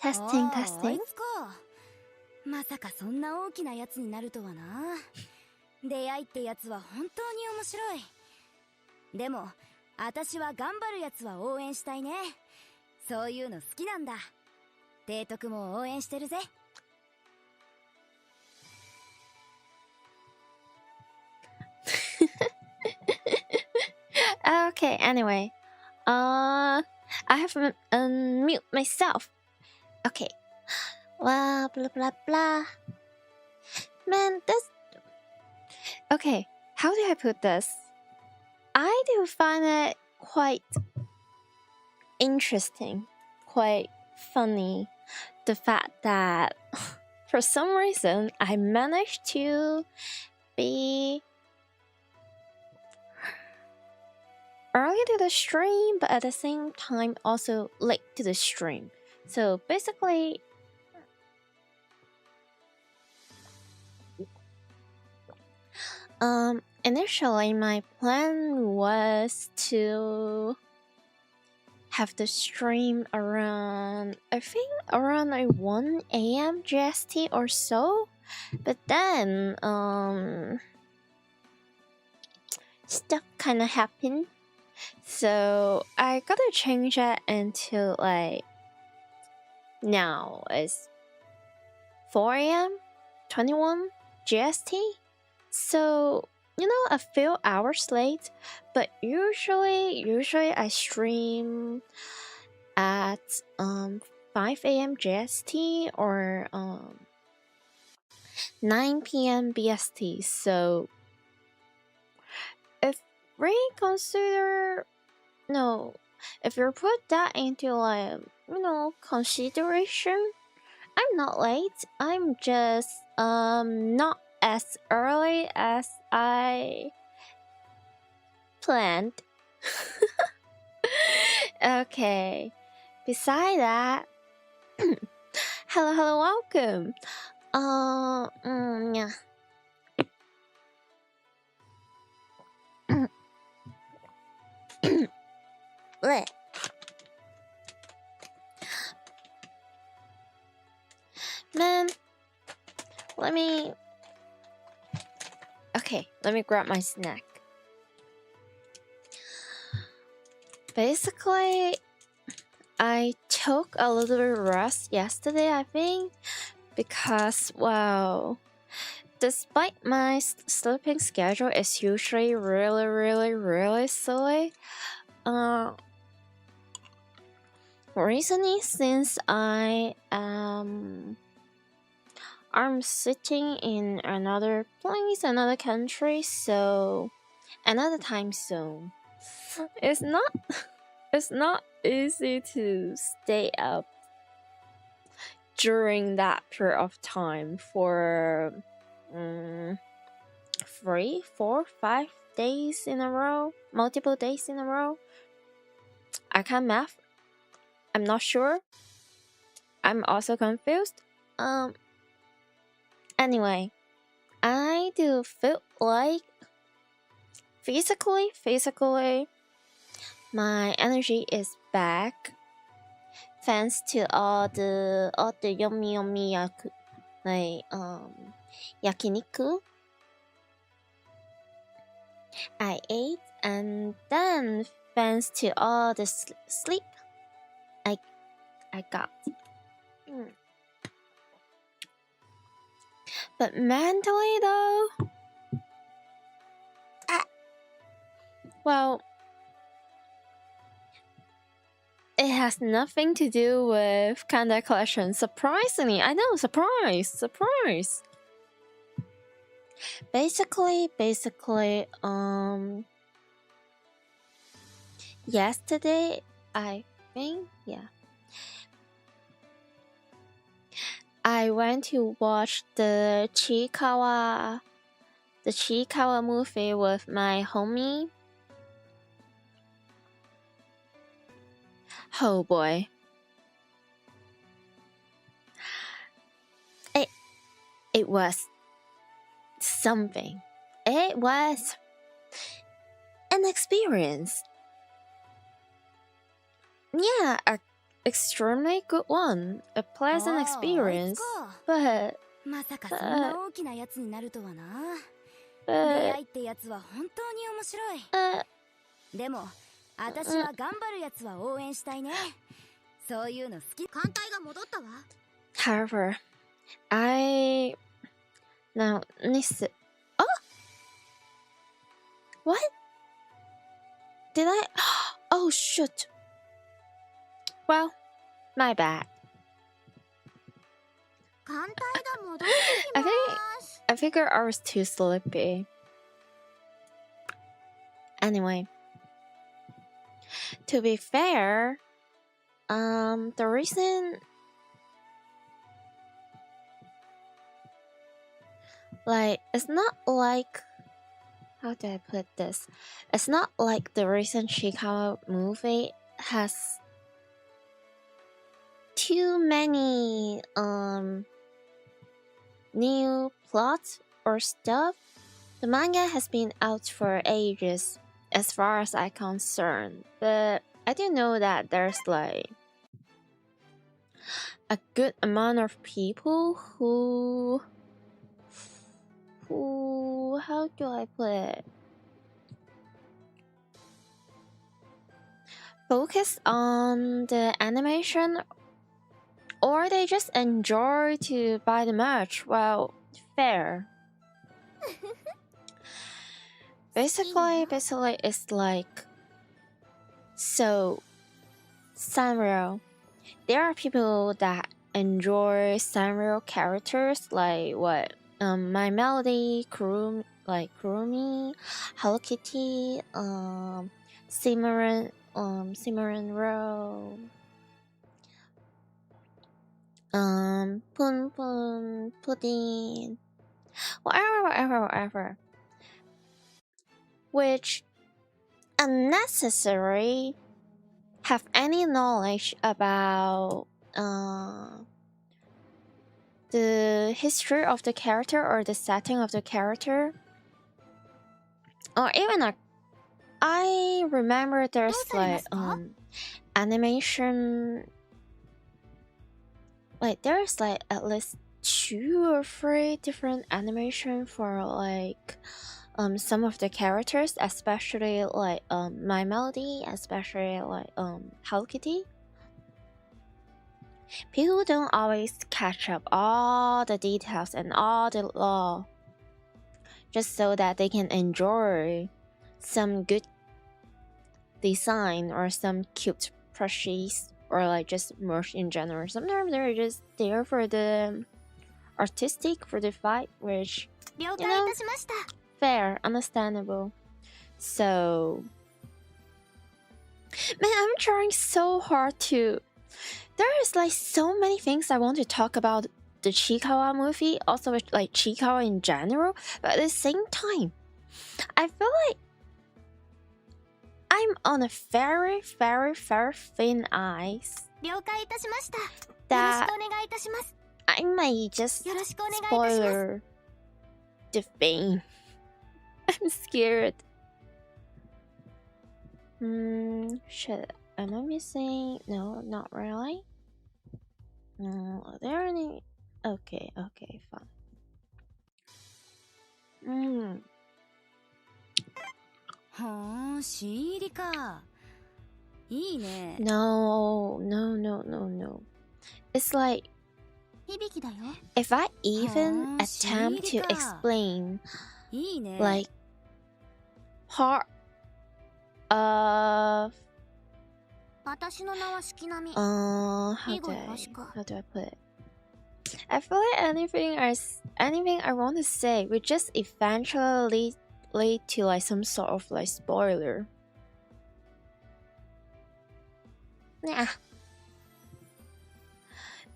testing あい testing. つか。まさかそんな大きなやつになるとはな。出会いってやつは本当に面白い。でも私は頑張るやつは応援したいね。そういうの好きなんだ。提督も応援してるぜ。Okay, anyway. I have to unmute myself. Okay. Well, blah blah blah. Man, this. Okay, how do I put this? I do find it quite interesting, quite funny, the fact that for some reason I managed to be early to the stream, but at the same time also late to the stream. So basically, initially my plan was to have the stream around, I think around like 1 a.m. GST or so, but then stuff kind of happened, so I gotta change that into like now it's 4 a.m. 21 GST. So you know, a few hours late, but usually I stream at 5 a.m. GST or 9 p.m. BST. So if we consider if you put that into like consideration, I'm not late. I'm just not as early as I planned. Okay. Beside that, hello, welcome. Yeah. Bleh. Man, let me grab my snack. Basically, I took a little bit of rest yesterday, I think, because, well, despite my sleeping schedule is usually really silly, recently, since I'm sitting in another place, another country, so another time zone, it's not easy to stay up during that period of time for 3, 4, 5 days in a row, multiple days in a row. I can't math. I'm not sure. I'm also confused. Anyway, I do feel like physically my energy is back, thanks to all the yummy like yakiniku I ate, and then thanks to all the sleep I got. But mentally though, well, it has nothing to do with Kancolle collection. Surprisingly, I know, surprise. Basically, yesterday, I think, yeah, I went to watch the Chiikawa movie with my homie. Oh boy. It was something. It was an experience. Yeah, extremely good one, a pleasant experience. But まさかそんな大きなやつになるとはな。出 but 会いってやつは本当に面白い。 でも私は頑張るやつは応援したいね。そういうの好き。艦隊が戻ったわ。 however, I now listen. Oh, what? Did I? Oh shoot. Well, my bad. 艦隊が戻ってきます。 I figured I was too sleepy. Anyway, to be fair, the reason, like, it's not like, how do I put this? It's not like the recent Chicago movie has too many new plots or stuff. The manga has been out for ages, as far as I'm concerned, but I do know that there's like a good amount of people who how do I put it? Focus on the animation, or they just enjoy to buy the merch. Well, fair. Basically, it's like, so Sanrio. There are people that enjoy Sanrio characters like what? My Melody, Kurumi, Hello Kitty, Cimarron Row, Pun Pun, Pudding, whatever. Which unnecessary have any knowledge about the history of the character or the setting of the character, or even like, I remember there's like animation, like there's like at least 2 or 3 different animation for like some of the characters, especially like My Melody, especially like Hello Kitty. People don't always catch up all the details and all the law just so that they can enjoy some good design or some cute plushies or like just merch in general. Sometimes they're just there for the artistic, for the fight, which, you know, fair, understandable. So, man, I'm trying so hard to. There is like so many things I want to talk about the Chiikawa movie, also with like Chiikawa in general, but at the same time, I feel like I'm on a very, very, very thin ice that I might just spoiler the thing. I'm scared. Shit. Am I missing? No, not really. Are there any? Okay, fine. はあ、仕入りか。いいね。No. It's like, 響きだよ。 if I even attempt to explain, いいね。 like, part of 私の名は四季並み。 how do I put it? I feel like anything I want to say would just eventually lead to like some sort of like spoiler. Yeah.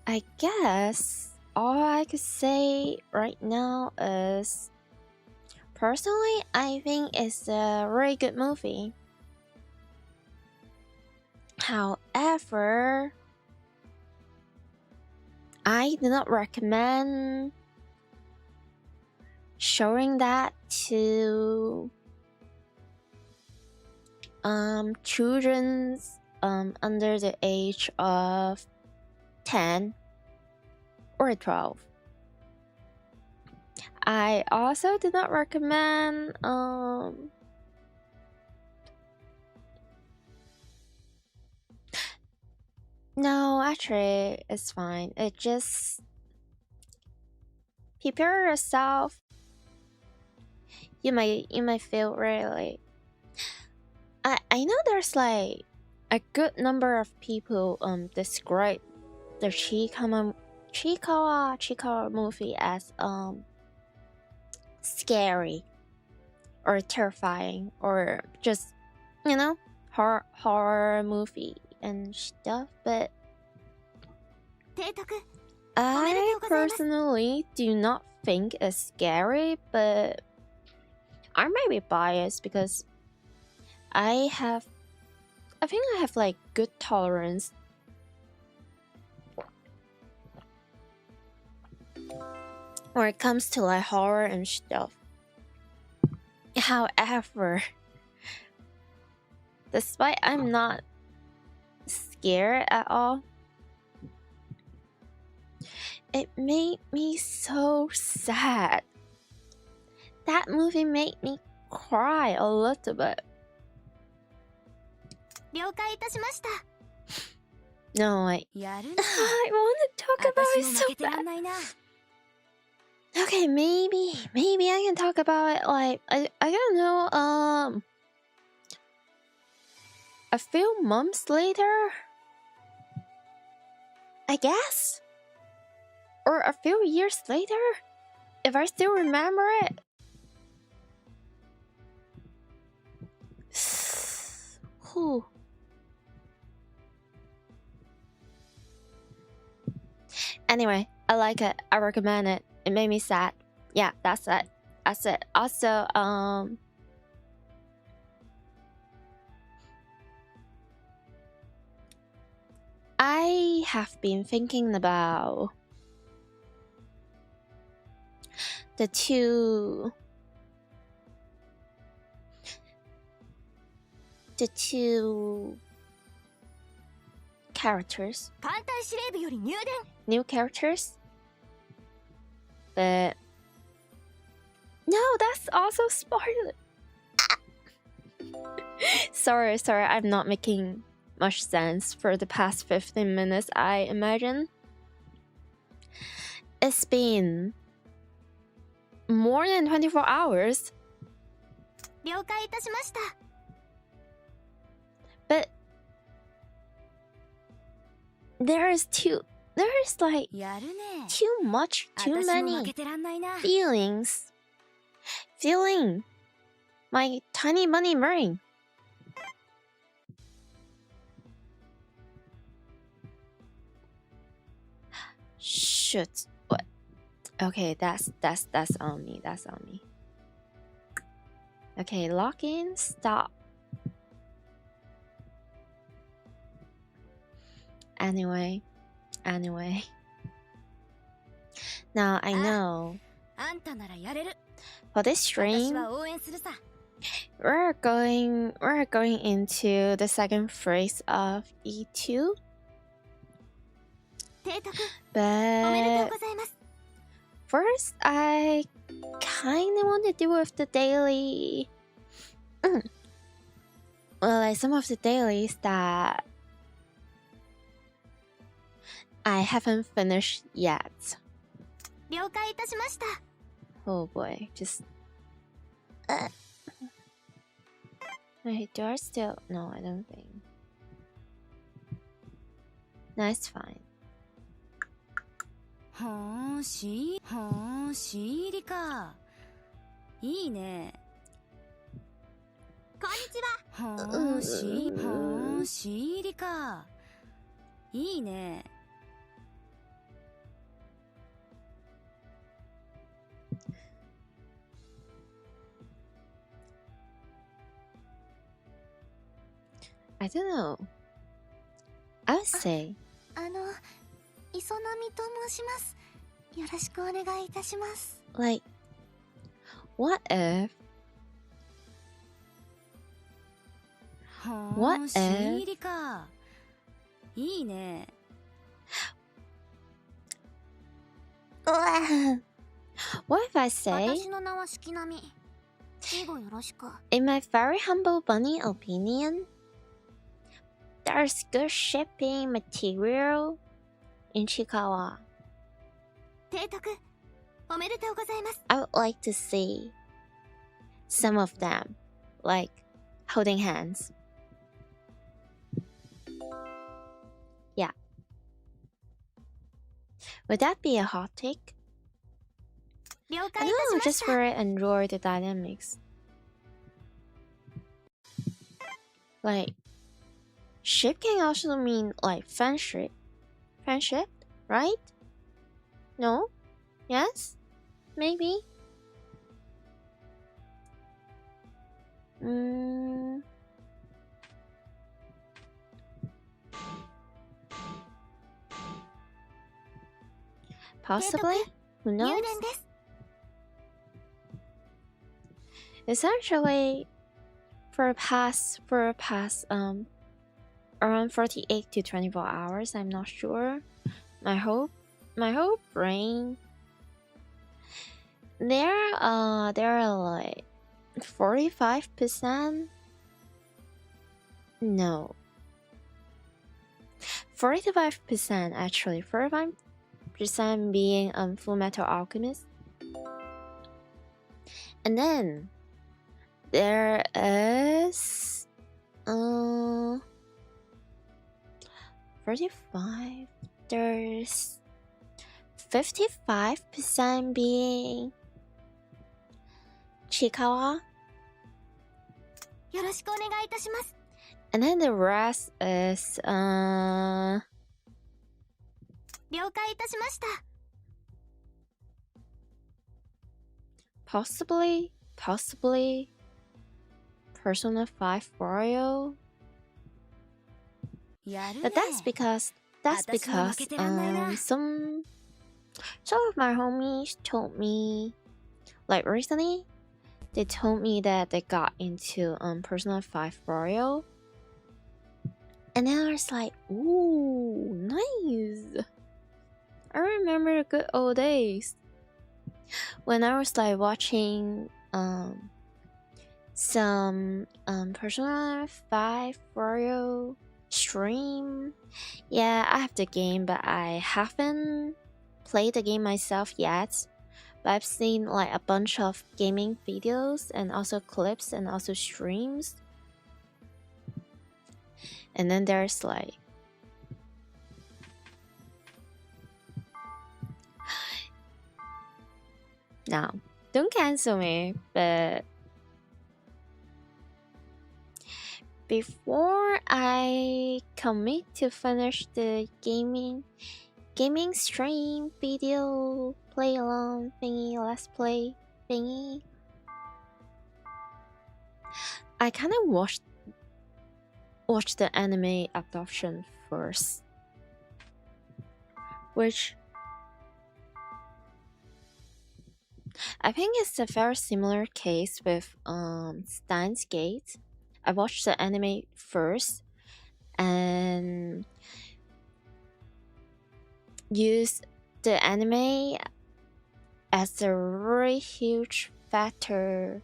I guess all I could say right now is, personally, I think it's a very good movie. However, I do not recommend showing that to children's under the age of 10 or 12. I also do not recommend no, actually it's fine. It just prepare yourself. You might feel really I know there's like a good number of people describe the Chikawa movie as scary or terrifying or just, you know, horror movie and stuff, but I personally do not think it's scary, but I might be biased because I think I have like good tolerance when it comes to like horror and stuff. However, despite I'm not scared at all, it made me so sad. That movie made me cry a little bit. No, I want to talk about it so bad. Okay, maybe I can talk about it like I don't know, a few months later, I guess, or a few years later, if I still remember it. Whew. Anyway, I like it. I recommend it. It made me sad. Yeah, that's it. Also, I have been thinking about the two characters, new characters, but no, that's also spoiler. sorry, I'm not making much sense for the past 15 minutes, I imagine. It's been more than 24 hours. But there's like too many feelings feeling my tiny bunny brain. Shoot. What? Okay, that's on me. That's on me. Okay, lock in, stop. Anyway. Now I know for this stream we're going into the second phrase of E2. But first I kinda want to do with the daily well, like some of the dailies that I haven't finished yet. Oh boy, just wait, do I still? No, I don't think. No, it's fine. はあ、仕入りか。いいね。こんにちは。はあ、仕入りか。いいね。I don't know. I would say. 磯波と申します。よろしくお願いいたします。Like, what if? What if いいね。What if I say, 私の名は四季並み。以後よろしく。 in my very humble bunny opinion, there's good shipping material in Chikawa. 提督、おめでとうございます。 I would like to see some of them, like holding hands. Yeah. Would that be a hot take? 了 I 解い don't know, たし just ました。 really enjoy the dynamics. Like, ship can also mean like friendship. Friendship, right? No? Yes? Maybe? Possibly? Who 入 knows? 電です。 Essentially, for past around 48 to 24 hours, I'm not sure. My whole brain, there are like 45%. No, 45% actually. 45% being Full Metal Alchemist, and then there is 45. There's 55% being Chikawa, よろしくお願いいたします。 and then the rest is 了解いたしました。 possibly Persona 5 Royal. やるね。 But that's because some of my homies told me, like recently, they told me that they got into Persona 5 Royal, and then I was like, ooh, nice. I remember the good old days when I was like watching some Persona 5 Royal stream. Yeah, I have the game, but I haven't played the game myself yet. But I've seen like a bunch of gaming videos and also clips and also streams. And then there's like now, don't cancel me, but before I commit to finish the gaming stream video play along thingy, let's play thingy, I kind of watched the anime adoption first, which I think it's a very similar case with Steins Gate. I watched the anime first and used the anime as a really huge factor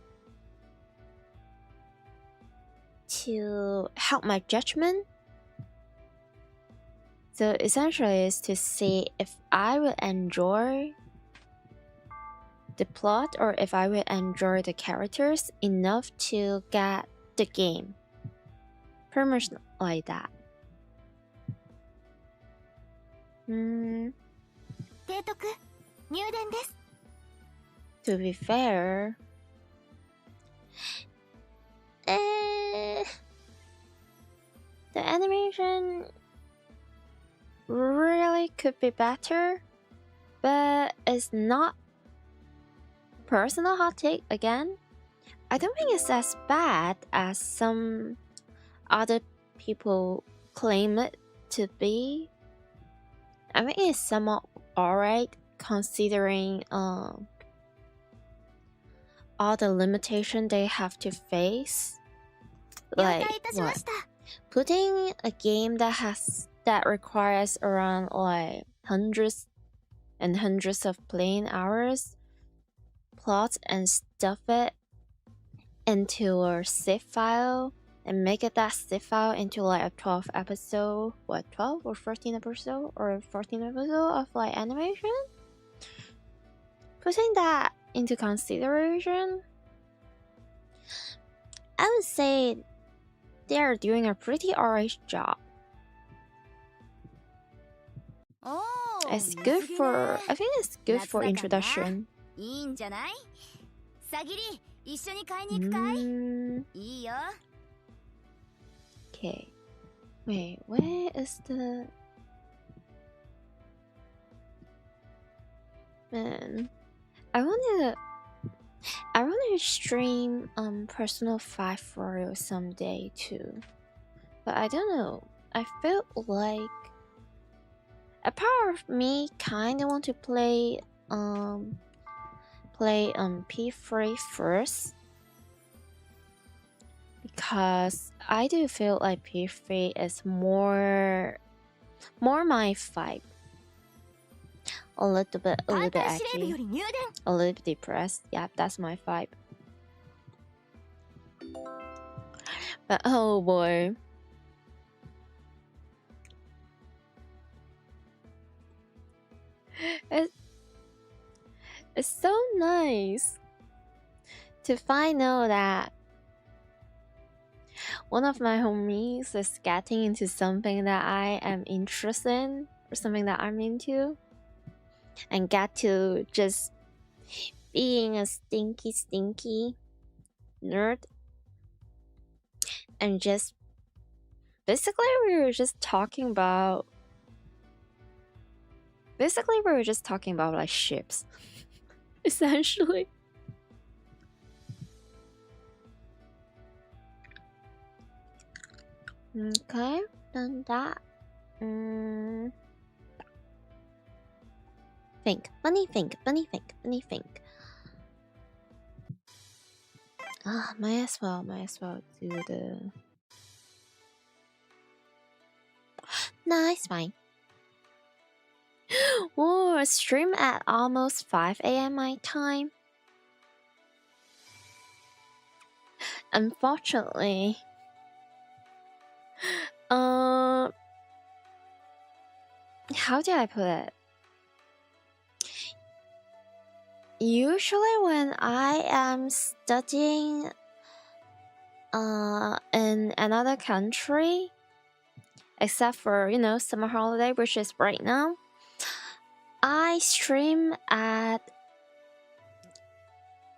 to help my judgment. So essentially it's to see if I would enjoy the plot or if I would enjoy the characters enough to get the game. Pretty much like that. 提督、入電です。 To be fair, the animation really could be better, but it's not personal hot take again. I don't think it's as bad as some other people claim it to be. I think it's somewhat alright considering all the limitation they have to face. 了 Like 解いたしま what? した。 Putting a game that has that requires around like hundreds and hundreds of playing hours, plot and stuff it into a zip file and make it that zip file into like a 12 episode, 12 or 14 episode or 14 episode of like animation. Putting that into consideration, I would say they are doing a pretty alright job. It's good for, I think it's good for introduction. いいんじゃない？さぎり、一緒に買いに行くかい？いいよ。Okay. Wait, where is the... Man, I wanna stream Personal 5 for you someday too. But I don't know. I feel like a part of me kinda want to play P3 first, because I do feel like P3 is more my vibe. A little bit actually. A little bit depressed. Yeah, that's my vibe. But oh boy. It's so nice to find out that one of my homies is getting into something that I am interested in, or something that I'm into, and get to just being a stinky nerd. And just basically we were just talking about like ships. Essentially. Okay, done that. Think. Might as well do the... Nah, it's fine. Ooh, stream at almost 5 AM my time. Unfortunately, how do I put it? Usually when I am studying in another country, except for, you know, summer holiday, which is right now, I stream at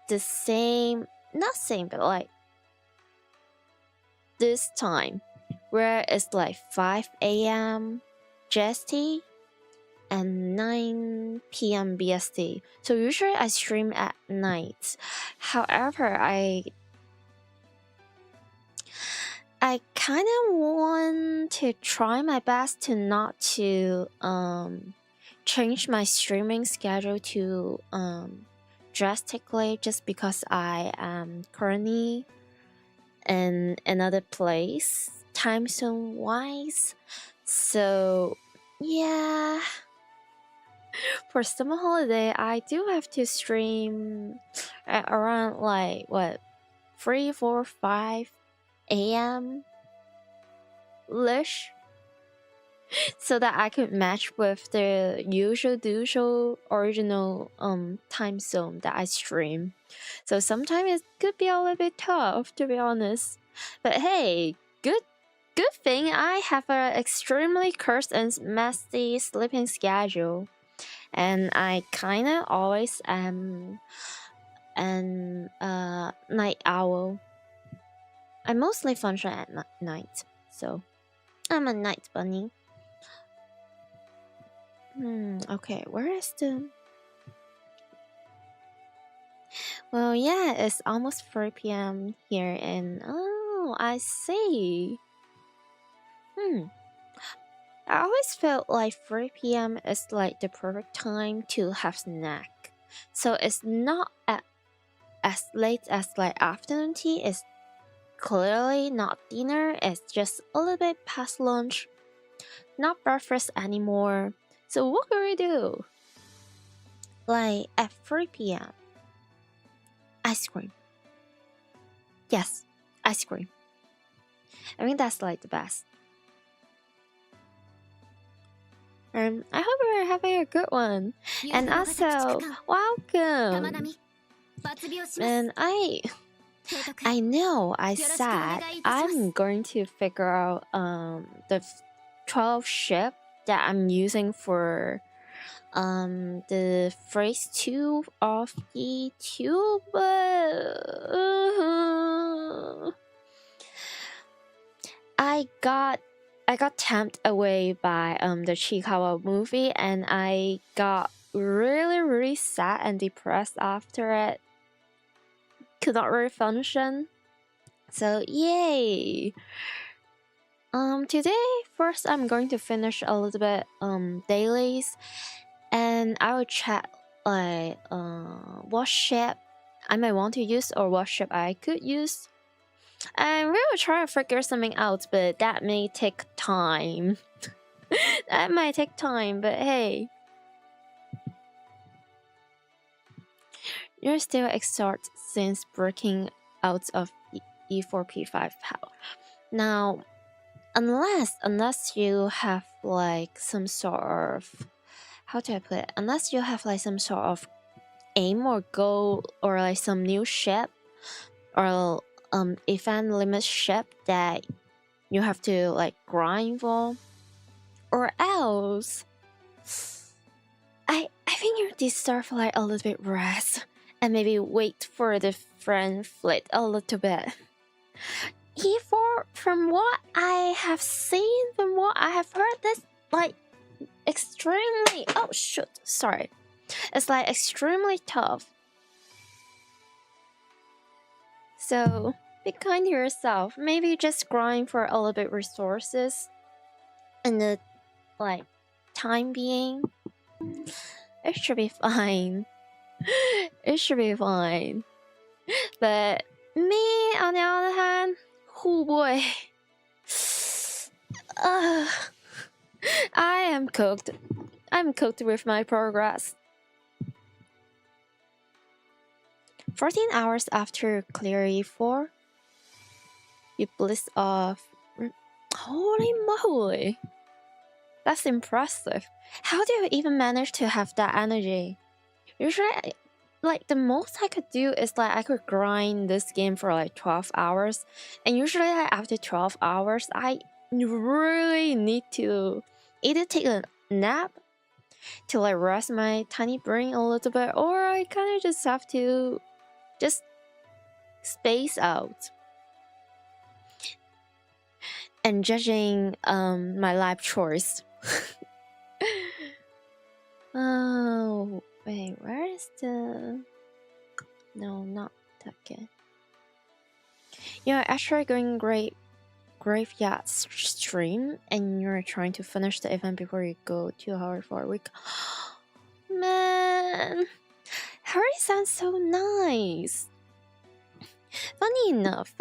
the same, not same, but like this time, where it's like 5 AM GST and 9 PM BST. So usually I stream at night. However, I kind of want to try my best to not to change my streaming schedule to drastically, just because I am currently in another place time zone wise. So yeah, for summer holiday I do have to stream at around like what 3, 4, 5 AM lish, so that I could match with the usual original time zone that I stream. So sometimes it could be a little bit tough, to be honest. But hey, good thing I have an extremely cursed and messy sleeping schedule, and I kinda always am an night owl. I mostly function at night, so I'm a night bunny. Okay, where is the... Well, yeah, it's almost 4 PM here, and oh, I see. I always felt like 3 PM is like the perfect time to have snack. So it's not as late as like afternoon tea. It's clearly not dinner. It's just a little bit past lunch. not breakfast anymore. So what can we do? Like at 3 p.m. Ice cream. Yes, ice cream. I think that's like the best. I hope you're having a good one. And also, welcome. And I know I said I'm going to figure out the 12 ship that I'm using for the phase 2 of the tube, I got tempted away by the Chikawa movie, and I got really sad and depressed after it. Could not really function. So yay! Today first I'm going to finish a little bit dailies, and I will check like what ship I might want to use or what ship I could use. I'm really trying to figure something out, but that may take time. That might take time, but hey. You're still exhausted since breaking out of E4P5 power. Now, unless you have like some sort of, how do I put it? Unless you have like some sort of aim or goal or like some new ship or event limit ship that you have to like grind for, or else I think you deserve like a little bit rest and maybe wait for the friend fleet a little bit. E4, from what I have seen, from what I have heard, that's like extremely, oh shoot, sorry, it's like extremely tough. So be kind to yourself. Maybe just grind for a little bit resources in the like time being. It should be fine. It should be fine. But me, on the other hand, oh boy, I am cooked. I'm cooked with my progress. 14 hours after clear E4, you bliss off. Holy moly! That's impressive. How do you even manage to have that energy? Usually, like the most I could do is like I could grind this game for like 12 hours, and usually like, after 12 hours, I really need to either take a nap to like rest my tiny brain a little bit, or I kind of just have to just space out. And judging my life choice. Oh wait, where is the? No, not that good. You're actually going graveyard stream, and you're trying to finish the event before you go 2 hours for a week. Man, Harry sounds so nice. Funny enough,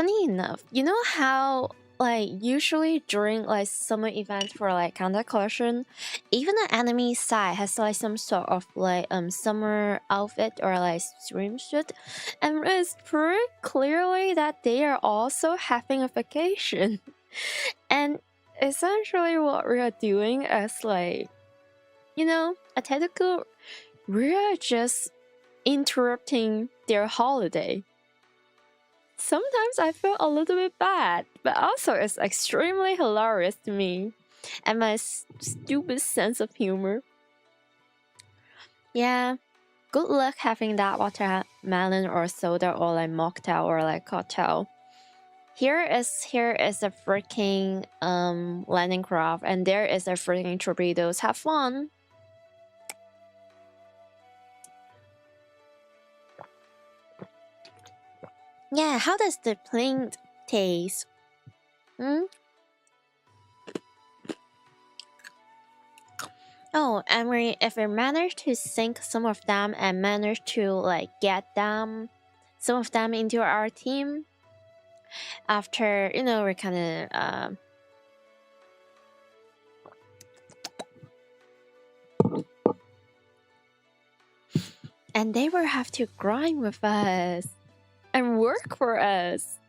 you know how like usually during like summer events for like Kancolle collection, even the enemy side has like some sort of like summer outfit or like swimsuit, and it's pretty clearly that they are also having a vacation. And essentially what we are doing is like, you know, atelku, we are just interrupting their holiday. Sometimes I feel a little bit bad, but also it's extremely hilarious to me and my stupid sense of humor. Yeah, good luck having that watermelon or soda or like mocktail or like cocktail. Here is a freaking landing craft, and there is a freaking torpedoes. Have fun. Yeah, how does the plane taste? Oh, and if we manage to sink some of them and manage to like get some of them into our team, after, you know, we're kind of And they will have to grind with us and work for us.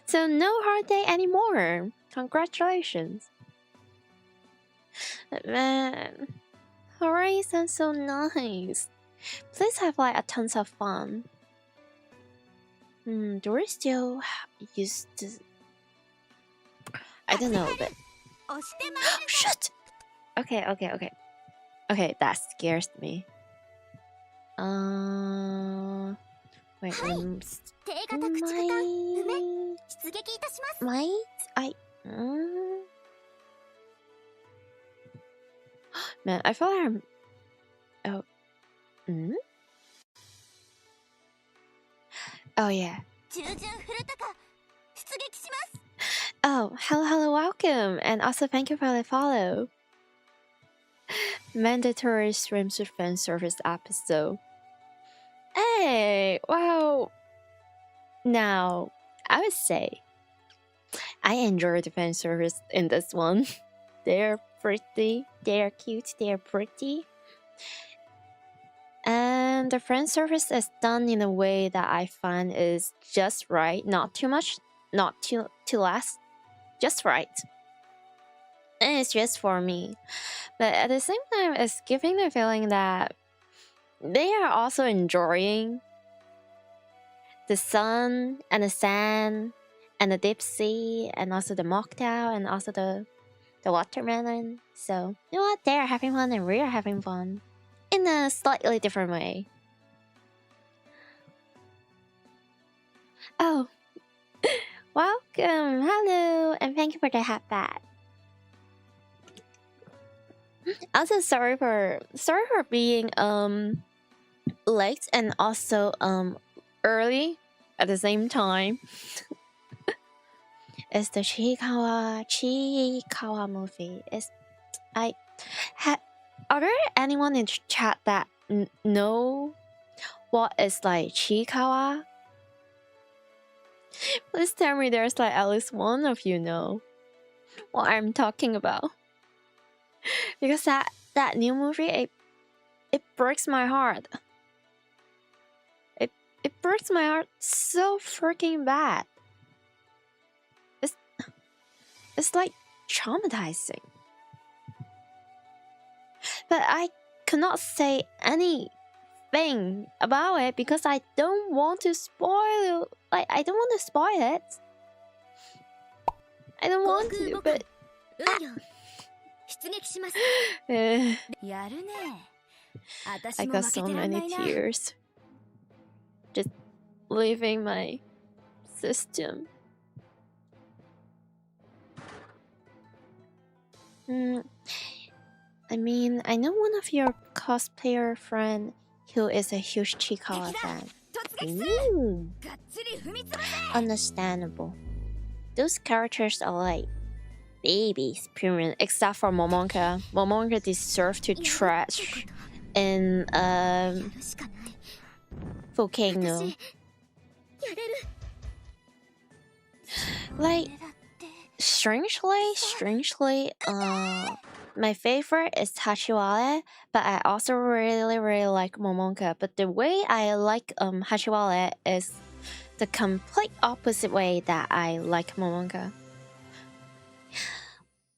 So no hard day anymore. Congratulations. Man, Hawaii sounds so nice. Please have like a tons of fun. Do we still use this? I don't know, but shit. Okay. That scares me. Wait, man, I feel like I'm. Oh yeah. Oh, hello, welcome, and also thank you for the follow. Mandatory streams with fan service episode. Hey, wow. Now, I would say I enjoy the fan service in this one. They're pretty, they're cute, they're pretty. And the fan service is done in a way that I find is just right. Not too much, not too less. Just right. And it's just for me. But at the same time, it's giving the feeling that they are also enjoying the sun and the sand and the deep sea and also the mocktail and also the watermelon. So, you know what? They are having fun and we are having fun in a slightly different way. Oh, welcome, hello, and thank you for the hat bat. Also, sorry for being late and also early at the same time. It's the Chikawa movie. Are there anyone in chat that know what is like Chikawa? Please tell me there's like at least one of you know what I'm talking about. Because that new movie, it breaks my heart. It breaks my heart so freaking bad. It's like traumatizing. But I cannot say anything about it because I don't want to spoil. Like, I don't want to spoil it. I don't want to, but I got so many tears just leaving my system. I mean, I know one of your cosplayer friend who is a huge Chikawa fan. Ooh. Understandable. Those characters are like babies, period. Except for Momonka. Momonka deserves to trash in volcano. Like, strangely, my favorite is Hachiwale, but I also really like Momonka. But the way I like Hachiwale is the complete opposite way that I like Momonka.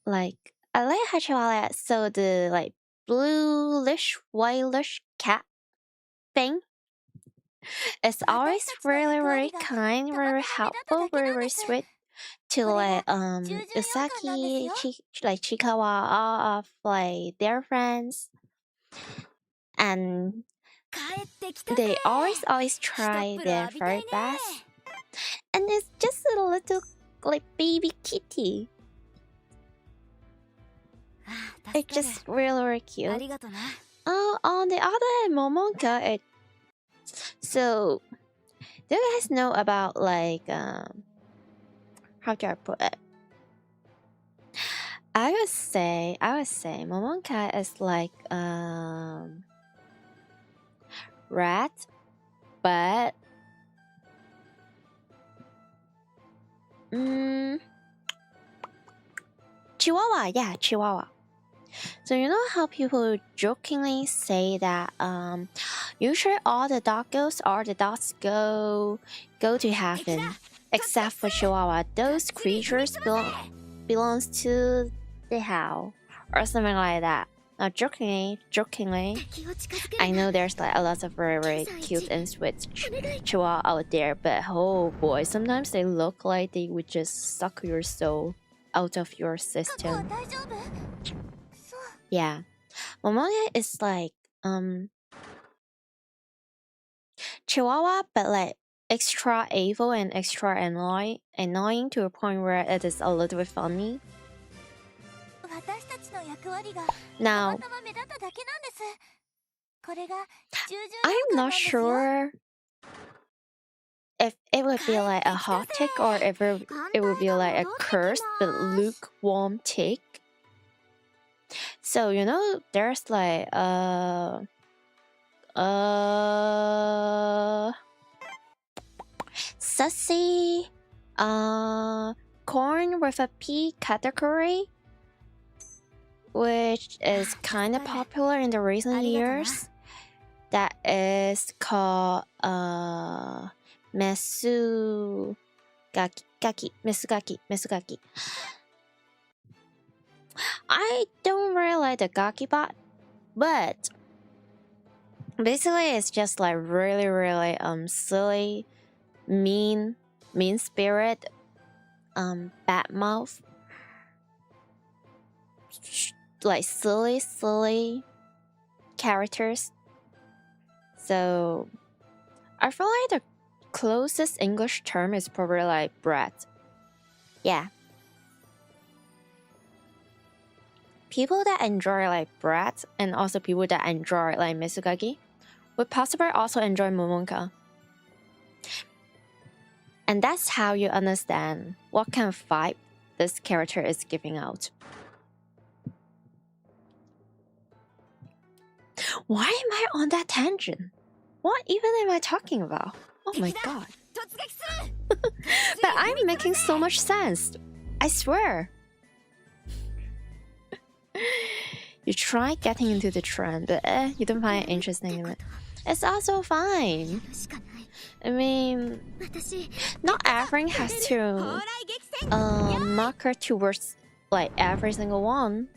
Like, I like Hachiwale, so the like bluish, whitish cat thing is always really kind, very helpful, very sweet to like Usaki, Chikawa, all of like their friends, and they always try their very best, and it's just a little like baby kitty. It's just really cute. On the other hand, Momonka, so do you guys know about like how do I put it? I would say Momonka is like rat, but Chihuahua, yeah, Chihuahua. So you know how people jokingly say that Usually all the doggos or the dogs go to heaven, except for Chihuahua. Those creatures belongs to the hell or something like that. Now jokingly, I know there's like a lot of very, very cute and sweet Chihuahua out there, but oh boy, sometimes they look like they would just suck your soul out of your system. Yeah. Momoya is like Chihuahua, but like extra evil and extra annoying to a point where it is a little bit funny. Now, I'm not sure if it would be like a hot take or if it would be like a cursed but lukewarm take. So you know, there's like sassy corn with a P category, which is kind of popular in the recent years. That is called mesugaki. I don't really like the gaki bot, but basically it's just like really, really silly, mean spirit, bad mouth, like silly characters. So I feel like the closest English term is probably like brat. Yeah. People that enjoy like brat and also people that enjoy like Misugaki would possibly also enjoy Momonka. And that's how you understand what kind of vibe this character is giving out. Why am I on that tangent? What even am I talking about? Oh my god. But I'm making so much sense. I swear. You try getting into the trend, but you don't find it interesting in it. It's also fine. I mean, not everyone has to market towards like every single one.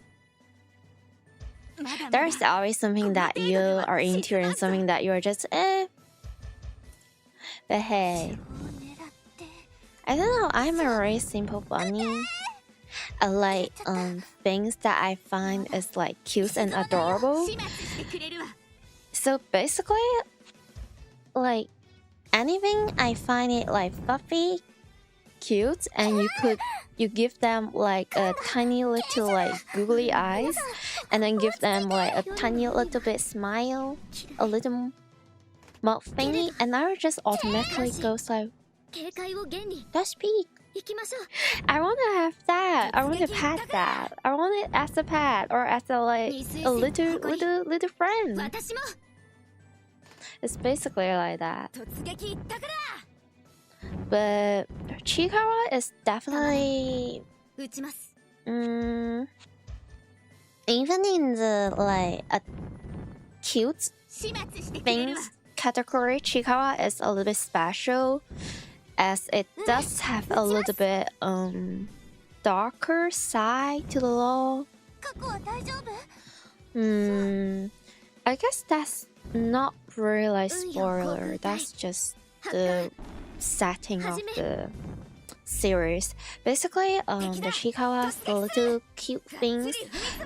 There's always something that you are into and something that you're just But hey, I don't know, I'm a very simple bunny. I like things that I find is like cute and adorable. So basically, like anything I find it like fluffy, cute, and you give them like a tiny little like googly eyes, and then give them like a tiny little bit smile, a little mouth thingy, and I would just automatically goes like, that's big. I want to have that. I want to pet that. I want it as a pet or as a like a little friend. It's basically like that. But Chikawa is definitely even in the like a cute things category, Chikawa is a little bit special, as it does have a little bit darker side to the law. I guess that's not really like spoiler. That's just the setting of the series. Basically, the Chikawas, the little cute things,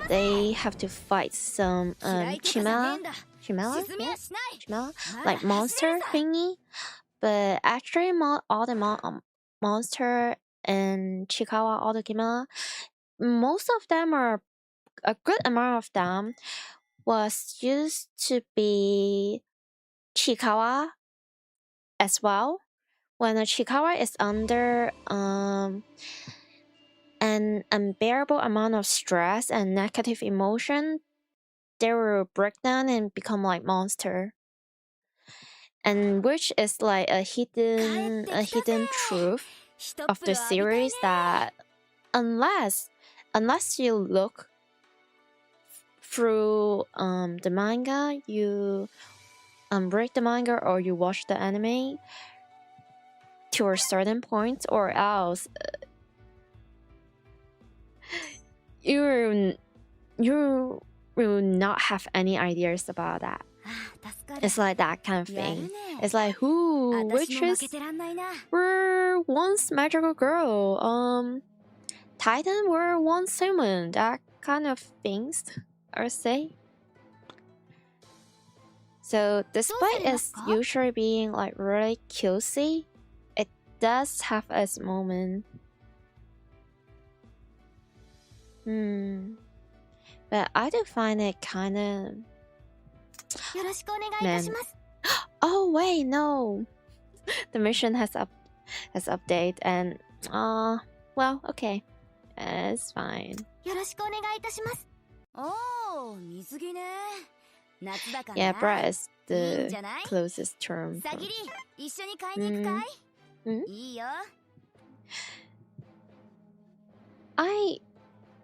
they have to fight some chimera, like monster thingy. But actually, all the monster and Chikawa, all the chimera, most of them are a good amount of them was used to be Chikawa as well. When a Chikawa is under an unbearable amount of stress and negative emotion, they will break down and become like monster. And which is like a hidden truth of the series, that unless you look through the manga, you read the manga or you watch the anime to a certain point, or else you will not have any ideas about that. It's like that kind of thing. It's like who witches were once magical girl, Titan were once human, that kind of things, I would say. So despite it's usually being like really cutesy, it does have its moment. But I do find it kind of... Man. Oh wait, no. The mission has update and well, okay. It's fine. Yeah, bra is the closest term.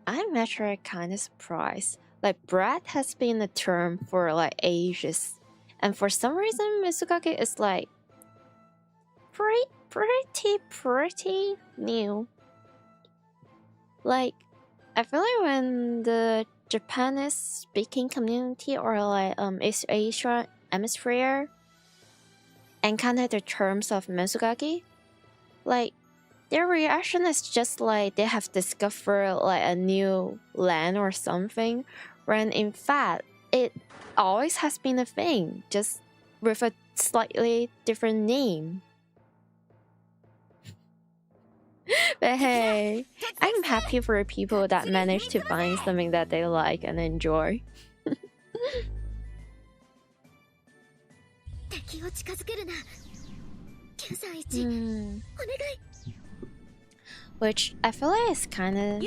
I'm actually kind of surprised. Like, brat has been a term for like ages, and for some reason, Mitsukake is like pretty new. Like, I feel like when the Japanese speaking community or like East Asia hemisphere encounter the terms of Mitsukake, like their reaction is just like they have discovered like a new land or something, when in fact it always has been a thing, just with a slightly different name. But hey, I'm happy for people that manage to find something that they like and enjoy. Which I feel like is kind of...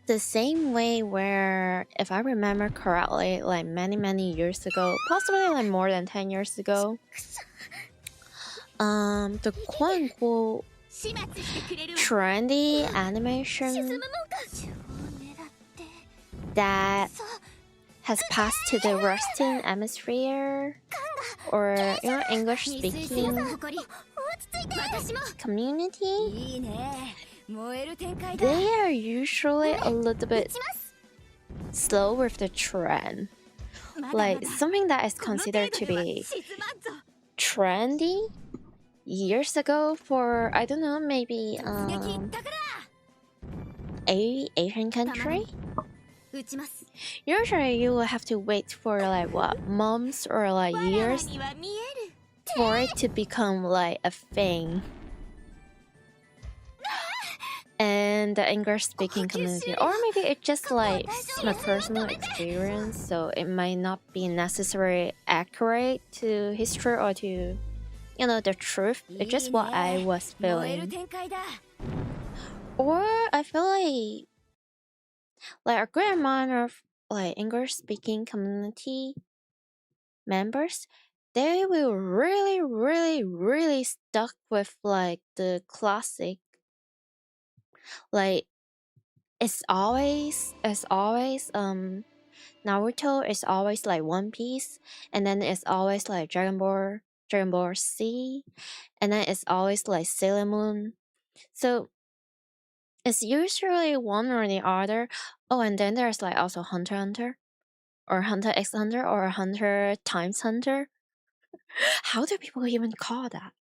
the same way where, if I remember correctly, like many years ago, possibly like more than 10 years ago, the quote-unquote trendy animation that has passed to the Western hemisphere, or English speaking community, they are usually a little bit slow with the trend. Like something that is considered to be trendy years ago for, I don't know, maybe Asian country, usually you will have to wait for like what, months or like years for it to become like a thing. And the English speaking community, or maybe it's just like my personal experience, so it might not be necessarily accurate to history or to the truth. It's just what I was feeling. Or I feel like a good amount of like English speaking community members, they will really stuck with like the classic. Like it's always Naruto is always like One Piece, and then it's always like Dragon Ball Z, and then it's always like Sailor Moon. So it's usually one or the other. Oh, and then there's like also Hunter x Hunter, or Hunter x Hunter, or Hunter times Hunter. How do people even call that?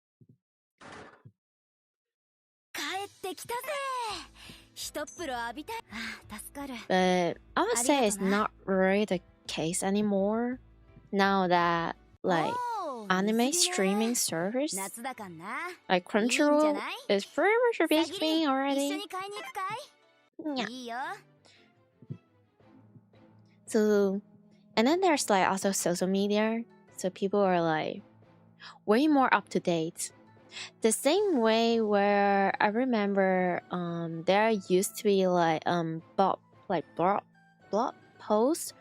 But I would say it's not really the case anymore now that like anime streaming service like Crunchyroll is pretty much a big thing already. Yeah. So, and then there's like also social media, so people are like way more up to date. The same way where I remember there used to be like blog posts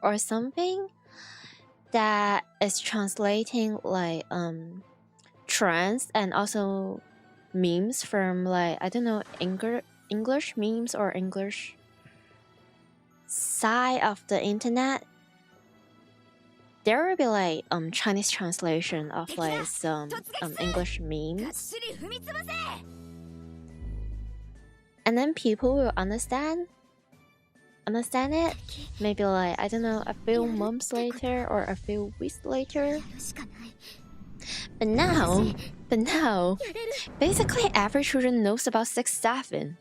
or something that is translating like trends and also memes from like, I don't know, English memes or English side of the internet, there will be like Chinese translation of like some English memes, and then people will understand it maybe like, I don't know, a few months later or a few weeks later. But now basically every children knows about 6-7.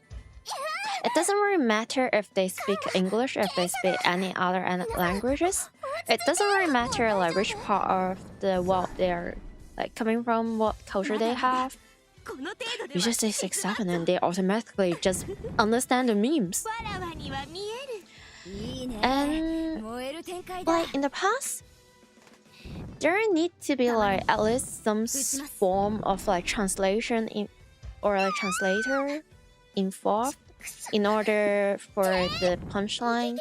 It doesn't really matter if they speak English, if they speak any other languages. It doesn't really matter like which part of the world they're like coming from, what culture they have. You just say 6-7 and they automatically just understand the memes. And like in the past, there need to be like at least some form of like translation or like translator involved in order for the punchline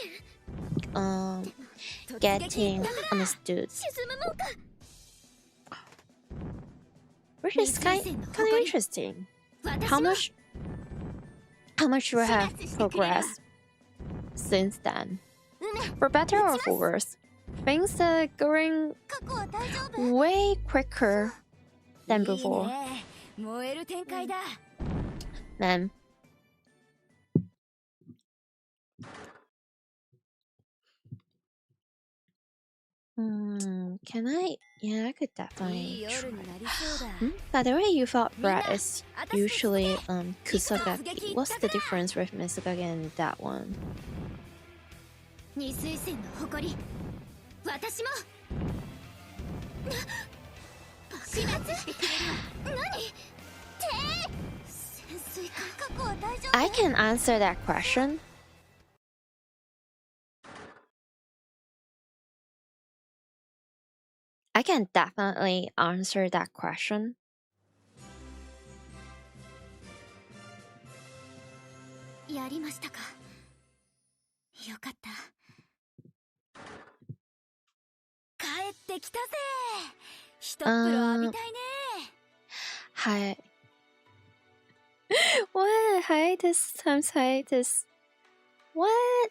getting understood. Which is kind of interesting. How much we have progressed since then, for better or for worse. Things are going way quicker than before. Man. Can I? Yeah, I could definitely try. By the way, you thought bread is usually kusogaki. What's the difference with misogaki and that one? I can answer that question. I can definitely answer that question. Hi. What? Hiatus times hiatus. What?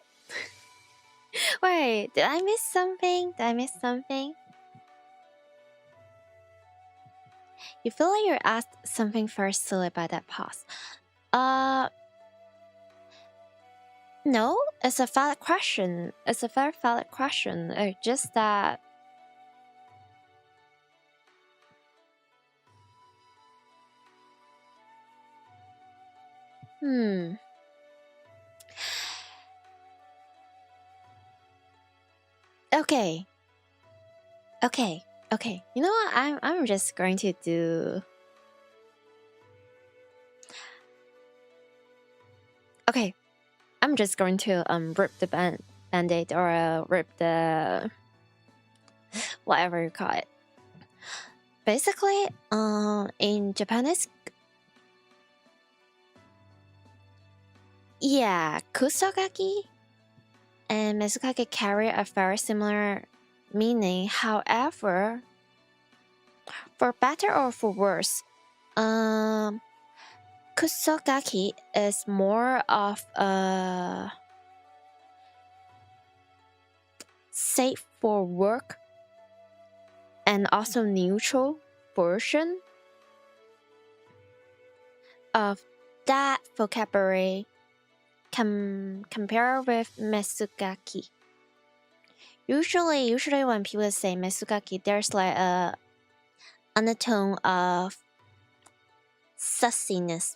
Wait, did I miss something? You feel like you're asked something first silly by that pause. No, it's a valid question. It's a very valid question. It's just that Okay. You know what? I'm just going to do. Okay, I'm just going to rip the band-aid or rip the whatever you call it. Basically, in Japanese, yeah, kusogaki and mezukake carry a very similar meaning. However, for better or for worse, kusogaki is more of a safe for work and also neutral version of that vocabulary compare with mesugaki. Usually when people say mesugaki, there's like a undertone of sassiness.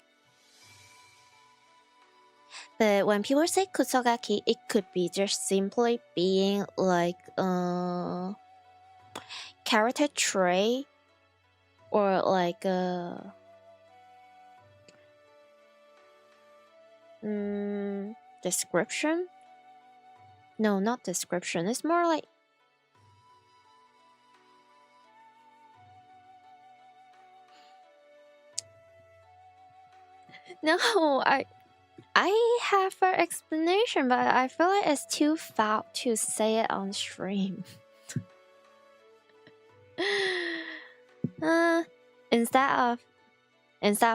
But when people say kusogaki, it could be just simply being like character trait or like a description. No, not description. It's more like no, I have an explanation, but I feel like it's too foul to say it on stream. Instead of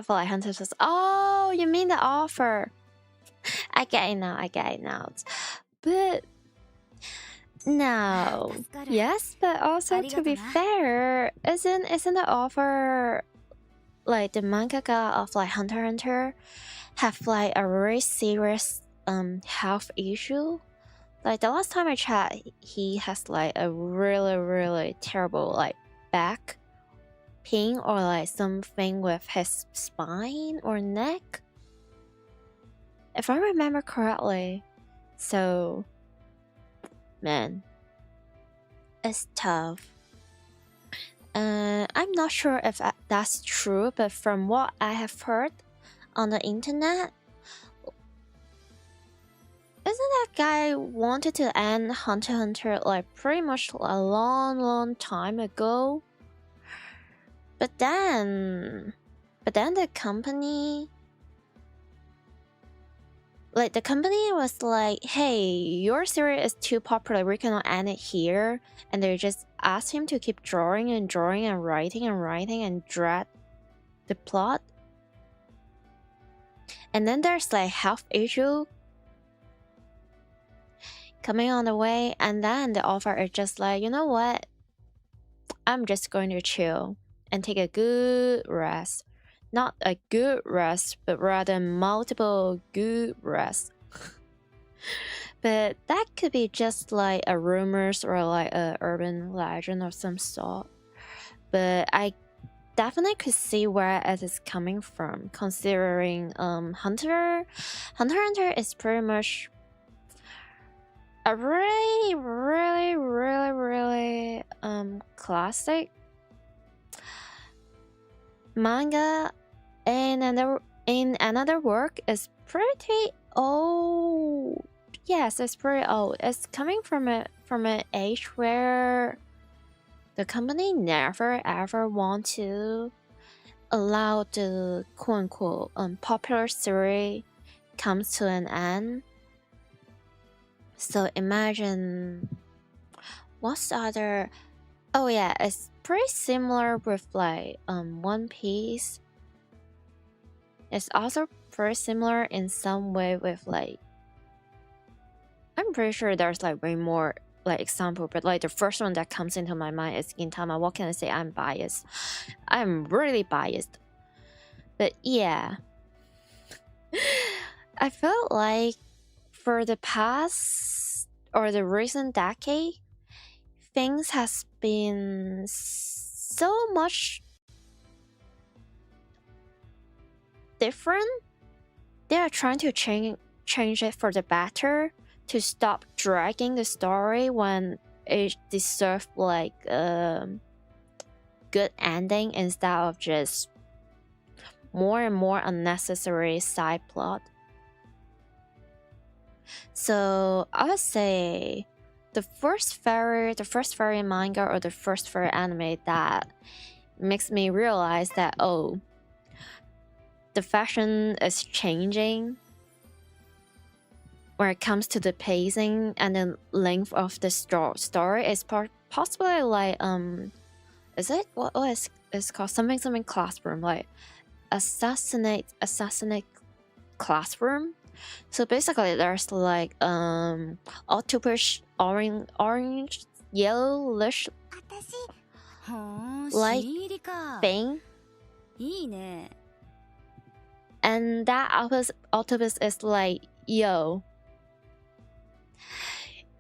like Hunter says, oh, you mean the offer? I get it now. But No. 助かる。 Yes, but also to be fair, isn't the author like the mangaka of like Hunter x Hunter have like a very serious health issue? Like the last time I checked, he has like a really terrible like back pain or like something with his spine or neck, if I remember correctly. So, man, it's tough. I'm not sure if that's true, but from what I have heard on the internet, isn't that guy wanted to end Hunter x Hunter like pretty much a long time ago? But then the company, like the company was like, hey, your series is too popular, we cannot end it here. And they just asked him to keep drawing and writing and drag the plot. And then there's like health issue coming on the way, and then the author is just like, you know what? I'm just going to chill and take a good rest. Not a good rest, but rather multiple good rests. But that could be just like a rumors or like a urban legend of some sort. But I definitely could see where it is coming from, considering Hunter x Hunter is pretty much a really classic manga, and another work is pretty old. Yes, it's pretty old. It's coming from an age where the company never ever want to allow the quote unquote popular series comes to an end. So imagine what's the other. Oh yeah, it's pretty similar with like One Piece. It's also pretty similar in some way with like, I'm pretty sure there's like way more like example, but like the first one that comes into my mind is Gintama. What can I say? I'm biased. I'm really biased. But yeah, I felt like for the past or the recent decade, things has been so much different. They are trying to change it for the better, to stop dragging the story when it deserves like a good ending instead of just more and more unnecessary side plot. So I would say the first fairy manga or the first fairy anime that makes me realize that, oh, the fashion is changing when it comes to the pacing and the length of the story is possibly like is it what is it's called something classroom, like assassinate classroom. So basically there's like octopus orange yellowish はあ、 like 新入りか。 thing, いいね。 and that octopus is like, yo,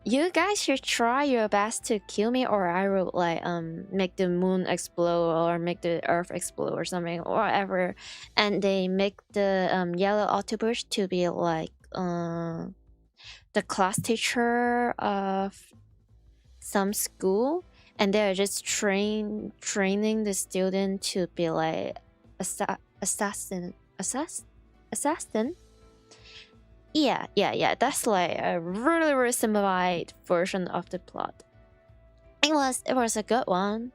you guys should try your best to kill me, or I will like make the moon explode or make the earth explode or something or whatever. And they make the yellow octopus to be like the class teacher of some school, and they're just training the student to be like assassin. Yeah, that's like a really simplified version of the plot. It was a good one.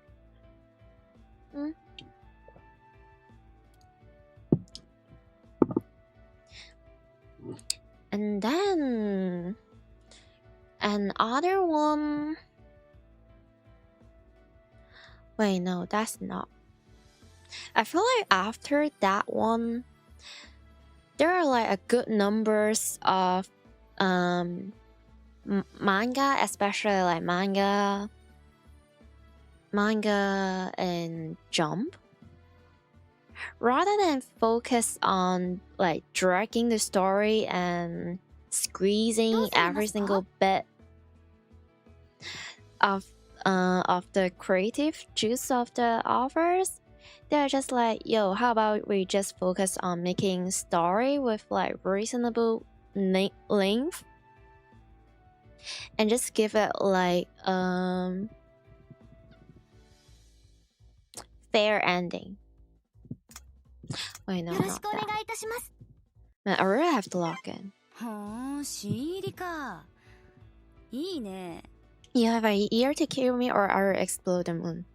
And then another one. Wait, no, that's not. I feel like after that one, there are like a good numbers of manga, especially like manga and Jump, rather than focus on like dragging the story and squeezing every single bit of the creative juice of the authors, they're just like, yo, how about we just focus on making story with like reasonable length and just give it like fair ending. Wait, no, not that. Man, I really have to log in. You have a year to kill me or I'll explode the moon.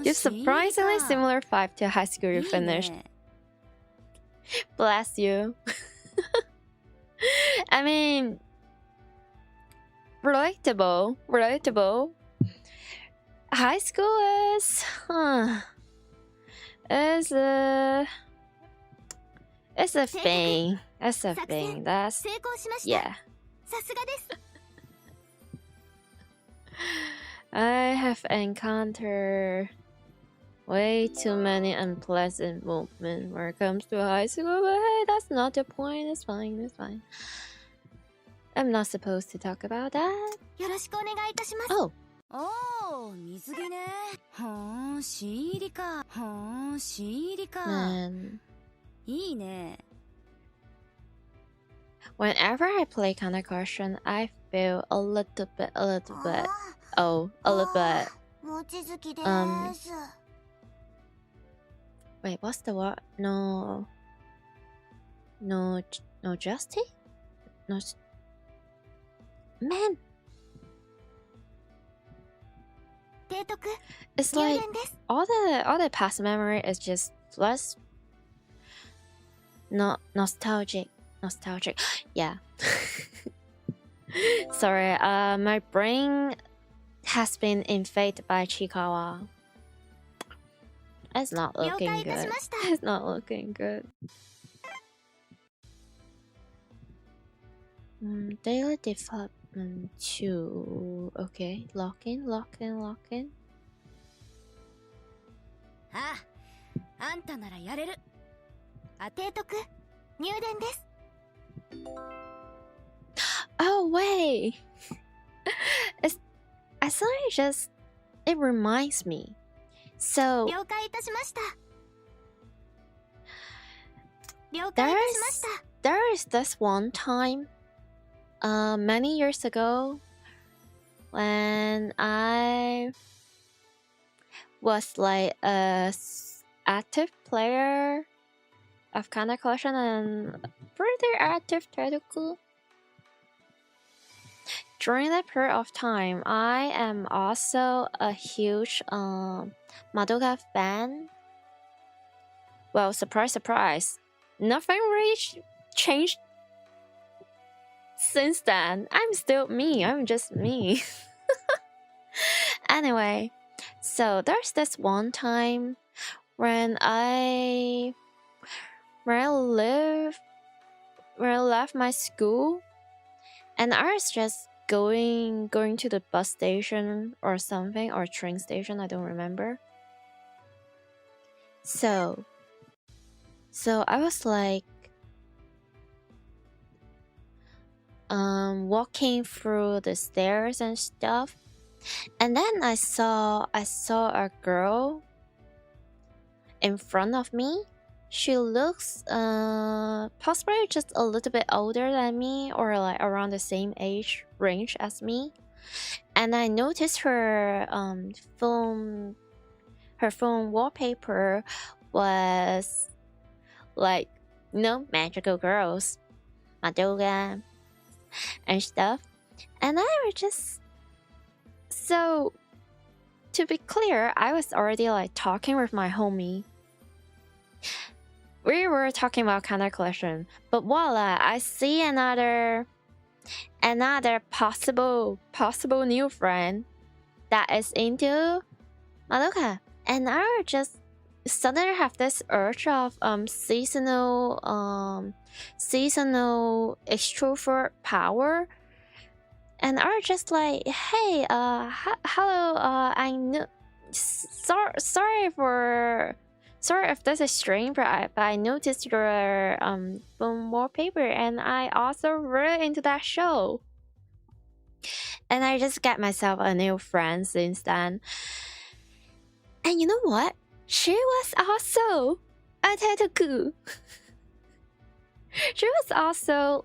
You surprisingly similar vibe to high school you finished. Bless you. I mean, relatable. High school is it's a thing. It's a thing. That's yeah. I have encountered way too many unpleasant moments when it comes to high school, but hey, that's not the point. It's fine, it's fine. I'm not supposed to talk about that. Oh. Man. Whenever I play Kancolle, I feel a little bit wait, what's the word? No justice? No, man. It's like all the past memory is just less nostalgic. Yeah. Sorry, my brain has been invaded by Chikawa. It's not looking good. It's not looking good. Daily development 2. Okay, lock in. Oh wait. It reminds me. So there is this one time many years ago when I was like a active player of Kancolle and pretty active tentacle. During that period of time, I am also a huge Madoka fan. Well, surprise. Nothing really changed since then. I'm still me. I'm just me. Anyway, so there's this one time when I left my school, and I was just going to the bus station or something, or train station, I don't remember. So I was like walking through the stairs and stuff, and then I saw a girl in front of me. She looks possibly just a little bit older than me, or like around the same age range as me. And I noticed her phone wallpaper was like, magical girls, Madoka and stuff. And I was just, so to be clear, I was already like talking with my homie. We were talking about Kancolle, but voila, I see another possible new friend that is into Madoka, and I was just suddenly have this urge of seasonal extrovert power, and are just like, hey, hello, I know, sorry if this is strange, but I noticed your film wallpaper, and I also really into that show, and I just got myself a new friend since then. And you know what? She was also a tattoo. She was also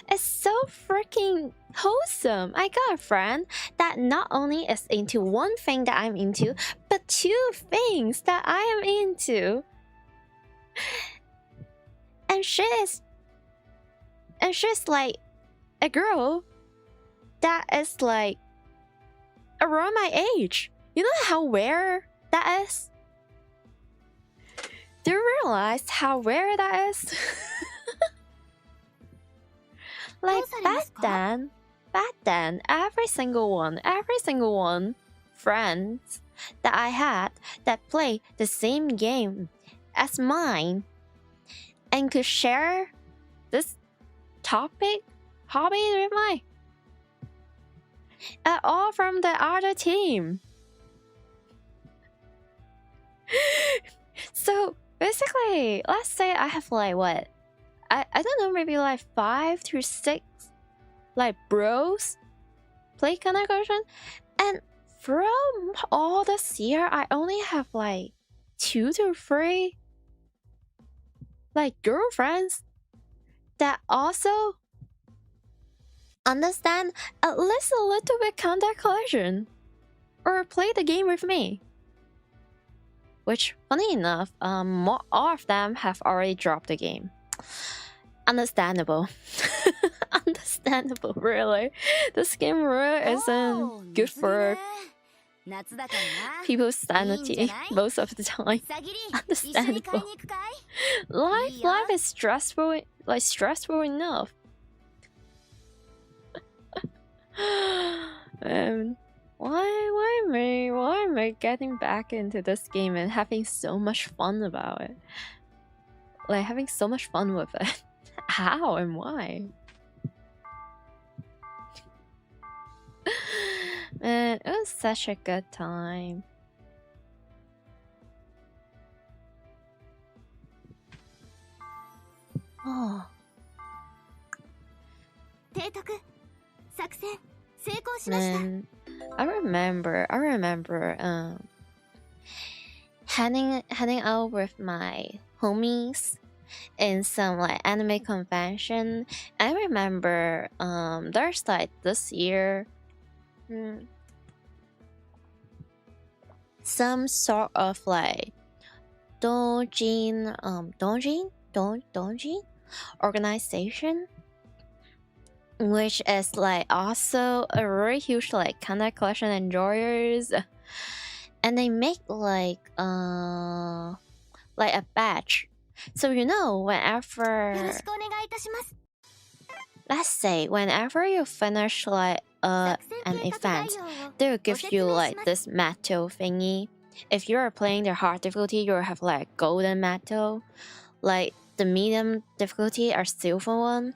it's so freaking wholesome. I got a friend that not only is into one thing that I'm into, but two things that I am into. And she's like a girl that is like around my age. You know how rare that is? Do you realize how rare that is? Like back then, every single one friends that I had that played the same game as mine and could share this hobby with me at all from the other team. So basically, let's say I have like what? I don't know, maybe like 5 to 6 like bros play Kancolle, and from all this year I only have like 2 to 3 like girlfriends that also understand at least a little bit Kancolle or play the game with me. Which, funny enough, all of them have already dropped the game. Understandable. Understandable, really. This game really isn't good for people's sanity most of the time. Understandable. Life is stressful enough. Why am I getting back into this game and having so much fun about it? Like having so much fun with it. How and why? Man, it was such a good time. Oh. Man, I remember hanging out with my homies in some like anime convention. I remember there's like this year some sort of like doujin organization, which is like also a really huge like Kancolle enjoyers, and they make like a badge. So you know, whenever, let's say whenever you finish like an event, they'll give you like this medal thingy. If you're playing the hard difficulty, you'll have like golden medal, like the medium difficulty or silver one,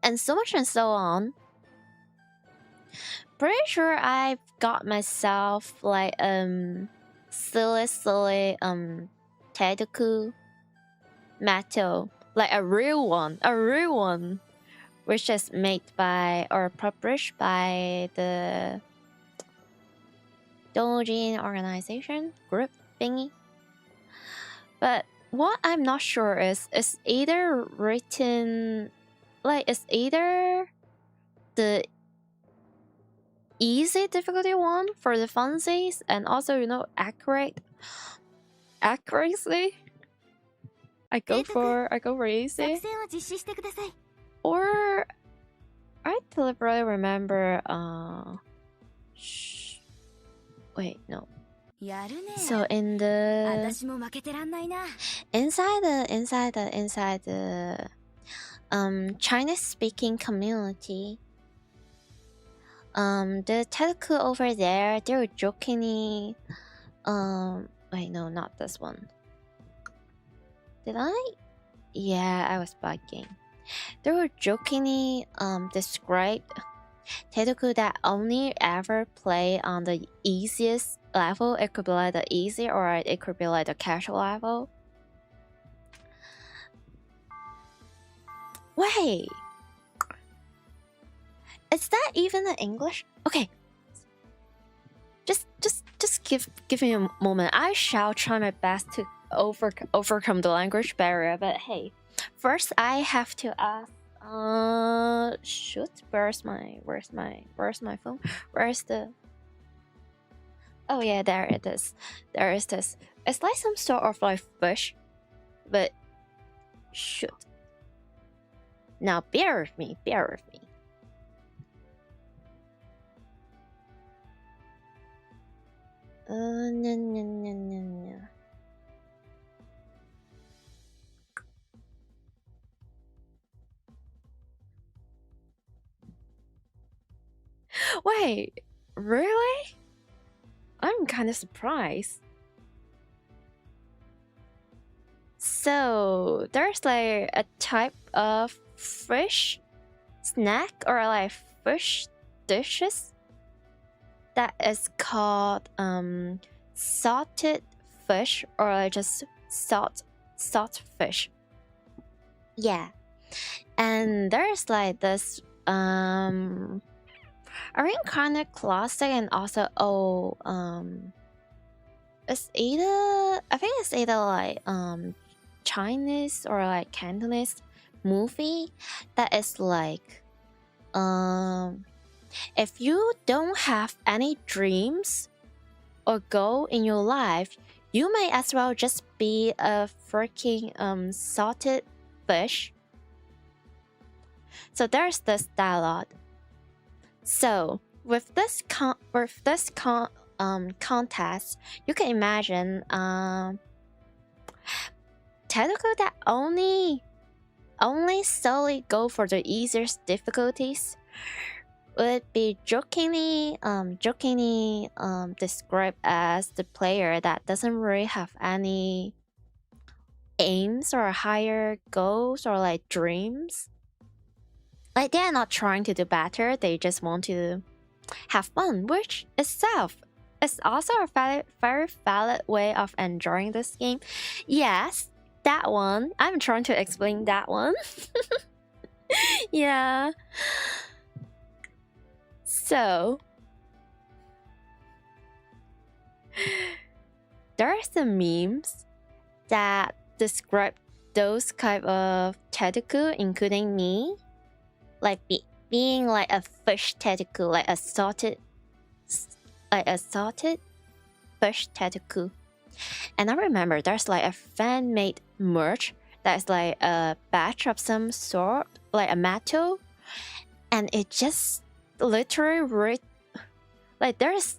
and so much and so on. Pretty sure I've got myself like silly Tedoku metal, like a real one, which is made by or published by the doujin organization group thingy. But what I'm not sure is either written like it's either the easy difficulty one for the funsies and also, you know, accuracy. I go for easy. Or I deliberately remember wait, no. So in the inside the Chinese speaking community, the telugu over there, they're jokingly Wait, no, not this one. Did I? Yeah, I was bugging. They were jokingly described Tedoku that only ever play on the easiest level. It could be like the easy, or it could be like the casual level. Wait, is that even in English? Okay, just give me a moment. I shall try my best to overcome the language barrier. But hey, first I have to ask. Shoot, where's my phone? Where's the? Oh yeah, there it is. There is this. It's like some sort of like fish, but shoot. Now bear with me. Bear with me. No. Wait, really? I'm kind of surprised. So there's like a type of fish snack or like fish dishes that is called salted fish or like just salt fish. Yeah, and there's like this I think kind of classic and also it's either I think it's either like Chinese or like Cantonese movie that is like if you don't have any dreams or goal in your life, you may as well just be a freaking salted fish. So there's this dialogue. So with this contest, you can imagine Tedoku that only solely go for the easiest difficulties would be jokingly described as the player that doesn't really have any aims or higher goals or like dreams. Like they're not trying to do better, they just want to have fun, which itself is also a very valid way of enjoying this game. Yes, that one. I'm trying to explain that one. Yeah. So there are some memes that describe those type of Tedoku, including me, like being like a fish Tedoku, like a salted fish Tedoku. And I remember there's like a fan-made merch that's like a batch of some sort, like a metal, and it just literally like there's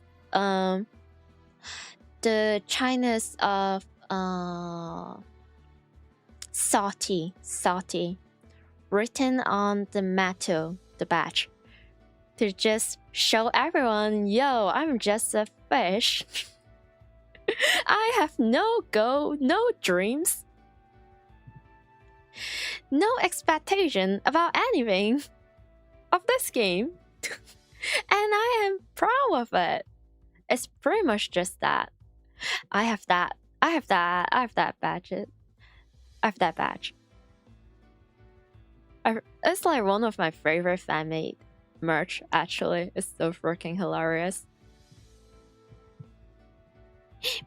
the Chinese of salty written on the metal, the badge, to just show everyone, yo, I'm just a fish. I have no goal, no dreams, no expectation about anything of this game. And I am proud of it. It's pretty much just that. I have that badge. It's like one of my favorite fan-made merch, actually. It's so freaking hilarious.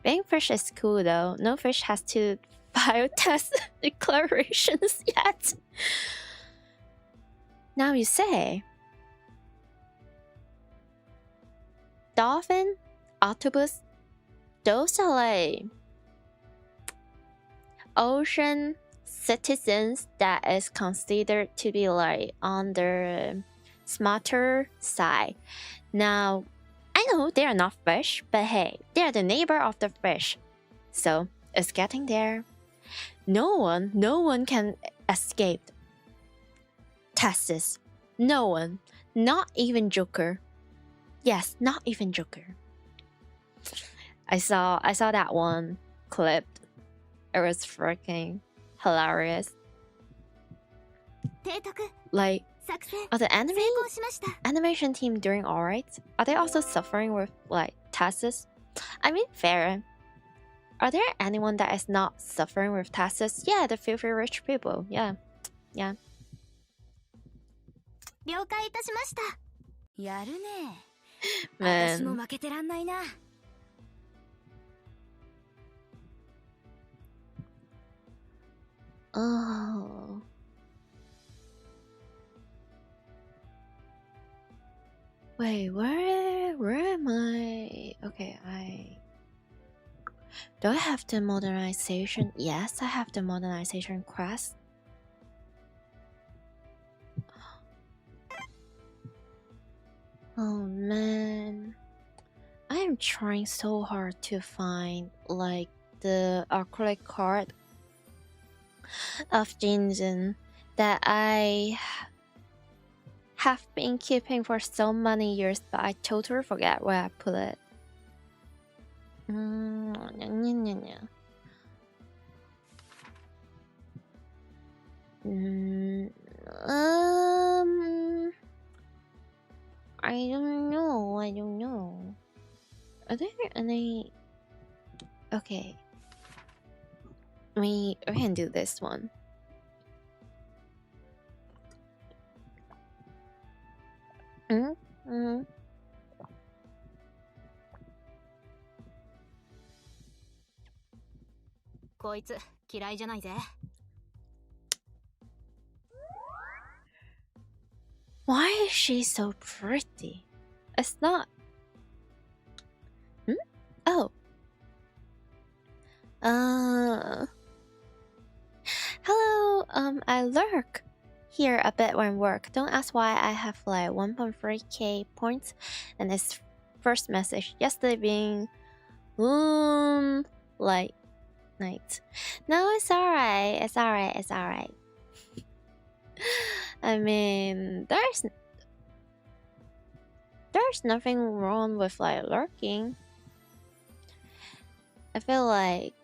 Being fish is cool though. No fish has to file test declarations yet. Now you say. Dolphin, octopus, those are like ocean citizens that is considered to be like on the smarter side. Now, I know they are not fish, but hey, they are the neighbor of the fish. So it's getting there. No one can escape tests. No one, not even Joker. Yes, not even Joker. I saw that one clip. It was freaking hilarious. Like, are the animation team doing alright? Are they also suffering with like tasks? I mean, fair. Are there anyone that is not suffering with tasks? Yeah, the filthy rich people. Yeah. Yeah. 了解いたしました。やるね。私も Man. 負けてらんないな。Oh. Wait, where am I? Okay, do I have the modernization? Yes, I have the modernization quest. Oh man, I am trying so hard to find like the acrylic card of Jinjin that I have been keeping for so many years, but I totally forget where I put it. I don't know. Are there any? Okay. We can do this one. Mm-hmm. こいつ嫌いじゃないぜ。Why is she so pretty? It's not. Oh. Hello. I lurk here a bit when work. Don't ask why I have like 1.3k points, and this first message yesterday being, like night. No, it's alright. It's alright. I mean, there's nothing wrong with like lurking. I feel like,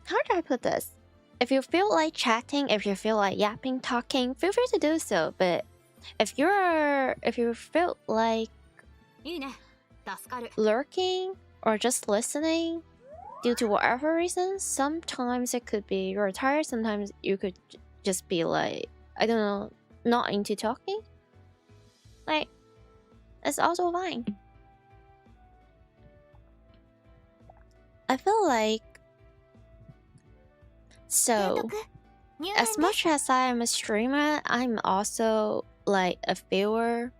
how do I put this? If you feel like chatting, if you feel like yapping, talking, feel free to do so. But if you feel like lurking or just listening due to whatever reason, sometimes it could be you're tired, sometimes you could just be like, I don't know, not into talking. Like, it's also fine. I feel like, so as much as I am a streamer, I'm also like a viewer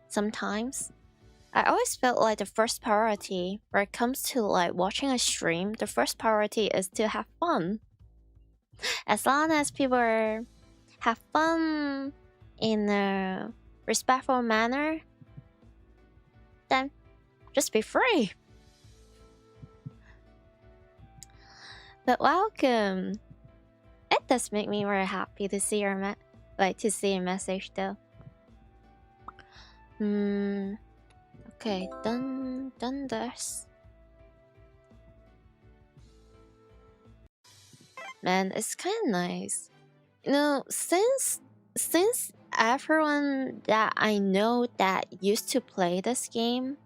sometimes. I always felt like the first priority when it comes to like watching a stream, the first priority is to have fun. As long as people have fun in a respectful manner, then just be free. But welcome. It does make me very happy to see your to see a message though. Okay, done this. Man, it's kind of nice. You know, since everyone that I know that used to play this game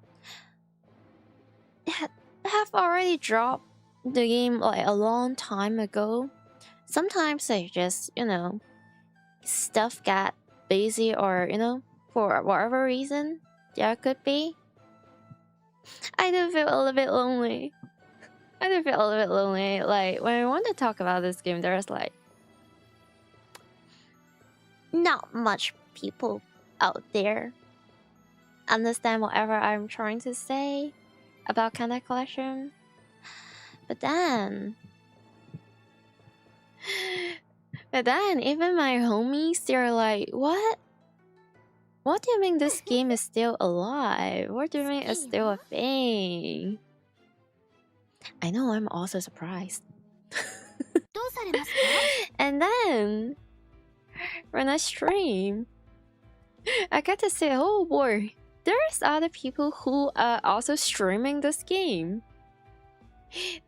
have already dropped the game like a long time ago, sometimes they just, you know, stuff got busy or, you know, for whatever reason there could be. I do feel a little bit lonely. Like, when I want to talk about this game, there's like not much people out there understand whatever I'm trying to say about Kancolle collection. But then even my homies, they're like, what do you mean this game is still alive? What do you mean it's still a thing? I know, I'm also surprised. And then when I stream, I get to say, oh boy, there's other people who are also streaming this game.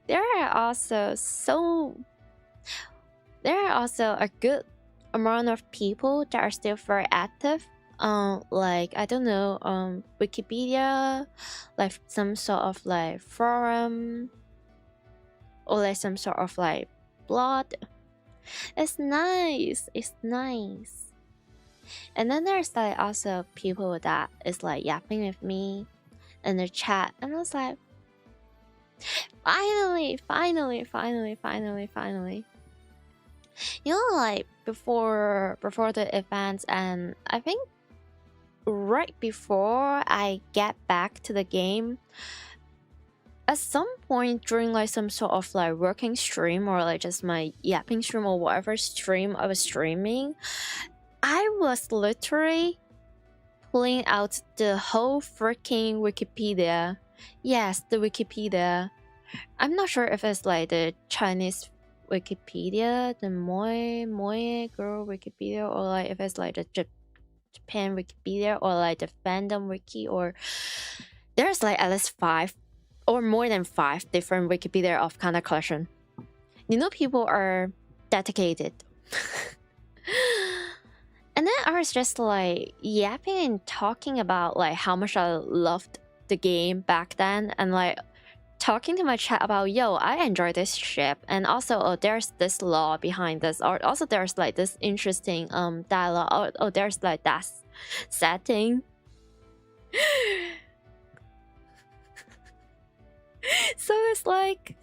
there are also a good amount of people that are still very active. Like I don't know, Wikipedia, like some sort of like forum, or like some sort of like blog. It's nice. It's nice. And then there's like also people that is like yapping with me in the chat, and I was like, finally. You know, like before the events, and I think right before I get back to the game, at some point during like some sort of like working stream or like just my yapping stream or whatever stream I was streaming, I was literally pulling out the whole freaking Wikipedia. Yes, the Wikipedia. I'm not sure if it's like the Chinese Wikipedia, the Moe girl Wikipedia, or like if it's like the Japan Wikipedia, or like the fandom wiki, or there's like at least 5 or more than 5 different Wikipedia of kind of collection. You know, people are dedicated. And then I was just like yapping and talking about like how much I loved the game back then, and like talking to my chat about, yo, I enjoy this ship, and also, oh, there's this law behind this, or also there's like this interesting dialogue, or oh, there's like that setting. So it's like,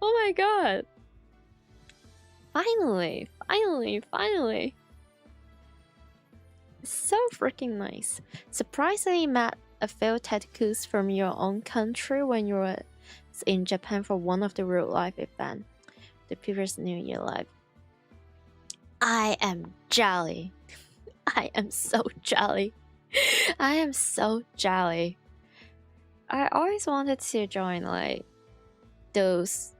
oh my god, finally. So freaking nice. Surprisingly met a few tattoos from your own country when you were in Japan for one of the real life event, the previous New Year live. I am jolly. I am so jolly. I am so jolly. I always wanted to join like those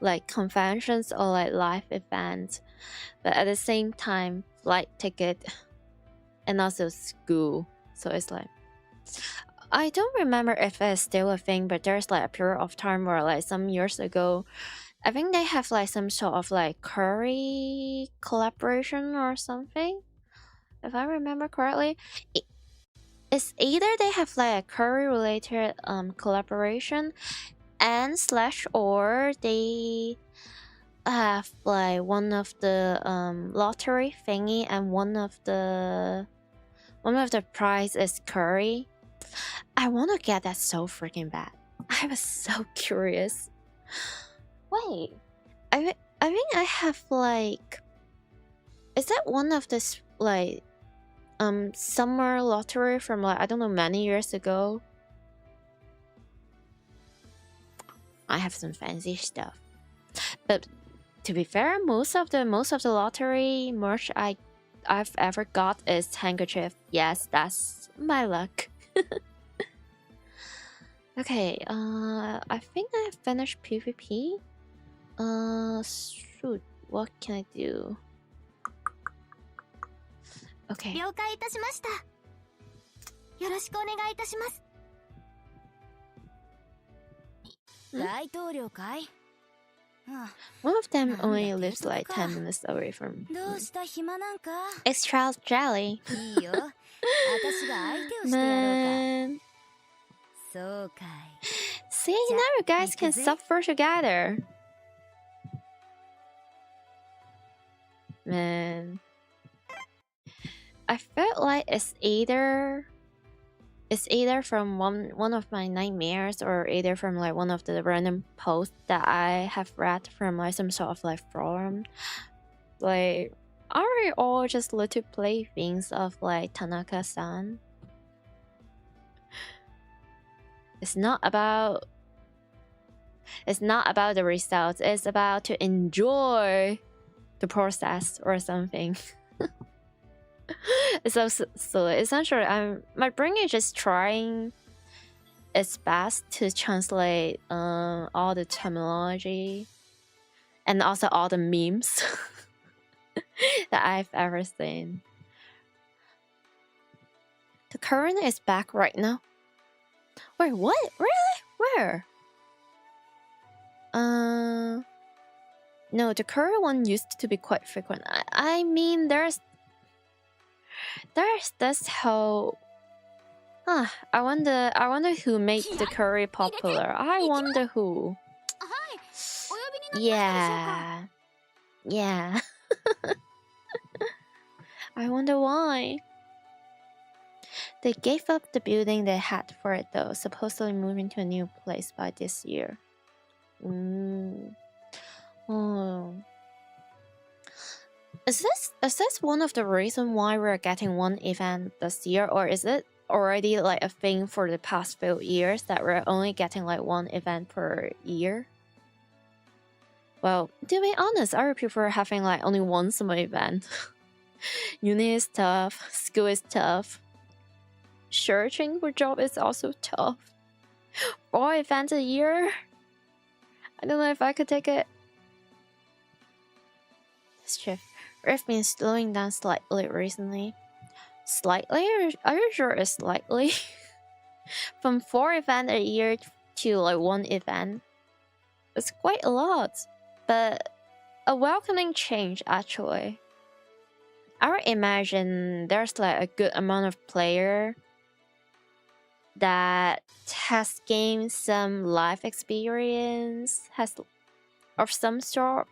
like conventions or like live events, but at the same time flight ticket and also school, so it's like I don't remember if it's still a thing, but there's like a period of time where like some years ago, I think they have like some sort of like curry collaboration or something, if I remember correctly. It's either they have like a curry related collaboration and slash, or they have like one of the lottery thingy, and one of the prize is curry. I want to get that so freaking bad. I was so curious. Wait, I think I have like, is that one of this like summer lottery from like, I don't know, many years ago? I have some fancy stuff, but to be fair, most of the lottery merch I've ever got is handkerchief. Yes, that's my luck. Okay, I think I finished PvP. Shoot, what can I do? Okay. 了解いたしました。よろしくお願いいたします。大統領かい？ One of them only lives like 10 minutes away from me. どうした暇なんか？ It's Charles Jelly. いいよ。私が相手をしてやろうか。そうかい。See, now you guys can suffer together. Man, I felt like it's either from one of my nightmares, or either from like one of the random posts that I have read from like some sort of like forum. Like, are we all just little playthings of like Tanaka-san? It's not about the results. It's about to enjoy the process or something. So essentially, my brain is just trying its best to translate all the terminology and also all the memes that I've ever seen. The current is back right now. Wait, what? Really? Where? No, the current one used to be quite frequent. I mean, there's this whole. I wonder who made the curry popular. I wonder who. Yeah. Yeah. I wonder why. They gave up the building they had for it though, supposedly moving to a new place by this year. Oh. Is this one of the reasons why we're getting one event this year, or is it already like a thing for the past few years that we're only getting like one event per year? Well, to be honest, I would prefer having like only one summer event. Uni is tough, school is tough. Searching for job is also tough. 4 events a year? I don't know if I could take it. That's true. We've been slowing down slightly recently. Slightly? Are you sure it's slightly? From 4 events a year to like 1 event. It's quite a lot. But a welcoming change actually. I would imagine there's like a good amount of player that has gained some life experience, of some sort.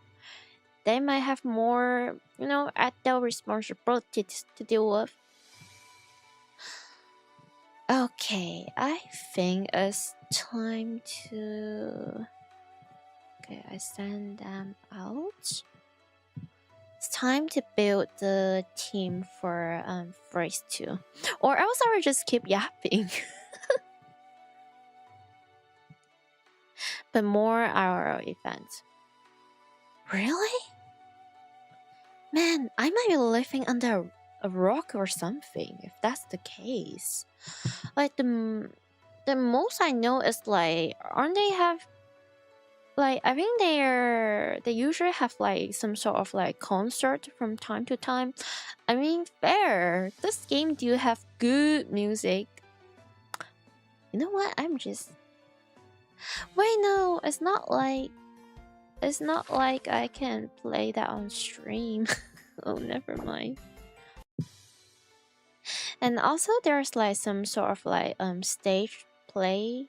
They might have more, adult responsibilities to deal with. Okay, I think it's time to... Okay, I send them out. It's time to build the team for phrase 2. Or else I would just keep yapping. But more IRL events. Really? Man, I might be living under a rock or something if that's the case. Like the most I know is like, aren't they have like, I think they usually have like some sort of like concert from time to time. I mean, fair. This game do have good music. You know what? I'm just... Wait, no, it's not like I can play that on stream. Oh, never mind. And also there's like some sort of like stage play.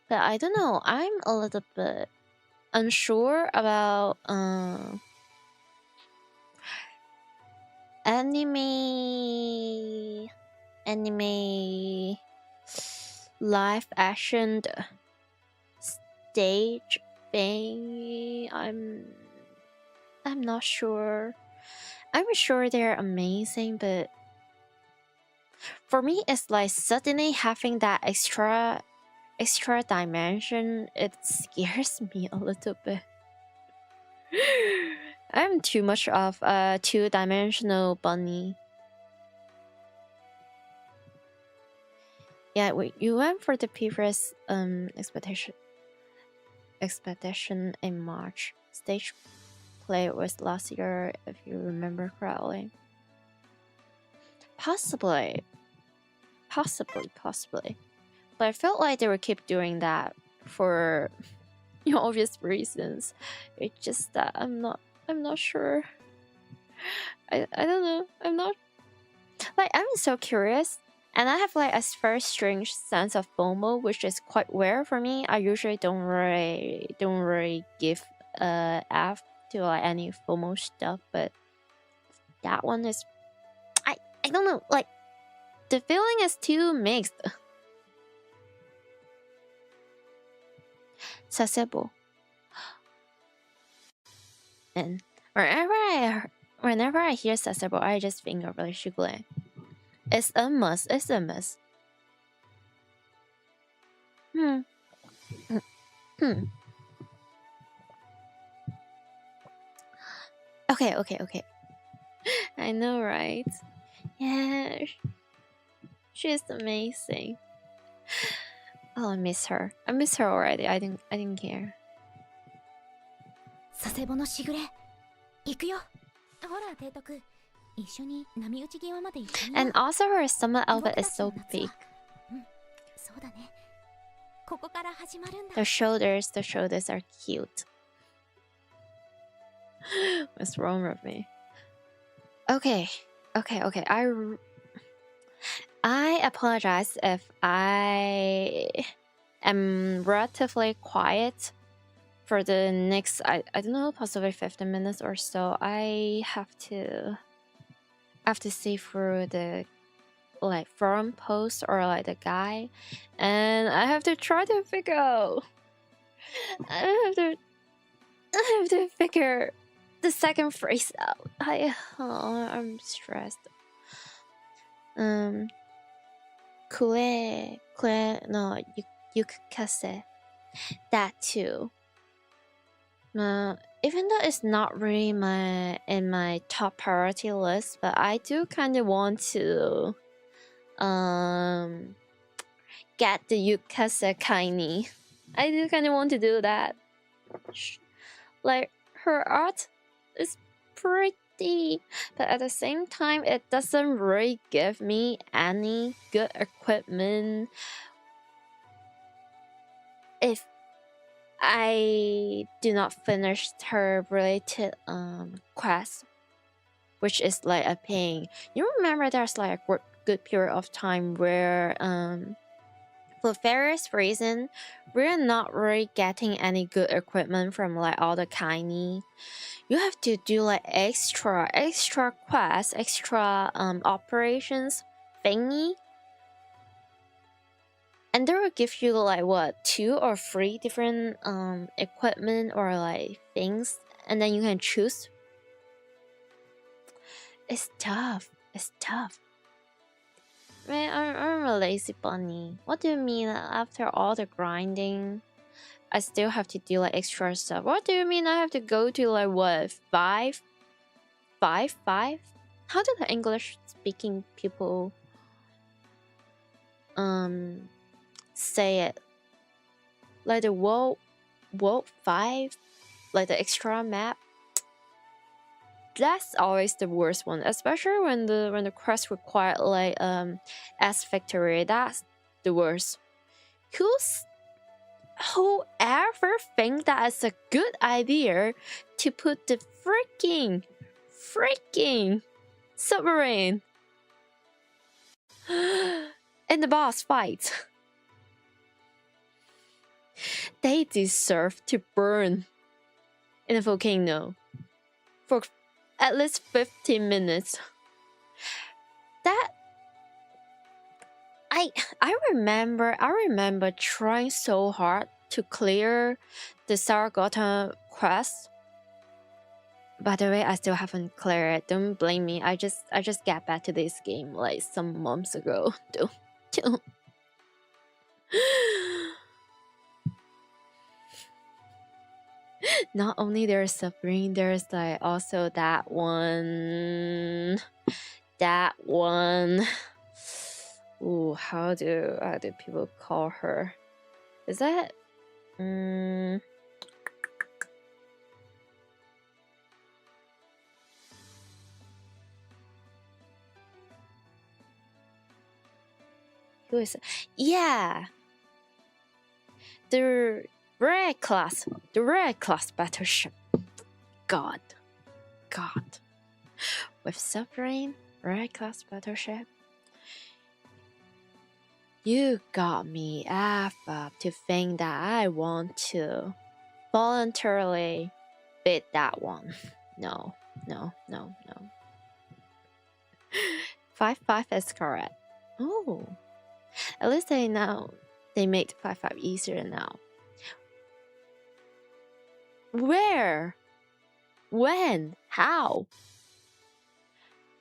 But I don't know, I'm a little bit unsure about anime live action stage thing. I'm not sure. I'm sure they're amazing, but for me it's like suddenly having that extra dimension, it scares me a little bit. I'm too much of a 2-dimensional bunny. Yeah, you went for the previous expedition in March. Stage play was last year, if you remember correctly. Possibly. But I felt like they would keep doing that for obvious reasons. It's just that I'm not sure. I don't know. I'm not like, I'm so curious. And I have like a very strange sense of FOMO, which is quite rare for me. I usually don't really give F to like any FOMO stuff, but that one is... I don't know, like the feeling is too mixed. Sasebo. And whenever I hear Sasebo, I just think of like Shugule. It's a must. Okay. I know, right? Yeah, she's amazing. Oh, I miss her already. I didn't care. 佐世保のしぐれ行くよ。ほら提督、一緒に波打ち際まで行ってみよう。 And also her summer outfit is so big. そうだね。ここから始まるんだ。 The shoulders are cute. What's wrong with me? Okay. I apologize if I am relatively quiet for the next, I don't know, possibly 15 minutes or so. I have to see through the like forum post or like the guy, and I have to try to figure out. I have to figure the second phrase out. I'm stressed. No, yukase. That too. Even though it's not really in my top priority list, but I do kind of want to get the yukase kaini. I do kind of want to do that. Like, her art is pretty, but at the same time, it doesn't really give me any good equipment if I do not finish her related quest, which is like a pain. You remember there's like a good period of time where for various reasons we're not really getting any good equipment from like all the kaini. You have to do like extra quests, extra operations thingy, and they will give you like what, 2 or 3 different equipment or like things, and then you can choose. It's tough. Man, I'm a lazy bunny. What do you mean after all the grinding I still have to do like extra stuff? What do you mean I have to go to like what, 5? How do the English speaking people say it? Like the woah 5, like the extra map. That's always the worst one, especially when the quest require like S victory. That's the worst. Whoever think that it's a good idea to put the freaking submarine in the boss fight? They deserve to burn in a volcano for at least 15 minutes. That I remember trying so hard to clear the Saragota quest. By the way, I still haven't cleared it. Don't blame me. I just got back to this game like some months ago. Don't. Not only there's suffering, there's like also that one. Ooh, how do people call her? Is that who is it? Yeah, the rare class battleship. God, with suffering, rare class battleship. You got me up to think that I want to voluntarily bid that one. No. 5-5 is correct. Oh, at least they know they made 5-5 easier now. Where? When? How?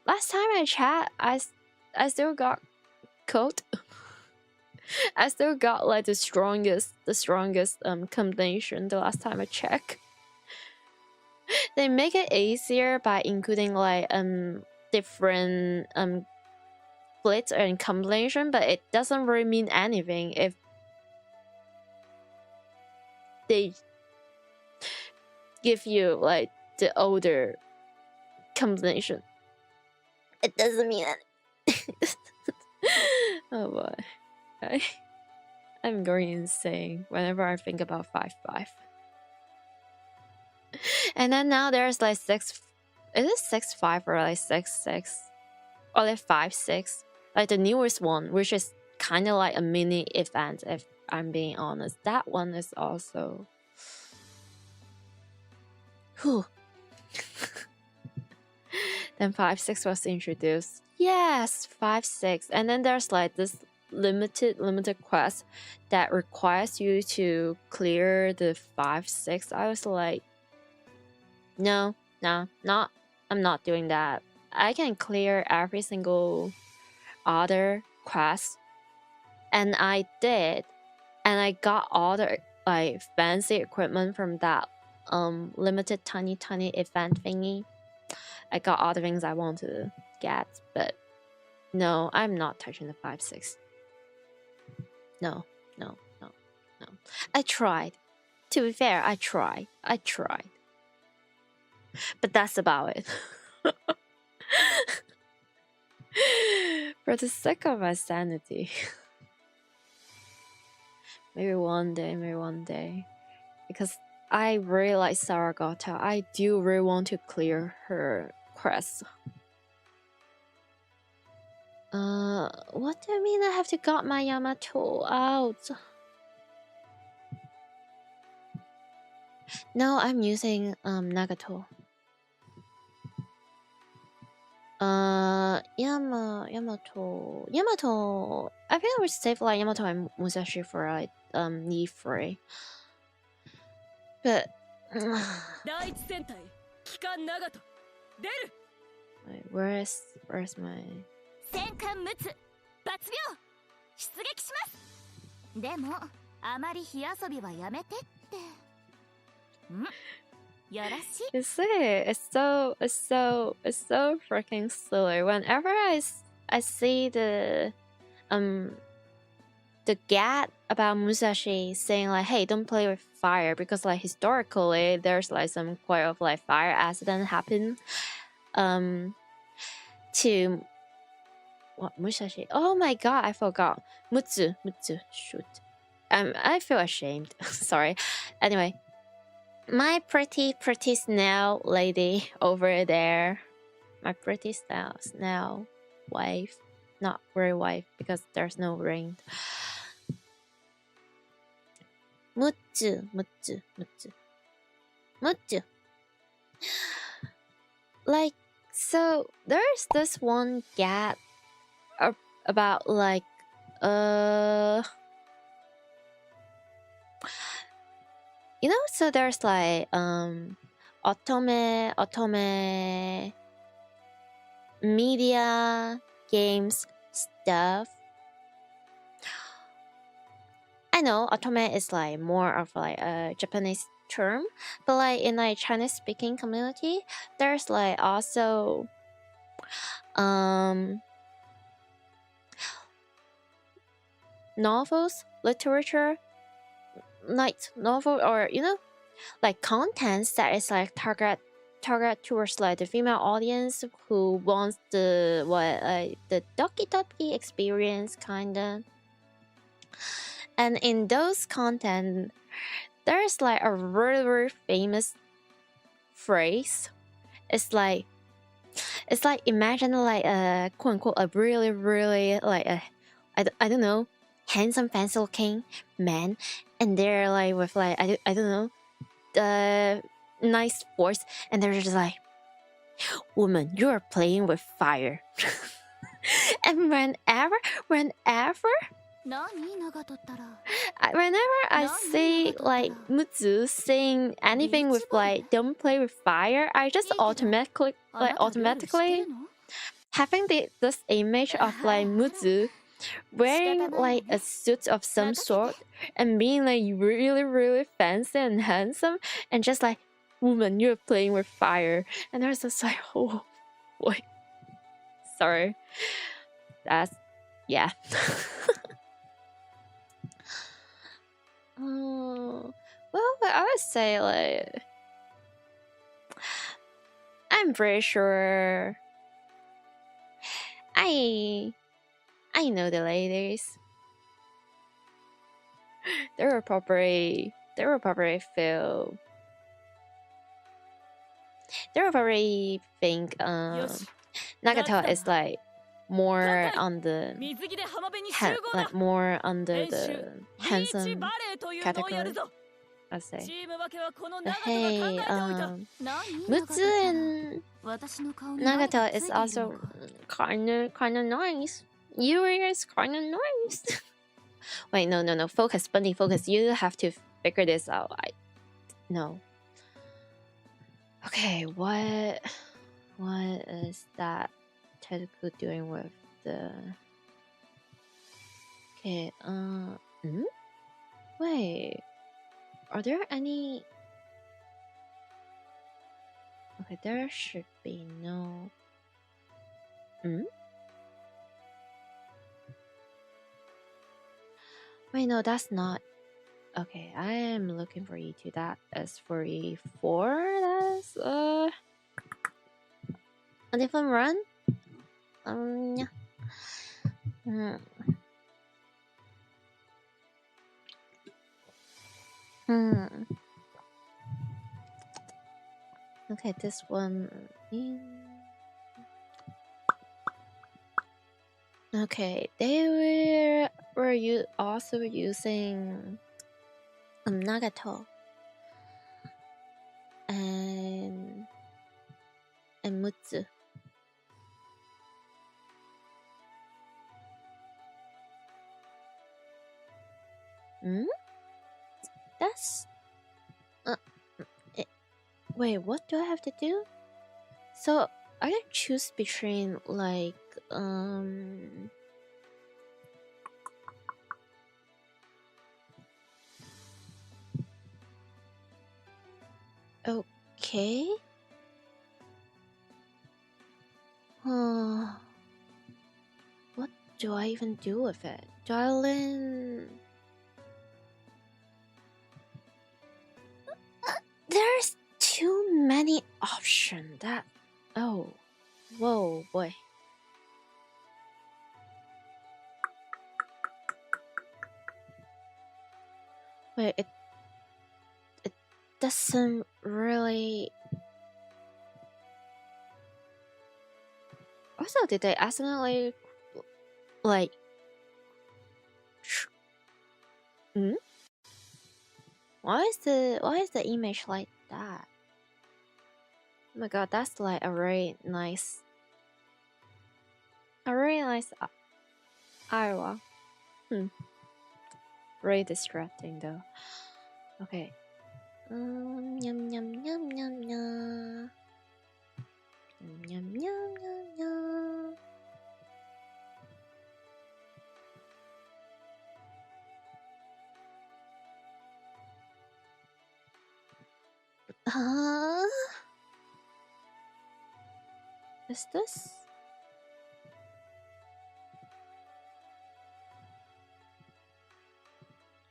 Last time I chat, I still got code. I still got like the strongest combination the last time I checked. They make it easier by including like different splits and combination, but it doesn't really mean anything if they give you like the older combination. It doesn't mean anything. Oh boy. Okay. I'm going insane whenever I think about 5'5". And then now there's like 6. Is it 6'5" or like 6'6"? Or like 5'6"? Like the newest one, which is kind of like a mini event, if I'm being honest. That one is also. Whew. Then 5'6" was introduced. Yes, 5'6". And then there's like this limited quest that requires you to clear the 5'6". I was like, no, I'm not doing that. I can clear every single other quest, and I did, and I got all the like fancy equipment from that limited tiny event thingy. I got all the things I want to get, but no, I'm not touching the 5'6". No. I tried. To be fair, I tried. But that's about it. For the sake of my sanity. Maybe one day. Because I really like Saragata. I do really want to clear her quest. What do you mean I have to got my Yamato out? No, I'm using Nagato. Yamato. I think I would save like Yamato and Musashi for like need free. But wait, where's my 戦艦陸奥抜病出撃しますでもあまり火遊びはやめてってよろしい You see, it's so freaking silly. Whenever I see the gag about Musashi saying like, "Hey, don't play with fire," because like historically there's like some quite of like fire accident happen, to what Musashi? Oh my god, I forgot. Mutsu. Shoot. I feel ashamed. Sorry. Anyway. My pretty snail lady over there. My pretty snail wife. Not really wife because there's no ring. Mutsu. Like, so there's this one gag about like you know, so there's like otome media games stuff. I know otome is like more of like a Japanese term, but like in like Chinese speaking community, there's like also novels, literature, light novel, or you know, like contents that is like target towards like the female audience who wants the the doki experience kinda. And in those content, there's like a really famous phrase. It's like imagine like a quote unquote a really like a I don't know, handsome fancy looking man, and they're like with like I don't know nice voice, and they're just like, "Woman, you are playing with fire." And whenever I see like Mutsu saying anything with like "don't play with fire," I just automatically having this image of like Mutsu wearing like a suit of some sort and being like really fancy and handsome, and just like, "Woman, you're playing with fire." And there's just like, oh boy, sorry, that's yeah. Well, I would say like I'm pretty sure I know the ladies. They will probably feel. They will probably think Nagato is like more on the like more under the handsome category, I'd say. But hey, Mutsu and Nagato is also kind of nice. Yuri is kind of nice. Wait, no. Focus, Bunny, focus. You have to figure this out. No. Okay, what is that Tezuku doing with the? Okay, Wait, are there any? Okay, there should be no. Wait, no, that's not. Okay, I am looking for E2. That is for E4. That's a different run. Yeah. Okay, this one. Okay, they were you also using Nagato and Mutsu. That's wait, what do I have to do? So I can choose between like okay. What do I even do with it? Darling, there's too many options. That whoa boy. Wait, it doesn't really. Also, did they accidentally like? Why is the image like that? Oh my god, that's like a really nice Iowa. Very distracting though. Okay. Yum yum yum yum yum. Yum yum yum yum. Is this?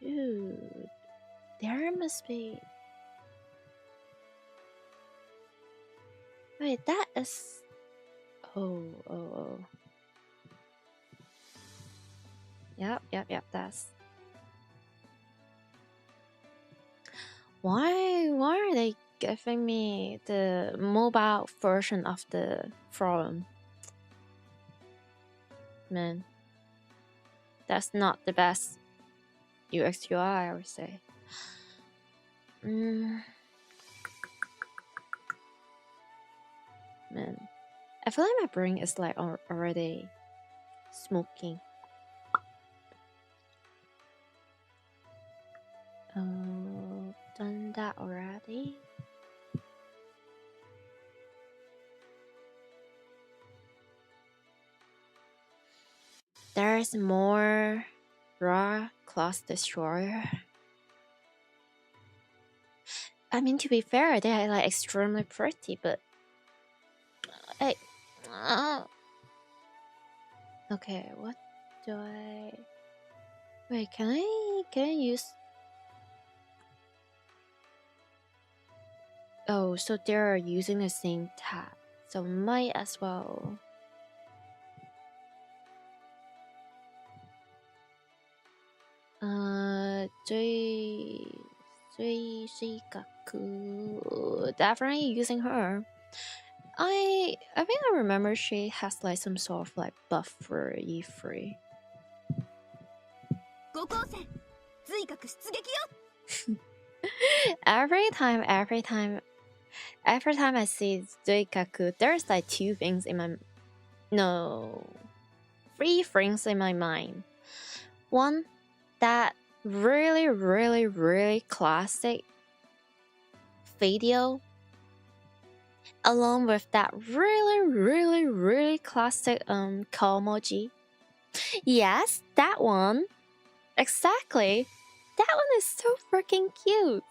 Dude, there must be. Wait, that is. Oh. Yep. That's. Why are they giving me the mobile version of the forum? Man, that's not the best UX UI, I would say. Man, I feel like my brain is like already smoking. Done that already. There's more raw class destroyer. I mean, to be fair, they are like extremely pretty, but hey, okay, what do I? Wait, can I use? Oh, so they're using the same tab, so might as well. definitely using her. I think I remember she has like some sort of like buffery free. 5光線髄核出撃よ every time I see Zuikaku, there's like two things in my three things in my mind. One, that really classic video, along with that really classic Komoji. Yes, that one. Exactly. That one is so freaking cute.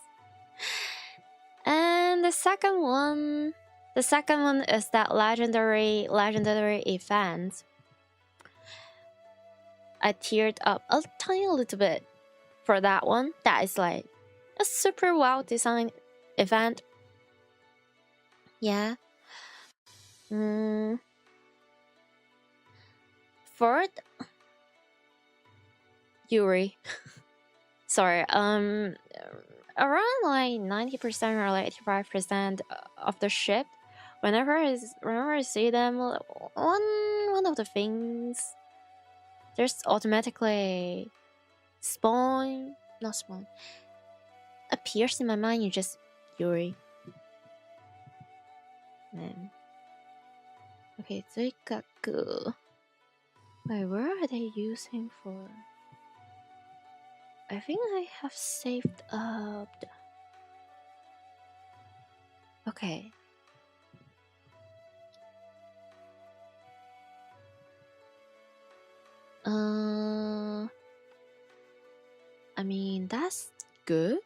And the second one is that legendary event. I teared up a tiny little bit for that one. That is like a super well designed event. Yeah. Fourth, Yuri. Sorry. Around like 90% or like 85% of the ship, whenever I see them, one of the things there's automatically appears in my mind. You just Yuri. Man. Okay, Zuikaku. Wait, where are they using for? I think I have saved up. Okay. I mean, that's good.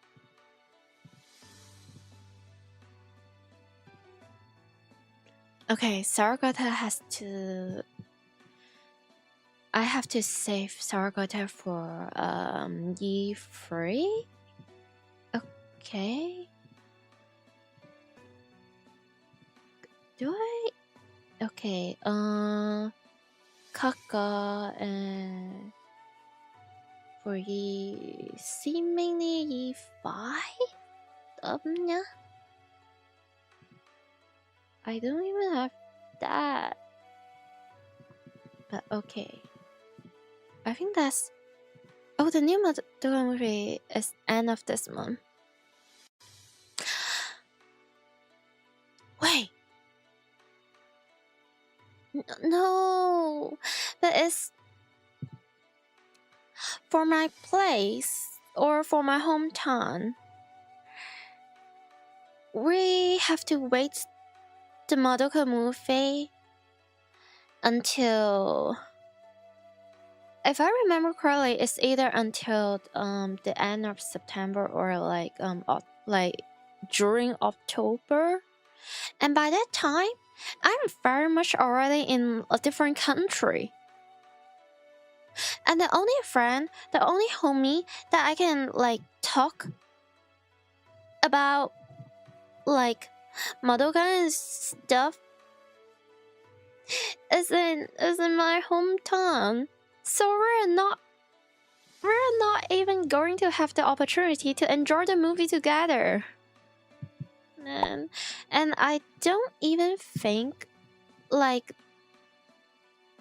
Okay, Saragata has to... I have to save Saragata for E3? Okay. Do I? Okay, Kaka and... for seemingly E5? Yeah. I don't even have that. But okay. I think that's... Oh, the new Madoka movie is end of this month. Wait. No. But it's... for my place or for my hometown. We have to wait the Madoka movie until... if I remember correctly, it's either until the end of September or like during October. And by that time, I'm very much already in a different country. And the only homie that I can like talk about like Madoka and stuff is in my hometown. So we're not even going to have the opportunity to enjoy the movie together. And I don't even think like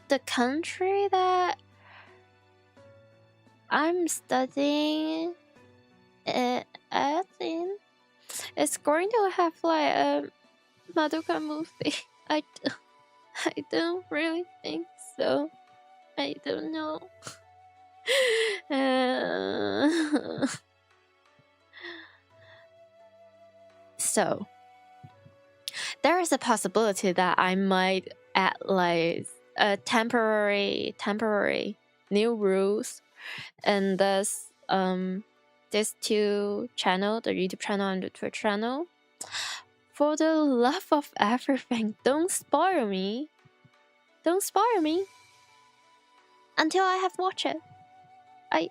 the country that I'm studying in is going to have like a Madoka movie. I don't really think so. I don't know. So there is a possibility that I might add like a temporary new rules and this these two channel, the YouTube channel and the Twitch channel. For the love of everything, don't spoil me. Don't spoil me until I have watched it. I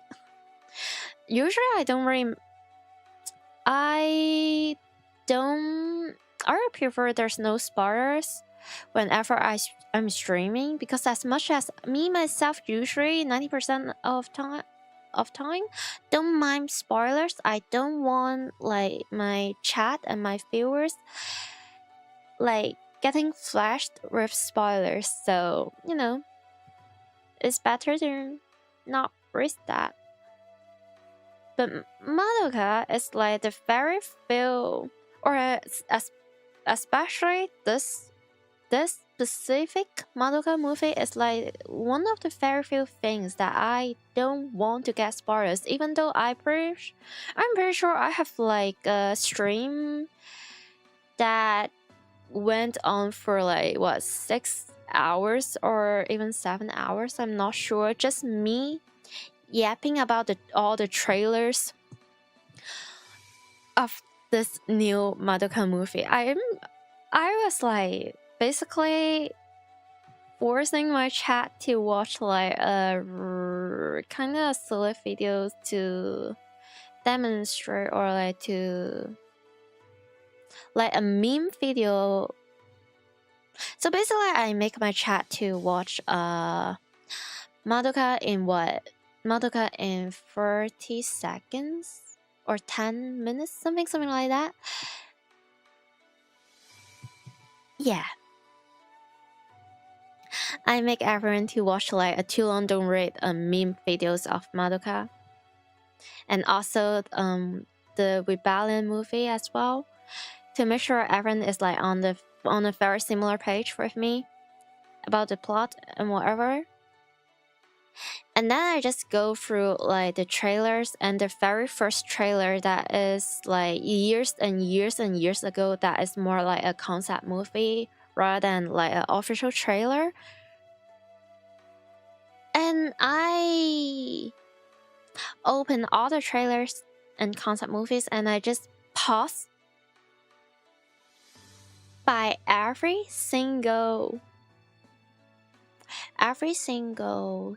prefer there's no spoilers whenever I'm streaming, because as much as me myself usually 90% of time of time. Don't mind spoilers. I don't want like my chat and my viewers like getting flashed with spoilers. So, you know, it's better to not risk that. But Madoka is like the very few, or especially this specific Madoka movie is like one of the very few things that I don't want to get spoilers. Even though I'm pretty sure I have like a stream that went on for like what 6 hours or even 7 hours. I'm not sure. Just me yapping about all the trailers of this new Madoka movie. I was like basically forcing my chat to watch like kind of silly videos to demonstrate, or like to like a meme video. So basically I make my chat to watch Madoka in 30 seconds or 10 minutes, something like that. Yeah, I make everyone to watch like a too long don't read meme videos of Madoka, and also the Rebellion movie as well, to make sure everyone is like on a very similar page with me about the plot and whatever. And then I just go through like the trailers, and the very first trailer that is like years and years and years ago, that is more like a concept movie rather than like an official trailer. And I open all the trailers and concept movies, and I just pause by every single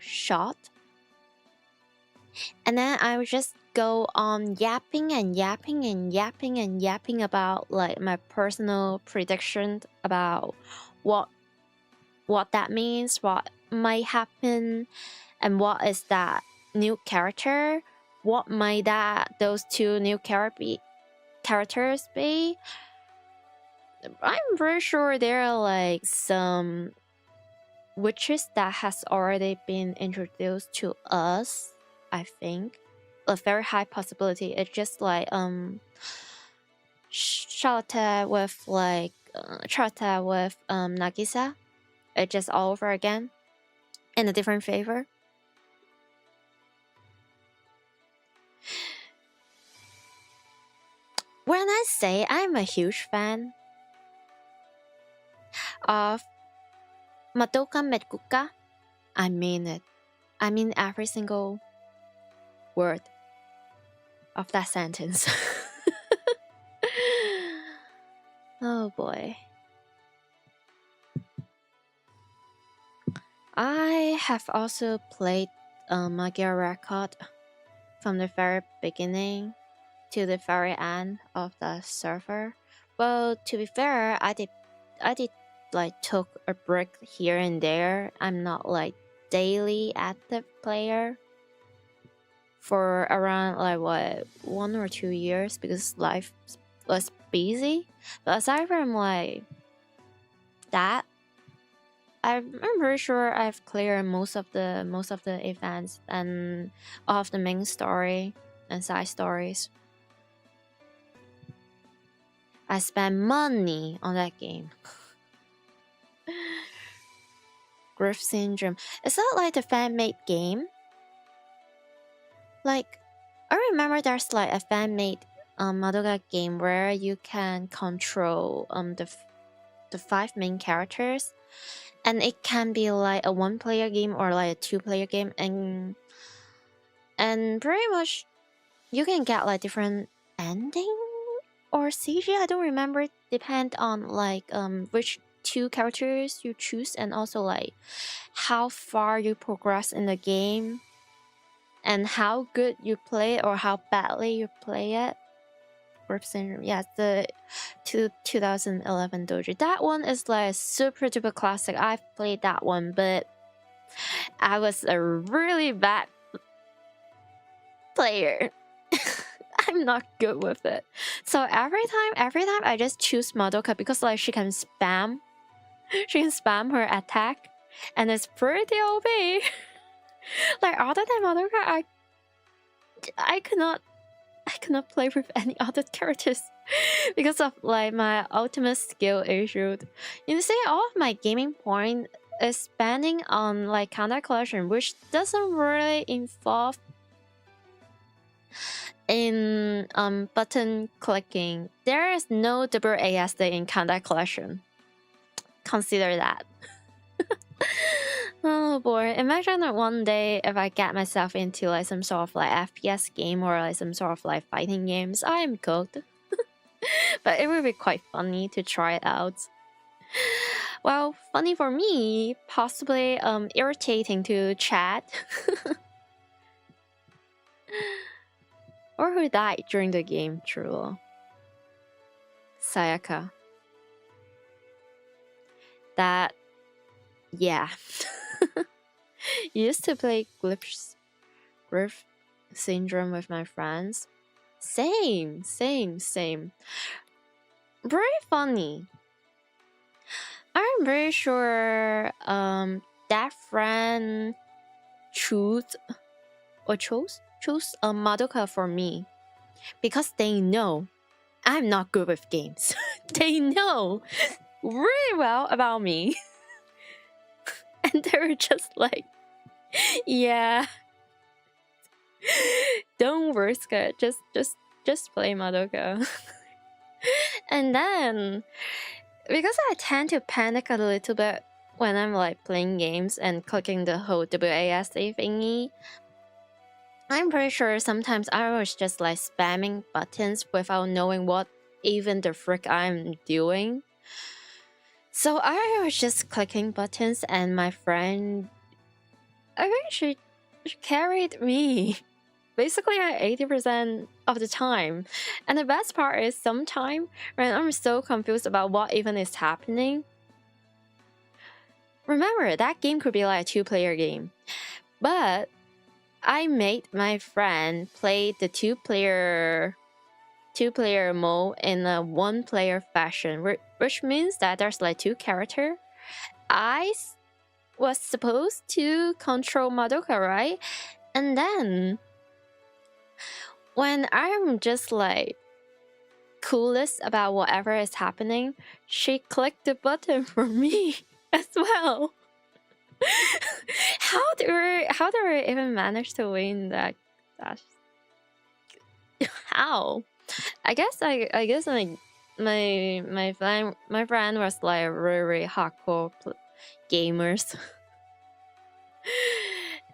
shot, and then I would just go on yapping and yapping and yapping and yapping about like my personal prediction about what that means, what might happen, and what is that new character, what might those two new characters be. I'm pretty sure there are like some witches that has already been introduced to us. I think a very high possibility. It's just like Charlotte with Nagisa. It's just all over again in a different flavor. When I say I'm a huge fan of Madoka Medkuka, I mean it. I mean every single word of that sentence. Oh boy. I have also played Magyar record from the very beginning to the very end of the server. Well, to be fair, I did like took a break here and there. I'm not like daily active player for around like what 1 or 2 years, because life was busy. But aside from like that, I'm pretty sure I've cleared most of the events and all of the main story and side stories. I spent money on that game. Griff Syndrome. Is that like the fan-made game? Like, I remember there's like a fan-made Madoka game where you can control the 5 main characters, and it can be like a 1-player game or like a 2-player game, and pretty much you can get like different ending or CG. I don't remember. Depend on like which 2 characters you choose, and also like how far you progress in the game, and how good you play or how badly you play it. Griff Syndrome, yeah, the 2011 dojo. That one is like super duper classic. I've played that one, but I was a really bad player. I'm not good with it. So every time I just choose Madoka because like she can spam her attack, and it's pretty OP. Like other than Madoka, I cannot play with any other characters because of like my ultimate skill issue. You see, all of my gaming point is spending on like counter collection, which doesn't really involve in button clicking. There is no WASD in counter collection. Consider that. Oh boy, imagine that one day if I get myself into like some sort of like FPS game or like some sort of like fighting games, I am cooked. But it would be quite funny to try it out. Well, funny for me, possibly irritating to chat. Or who died during the game, true. Sayaka. That, yeah. Used to play Griff Syndrome with my friends. Same. Very funny. I'm very sure that friend chose Madoka for me because they know I'm not good with games. They know really well about me. And they were just like, yeah, don't risk it. Just play Madoka. And then, because I tend to panic a little bit when I'm like playing games and clicking the whole WASD thingy, I'm pretty sure sometimes I was just like spamming buttons without knowing what even the frick I'm doing. So I was just clicking buttons, and my friend, I think she carried me basically at 80% of the time. And the best part is sometimes when I'm so confused about what even is happening. Remember, that game could be like a 2-player game, but I made my friend play the two-player mode in a 1-player fashion, which means that there's like 2 characters. I was supposed to control Madoka, right? And then when I'm just like clueless about whatever is happening, she clicked the button for me as well. How do we even manage to win that? How? I guess like my friend was like really hardcore gamers.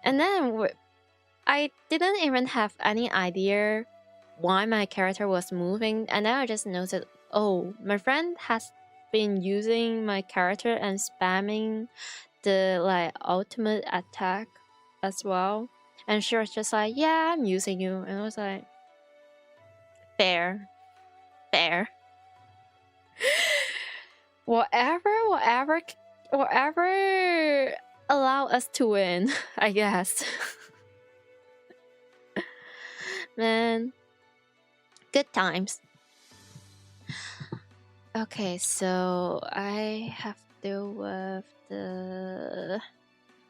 And then I didn't even have any idea why my character was moving, and then I just noticed, oh, my friend has been using my character and spamming the like ultimate attack as well. And she was just like, yeah, I'm using you. And I was like, fair. Whatever allow us to win, I guess. Man, good times. Okay, so I have to deal with the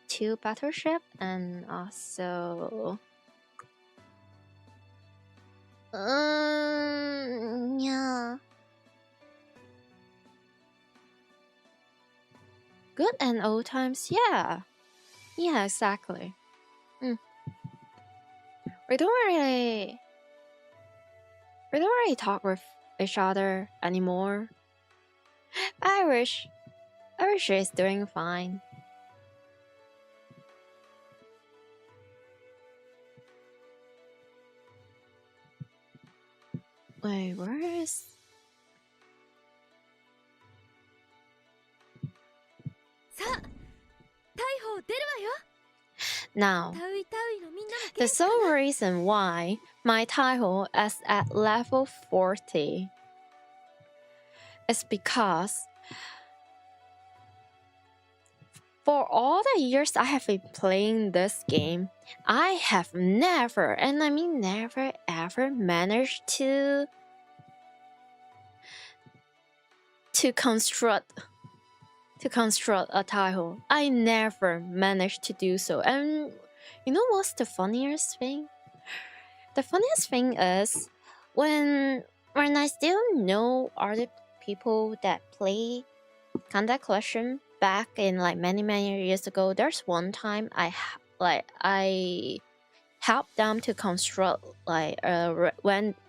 2 battleship and also yeah. Good and old times, yeah. Yeah, exactly. We don't really talk with each other anymore. I wish she's doing fine. Wait, where is... Now, the sole reason why my title is at level 40 is because For all the years I have been playing this game, I have never, and I mean never ever managed to construct a title. I never managed to do so. And you know what's the funniest thing? The funniest thing is when I still know other people that play Contact Collection back in like many years ago. There's one time I helped them to construct like a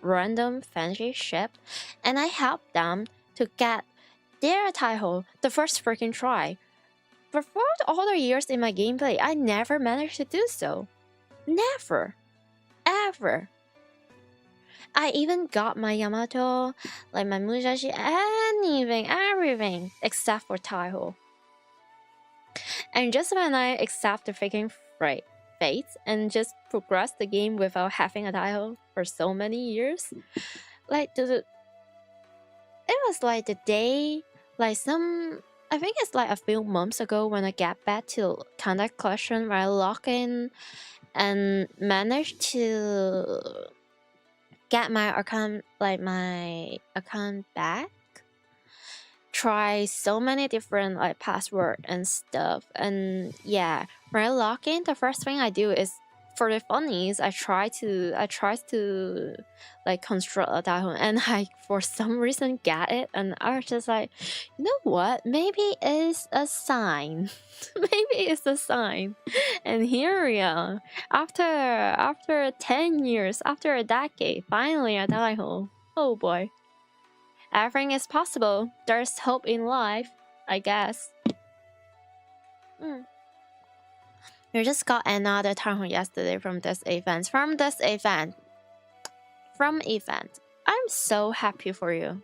random fantasy ship, and I helped them to get their title the first freaking try. But for all the years in my gameplay, I never managed to do so. Never. Ever. I even got my Yamato, like my Musashi, anything, everything, except for title. And just when I accept the freaking fate and just progress the game without having a title for so many years, like it was like the day, like I think it's like a few months ago when I get back to Contact Collection where I log in and managed to get my account back. Try so many different like password and stuff, and yeah, when I log in, the first thing I do is, for the funnies, I try to like construct a title, and I for some reason get it, and I was just like, you know what, maybe it's a sign. Maybe it's a sign. And here we are, after 10 years, after a decade, finally a title. Oh boy, everything is possible. There's hope in life, I guess. We just got another title yesterday from this event. I'm so happy for you.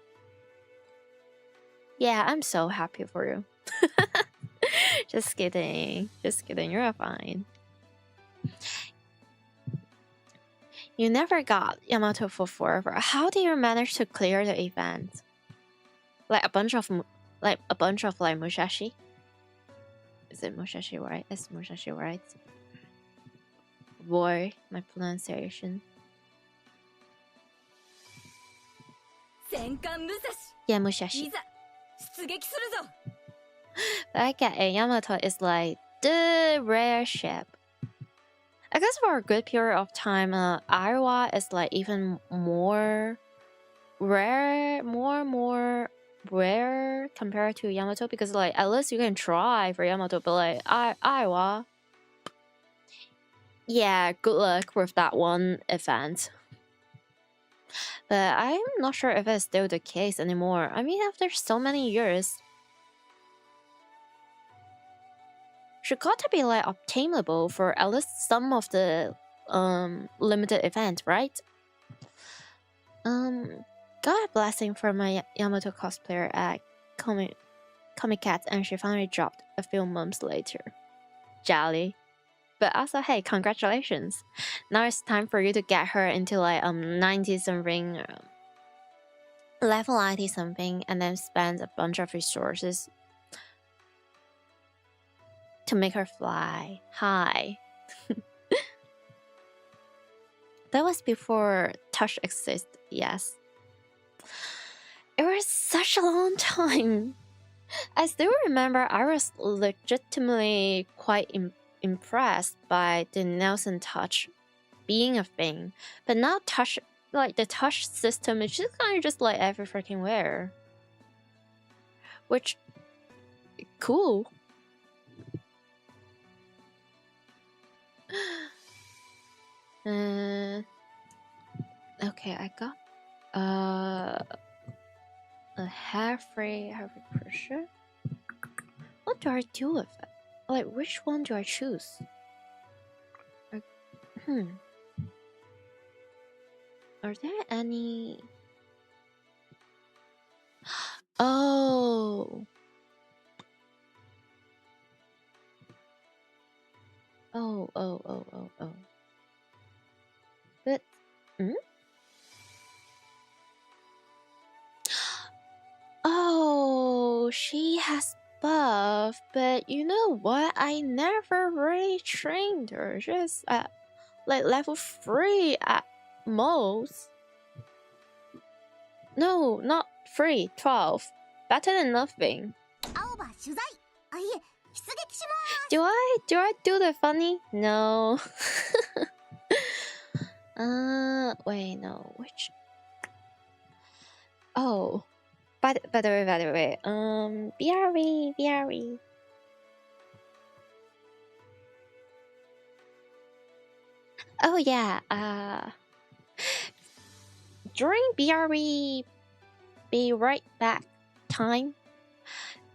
Yeah, I'm so happy for you. Just kidding. Just kidding. You're fine. You never got Yamato for forever. How do you manage to clear the event? Like a bunch of Musashi? Is it Musashi, right? It's Musashi, right? Boy, my pronunciation. Yeah, Musashi. But I get it. Yamato is like the rare ship. I guess for a good period of time, Iowa is like even more rare, more rare compared to Yamato, because like at least you can try for Yamato, but like Iowa, yeah, good luck with that one event. But I'm not sure if it's still the case anymore. I mean, after so many years, she got to be like obtainable for at least some of the limited events, right? Got a blessing for my Yamato cosplayer at Comic Cats, and she finally dropped a few months later. Jolly. But also, hey, congratulations. Now it's time for you to get her into like 90 something, level 90 something, and then spend a bunch of resources to make her fly high. That was before touch existed, yes. It was such a long time. I still remember I was legitimately quite impressed by the Nelson touch being a thing. But now touch, like the touch system is just kind of just like every freaking where. Which, cool. Okay, I got a half-free pressure. What do I do with it? Like, which one do I choose? Are there any? Oh. But, oh, she has buff. but you know what? I never really trained her. Just like level 3 at most. No, not 3, 12. Better than nothing. Do I do the funny? No. Wait, no. Which? Oh. By the way. BRB. Oh yeah. During BRB, be right back time,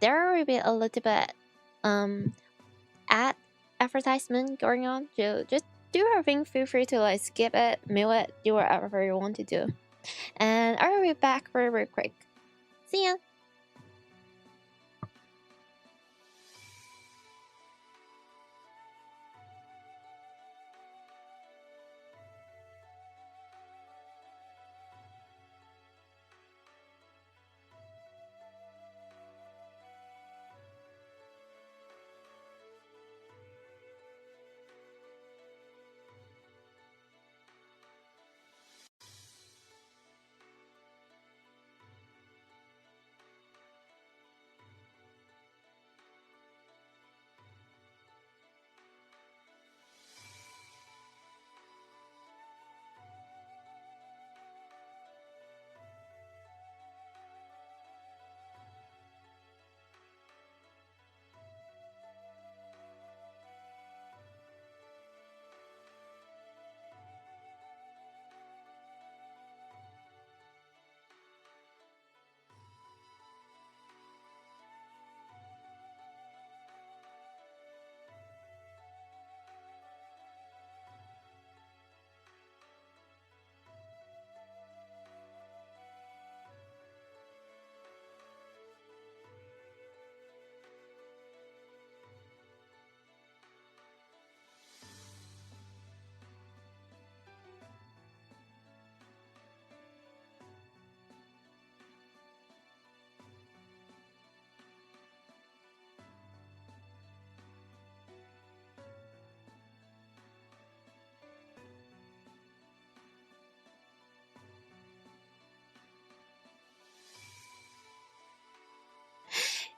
there will be a little bit ad advertisement going on. So just do your thing. Feel free to like skip it, mute it, do whatever you want to do. And I will be back very quick. See ya.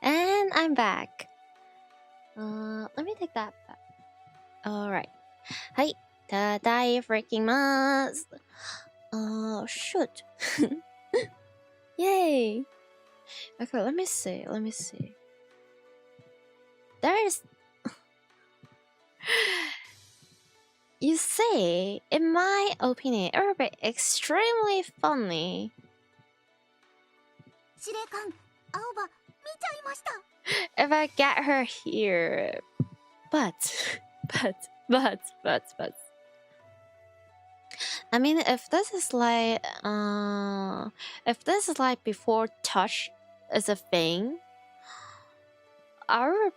And I'm back. Let me take that back. Alright. Hi. Tadai freaking mas. Shoot. Yay. Okay, let me see. There's... You see, in my opinion, it would be extremely funny if I get her here. But I mean, if this is like before touch is a thing, I would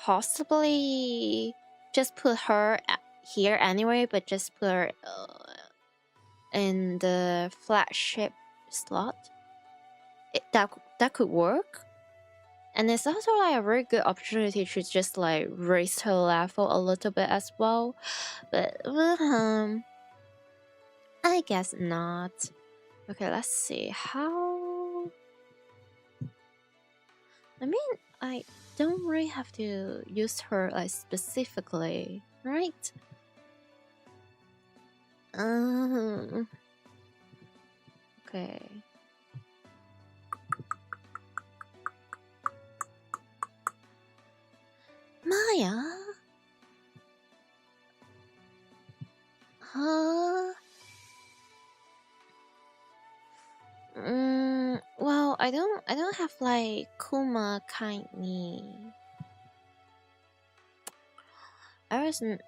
possibly just put her here anyway, but just put her in the flagship slot. That could work. And it's also like a very good opportunity to just like raise her level a little bit as well. But I guess not. Okay, let's see how. I mean, I don't really have to use her like specifically, right? Okay. Maya? Huh? Well, I don't have like Kuma Kaini. I don't think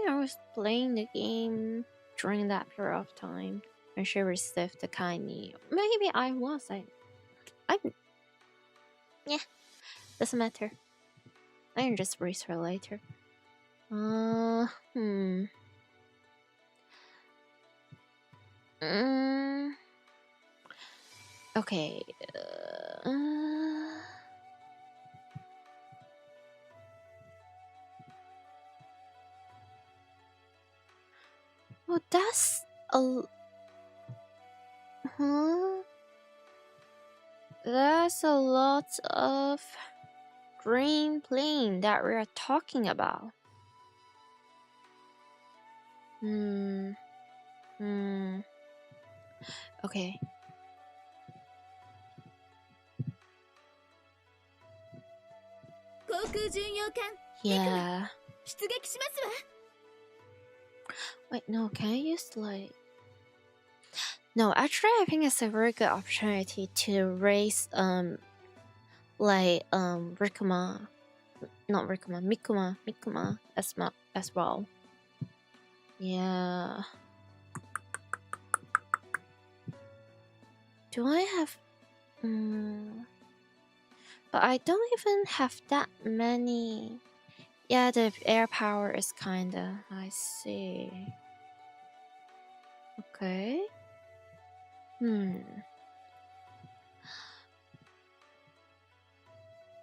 I was playing the game during that period of time when she received the Kaini. Maybe I was. Yeah, doesn't matter. I can just raise her later. Okay. Oh, that's a... Huh? That's a lot of green plane that we are talking about. Okay. 航空巡洋艦 Yeah. 出撃しますわ。 Wait, no, can I use like... No, actually I think it's a very good opportunity to raise Rikuma, not Rikuma, Mikuma as well. Yeah. Do I have but I don't even have that many. Yeah, the air power is kinda... I see. Okay.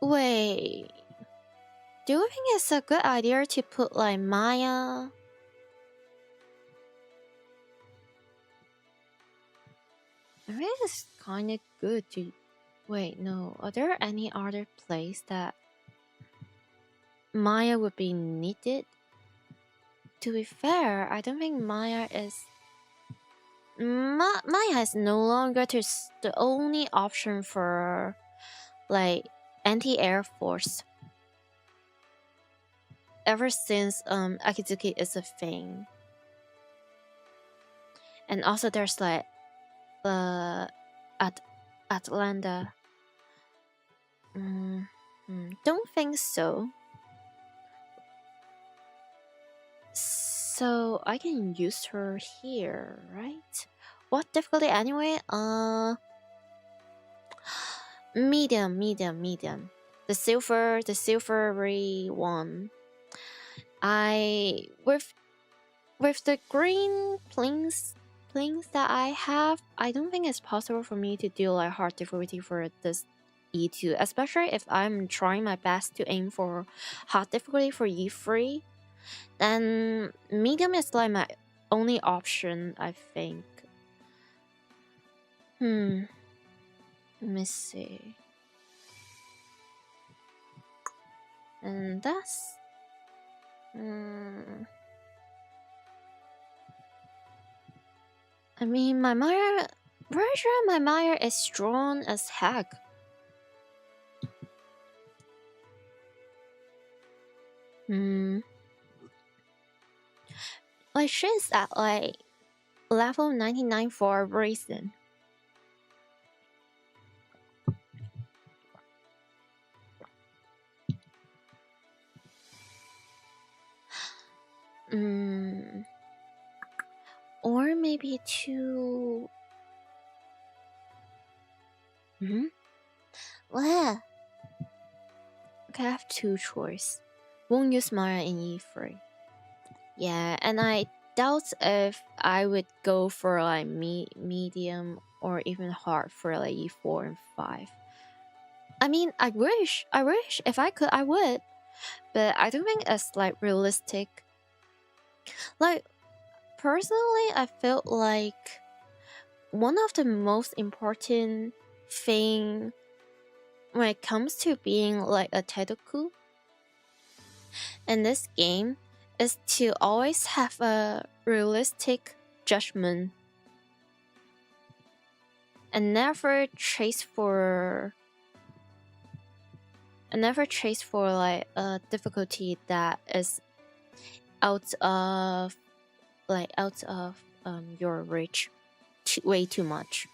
Wait. Do you think it's a good idea to put like Maya? I think it's kinda good to... Wait, no. Are there any other place that Maya would be needed? To be fair, I don't think Maya is... Maya is no longer the only option for like anti-air force. Ever since Akizuki is a thing. And also there's like Atlanta. Don't think so. So I can use her here, right? What difficulty anyway? Medium. The silvery one. With the green planes that I have, I don't think it's possible for me to do like hard difficulty for this E2, especially if I'm trying my best to aim for hard difficulty for E3. Then medium is like my only option, I think. Let me see. And that's... I mean, my Maya... Pretty sure my Maya is strong as heck. Like, she's at like level 99 for a reason. Or maybe two... Well, okay, I have two choices. Won't use Maya in E3. Yeah, and I doubt if I would go for like medium or even hard for like E4 and 5. I mean, I wish if I could, I would, but I don't think it's like realistic. Like, personally, I felt like one of the most important thing when it comes to being like a Tedoku in this game is to always have a realistic judgment and never chase for like a difficulty that is out of your reach way too much.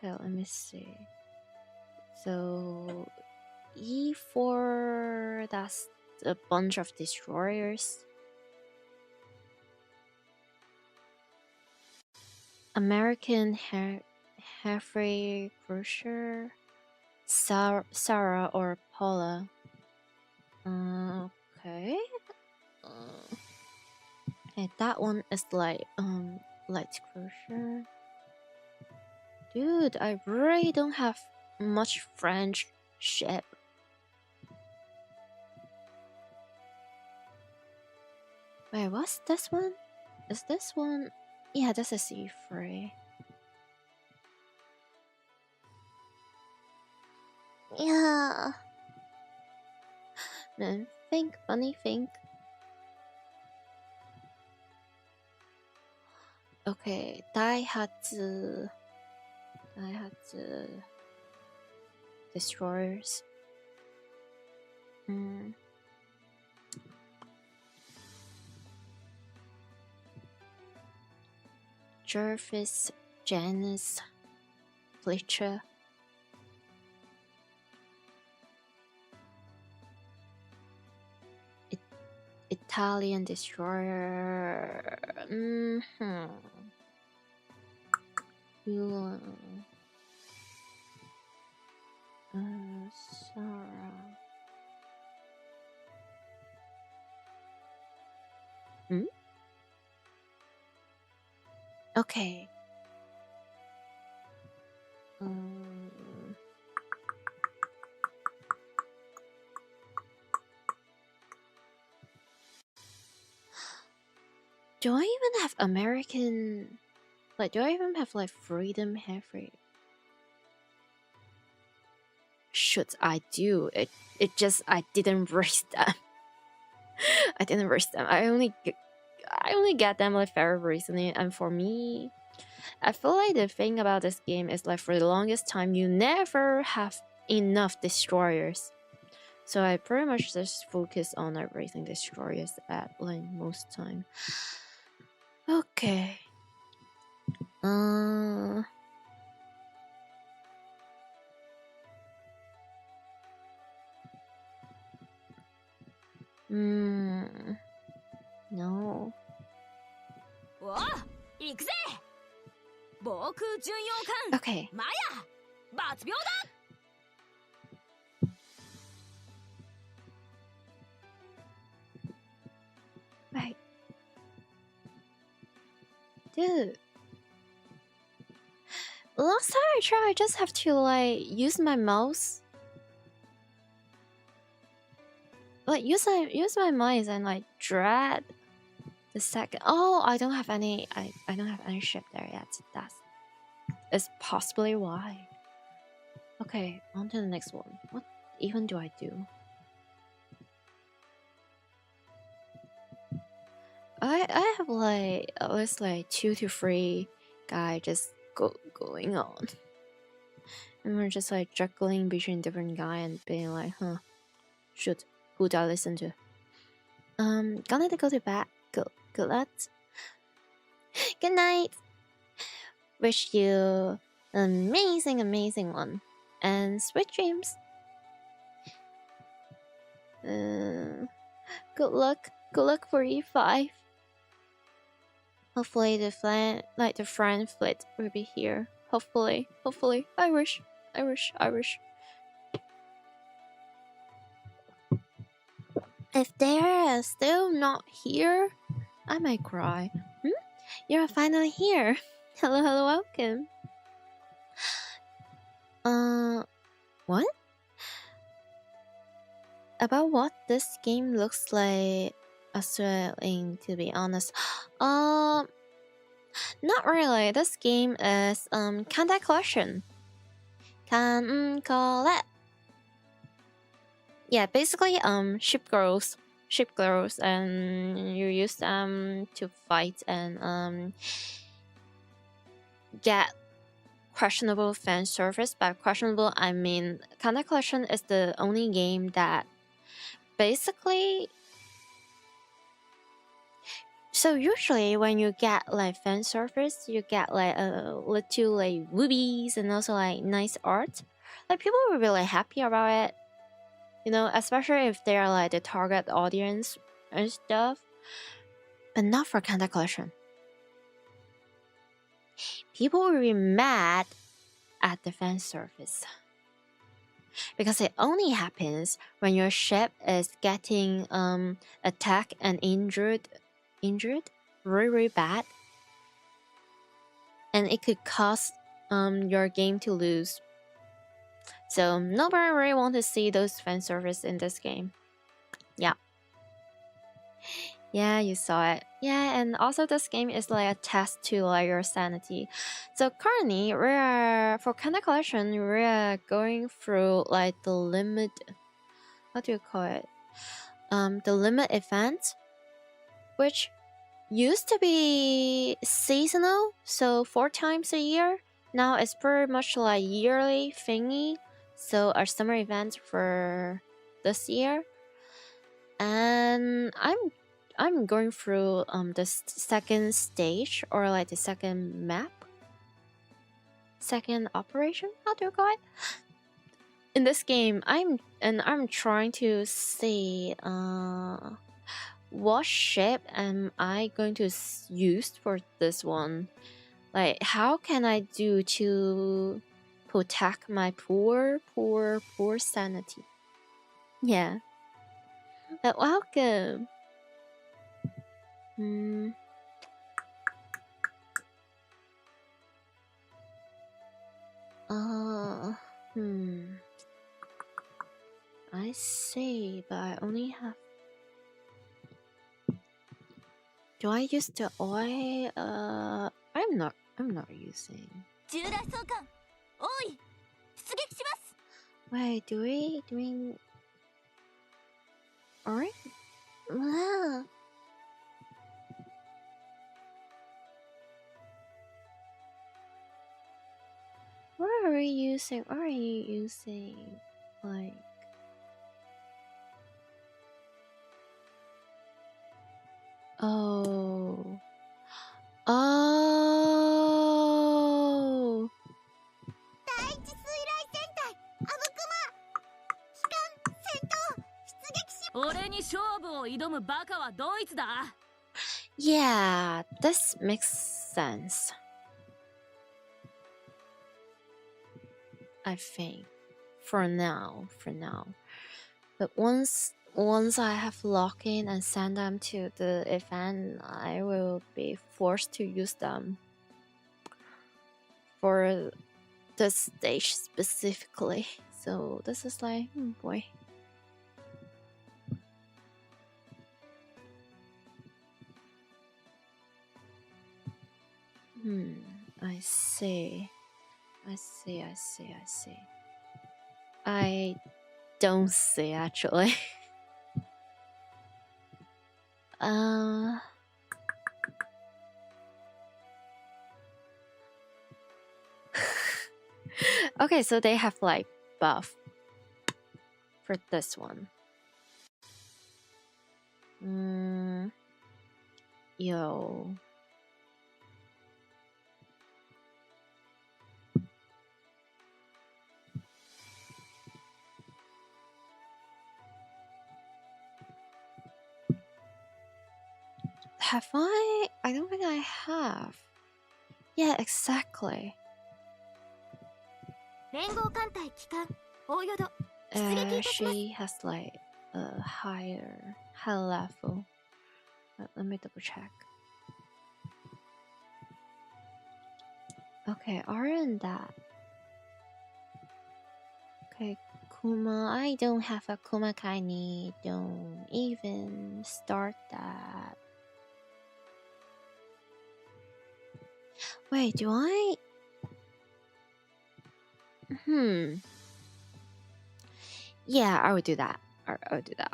Okay, let me see. So E4, that's a bunch of destroyers. American Heavy Cruiser, Sarah or Paula. Okay. Okay, that one is like light cruiser. Dude, I really don't have much French ship. Wait, what's this one? Is this one? Yeah, this is E3. Yeah. Man, think, bunny, think. Okay, Daihatsu destroyers. Jervis, Janus, Fletcher. Italian destroyer. Sarah. Okay. Do I even have American? Like, do I even have like freedom free? Should I do it? It just I didn't raise them. I didn't raise them. I only get them like very recently, and for me, I feel like the thing about this game is like for the longest time you never have enough destroyers. So I pretty much just focus on like raising destroyers at like most time. Okay. No. おう行くぜ防空巡洋艦 Okay. マヤ抜病だ Right. Dude. Last time I tried, I just have to like use my mouse. Like use my mouse and like drag the second. Oh, I don't have any. I don't have any ship there yet. That's possibly why. Okay, on to the next one. What even do I do? I have like at least like 2 to 3 guys just going on, and we're just like juggling between different guy and being like, huh, shoot, who do I listen to? Gonna go to bed. Good luck. Good night. Wish you an amazing one, and sweet dreams. Good luck for E5. Hopefully the friend fleet will be here. Hopefully. I wish. If they're still not here, I might cry. You're finally here. Hello, welcome. What? About what this game looks like Australian, to be honest. Not really. This game is Kancolle. Kancolle. Yeah, basically ship girls, and you use them to fight and get questionable fan service. By questionable, I mean Kancolle is the only game that basically. So usually when you get like fan service, you get like a little like rubies and also like nice art. Like people were really happy about it, you know, especially if they are like the target audience and stuff. But not for Kancolle. People will be mad at the fan service because it only happens when your ship is getting attacked and injured really bad, and it could cause your game to lose. So nobody really want to see those fan service in this game. Yeah. Yeah, you saw it. Yeah, and also this game is like a test to like your sanity. So currently, for Kancolle collection, we're going through like the limit. What do you call it? The limit event, which used to be seasonal, so 4 times a year. Now it's pretty much like yearly thingy. So our summer event for this year, and I'm going through the second stage, or like the second map, second operation. How do you call it? In this game, I'm trying to see what shape am I going to use for this one. Like, how can I do to protect my poor sanity? Yeah. But welcome. I see, but I only have. Do I use the oil? I'm not using. Wait, do we doing? Alright. Wow. What are we using? Are you using like? Oh. Oh. 俺に勝負を挑むバカはドイツだ。Yeah, this makes sense. I think for now. But once I have logged in and send them to the event, I will be forced to use them for this stage specifically. So this is like, boy. I see. I don't see actually. Okay, so they have like buff for this one. Yo. Have I? I don't think I have. Yeah, exactly. She has like a higher level. Let me double check. Okay, other than that. Okay, Kuma. I don't have a Kuma Kaini. Don't even start that. Wait, do I? Yeah, I would do that. I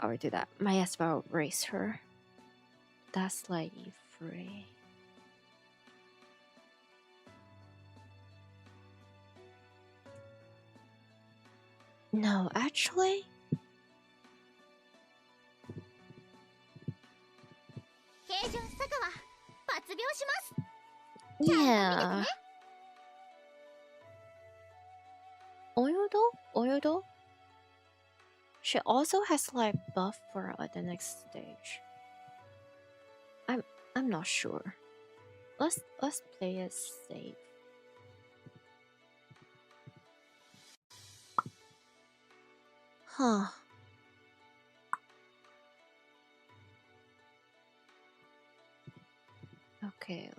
would do that. Might as well raise her. That's like free. No, actually. Yeah. Oyudo? She also has like buff for like the next stage. I'm not sure. Let's play it safe. Huh. Okay.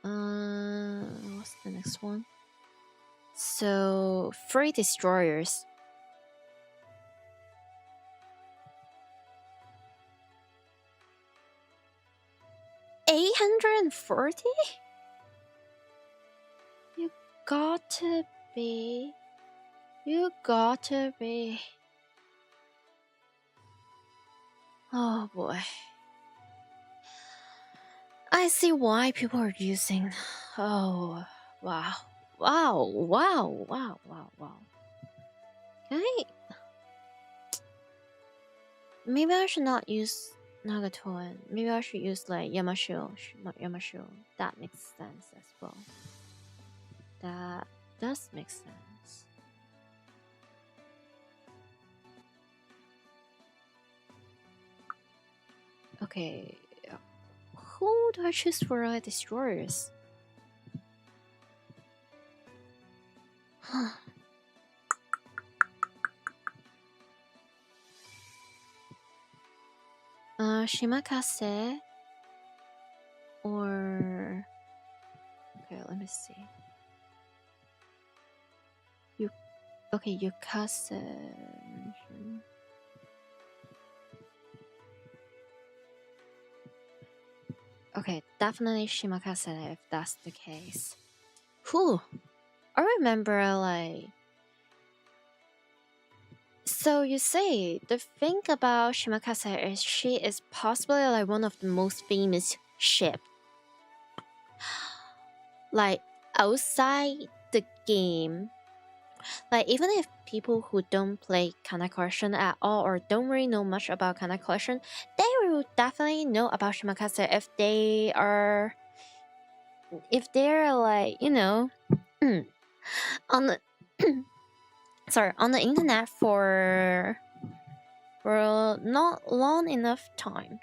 What's the next one? So, free destroyers. 840? You gotta be. Oh boy. I see why people are using. Oh, wow. Okay. Maybe I should not use Nagatoan. Maybe I should use like Yamashiro. That makes sense as well. That does make sense. Okay. Who do I choose for destroyers? Shimakase or okay, let me see. Yukase. Okay, definitely Shimakase if that's the case. Whew. I remember like. So you say the thing about Shimakase is she is possibly like one of the most famous ship. Like outside the game. Like even if people who don't play Kana Collection at all or don't really know much about Kana Collection, they will definitely know about Shimakase if they're like, you know, on the on the internet for not long enough time.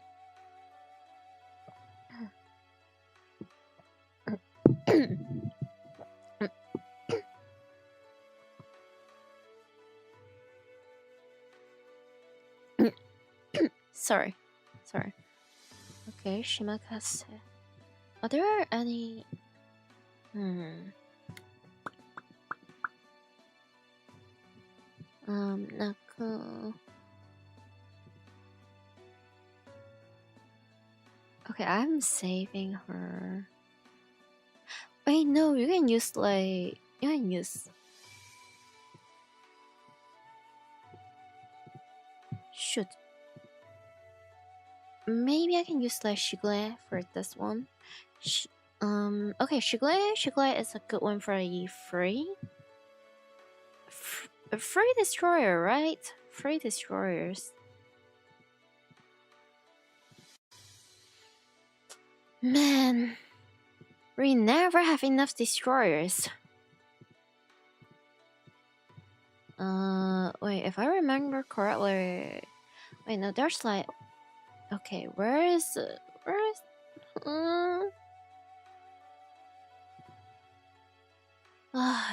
Sorry. Okay, Shimakase. Are there any? Naku. Okay, I'm saving her. Wait, no, you can use. Shoot. Maybe I can use like Shigle for this one. Okay, Shigle is a good one for a free destroyer, right? Free destroyers. Man, we never have enough destroyers. Wait, if I remember correctly, wait, no, there's like, okay, where is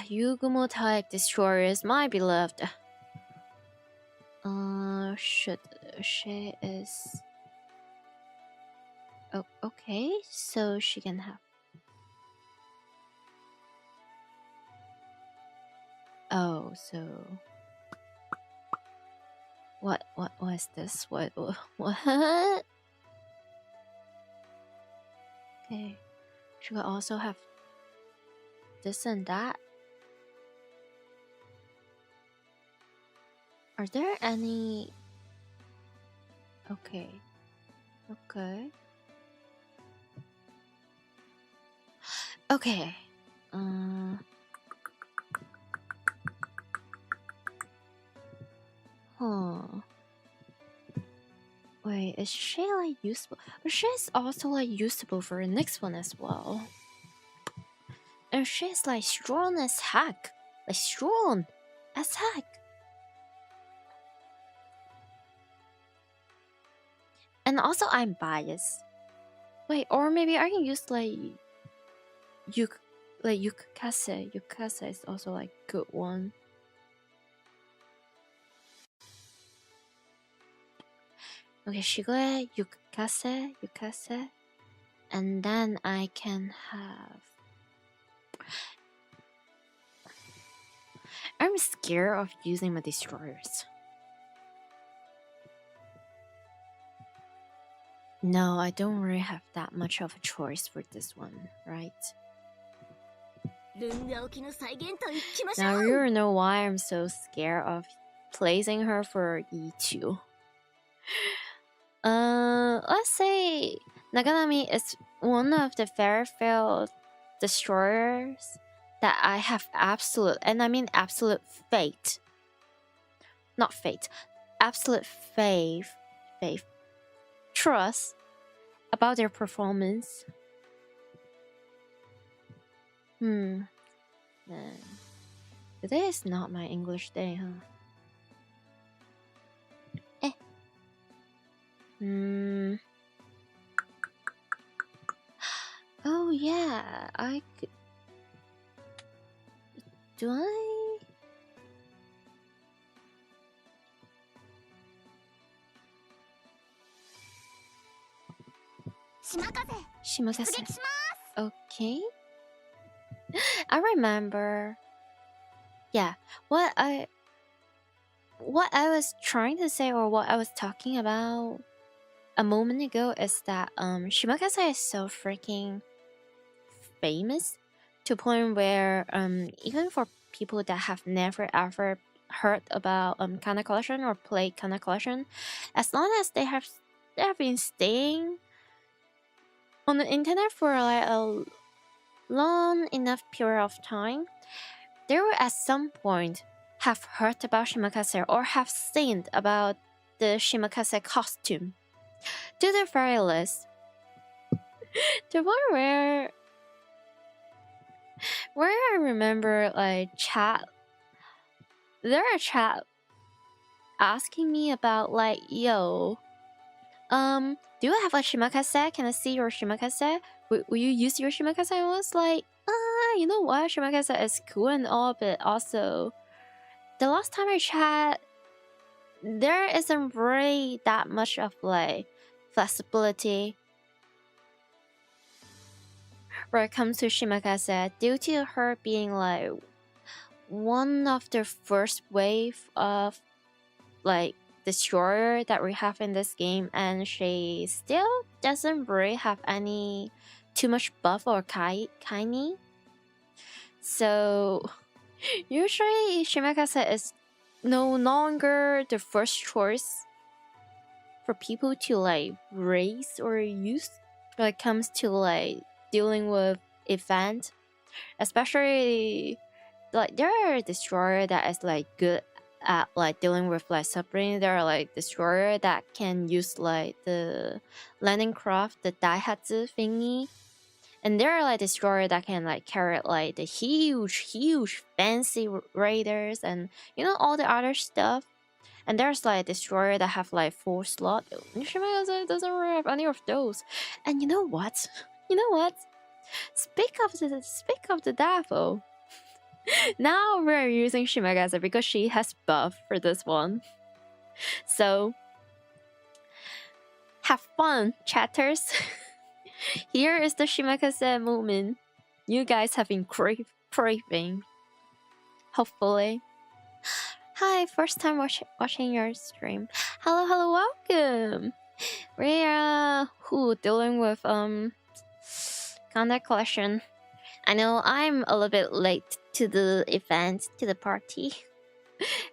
Yugumo type destroyers, my beloved. Shit, she is. Oh, okay, so she can have. Oh, so what is this? What? Okay, she could also have this and that. Are there any? Okay. Okay. Wait, is she like useful? But she's also like usable for the next one as well. And she's like strong as heck. Like strong as heck. And also I'm biased. Wait, or maybe I can use like Yukase. Yukase is also like good one. Okay, Shigure, Yukase. And then I can have... I'm scared of using my destroyers. No, I don't really have that much of a choice for this one, right? Now you know why I'm so scared of placing her for E2. Let's say Naganami is one of the fairy field destroyers that I have absolute, and I mean absolute faith. Not fate, absolute faith, trust about their performance. Today is not my English day, huh? Oh yeah, I could. Do I? Shimakase. Okay. I remember. Yeah, what I was trying to say, or what I was talking about a moment ago, is that Shimakase is so freaking famous to a point where even for people that have never ever heard about Kana Collection or played Kana Collection, as long as they have been staying on the internet for like a long enough period of time, they will at some point have heard about Shimakase or have seen about the Shimakase costume. To the very least, the one where I remember like there are chat asking me about like, yo, do you have a Shimakase? Can I see your Shimakase? Will you use your Shimakase? I was like, you know what? Shimakase is cool and all, but also, the last time I chat, there isn't really that much of like flexibility where it comes to Shimakase due to her being like one of the first wave of like destroyer that we have in this game, and she still doesn't really have any too much buff or kaini. So usually Shimakase is no longer the first choice for people to like raise or use when it comes to like dealing with event, especially like there are destroyer that is like good at like dealing with like suffering. There are like destroyer that can use like the landing craft, the daihatsu thingy, and there are like destroyer that can like carry like the huge fancy raiders and you know all the other stuff. And there's like destroyer that have like 4 slot. Shimakase doesn't really have any of those. And you know what? Speak of the devil. Now we're using Shimakase because she has buff for this one. So have fun, chatters. Here is the Shimakase moment you guys have been craving. Hopefully. Hi, first time watching your stream. Hello, welcome. We are dealing with contact collection. I know I'm a little bit late to the event, to the party,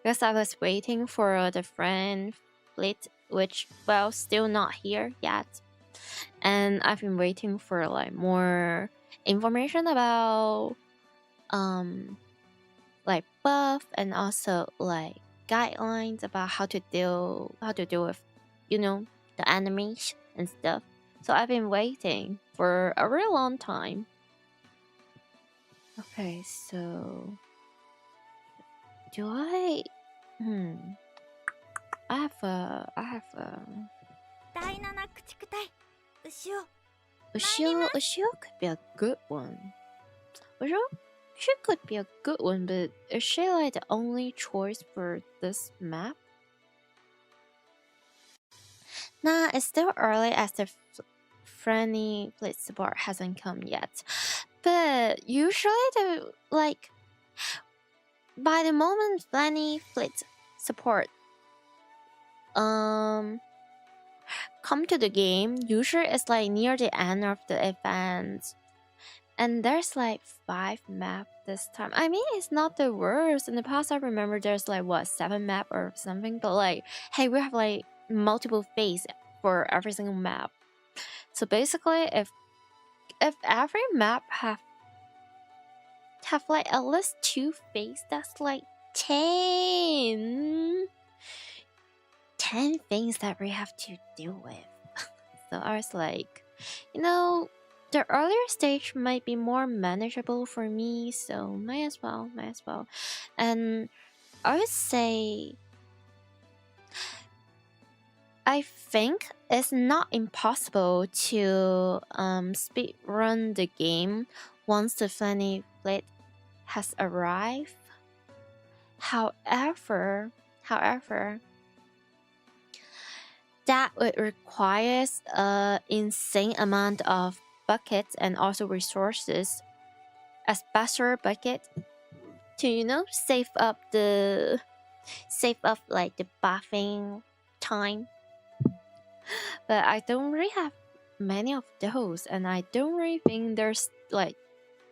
because I was waiting for the friend fleet, which well still not here yet, and I've been waiting for like more information about like buff and also like guidelines about how to deal with you know the enemies and stuff. So I've been waiting for a real long time. Okay, so do I I have a Ushio could be a good one. She could be a good one, but is she like the only choice for this map? Nah, it's still early as the friendly plate support hasn't come yet. But usually the like by the moment friendly fleet support come to the game, usually it's like near the end of the event. And there's like 5 map this time. I mean, it's not the worst. In the past, I remember there's like, what, 7 map or something. But like, hey, we have like multiple phase for every single map. So basically, if every map have like at least 2 phase, that's like 10 things that we have to deal with. So I was like, you know, the earlier stage might be more manageable for me, so might as well. And I would say, I think it's not impossible to speed run the game once the Flanny Blade has arrived. However, that would require an insane amount of buckets and also resources, a special bucket to, you know, save up like the buffing time. But I don't really have many of those, and I don't really think there's like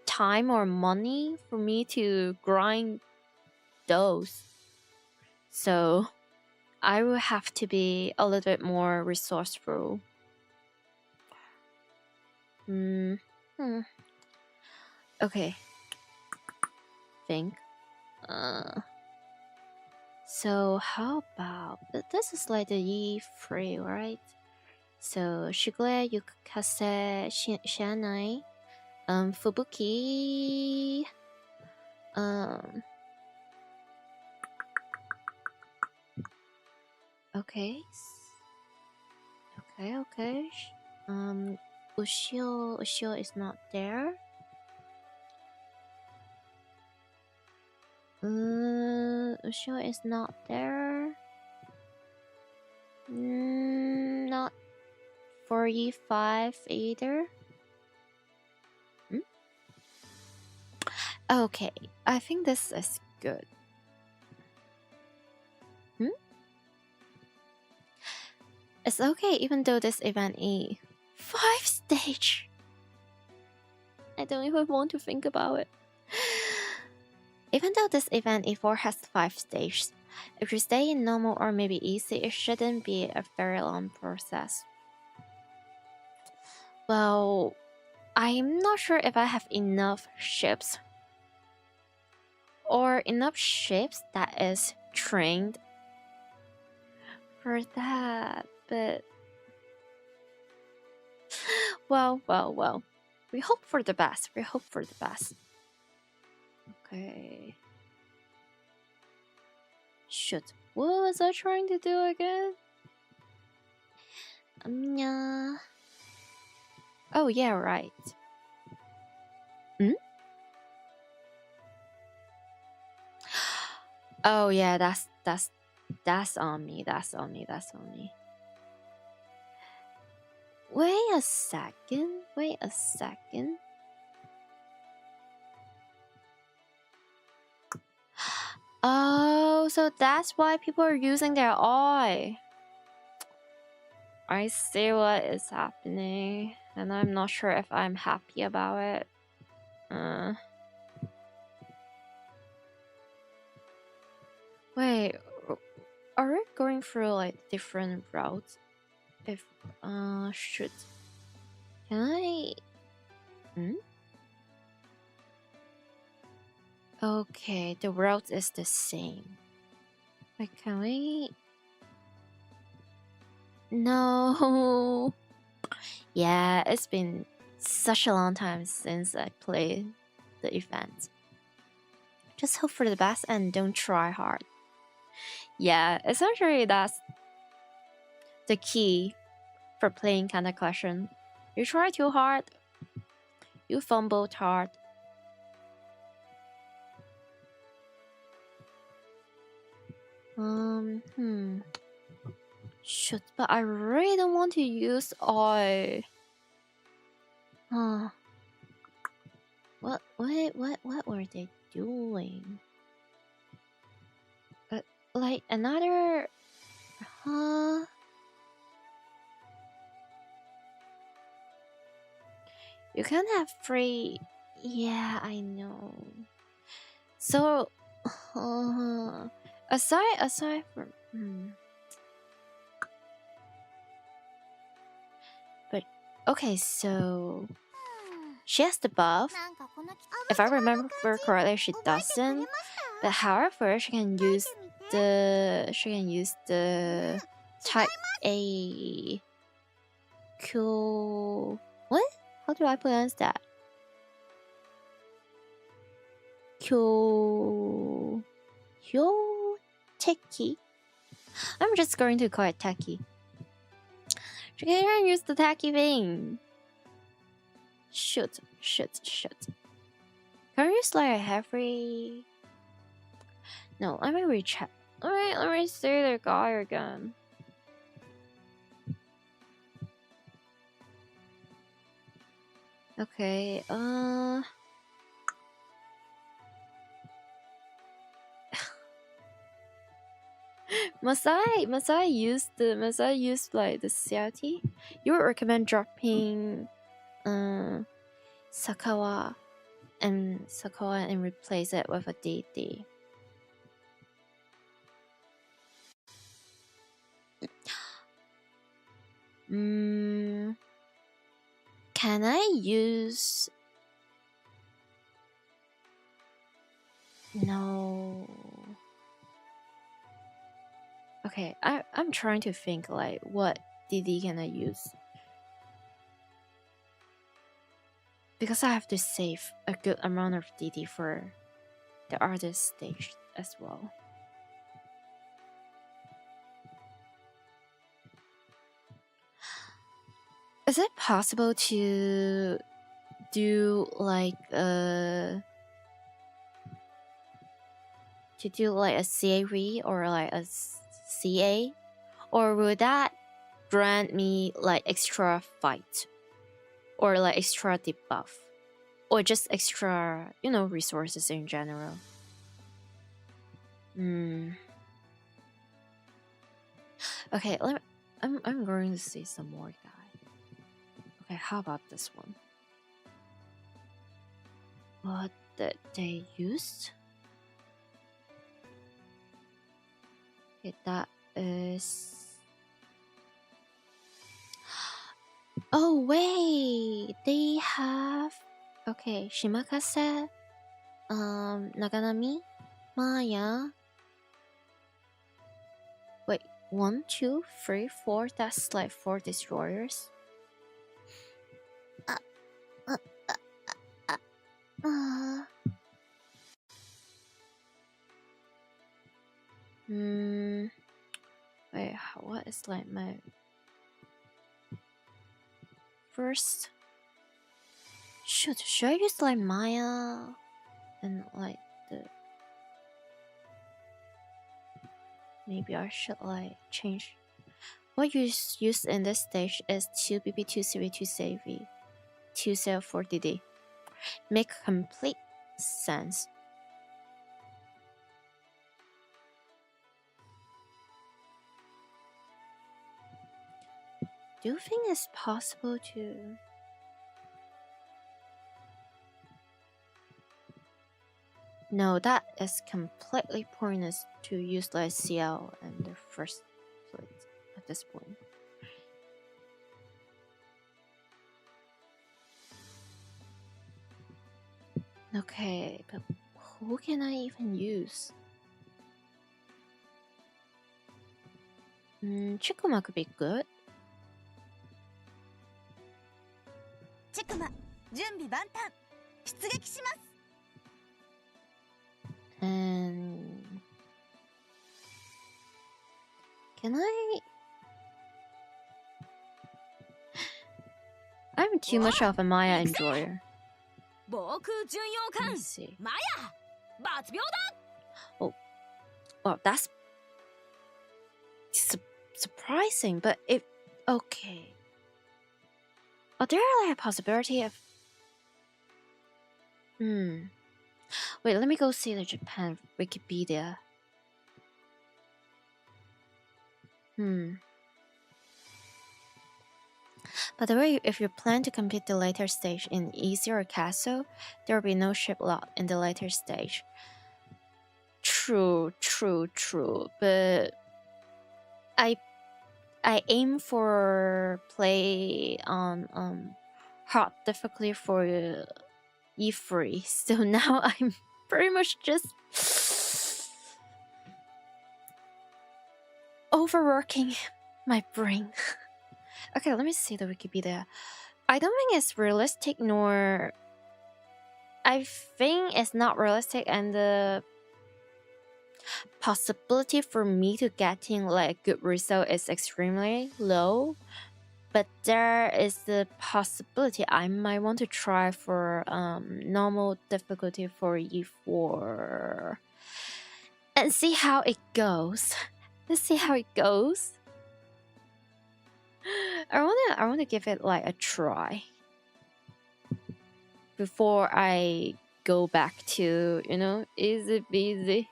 time or money for me to grind those. So I will have to be a little bit more resourceful. Okay. Think. So how about this is like the E3, right? So Shigure, Yukase, Shanai, Fubuki, okay. Ushio is not there. Ushio is not there. Not for E5 either. Okay, I think this is good. It's okay, even though this event is 5 stage. I don't even want to think about it. Even though this event E4 has 5 stages, if you stay in normal or maybe easy, it shouldn't be a very long process. Well, I'm not sure if I have enough ships or enough ships that is trained for that, but well. We hope for the best. Okay. Shoot. What was I trying to do again? Yeah. Oh yeah, right. Oh yeah, that's on me. Wait a second. Oh, so that's why people are using their eye. I see what is happening, and I'm not sure if I'm happy about it. Wait, are we going through like different routes? If should can I? Okay, the route is the same. Like, can we? No. Yeah, it's been such a long time since I played the event. Just hope for the best and don't try hard. Yeah, essentially that's the key for playing Kancolle. You try too hard, you fumbled hard. Shoot, but I really don't want to use oil. What were they doing? Like another You can't have free. Yeah, I know. So, aside from, but okay, so she has the buff. If I remember correctly, she doesn't. But however, she can use the type A Q. What? How do I pronounce that? Q Teki. I'm just going to call it Taki. She can use the Taki thing. Shoot. Can you use like a heavy? No, let me recheck. Let me see the guy again. Okay, must I use like the CRT? You would recommend dropping Sakawa and replace it with a DD. Can I use? No. Okay, I'm trying to think like what DD can I use? Because I have to save a good amount of DD for the artist stage as well. Is it possible to do like a CAV or like a CA, or would that grant me like extra fight or like extra debuff or just extra resources in general? Okay, I'm going to see some more guy. Okay, how about this one? What did they use? Okay, that is. Oh wait, they have. Okay, Shimakase, Naganami, Maya. Wait, 1, 2, 3, 4. That's like 4 destroyers. Wait, what is like my first? Should I use like Maya and like the? Maybe I should like change. What you use in this stage is 2 BP, 2 CV, 2 CV, 2 cell, 4 DD. Make complete sense. Do you think it's possible to? No, that is completely pointless to use like CL in the first place at this point. Okay, but who can I even use? Chikuma could be good. Chikuma, 準備万端。出撃します。And can I? I'm too much of a Maya enjoyer. 防空巡洋艦 Let's see. マヤ抜秒だ Well, that's surprising, but if okay. Are there like a possibility of? Wait, let me go see the Japan Wikipedia. By the way, if you plan to complete the later stage in easy or castle, there will be no ship lot in the later stage. True. But I aim for play on hard difficulty for E3, so now I'm pretty much just overworking my brain. Okay, let me see the Wikipedia. I don't think it's realistic, nor I think it's not realistic, and the possibility for me to getting like good result is extremely low. But there is the possibility I might want to try for normal difficulty for E4 and see how it goes. Let's see how it goes. I wanna give it like a try before I go back to, you know, easy peasy.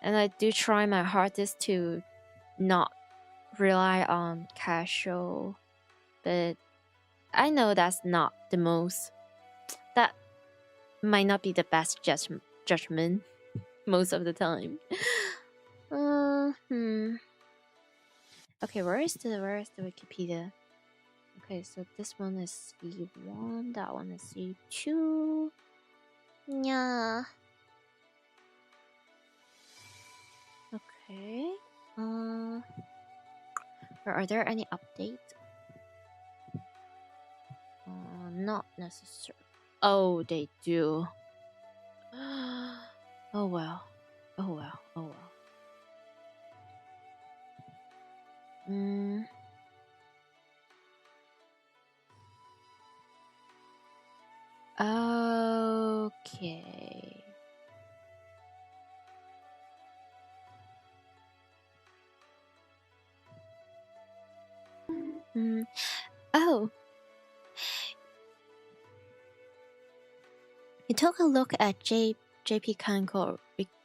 And I do try my hardest to not rely on casual, but I know that's not the most, that might not be the best judgment most of the time. Okay, where is the Wikipedia? Okay, so this one is C1, that one is C2. Yeah. Okay. Are there any updates? Not necessary. Oh, they do. Oh well. Okay. Oh. You took a look at JP Kancolle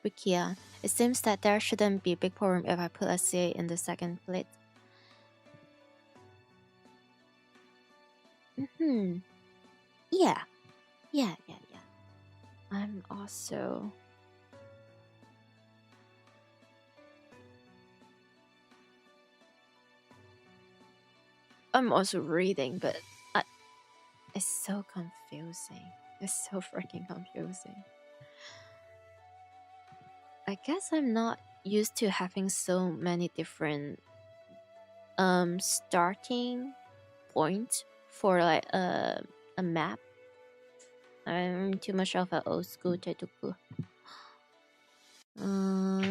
Wikia. It seems that there shouldn't be a big problem if I put a CA in the second plate. Yeah. I'm also reading, but it's so confusing. It's so freaking confusing. I guess I'm not used to having so many different starting points for like a map. I'm too much of an old school tetuku.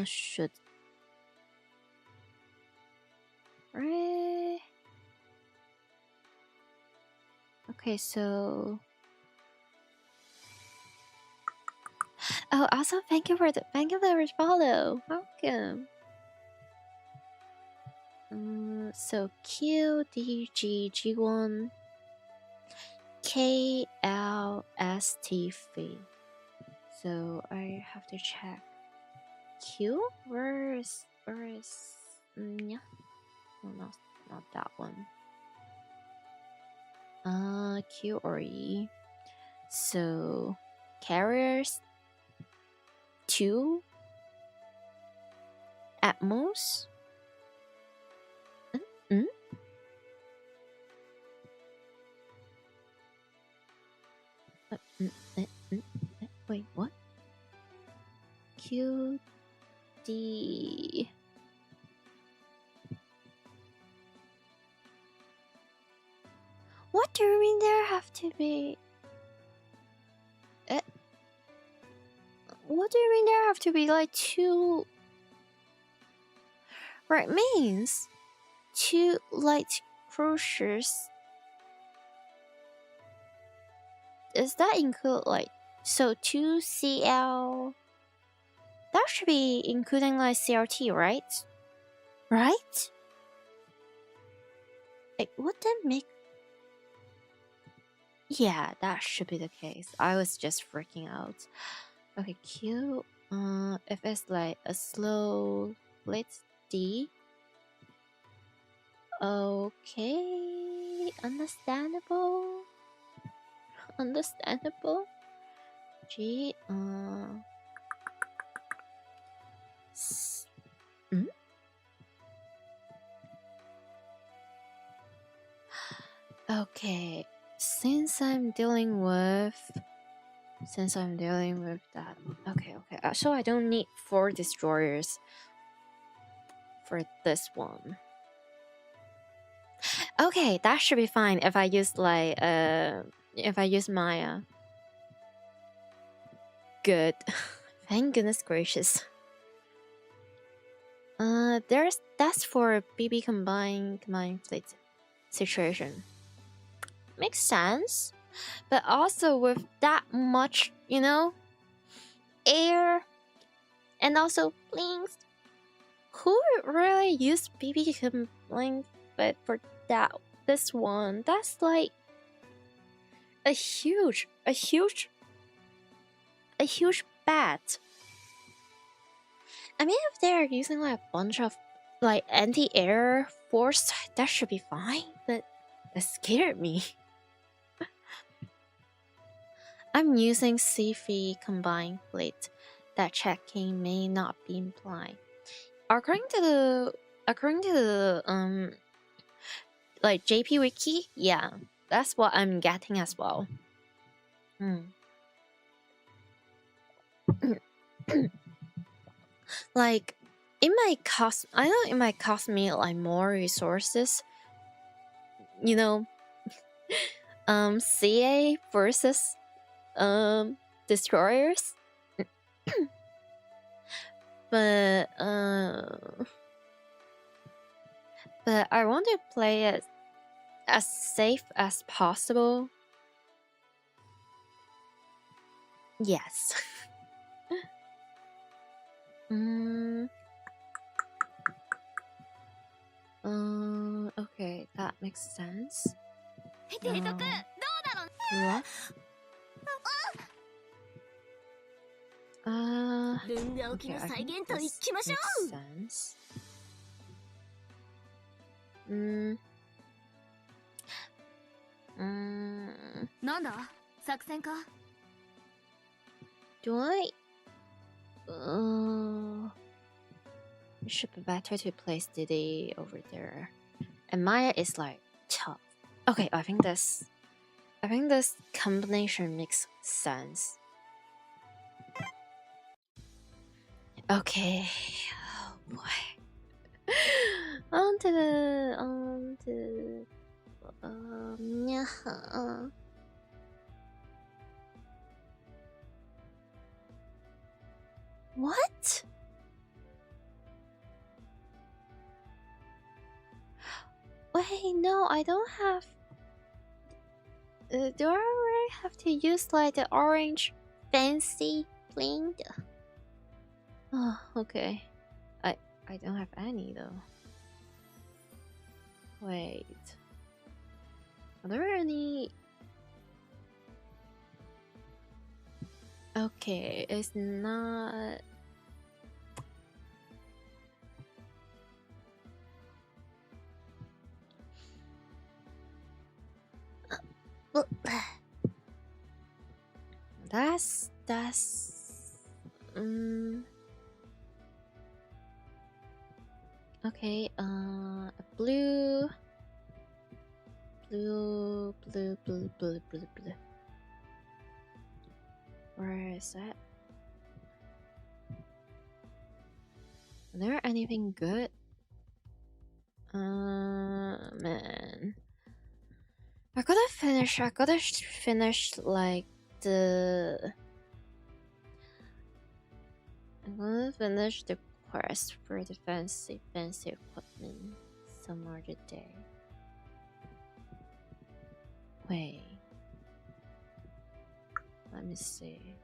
Should. Right. Okay, so. Oh, also thank you for the follow. Welcome. So QDGG1 KLSTV. So I have to check. Q? Where is yeah. No, not that one. Q or E. So carriers 2 at most. Wait, what? Q D. What do you mean there have to be? What do you mean there have to be like 2? Right, means 2 light cruisers. Does that include like 2 CL? That should be including like CRT, right? Right? Like, would that make? Yeah, that should be the case. I was just freaking out. Okay, Q. If it's like a slow, let's D. Okay. Okay, understandable. Understandable. G, hmm? Okay, since I'm dealing with that. Okay. So I don't need 4 destroyers for this one. Okay, that should be fine if I use like if I use my good. Thank goodness gracious. That's for BB combined fleet situation. Makes sense. But also with that much, air and also blings, who really used BB combined but for this one? That's like a huge bet. I mean, if they're using like a bunch of like anti-air force, that should be fine, but that scared me. I'm using CFE combined fleet. That checking may not be implied. According to the like JP Wiki, yeah, that's what I'm getting as well. Like it might cost me like more resources, CA versus destroyers. but I want to play it as safe as possible. Yes. Okay, that makes sense. What? Okay, I think this makes sense. Do I? It should be better to place Diddy over there. And Maya is like tough. Okay, I think this combination makes sense. Okay. Oh boy. on to what? Wait, no, I don't have. Do I really have to use like the orange fancy bling? Oh, okay. I don't have any though. Wait. Are there any? Okay, it's not. That's okay, blue. Where is that? Is there anything good? Man. I gotta finish like the... I'm gonna finish the quest for the fancy equipment some other day. Wait. Let me see.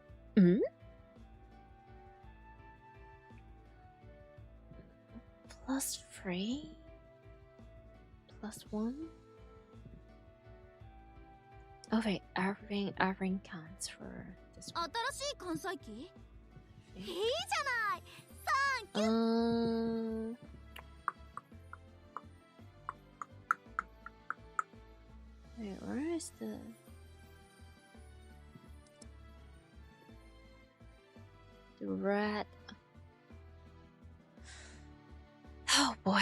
+3? +1? Oh wait, everything counts for this one. red. Oh boy.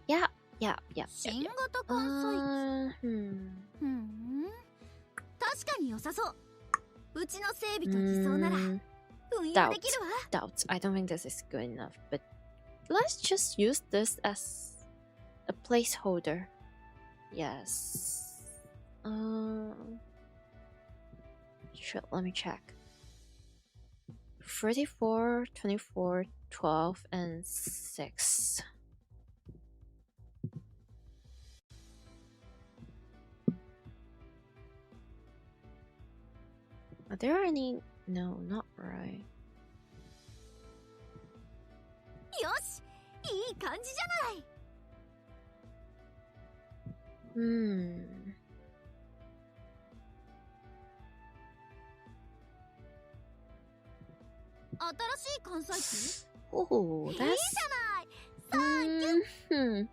Yeah. 新型関西機。確かに良さそう。うちの整備と偽装なら運用できるわ。Doubt. I don't think this is good enough, but let's just use this as a placeholder. Yes. Sure, let me check. 34, 24, 12, and 6. Are there any? No, not right. よし、いい感じじゃない。新しい関西機。Oh, that's. いいじゃない。サンキュー。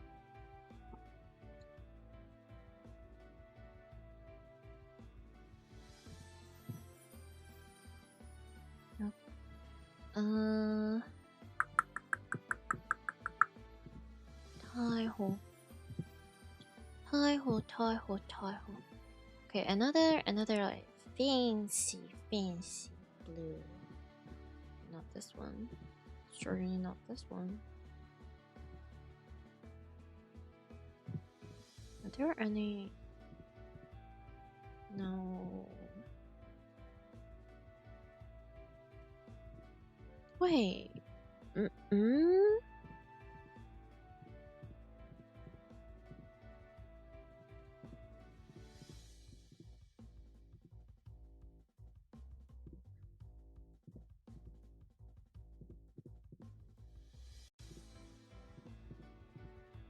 Taiho. Okay, another like fancy blue. Not this one. Certainly not this one. Are there any? No. Wait.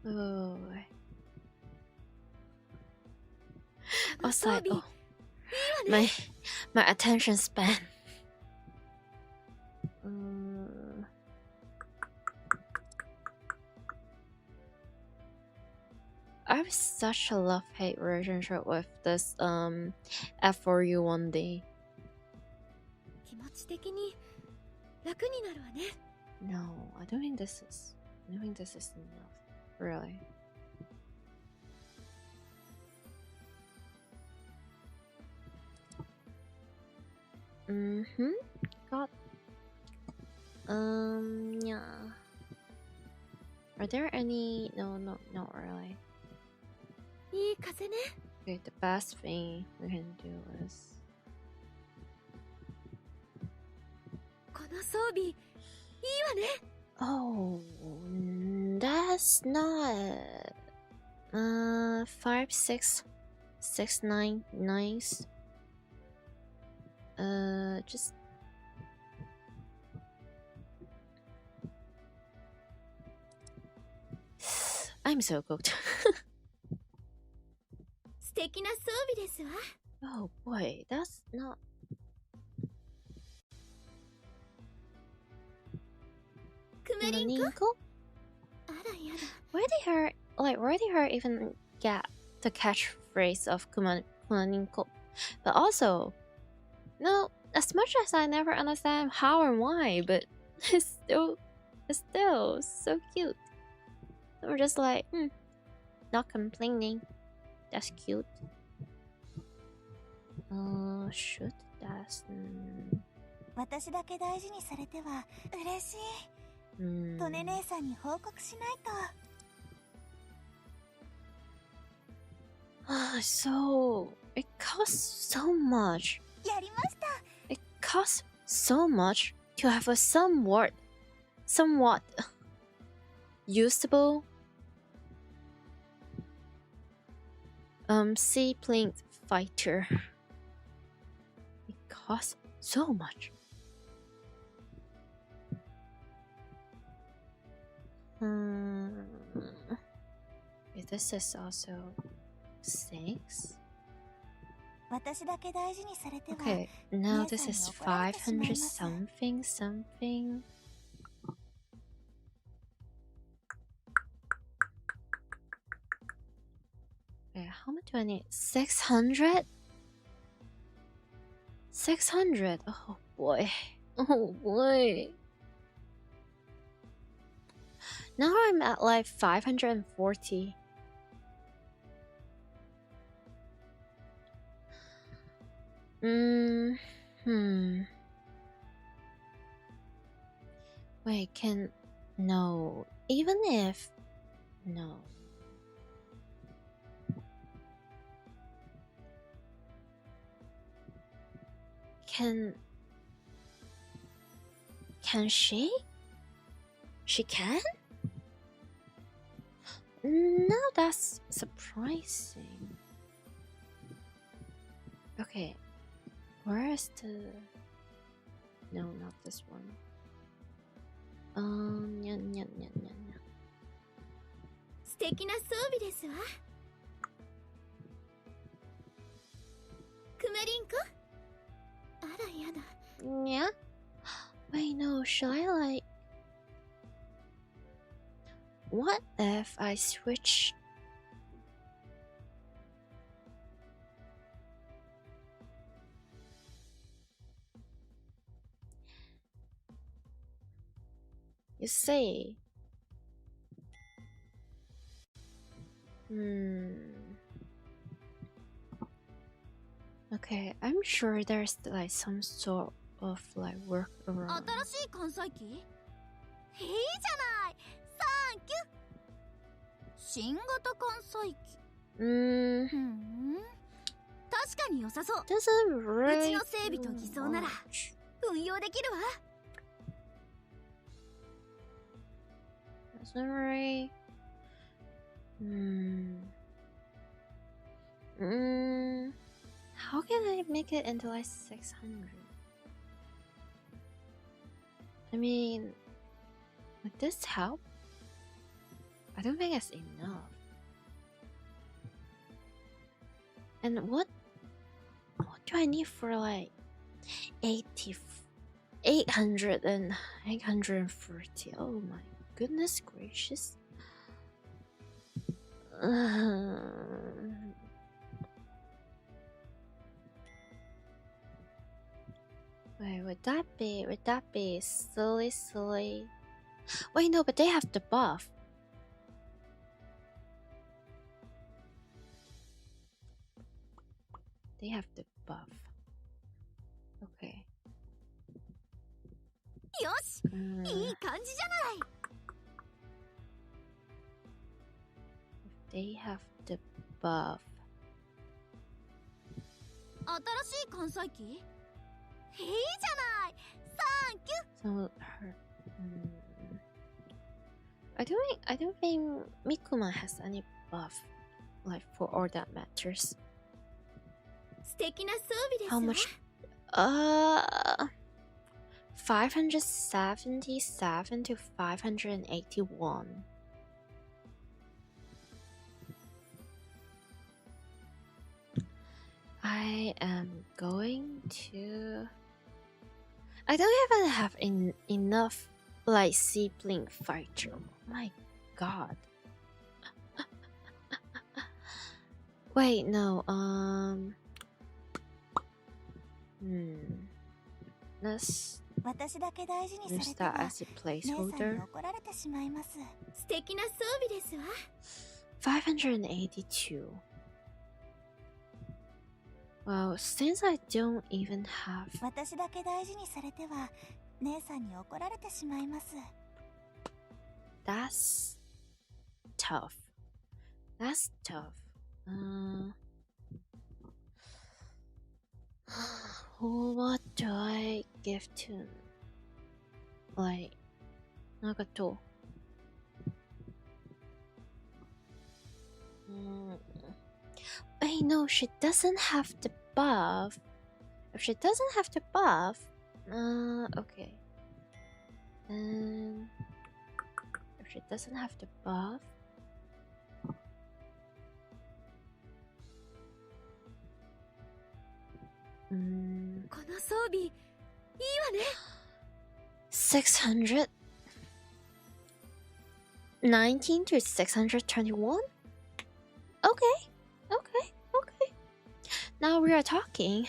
Oh. I was like, oh, my attention span. I have such a love-hate relationship with this F4U1D. 気持ち的に楽になるわね。No, I don't think this is enough. Really. Got. Yeah. Are there any? No, not really. いい風ね。Okay, the best thing we can do is. この装備いいわね。Oh, that's not 5, 6, 6, 9, nice. Just I'm so cooked. 素敵な装備ですわ。Oh boy, that's not. クマリンコ？ Duolingo? あらやだ。Where did her even get the catchphrase of Kumaninko? But also, no, as much as I never understand how and why, but it's still so cute. So we're just like, not complaining. That's cute. Should that's 私だけ大事にされては嬉しい。トネ姉さんに報告しないと。So it costs so much. やりました。 It costs so much to have a somewhat usable seaplane fighter. It costs so much. This is also 6. 私だけ大事にされては。 Okay, now this is 500 something. Okay, how much do I need? 600? 600? Oh boy. Oh boy. Now I'm at like 540. Wait, no. Even if... No. Can she? She can? No, that's surprising. Okay. Where is the... No, not this one. Nya. 素敵な装備ですわ。くまりんこ。あらやだ。Yeah? Wait, no, should I like... What if I switch... You see... Okay, I'm sure there's like some sort of like workaround. 新しい関西機？いいじゃない。サンキュ。新型関西機。確かに良さそう。Doesn't really うちの整備と偽装なら運用できるわ。Doesn't really... How can I make it into like 600? I mean, would this help? I don't think it's enough. And what do I need for like 800 and 840? Oh my goodness gracious. Wait, would that be silly? Wait, no, but they have the buff. They have the buff. Okay. よし、いい感じじゃない。They have the buff. 新しい関西機？いいじゃない。サンキュ。 So her... I don't think Mikuma has any buff, like for all that matters. 素敵な装備ですわ。 How much? 577 to 581. I am going to... I don't even have enough like sibling fighter. Oh my god. Wait, no, let's 私だけ大事に use されては that as a 姉さんに placeholder. 怒られてしまいます。素敵な装備ですわ。 582. Well, since I don't even have... 私だけ大事にされては姉さんに怒られてしまいます。 That's tough. That's tough. What do I give to... Like... Nagato. Wait, no, she doesn't have the buff. If she doesn't have the buff... okay. Then... If she doesn't have the buff... この装備いいわね。 619 to 621? Okay. Now we are talking.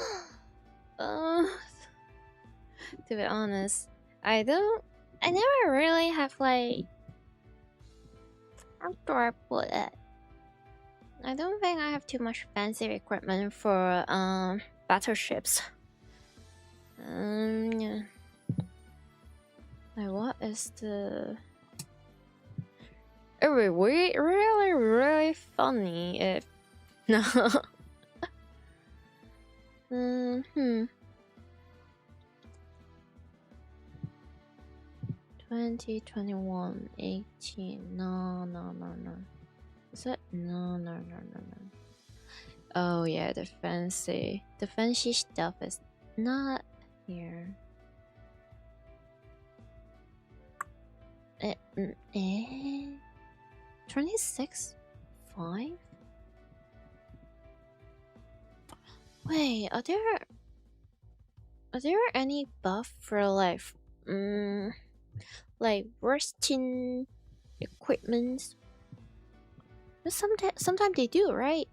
uh, to be honest, I never really have like, how do I put it? I don't think I have too much fancy equipment for battleships. Yeah. Like, what is the? It would be really funny if no. 2021 18. No. Is it? No. Oh yeah, the fancy stuff is not here. 26? 5? Wait, are there any buff for like worsting equipment? Sometimes they do, right?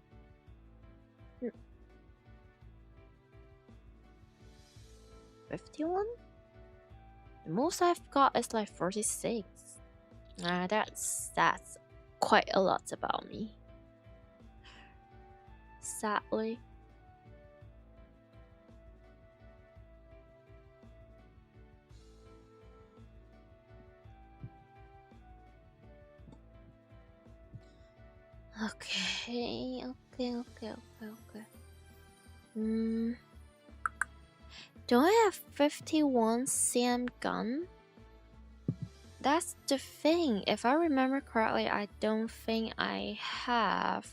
51? The most I've got is like 46. That's quite a lot about me. Sadly. Okay. Do I have 51 cm gun? That's the thing. If I remember correctly, I don't think I have.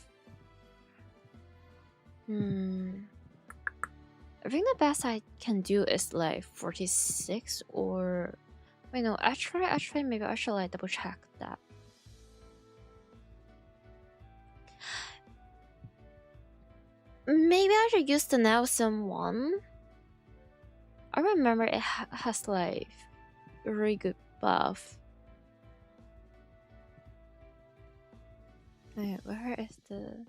I think the best I can do is like 46 or... Wait, no, actually, maybe I should like double check that. Maybe I should use the Nelson one. I remember it has like a really good buff. Wait, where is the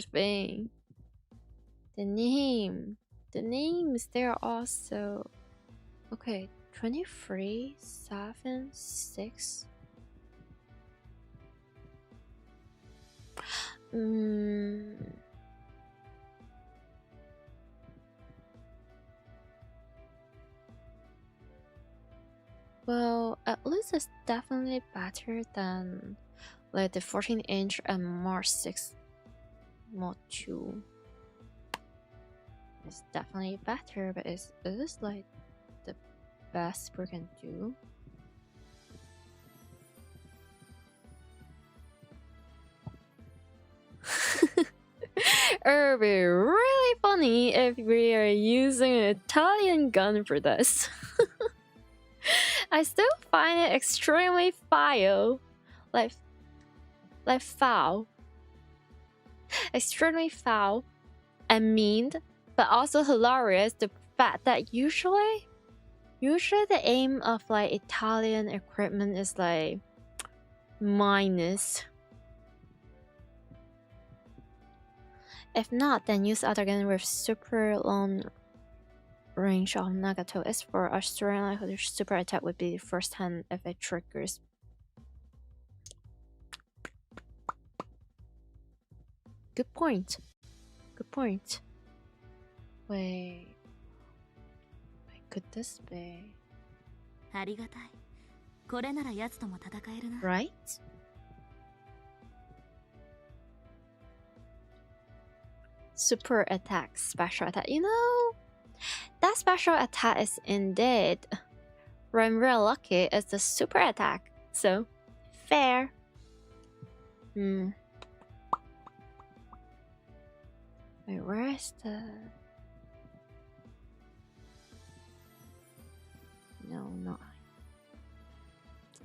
thing? The name is there also. Okay, 23, 7, 6. Well, at least it's definitely better than like the 14-inch and Mark 6 Mod 2. It's definitely better, but is this like the best we can do? It would be really funny if we are using an Italian gun for this. I still find it extremely foul. Like foul. Extremely foul and mean, but also hilarious. The fact that usually the aim of like Italian equipment is like minus. If not, then use other gun with super long range of Nagato. As for Australian, like, super attack would be first hand if it triggers. Good point. Good point. Wait, could this be? Right? Super attack, special attack. You know, that special attack is indeed, when we're lucky, it's the super attack. So, fair. Wait, where is the... No, not...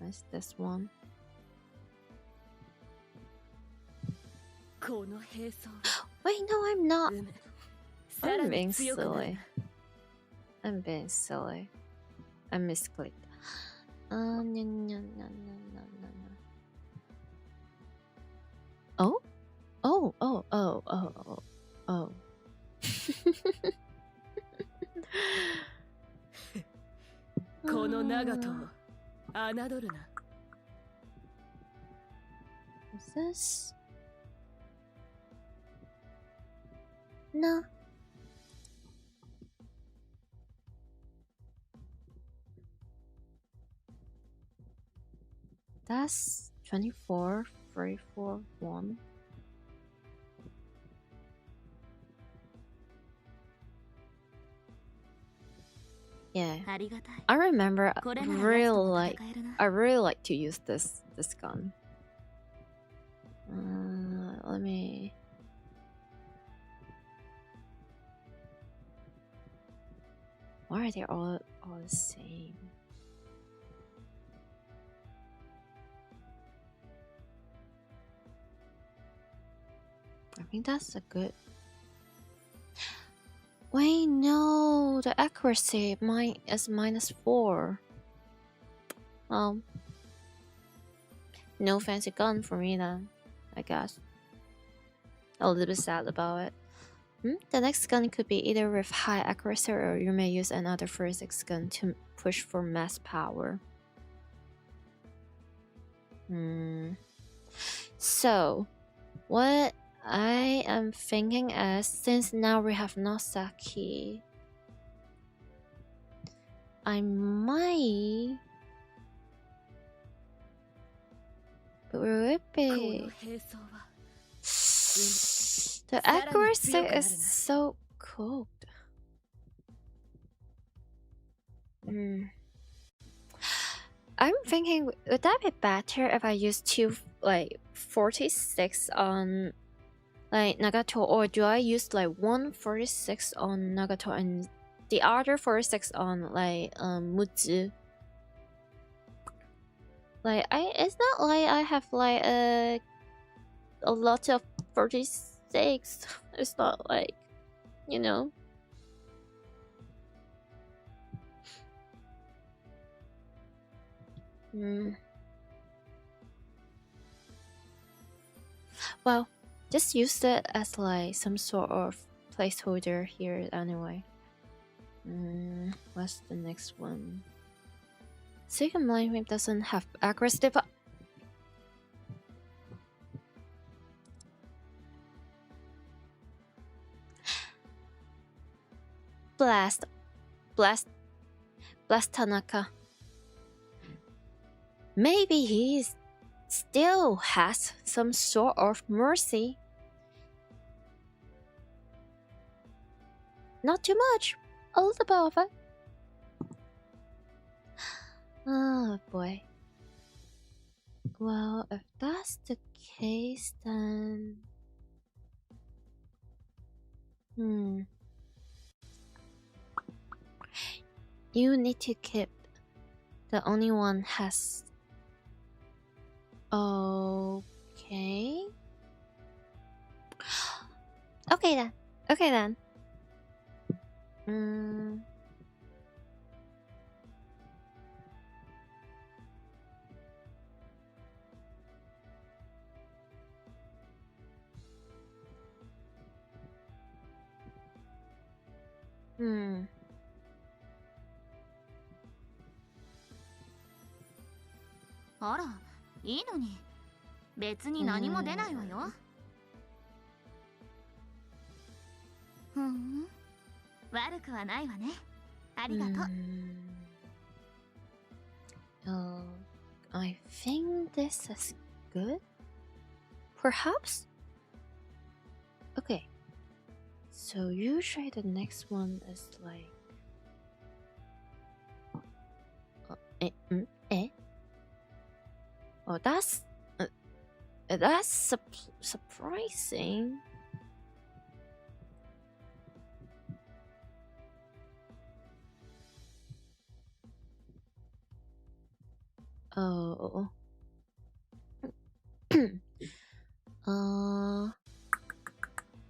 It's this one. Wait, no, I'm not. I'm being silly. I'm being silly. I misclicked. No. Oh? Oh. Is this? No. That's 24, 34, 1. Yeah. I remember I really like to use this gun. Let me... Why are they all the same? I think that's a good... Wait, no, the accuracy mine is -4. Well, no fancy gun for me then, I guess. A little bit sad about it. The next gun could be either with high accuracy, or you may use another 46 gun to push for mass power. So, what I am thinking is, since now we have Nosaki, I might... But will it be... The accuracy is so cold. I'm thinking, would that be better if I use 246 on like Nagato, or do I use like 146 on Nagato and the other 46 on like Mutsu? Like it's not like I have like a lot of 46. It's not like, you know. Well, just use it as like some sort of placeholder here anyway. What's the next one? So you can blame him doesn't have aggressive. Blast Tanaka. Maybe he still has some sort of mercy. Not too much, a little bit of it. Oh boy. Well, if that's the case, then you need to keep the only one has. Okay. Okay then. Okay then. Hmm. あら、いいのに。別に何も出ないわよ。ふん、悪くはないわね。ありがとう。I think this is good. Perhaps? Okay. So usually the next one is like... Oh, that's surprising. Oh.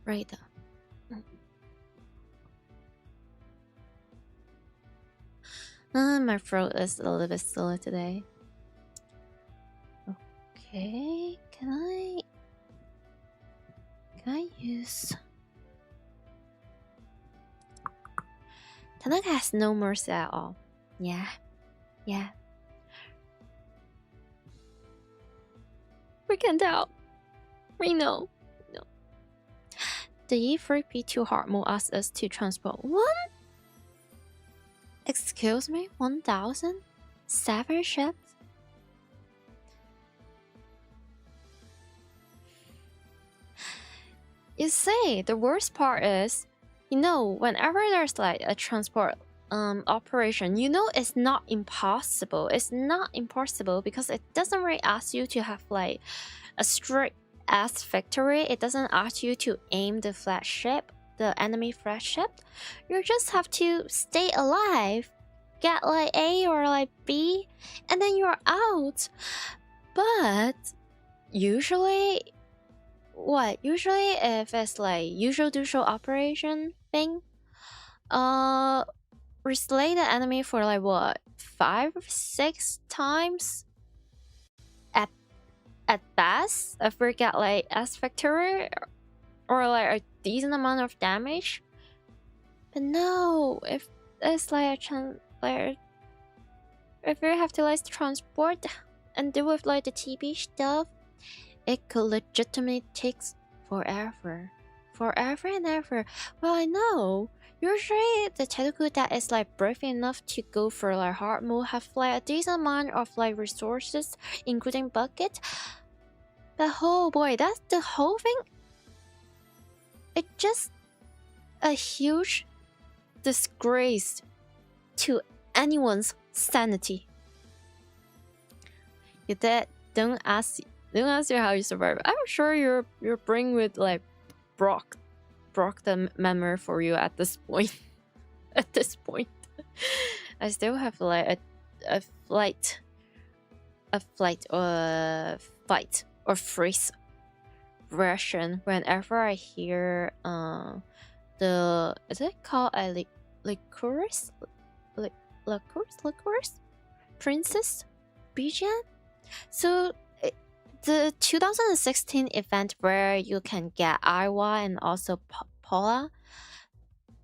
Right. My throat is a little bit silly today. Okay, can I use... Tanaka has no mercy at all. Yeah. We can tell. We know. No. The E3P2 hard mode asks us to transport 1,000? 7 ships? You see, the worst part is, whenever there's like a transport operation, it's not impossible. It's not impossible because it doesn't really ask you to have like a strict ass victory. It doesn't ask you to aim the flagship, the enemy flagship. You just have to stay alive, get like A or like B, and then you're out. But usually if it's like usual operation thing, reslay the enemy for like what, 5 or 6 times at best if we get like S victory or like a decent amount of damage. But no, if it's like if we have to like transport and deal with like the TB stuff, it could legitimately take forever and ever. Well, I know. Usually the Telugu that is like brave enough to go for like hard mode have like a decent amount of like resources, including bucket. But oh boy, that's the whole thing. It's just a huge disgrace to anyone's sanity. You dead. Don't ask you how you survive. I'm sure your brain would like broke the memory for you at this point. At this point, I still have like a fight or freeze version whenever I hear is it called a licorice princess BGM? So the 2016 event where you can get Iowa and also Paula,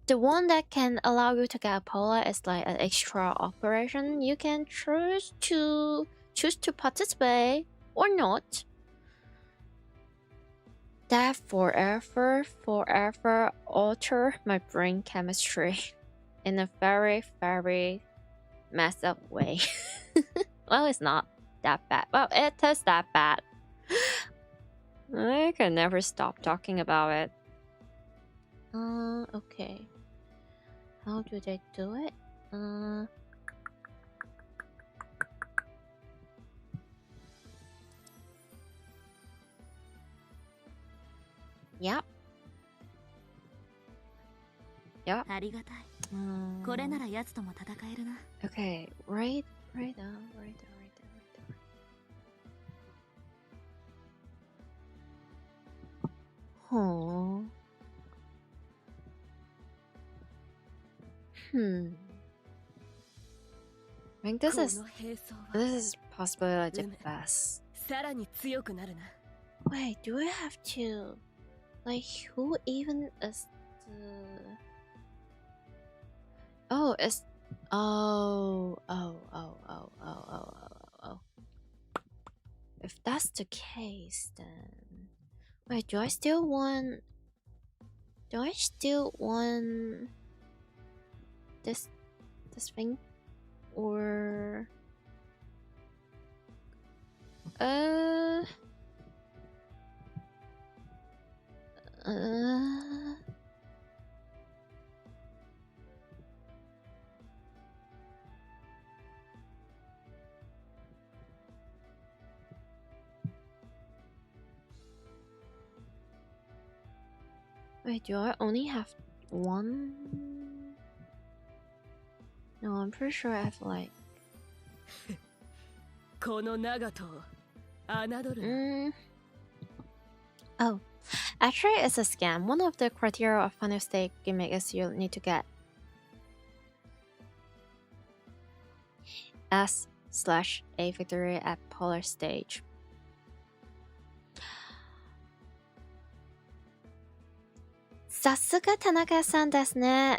the one that can allow you to get a polar is like an extra operation. You can choose to participate or not. That forever alter my brain chemistry in a very, very messed up way. Well, it's not that bad. Well, it is that bad. I can never stop talking about it. Okay. How do they do it? Yep. Yep. ありがたい。これなら奴とも戦えるな。Okay, right down. Oh. I think this is possibly like the best. さらに強くなるな。 Wait, do I have to, like, who even is the... Oh, it's... Oh. If that's the case, then... Wait, do I still want this thing? Or... Wait, do I only have one? No, I'm pretty sure I have like... この長門を侮るな。 Oh, actually it's a scam. One of the criteria of final state gimmick is you need to get S/A victory at polar stage. Sasuga Tanaka-san desu ne.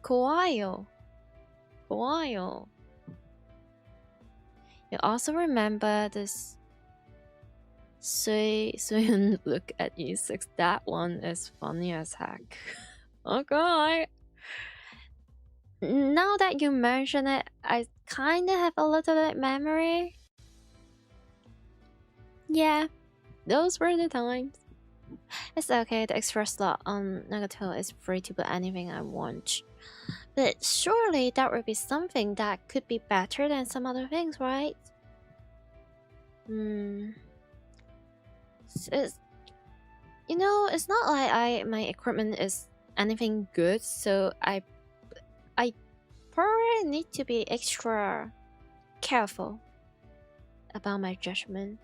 Kawaii yo. You also remember this Suyun look at E6. That one is funny as heck. Okay. Now that you mention it, I kinda have a little bit memory. Yeah, those were the times. It's okay, the extra slot on Nagato is free to put anything I want. But surely that would be something that could be better than some other things, right? It's, you know, it's not like my equipment is anything good, so I probably need to be extra careful about my judgment.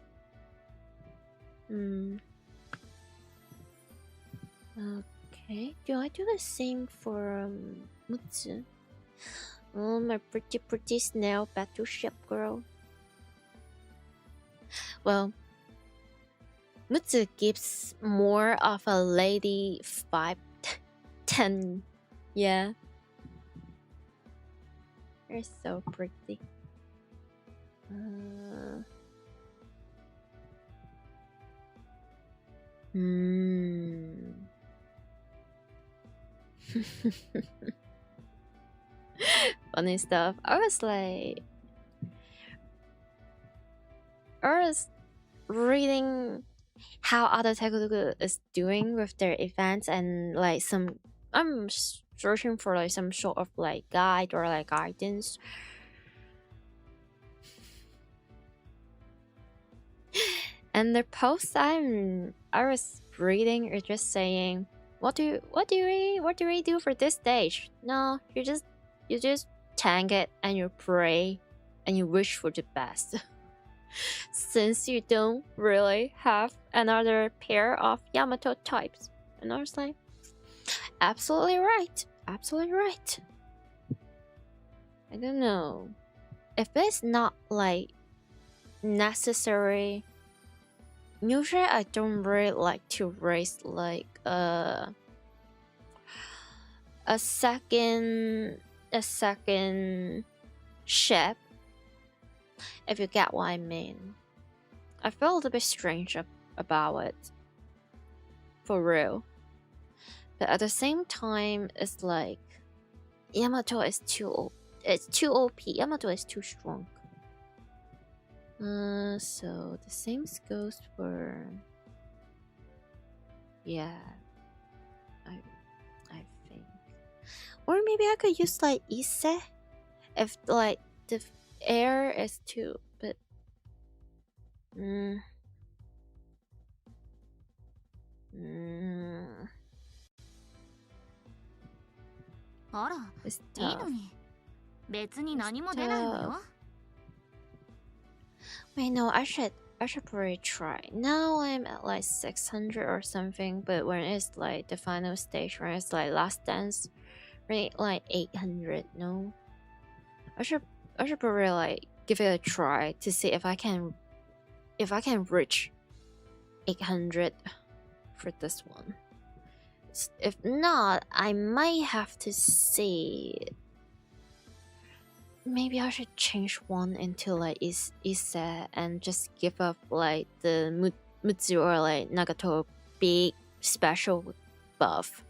Okay, do I do the same for Mutsu? Oh, my pretty snail battleship girl. Well, Mutsu gives more of a lady vibe than, yeah. You're so pretty. Funny stuff. I was reading how other Telugu is doing with their events, and like I'm searching for like some sort of like guide or like guidance. And the post I was reading are just saying, what do we do for this stage? No, you just tank it and you pray and you wish for the best. Since you don't really have another pair of Yamato types. And I was like, absolutely right. Absolutely right. I don't know. If it's not like necessary usually I don't really like to raise like a second ship, if you get what I mean. I feel a little bit strange about it, for real. But at the same time, it's like Yamato is too OP. Yamato is too strong. So the same goes for, yeah, I think, or maybe I could use like Ise if like the air is too, but it's tough. Wait, no, I should probably try. Now I'm at like 600 or something, but when it's like the final stage, when it's like last dance, right, like 800. No, I should probably like give it a try to see if I can reach 800 for this one. If not, I might have to see. Maybe I should change one into like Ise and just give up like the Mutsu or like Nagato big special buff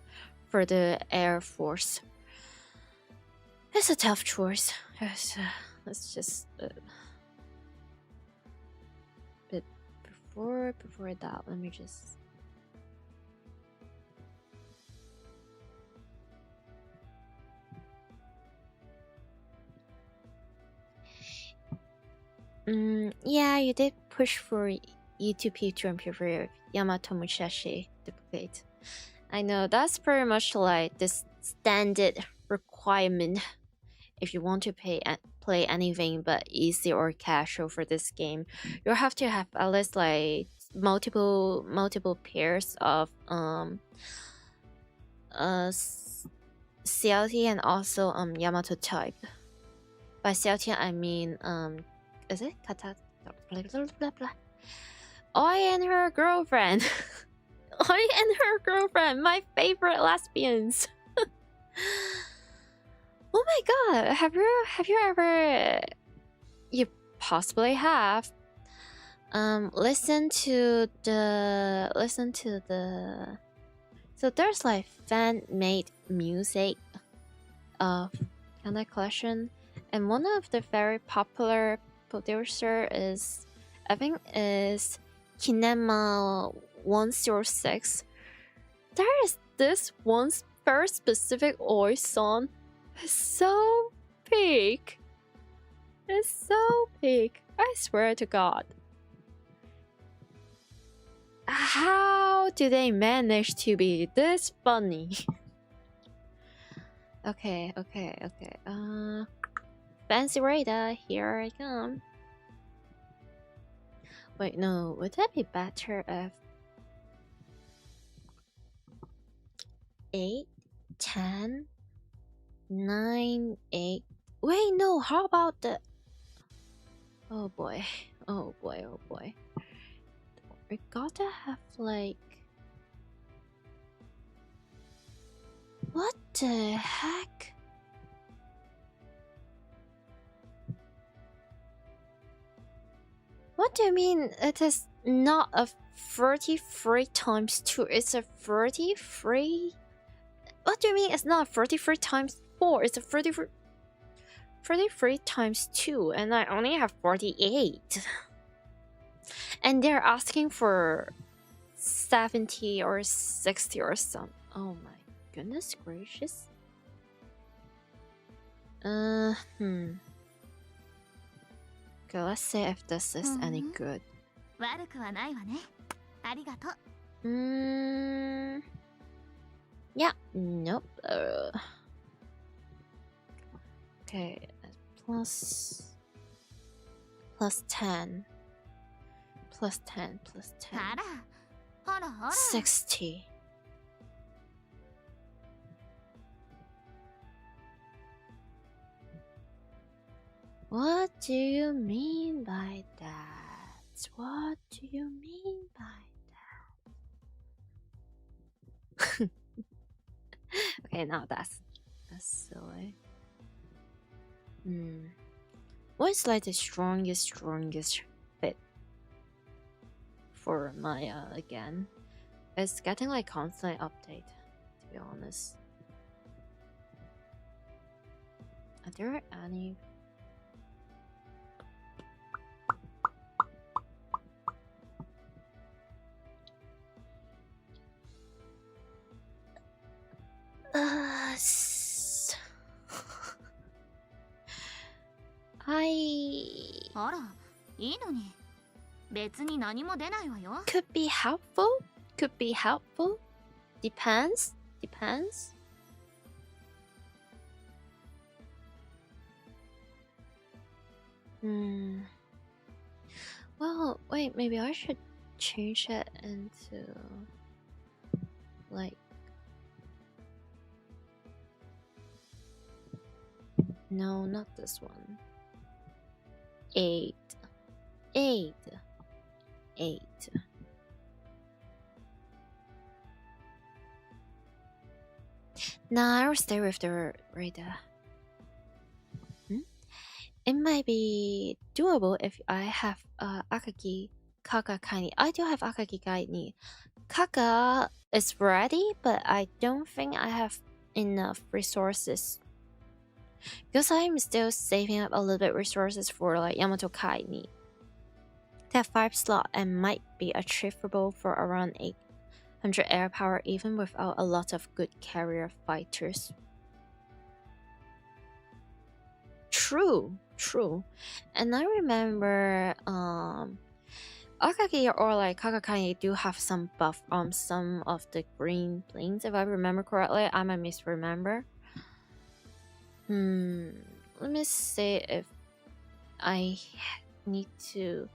for the Air Force. It's a tough choice. It's just. But before that, let me just. Yeah, you did push for E2P2 and P3 Yamato Musashi duplicate. I know that's pretty much like the standard requirement if you want to play anything but easy or casual for this game. You have to have at least like multiple pairs of CLT and also Yamato type. By CLT I mean is it Kata? Blah, blah, blah, blah. Oi and her girlfriend. Oi and her girlfriend, my favorite lesbians. Oh my god, have you ever, you possibly have, listen to the so there's like fan-made music of Kanai collection, and one of the very popular producer is, I think, is Kinema 106. There is this one very specific Oi song. It's so big. It's so big. I swear to God. How do they manage to be this funny? Okay. Fancy radar, here I come. Wait, no, would that be better if 8, 10, 9, 8. Wait, no, how about the. Oh boy. We gotta have like. What the heck? What do you mean it is not a 33 times 2? It's a 33? What do you mean it's not 33 times 4? It's a 33 times 2, and I only have 48. And they're asking for 70 or 60 or something. Oh my goodness gracious. Okay, let's see if this is any good. Yeah, nope. Okay, plus 10. Plus 10. 60. What do you mean by that? What do you mean by Okay, now that's silly. What's like the strongest fit for Maya again? It's getting like constant update, to be honest. Are there any?あら、いいのに。別に何も出ないわよ。Could be helpful. Could be helpful. Depends. Depends. Well, wait, maybe I should change it into like no, not this one. 8. Nah, I'll stay with the radar. It might be doable if I have Akagi Kaka Kaini. I do have Akagi Kaini. Kaka is ready, but I don't think I have enough resources. Because I'm still saving up a little bit resources for like Yamato Kaini. That 5 slot and might be achievable for around 800 air power even without a lot of good carrier fighters. True. And I remember Akagi or like Kakakai do have some buff on some of the green planes, if I remember correctly. I might misremember. Let me see if I need to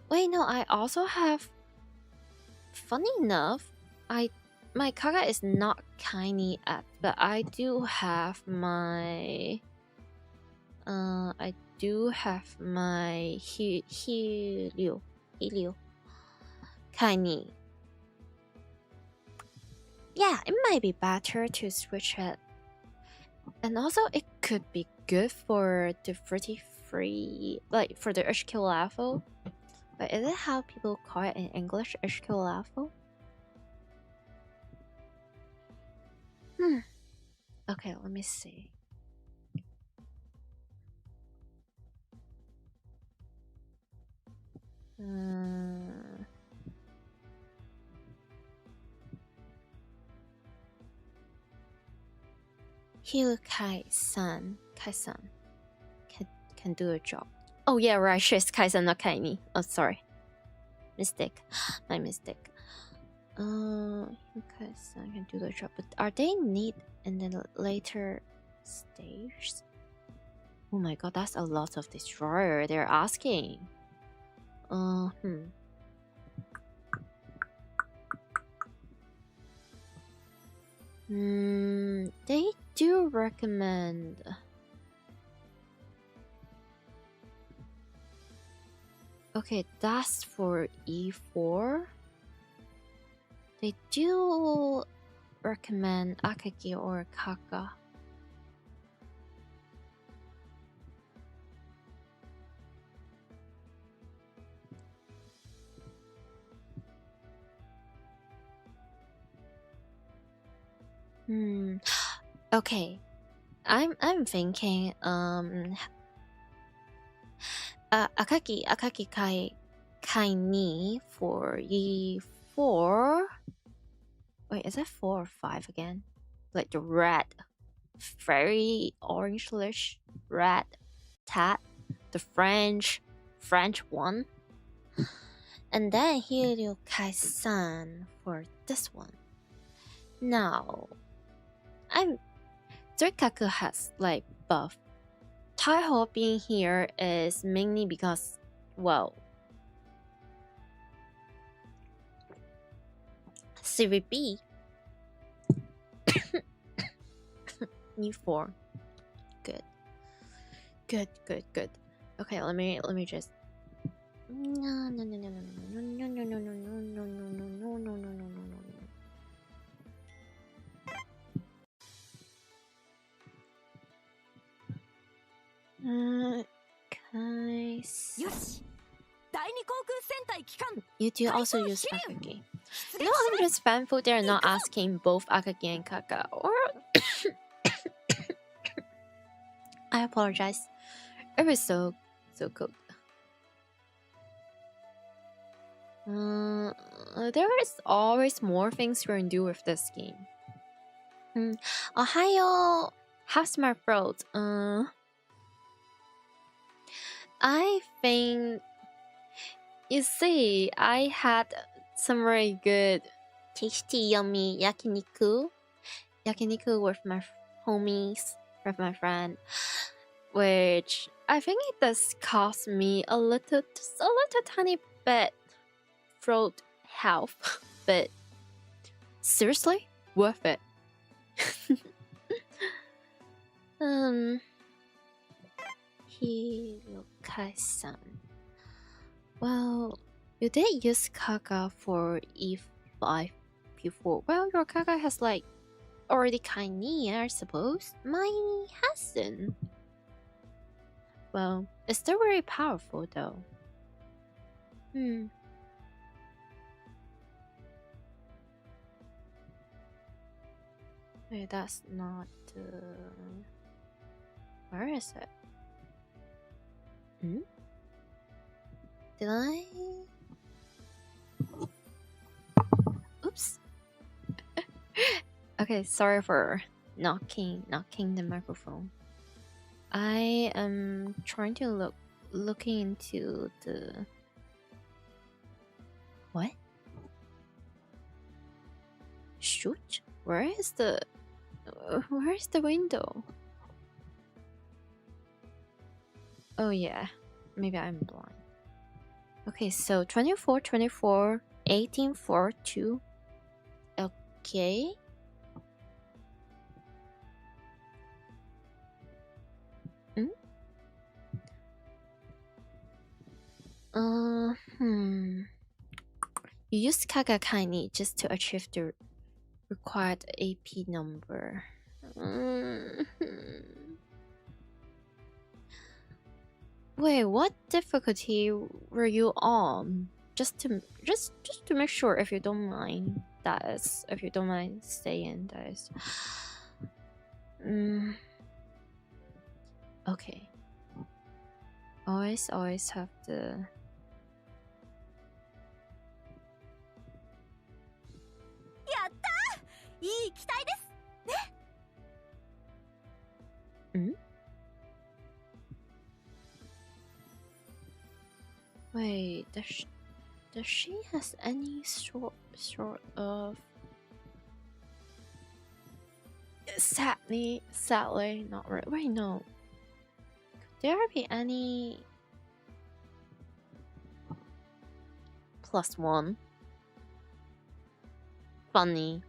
wait. No, I also have, funny enough, my Kaka is not Kaini at, but I do have my Helio Kaini. Yeah, it might be better to switch it. And also it could be good for the 33, like for the HQ level. But is it how people call it in English, HQ level? Okay, let me see. Heal Kai-san can do a job. Oh yeah, right, she's Kai-san, not Kaini. Oh, sorry. Mistake. My mistake. Kai-san can do the job, but are they need in the later stage? Oh my god, that's a lot of destroyer they're asking. They do recommend. Okay, that's for E4. They do recommend Akagi or Kaka. Okay. I'm thinking Akagi Kaini for E4. Wait, is that 4 or 5 again? Like the red, very orange-ish red tat, the French one. And then Hiryu Kai-san for this one. Now, Jerkkszł has like buff. Taiho being here is mainly because, well, CVB E4. Good. Okay, let me just. No. You do also use akagi. You know, I'm just thankful they're not asking both akagi and kaka. Or I apologize. It was so good. There is always more things you can do with this game. Ohio, how's my throat? I think, you see, I had some very good, tasty, yummy yakiniku with my homies, with my friend, which I think it does cost me a little, just a little tiny bit throat health, but seriously, worth it. Hirokai-san. Well, you did use Kaka for E5 before. Well, your Kaka has like already Kaini, I suppose. Mine hasn't. Well, it's still very powerful though. Wait, that's not. Where is it? Did I? Oops. Okay, sorry for knocking the microphone. I am trying to looking into the what? Shoot? Where is the window? Oh yeah, maybe I'm blind. Okay, so 24, 24, 18, 4, 2. Okay. You used Kagakaini just to achieve the required AP number. Wait, what difficulty were you on? Just to make sure, if you don't mind, if you don't mind saying that. Okay. Always have the. Wait, does she has any sort of sadly not really. Wait, no. Could there be any +1 funny?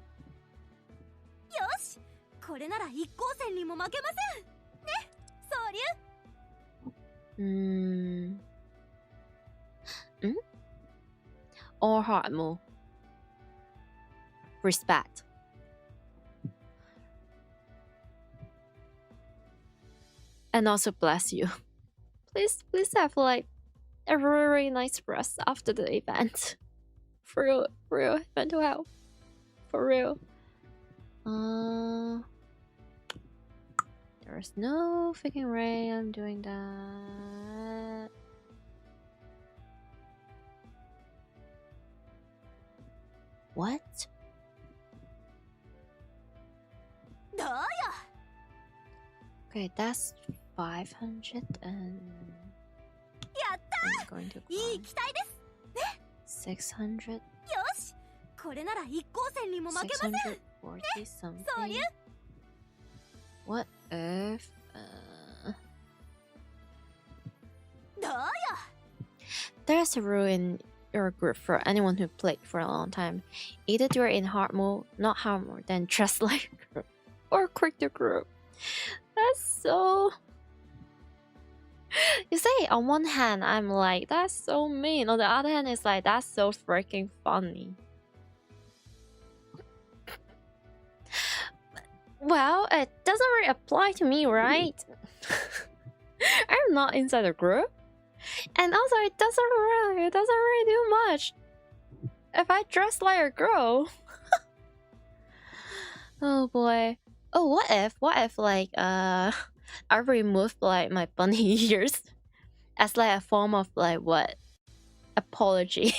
よし、これなら一光線にも負けません。ね、総流。Or Hartmo. Respect. And also bless you. Please have like a very nice rest after the event. For real, mental health. For real. There's no freaking way I'm doing that. What? Okay, that's 500 and I'm going to climb 600. これなら一光線にも負けません。 640 something. What if there's a rule in your group for anyone who played for a long time. Either you're in hard mode, not hard mode, then just like group, or quit the group. That's so. You say on one hand I'm like, that's so mean. On the other hand, it's like, that's so freaking funny. Well, it doesn't really apply to me, right? I'm not inside the group. And also, it doesn't really do much if I dress like a girl? Oh boy. Oh, what if like I removed like my bunny ears as like a form of like what? Apology.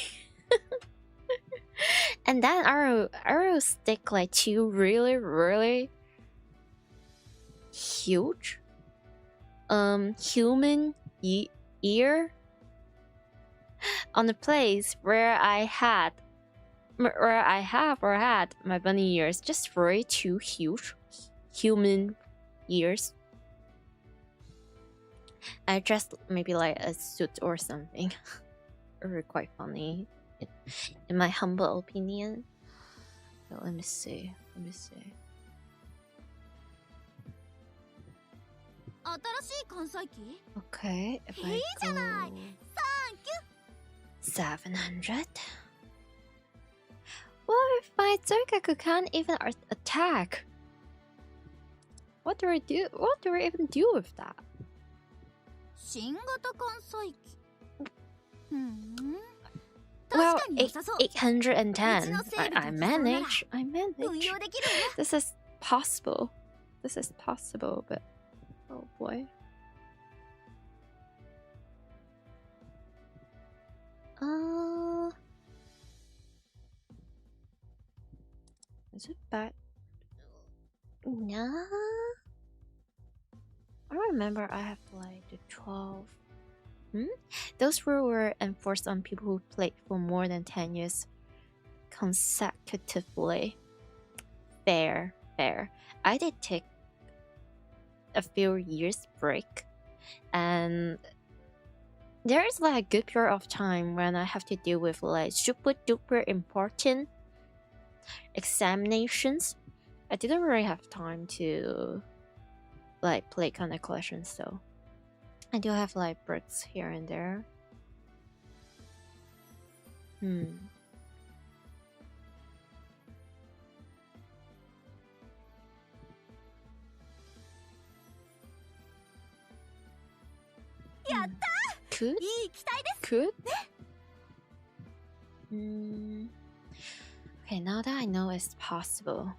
And then I will stick like two really huge human ear on the place where I have or had my bunny ears. Just very two huge human ears. I dressed maybe like a suit or something. Very quite funny, in my humble opinion. So let me see. 新しい関西機 Okay, if I いいじゃない go サンキュ 700. What if my jerkkszঁ can't even attack? What do I do? What do I even do with that? 新型関西機ふん Well, 確かに良さそう 810. I manage. 運 manage. 用できるわ This is possible. But oh boy. Is it bad? Nah. I remember I have like the 12. Those rules were enforced on people who played for more than 10 years consecutively. Fair. I did take a few years break, and there is like a good period of time when I have to deal with like super duper important examinations. I didn't really have time to like play Kancolle, so I do have like breaks here and there. Could? いい期待です Could? Okay, now that I know it's possible.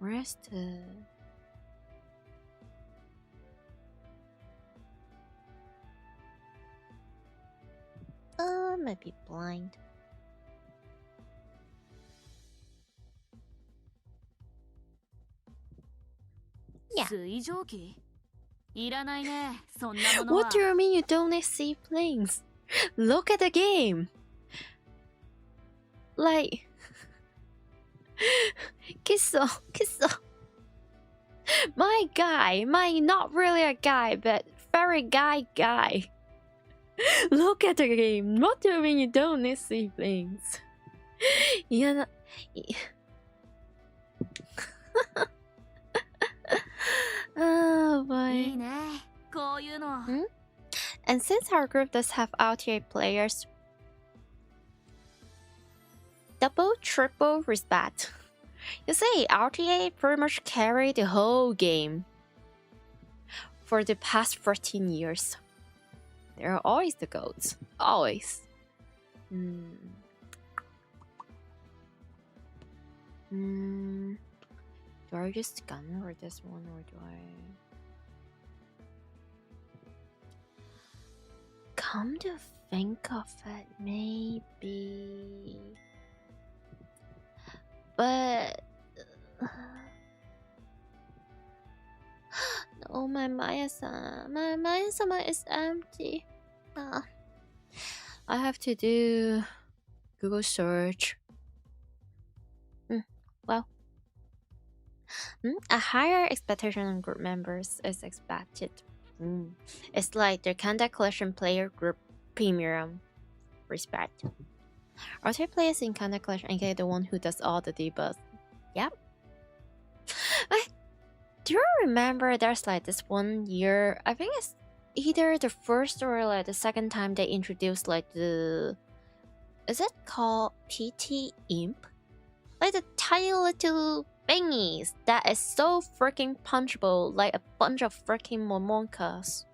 Where's the... might be blind. Yeah. 水蒸気いらないねそんなものは What do you mean you don't need seaplanes? Look at the game. Like... Kisso. My guy. Not really a guy, but very guy. Look at the game. What do you mean you don't need seaplanes? Yeah. Oh boy. いいねこういうの And since our group does have 앉TL players, double, triple respect. You see, 앉TL pretty much carried the whole game for the past 14 years. They're always the GOATs. Always. Do I just scan or this one, or do I... Come to think of it, maybe... But... No, my Maya-sama is empty. I have to do Google search. Well, a higher expectation on group members is expected. It's like the Kancolle player group premium respect. 앉TL players in Kancolle, aka the one who does all the debuffs. Yep. Do you remember there's like this one year, I think it's either the first or like the second time they introduced like the... Is it called PT Imp? Like the tiny little thingies that is so freaking punchable, like a bunch of freaking momonkas.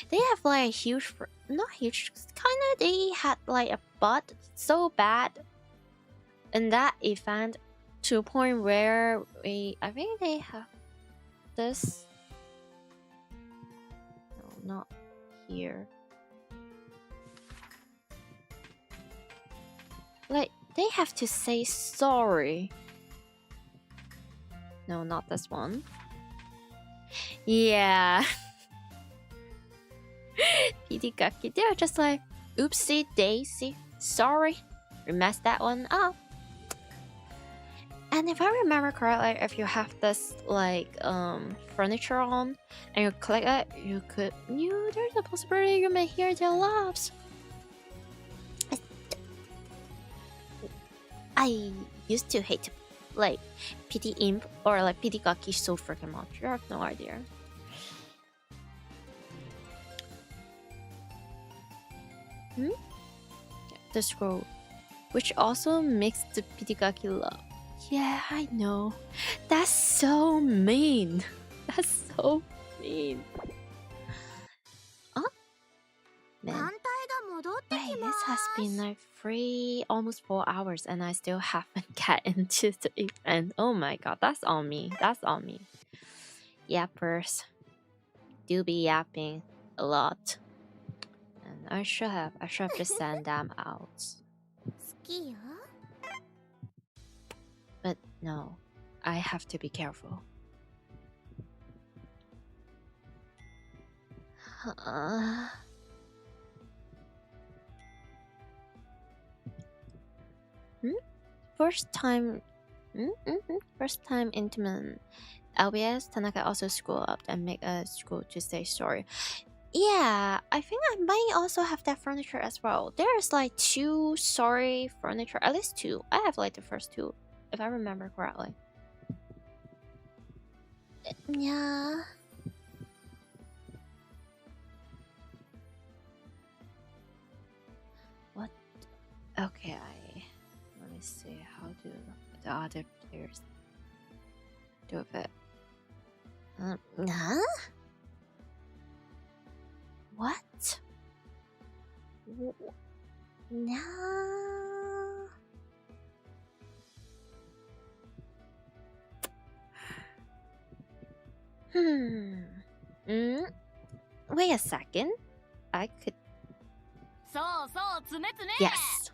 They have like a huge, not huge, kinda, they had like a butt so bad in that event to a point where I think they have this. No, not here. Like, they have to say sorry. No, not this one. Yeah. Pidikaki, they're just like, oopsie daisy, sorry, we messed that one up. And if I remember correctly, if you have this like furniture on and you click it, there's a possibility you may hear their laughs. I used to hate like PT Imp or like Pidikaki so freaking much. You have no idea. The scroll, which also makes the Pidikaki laugh. Yeah, I know. That's so mean. That's so mean. Oh, man. Wait, this has been like almost 4 hours and I still haven't got into the event. Oh my god, that's on me. That's on me. Yappers do be yapping a lot. And I should have just sent them out. But no, I have to be careful. First time intimate. LBS, Tanaka also scroll up and make a scroll to say sorry. Yeah, I think I might also have that furniture as well. There's like 2 sorry furniture, at least 2. I have like the first 2, if I remember correctly. Yeah. What? Okay, let me see how do the other players do it. Huh? What? No. Wait a second. I could. Yes.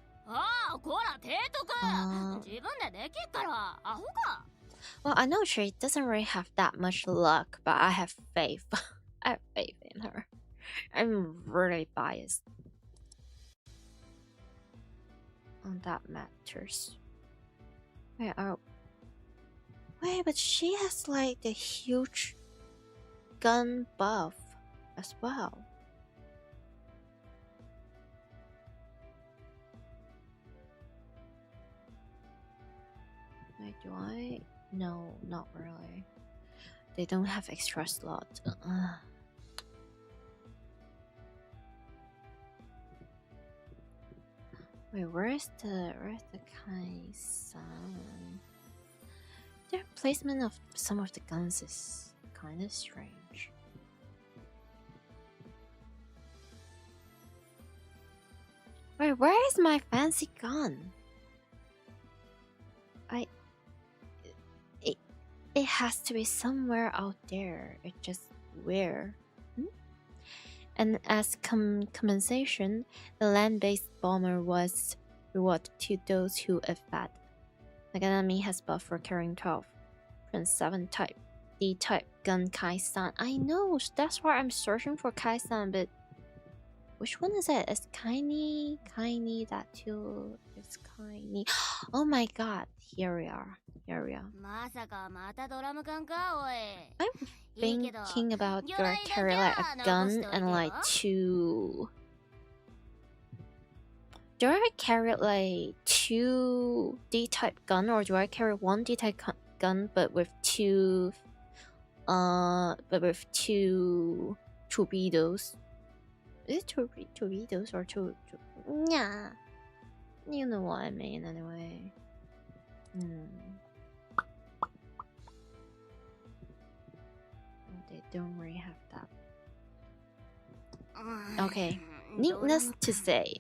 Well, I know she doesn't really have that much luck, but I have faith. I have faith in her. I'm really biased on that matters. Wait, but she has like the huge gun buff as well. Wait, do I? No, not really. They don't have extra slot. Wait, where's the Kai-san? Their placement of some of the guns is kind of strange. Wait, where is my fancy gun? It has to be somewhere out there. It just where? And as compensation, the land-based bomber was rewarded to those who evade. Naganami has buff for carrying 12. Prince 7 type, D-type gun Kai-san. I know, that's why I'm searching for Kai-san, but which one is it? It's Kaini, that too. It's Kaini. Oh my god, here we are. I'm thinking about do I carry like a gun and like 2. Do I carry like 2 D-type gun, or do I carry 1 D-type gun but with 2 torpedoes? Is it torpedoes or two? Yeah, you know what I mean anyway. don't really have that. Okay. Needless to say,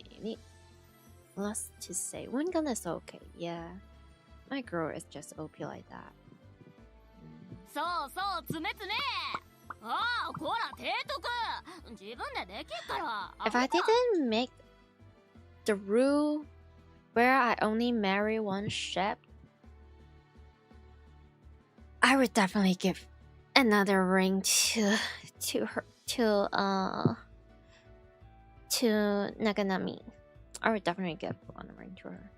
one gun is okay. Yeah, my girl is just OP like that. そうそうつめつめああこら提督自分でできっから If I didn't make the rule where I only marry one ship, I would definitely give another ring to Naganami. I would definitely give one ring to her.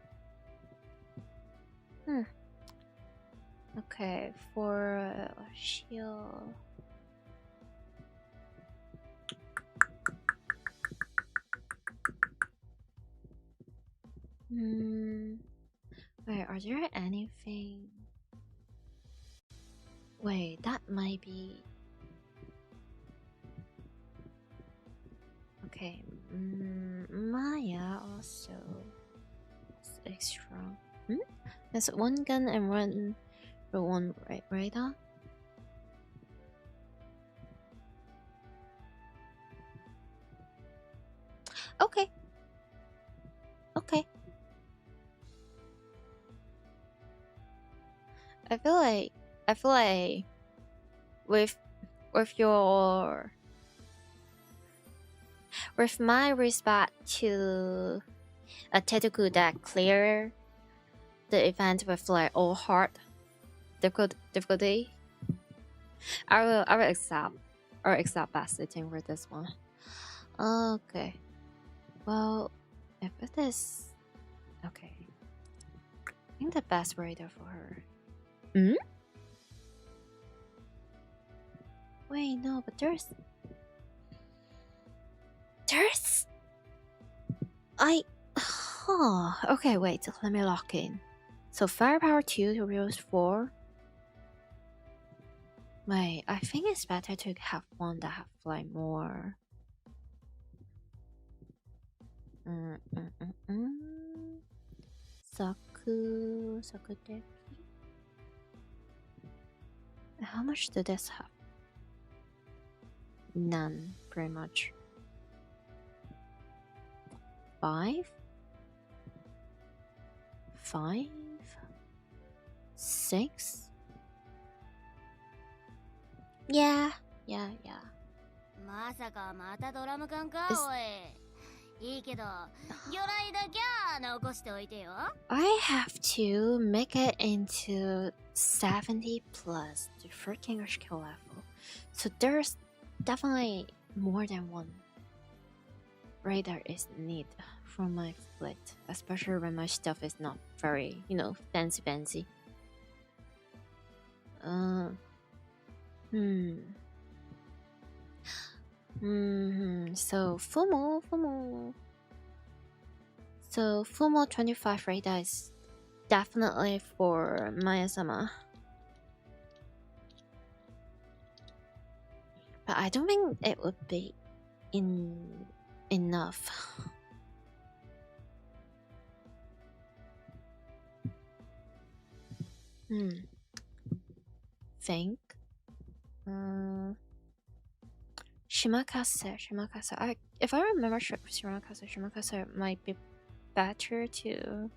Okay, for shield. Wait, are there anything? Wait, that might be. Okay, Maya also is extra. There's one gun and one radar. Okay. I feel like with my respect to a Tetuku that clear the event with like all hard difficulty, I will accept backseating for this one. Okay. Well, if it is okay, I think the best radar for her. Wait, no, but there's okay, wait, let me lock in. So firepower 2 to reels 4. Wait, I think it's better to have one that have like more. Sakudeki. How much did this have? None, pretty much. 5, 6. Yeah. まさかまたドラム缶かおいいいけど魚雷だけは残しておいてよ I have to make it into 70 plus the freaking skill level, so there's definitely more than one radar is needed for my fleet, especially when my stuff is not very, fancy. So Fumo. So Fumo 25 radar is definitely for Maya-sama. But I don't think it would be enough. Think. Shimakase. If I remember Shimakase might be better to.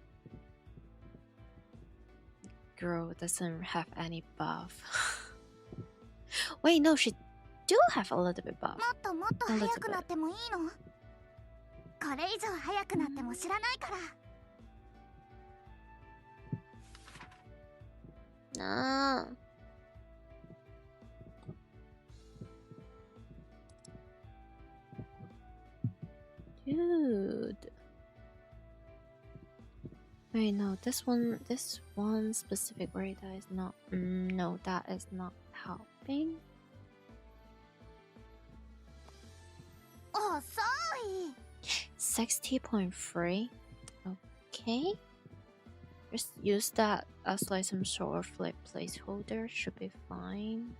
Girl doesn't have any buff. Wait, no, she do have a little bit buff. もっともっと速くなってもいいのこれ以上速くなっても知らないから Nah. Dude. Wait, no, this one specific radar is not. No, that is not helping. Oh, sorry. 60.3. Okay. Just use that as like some sort of like placeholder. Should be fine.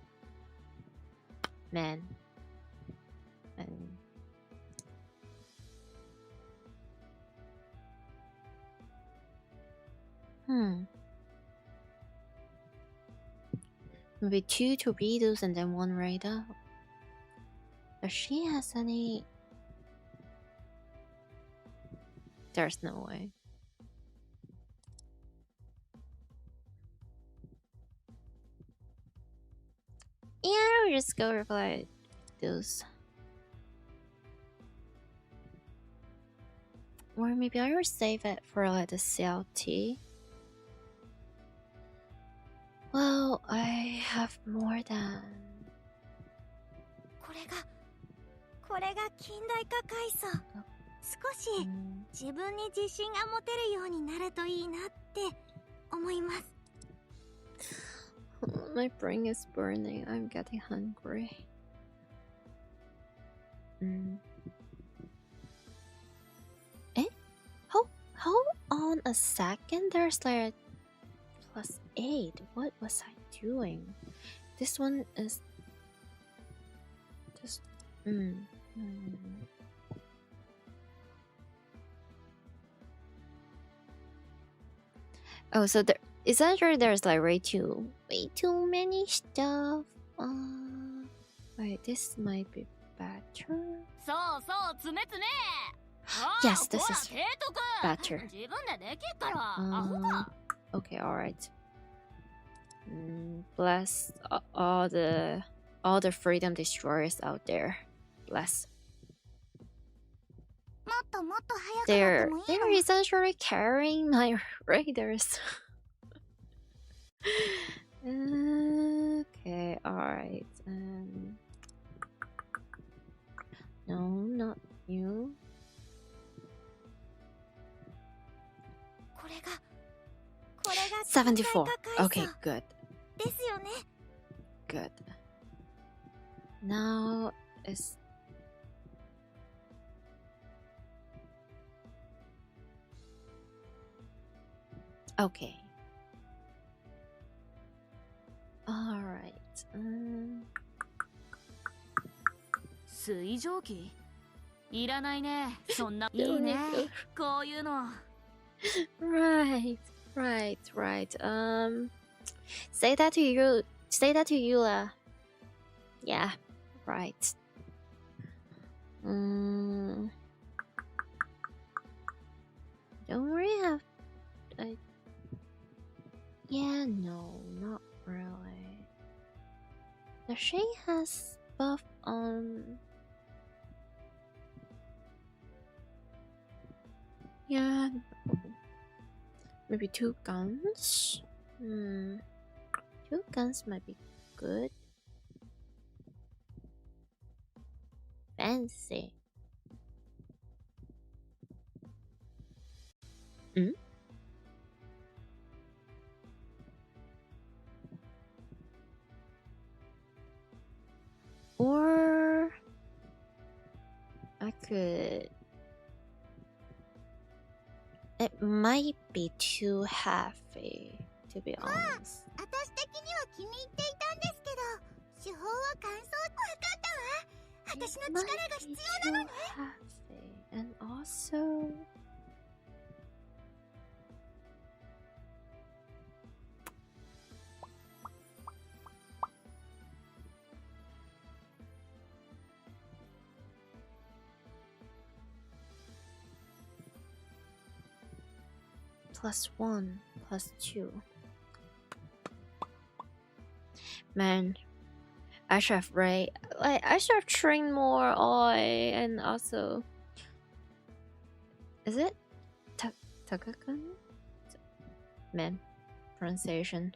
Man. Maybe 2 torpedoes and then 1 radar. Does she has any? There's no way. Yeah, we'll just go reply those. Or maybe I will save it for like the CLT. Well, I have more than. これが近代化階層。少し自分に自信が持てるようになるといいなって思います。My brain is burning. I'm getting hungry. Eh? Hold on a second. There's like +8. What was I doing? This one is just. Oh, so there essentially there's like way too many stuff. Wait, this might be better. Yes, this is better. Okay, all right. Bless all the freedom destroyers out there. Bless. They're essentially carrying my raiders. Okay, alright. No, not you. 74. Okay, good. Good. Now it's okay. All right. 水蒸気いらないね。そんな。いいね。こういうの。Right. Say that to you. Say that to you. Yeah. Right. Don't really have. Yeah, no, not really. The she has buff on. Yeah. Maybe 2 guns? 2 guns might be good. Fancy. Or I could. It might be too heavy, to be honest. 私的には気に入っていたんですけど、手法は乾燥。わかったわ。私の力が必要なのね。And also. +1, +2. Man, I should have I should have trained more Oi, and also. Is it Takakan? Man, pronunciation.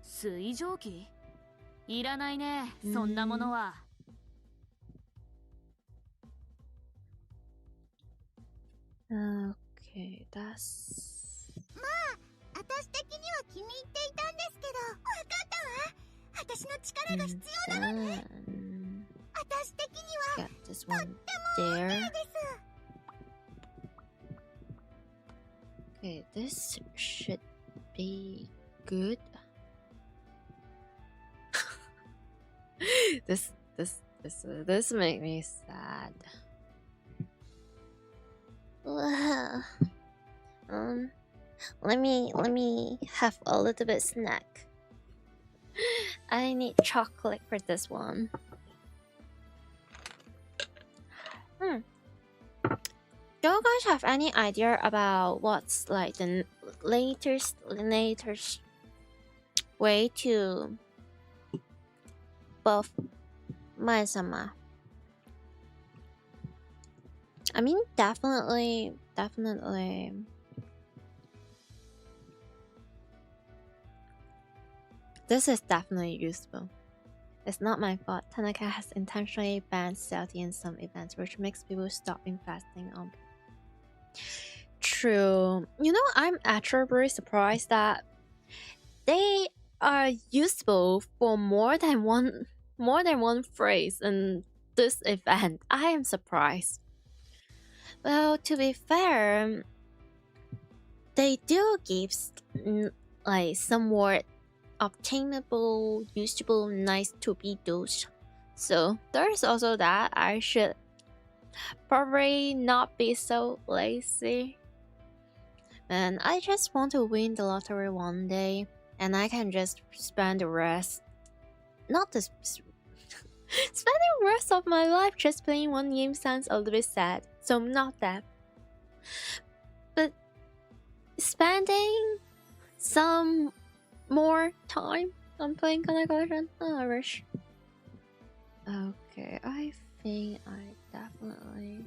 Suijoki? いらないね。そんなものは。Okay, that's. まあ、私的には気に入っていたんですけど、わかったわ。私の力が必要なのね。私的には Got this one there. Okay, this should be good. This make me sad. let me have a little bit snack. I need chocolate for this one. Do you guys have any idea about what's like the latest way to buff Maizama? I mean, definitely. This is definitely useful. It's not my fault. Tanaka has intentionally banned stealthy in some events, which makes people stop investing on. True. You know, I'm actually very surprised that they are useful for more than one phrase in this event. I am surprised. Well, to be fair, they do give like somewhat obtainable, usable, nice to be dosed. So there's also that. I should probably not be so lazy. And I just want to win the lottery one day, and I can just spend the rest, not the spending the rest of my life just playing one game sounds a little bit sad. So not that, but spending some more time on playing Kancolle. Oh, I wish. Okay, I think I definitely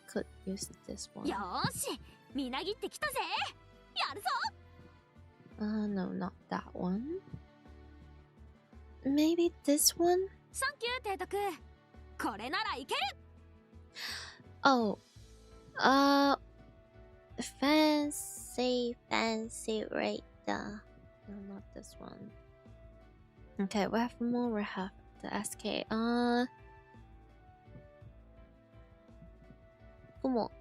could use this one. よーし、みなぎってきたぜ。やるぞ。No, not that one. Maybe this one? サンキュー、提督。これならいける。Oh, fancy right there. No, not this one. Okay, we have more. We have the SK. Kumo.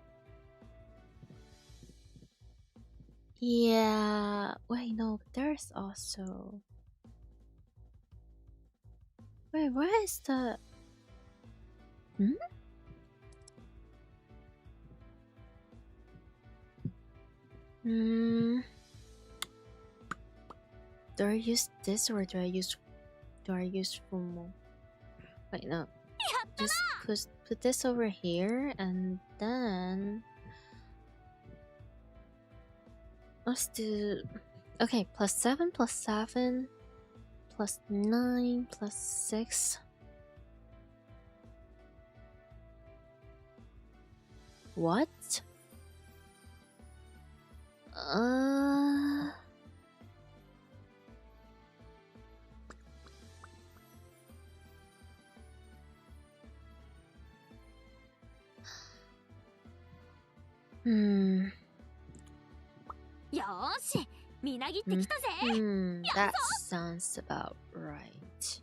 Yeah. Wait, no. There's also. Wait, where is the? Do I use this or do I use Fumo? Wait, no. Just put this over here and then let's do. Okay, +7 +7 +9 +6. What? That sounds about right.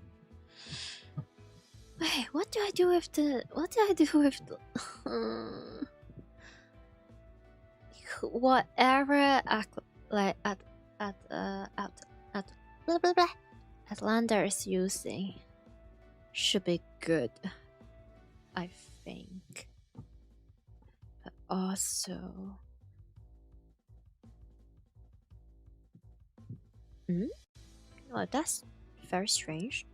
Wait, what do I do with the whatever Atlanta is using should be good, I think. But also oh, that's very strange.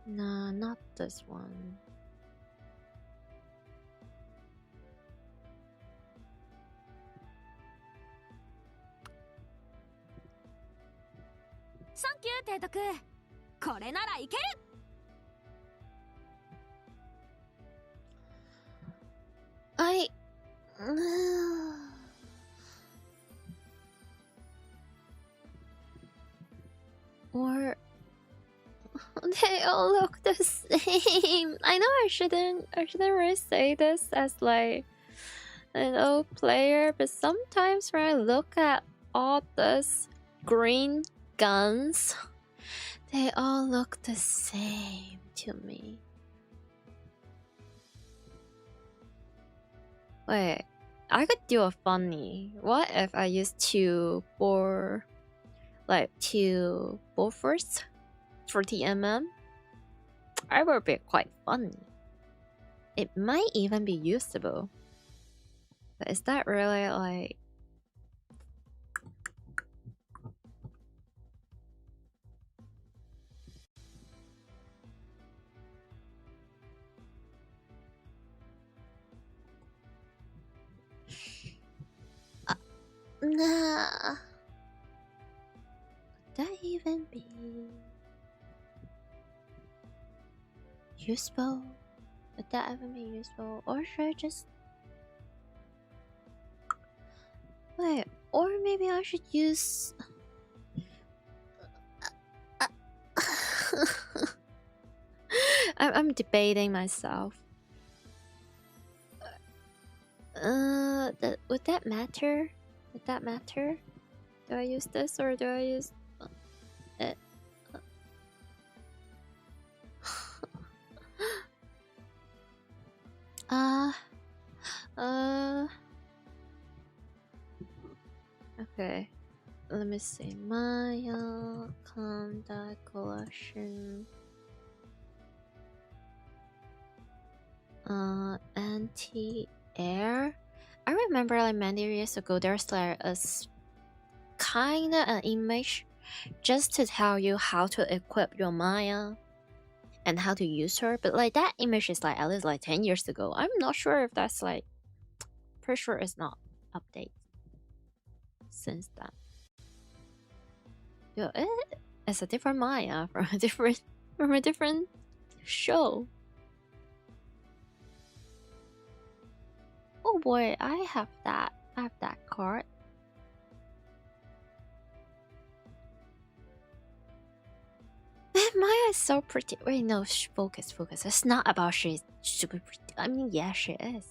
No, not this one. Thank you, 提督。これならいける。Or they all look the same. I know I shouldn't really say this as like an old player, but sometimes when I look at all these green guns, they all look the same to me. Wait, I could do a funny. What if I use two bore first 40 mm? it will be quite funny. It might even be usable. But is that really like... Nah. Would that even be useful? Would that even be useful? Or should I just... Wait, or maybe I should use... I'm debating myself. Would that matter? Would that matter? Do I use this or do I use it? Okay. Let me see. Maya contact collection. Anti-air. I remember like many years ago there's like a kind of an image just to tell you how to equip your Maya and how to use her, but like that image is like at least like 10 years ago. I'm not sure if that's like, pretty sure it's not updated since then. Yo, it's a different Maya from a different show. Oh boy, I have that card. Maya is so pretty. Wait, no, focus. It's not about she's super pretty. I mean, yeah, she is.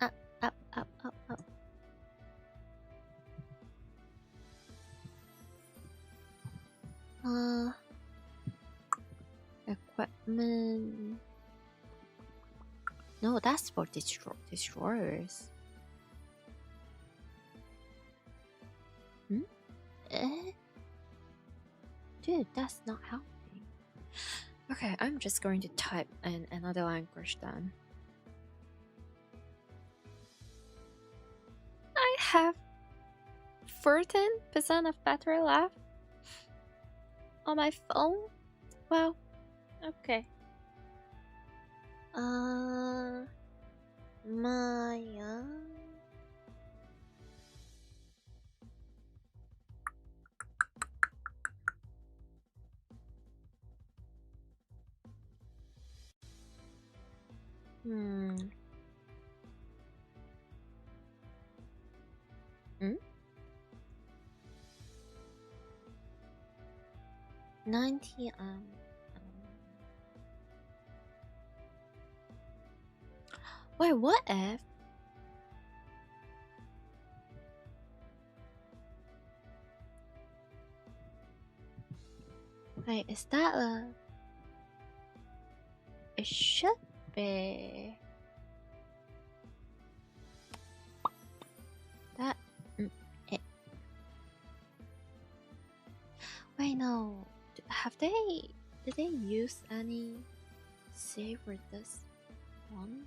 Up. Equipment. No, that's for destroyers. Dude, that's not helping. Okay, I'm just going to type in another language then. I have 14% of battery left on my phone. Well, okay. Maya. Hmm. 90 wait, what if wait, is that a... It should be that it... Wait, no. Did they use any save for this one?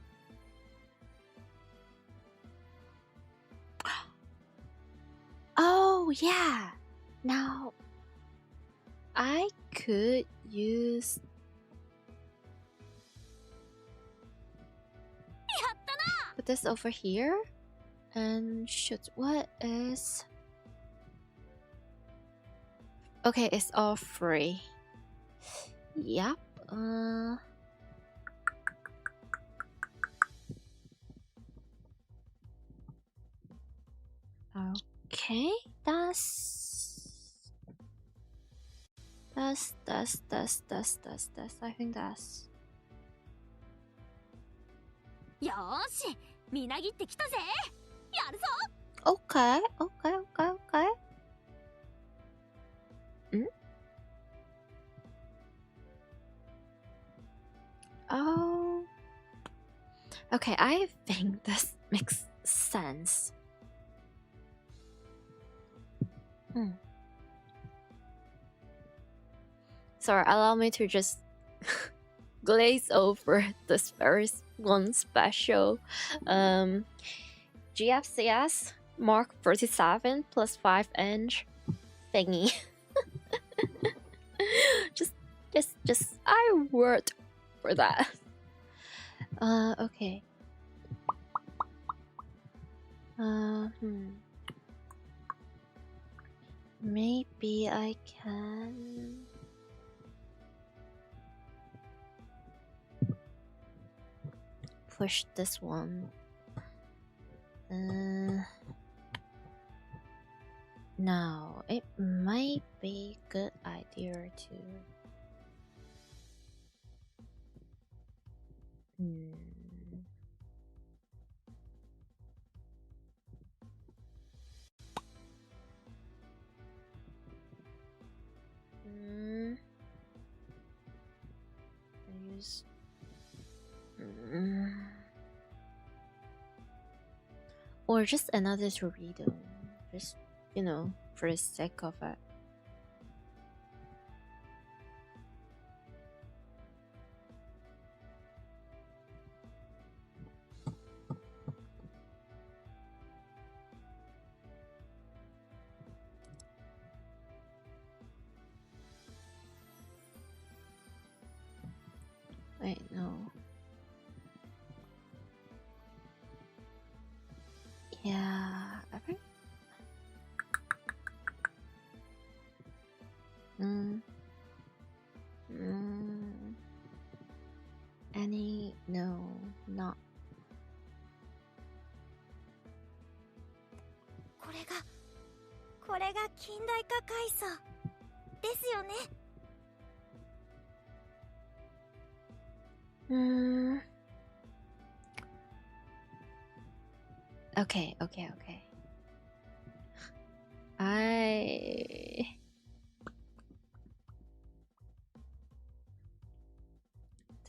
Oh yeah. Now I could use... Put this over here and shoot. What is... Okay, it's all free. Yep. Okay, that's I think that's... よーし、みなぎってきたぜ。やるぞ。 Okay. Oh. Okay, I think this makes sense. Sorry, allow me to just glaze over this very one special GFCS Mark 37 plus 5" thingy. just I word for that. Okay. Maybe I can push this one. No, it might be a good idea to I use or just another Torpedo, just, you know, for the sake of it. Wait, no. Yeah, I think. Any? No, not. これが近代化階層ですよね。Okay.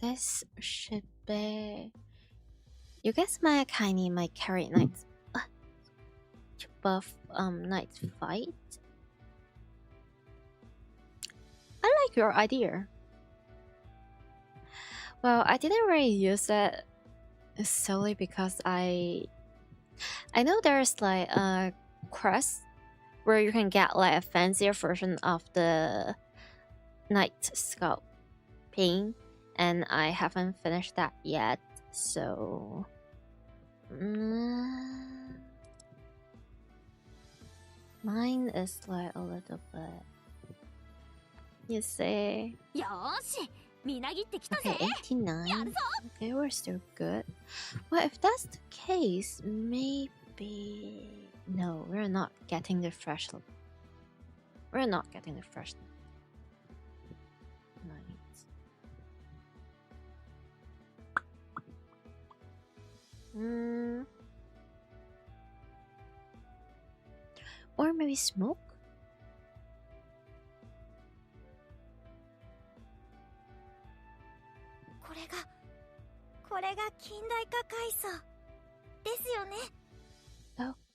This should be. You guys might carry knights to buff knight fight. I like your idea. Well, I didn't really use it solely because I know there's like a quest where you can get like a fancier version of the Night Scout pin, and I haven't finished that yet, so mine is like a little bit, you see. Okay, 89. Okay, we're still good. Well, if that's the case, maybe... No, we're not getting the fresh... We're not getting the fresh... Or maybe smoke?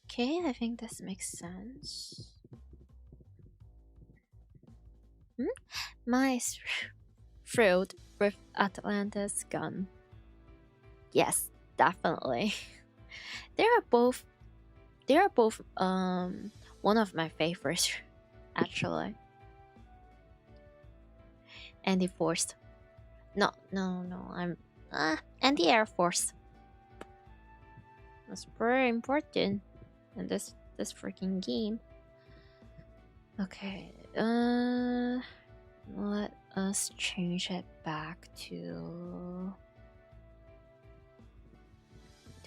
Okay, I think this makes sense. My thrilled with Atlanta's gun. Yes, definitely. They are both one of my favorites, actually. And the Force. No, I'm and the Air Force. That's very important in this freaking game. Okay, let us change it back to...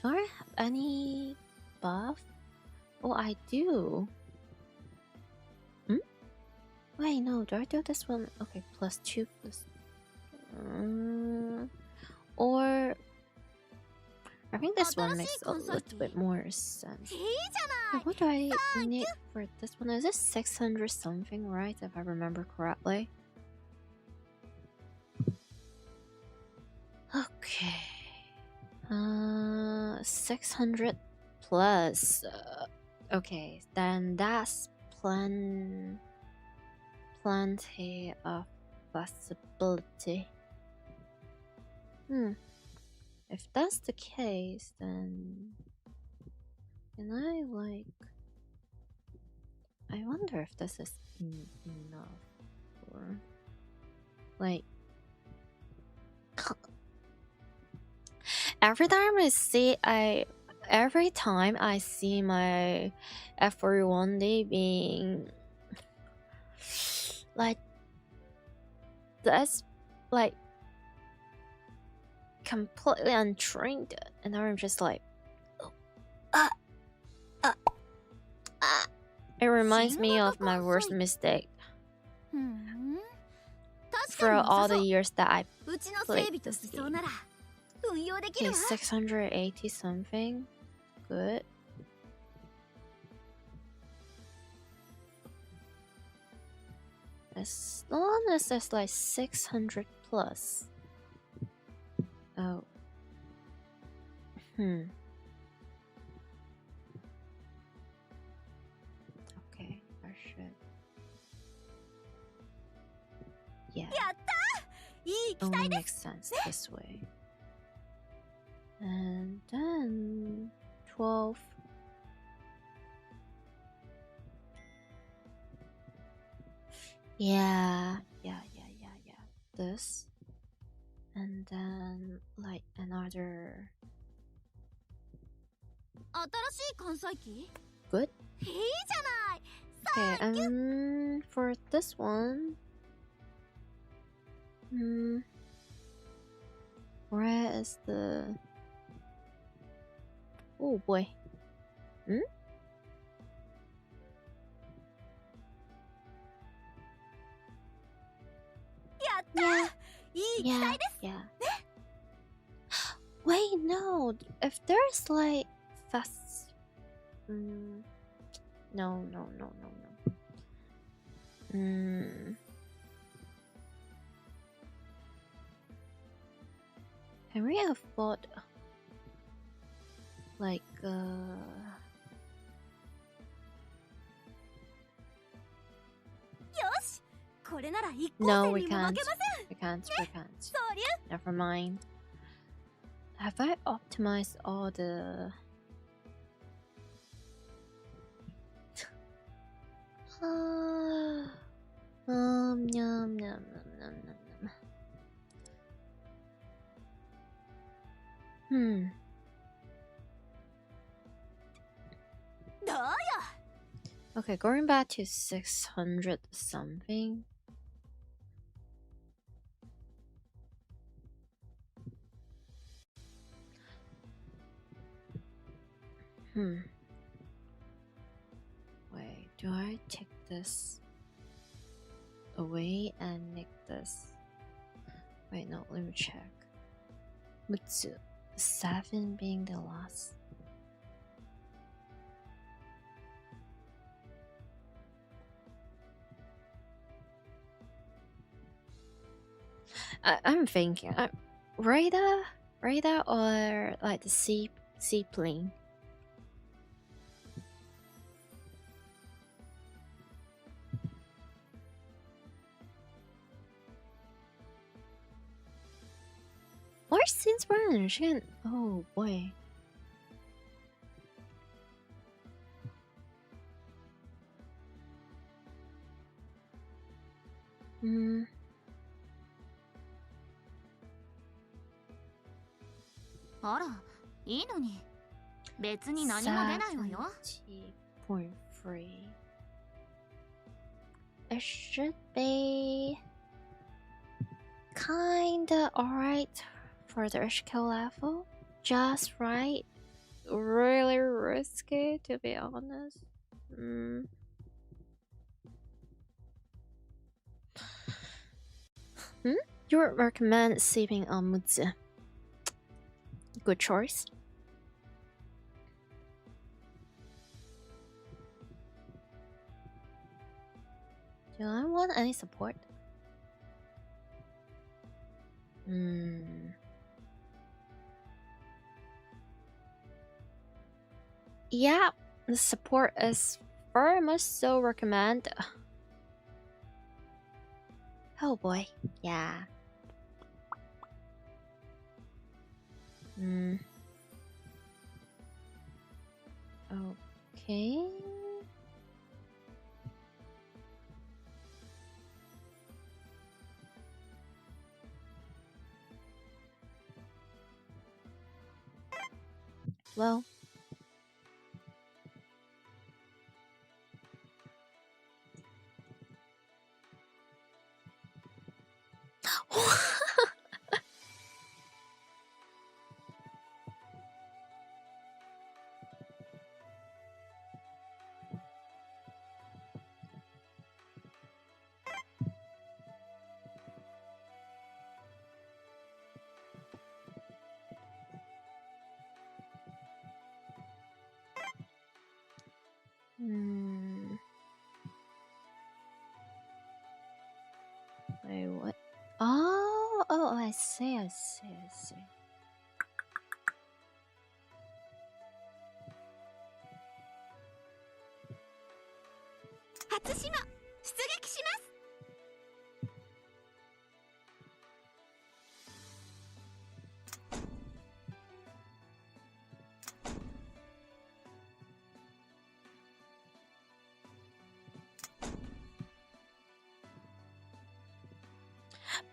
Do I have any buff? Oh, I do. Wait, no, do I do this one? Okay, +2 plus... or... I think this one makes a little bit more sense. What do I need for this one? Is it 600 something, right? If I remember correctly. Okay. 600 plus. Okay, then that's plenty of possibility. If that's the case, then can I I wonder if this is enough or every time I see my F41D being that's completely untrained, and I'm just it reminds me of my worst mistake for all the years that I played this game. Okay, 680 something. Good. As long as it's 600 plus. Oh. Okay, I should. Yeah. Only makes sense this way. And then 12. Yeah. This. And then another. Good. Okay, and for this one, where is the? Oh boy. Yeah. Wait, no. If there's fast. No. Can we afford No, we can't. Never mind. Have I optimized all the... Okay, going back to 600 something. Wait, do I take this away and make this? Wait, no, let me check. Mutsu, 7 being the last. I'm thinking, radar or the seaplane. Or since we're in Shin. Oh boy. It should be kinda alright for the skill level. Just right. Really risky, to be honest. You would recommend sleeping on Mutsu. Good choice. Do I want any support? Yeah, the support is very much so recommend. Oh boy. Yeah. Okay. Well. Wait, what? Oh, I see.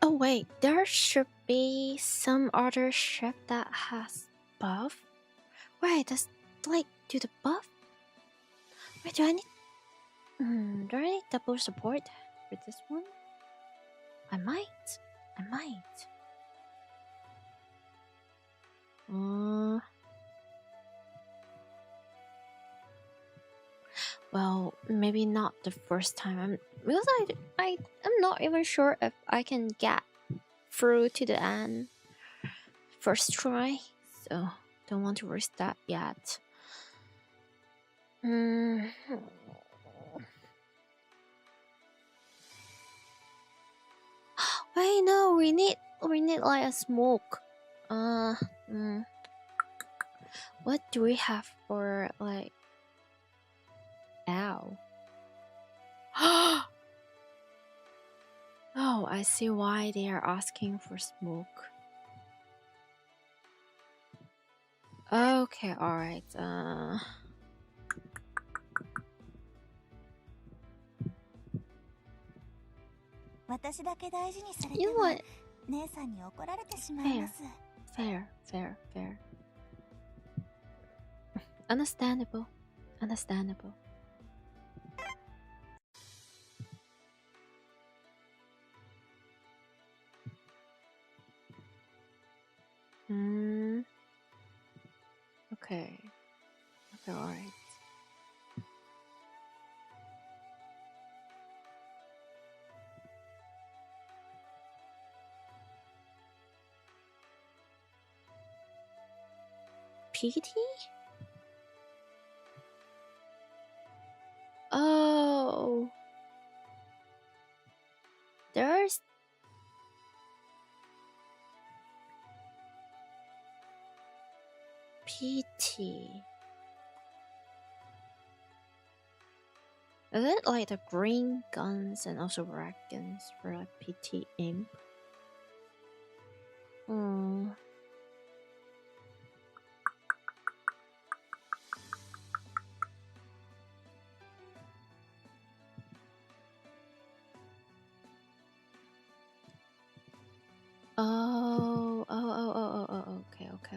Oh wait, there should be some other ship that has buff. Wait, does like do the buff? Wait, do I need double support for this one? I might. Well, maybe not the first time. Because I'm not even sure if I can get through to the end first try, so don't want to risk that yet. Wait, no, we need like a smoke. What do we have for like? Ow. Oh, I see why they are asking for smoke. Okay, alright. You know what? Fair. Understandable. Okay, alright. PT? Oh. There's PT. Is it like the green guns and also red guns for like PT imp? Oh,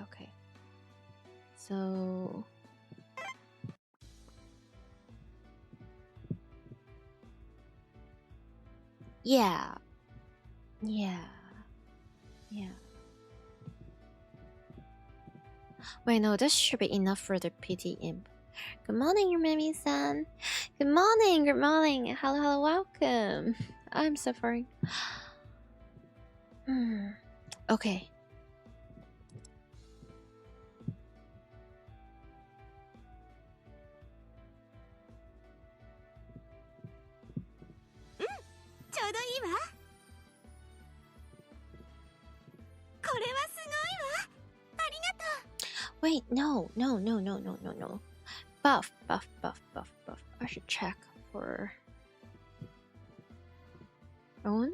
okay. So yeah. Wait, no, this should be enough for the PT imp. Good morning, Yumemi-san. Good morning. Hello, welcome. I'm suffering. Okay. Wait, no. Buff. I should check for own.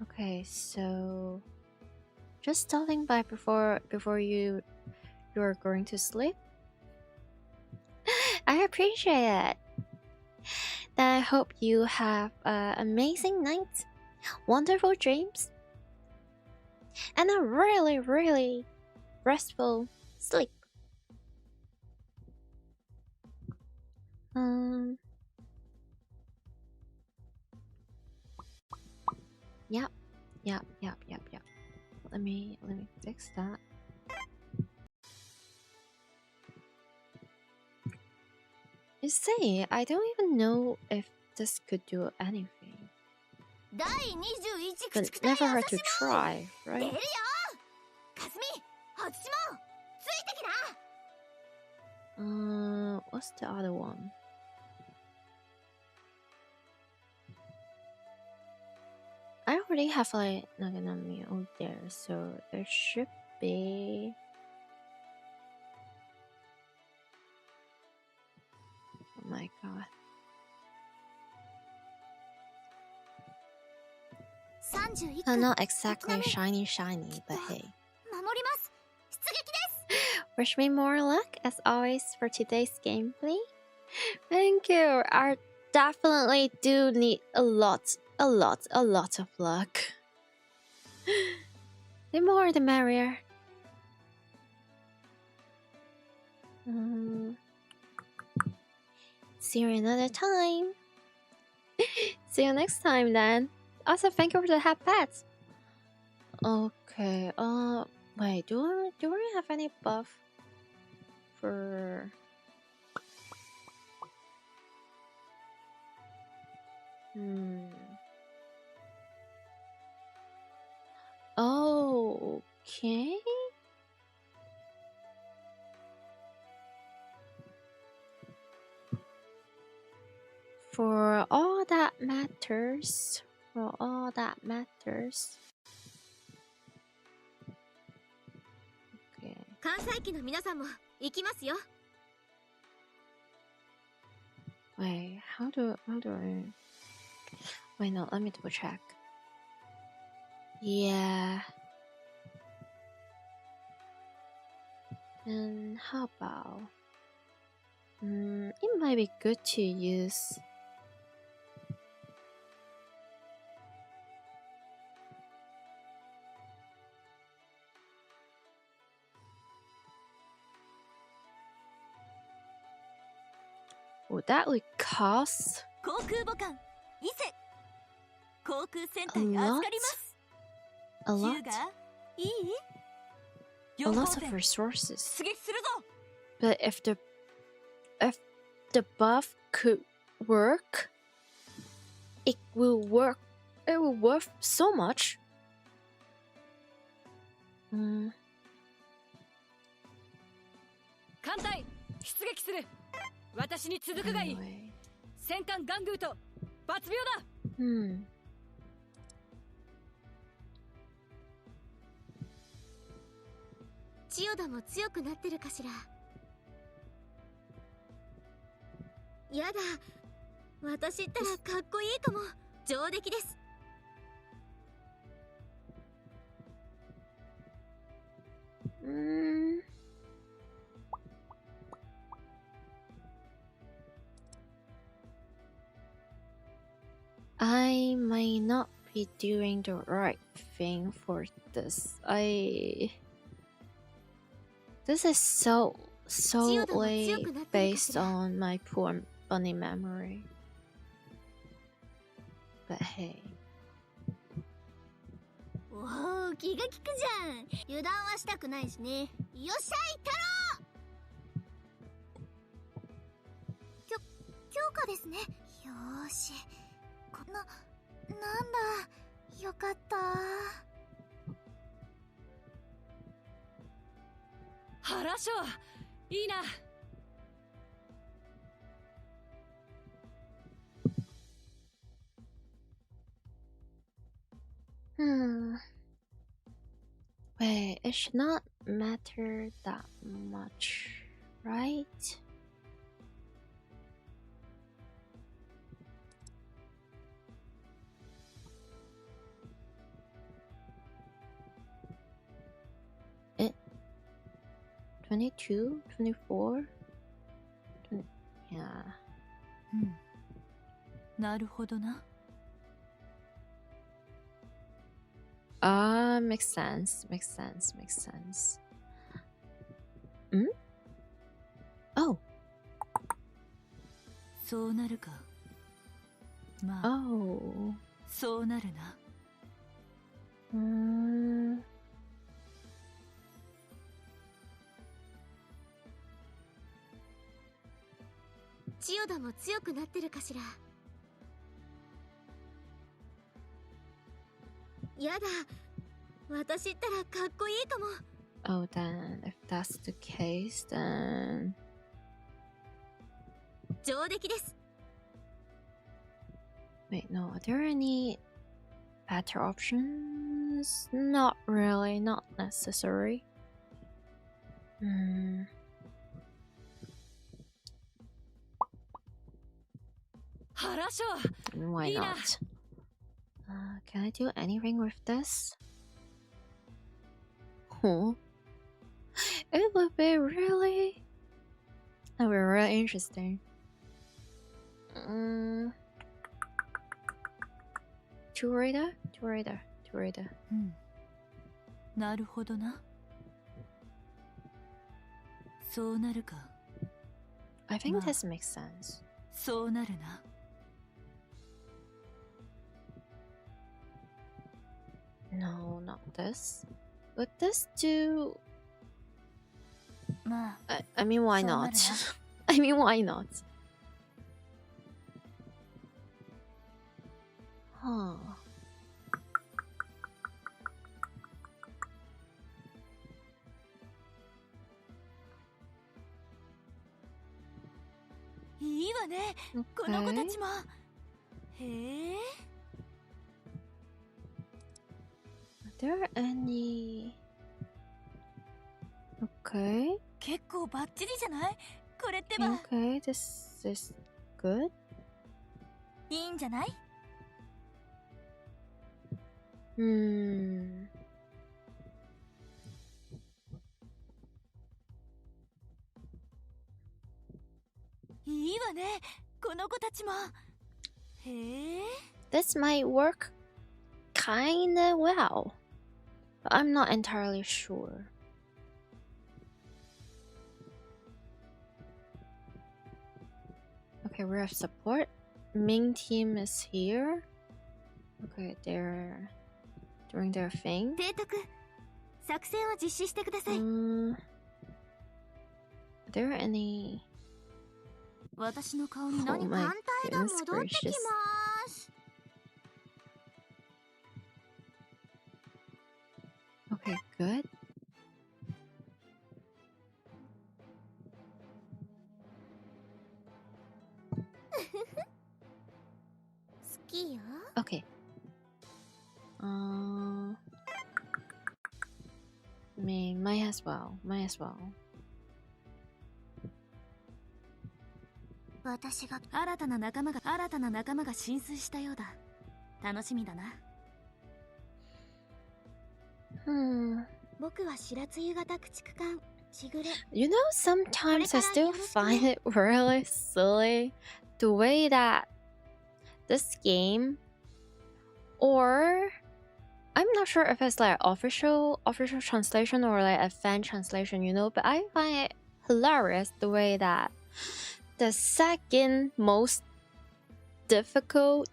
Okay, so just stopping by before you're going to sleep. I appreciate it. I hope you have an amazing night, wonderful dreams, and a really, really restful sleep. Yep. Let me fix that. You see, I don't even know if this could do anything. But it never hurt to try, right? What's the other one? I already have like Naganami out there, so there should be. Oh my god. Not exactly shiny, but hey. Wish me more luck as always for today's gameplay. Thank you. I definitely do need a lot of luck. The more the merrier. See you another time. See you next time then. Also, thank you for the hat pets. Okay. Wait. Do I have any buff for? Oh, okay. For all that matters. Okay. Wait, how do I? Wait, no, let me double check. Yeah. And how about? It might be good to use. Oh, that would cost a lot of resources. But if the buff could work, it will work. It will worth so much. Anyway. I might not be doing the right thing for this. This is so like based on my poor bunny memory. But hey. おお、気が利くじゃん。油断はしたくないしね。よっしゃい、太郎。強化ですね。よーし。なんだ。よかった。原章、いいな。Wait, it should not matter that much, right? 22, 24? Yeah. なるほどな。Makes sense. Makes sense. Makes sense. Oh. そうなるか。まあ、Oh. そうなるな。千代田も強くなってるかしら。やだ、私ったらかっこいいかも。Oh, then if that's the case, then 上出来です。 wait, no, are there any better options? Not really, not necessary. Why not? Can I do anything with this? Oh, it would be really. That would be really interesting. Two-rider? なるほどな。そうなるか。 I think this makes sense. そうなるな。 No, not this. Would this do? まあ、 I mean, why not? I mean, why not? Huh. いいわね。この子たちも。へえ。 Are there any? Okay. 結構バッチリじゃない？これってば。 Okay, this is good. いいんじゃない？ いいわね。この子たちも。へえ。 This might work kinda well, but I'm not entirely sure. Okay, we have support. Main team is here. Okay, they're doing their thing. 提督、作戦を実施してください。 Are there any? 私の顔に Oh 何か。 my 反対が goodness 戻ってき gracious. ます。 Okay, good. 好きよ。 Okay. Might as well. 私が新たな仲間が浸水したようだ。楽しみだな。僕は白露型駆逐艦ちぐれ。 You know, sometimes I still find it really silly the way that this game, or I'm not sure if it's like official translation or like a fan translation, you know, but I find it hilarious the way that the second most difficulty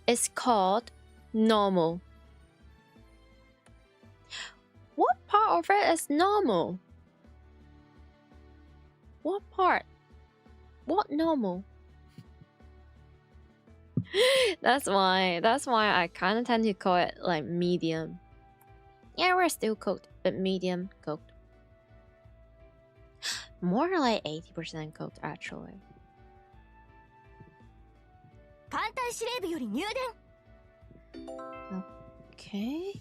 is called normal. What part of it is normal? What part? What normal? That's why I kind of tend to call it like medium. Yeah, we're still cooked, but medium cooked. More like 80% cooked actually. 艦隊司令部より入電。 Okay.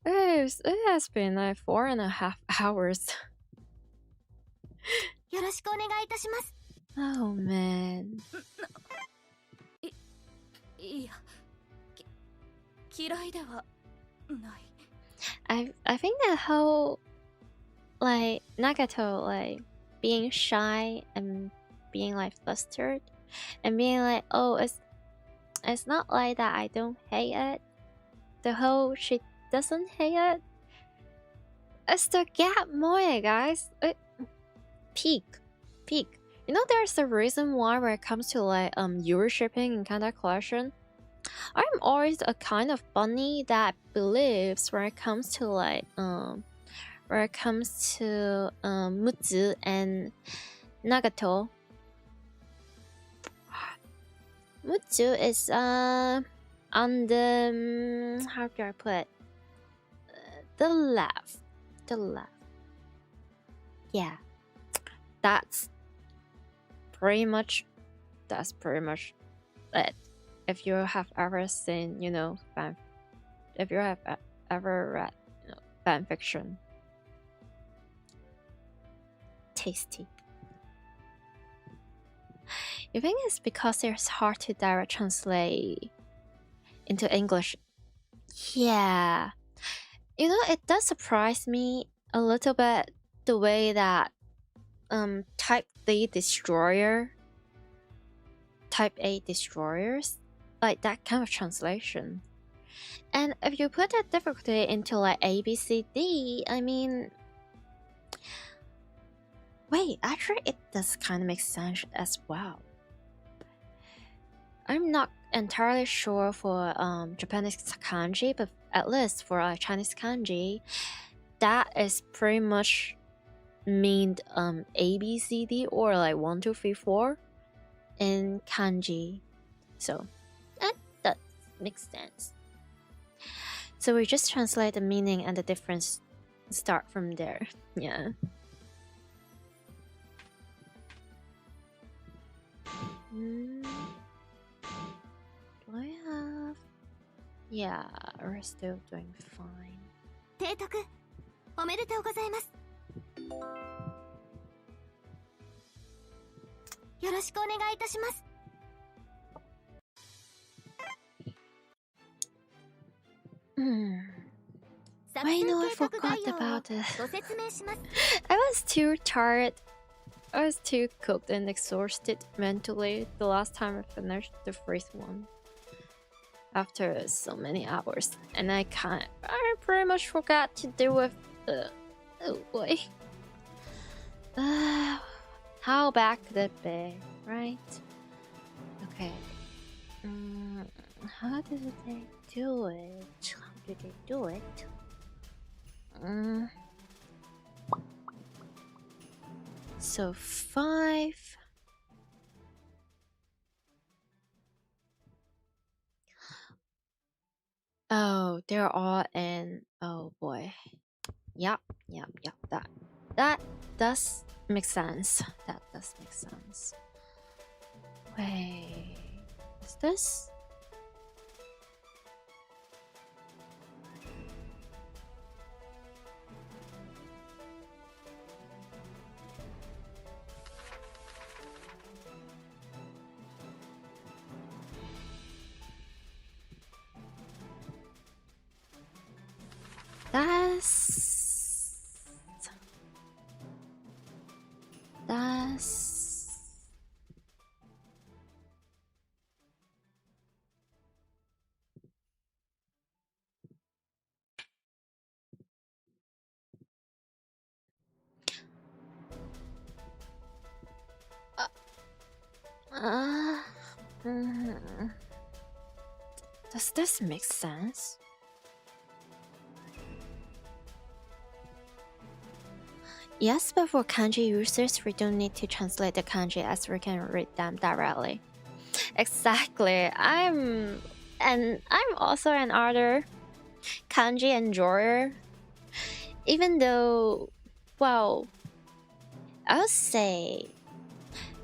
It has been like 4.5 hours. よろしくお願いいたします。 Oh man. いや、嫌いではない。 I think that whole like Nagato like being shy and being like flustered and being like, oh, it's not like that, I don't hate it. The whole she doesn't hate it. It's the gap moe, guys. Peak. You know, there's a reason why when it comes to like Euro shipping and kind of collection, I'm always a kind of bunny that believes when it comes to like Mutsu and Nagato. Mutsu is on the how do I put it? The left. Yeah, that's pretty much it. If you have ever seen, you know, if you have ever read, you know, fan fiction, tasty. You think it's because it's hard to direct translate into English? Yeah. You know, it does surprise me a little bit the way that Type A destroyers, like that kind of translation. And if you put that difficulty into like A, B, C, D, I mean, wait, actually it does kind of make sense as well. I'm not entirely sure for Japanese kanji, but at least for Chinese kanji, that is pretty much mean A, B, C, D, or like 1, 2, 3, 4 in kanji. So that makes sense. So we just translate the meaning and the difference, start from there. Yeah. Do I have? Yeah, we're still doing fine. 提督、おめでとうございます。よろしくお願いいたします。 I know I forgot about it. I was too tired. I was too cooked and exhausted mentally the last time I finished the first one. After so many hours, and I pretty much forgot to do with oh boy. How bad could it be, right? Okay. How did they do it? So 5. Oh, they're all in. Oh boy. Yep. That does make sense. That does make sense. Wait, is this? Does this make sense? Yes, but for kanji users, we don't need to translate the kanji as we can read them directly. Exactly. I'm also an other kanji enjoyer. Even though, well, I would say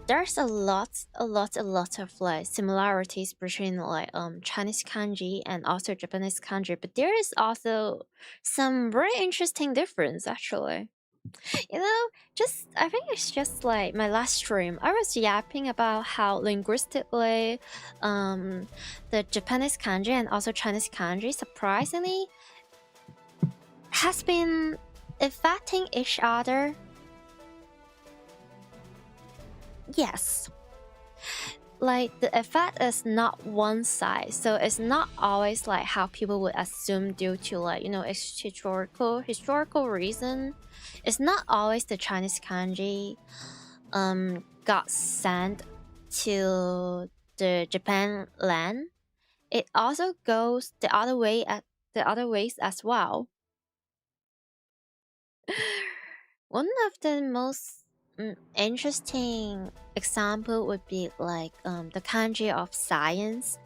there's a lot of like similarities between like Chinese kanji and also Japanese kanji, but there is also some very interesting difference actually. You know, I think it's just like my last stream. I was yapping about how linguistically, the Japanese kanji and also Chinese kanji surprisingly has been affecting each other. Yes. Like the effect is not one side, so it's not always like how people would assume due to like, you know, historical reason. It's not always the Chinese kanji got sent to the Japan land. It also goes the other way at the other ways as well. One of the most interesting example would be like the kanji of science,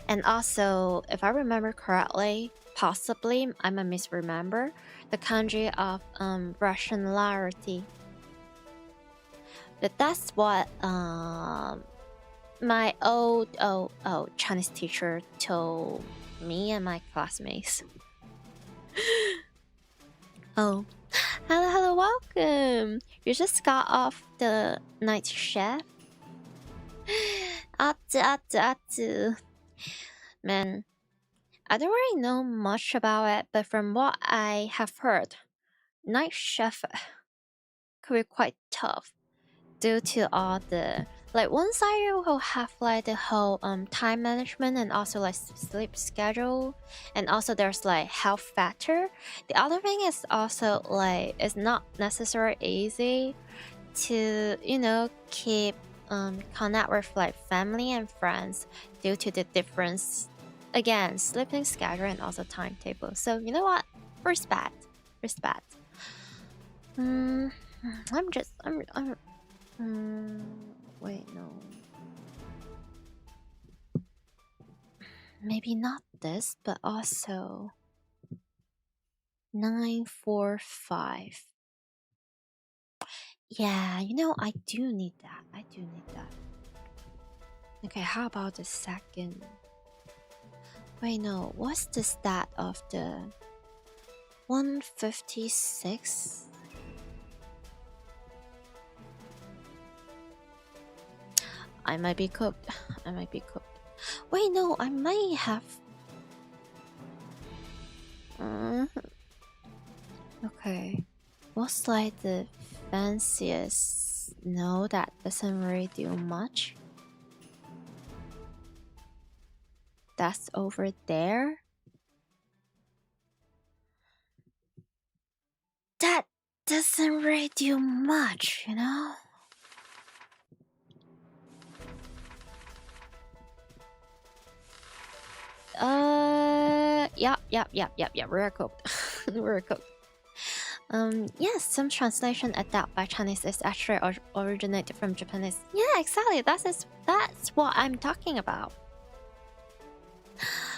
and also if I remember correctly, possibly I might misremember, the kanji of rationality. But that's what my old Chinese teacher told me and my classmates. Oh, hello, welcome. You just got off the night shift. 앗쯔. Man, I don't really know much about it, but from what I have heard, night shift could be quite tough due to all the like one side will have like the whole time management and also like sleep schedule, and also there's like health factor. The other thing is also like it's not necessarily easy to, you know, keep connect with like family and friends due to the difference, again, sleeping schedule and also timetable. So you know what, respect. I'm wait, no. Maybe not this, but also 945. Yeah, you know, I do need that. Okay, how about the second? Wait, no. What's the stat of the 156? I might be cooked. Wait, no, I might have. Okay. What's like the fanciest? No, that doesn't really do much. That's over there. That doesn't really do much, you know? Yeah. We're cooked. Yes, some translation adapted by Chinese is actually originated from Japanese. Yeah, exactly. That's what I'm talking about.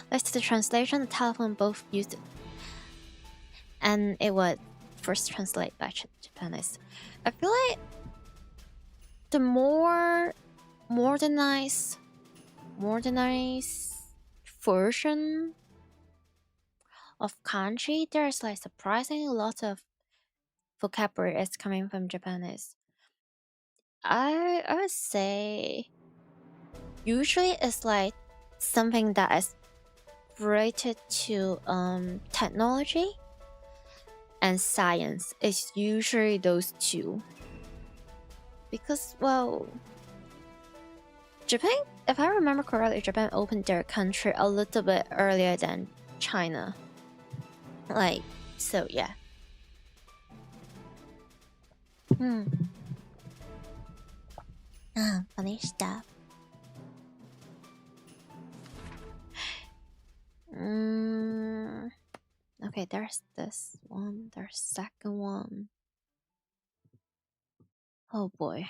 That's the translation. The telephone both used it, and it was first translated by Japanese. I feel like the more modernized version of kanji, there's like surprisingly lots of vocabulary is coming from Japanese. I would say usually it's like something that is related to technology and science. It's usually those two. Because, well, Japan, if I remember correctly, Japan opened their country a little bit earlier than China. Like, so yeah. Funny stuff. Okay, there's this one. There's second one. Oh boy.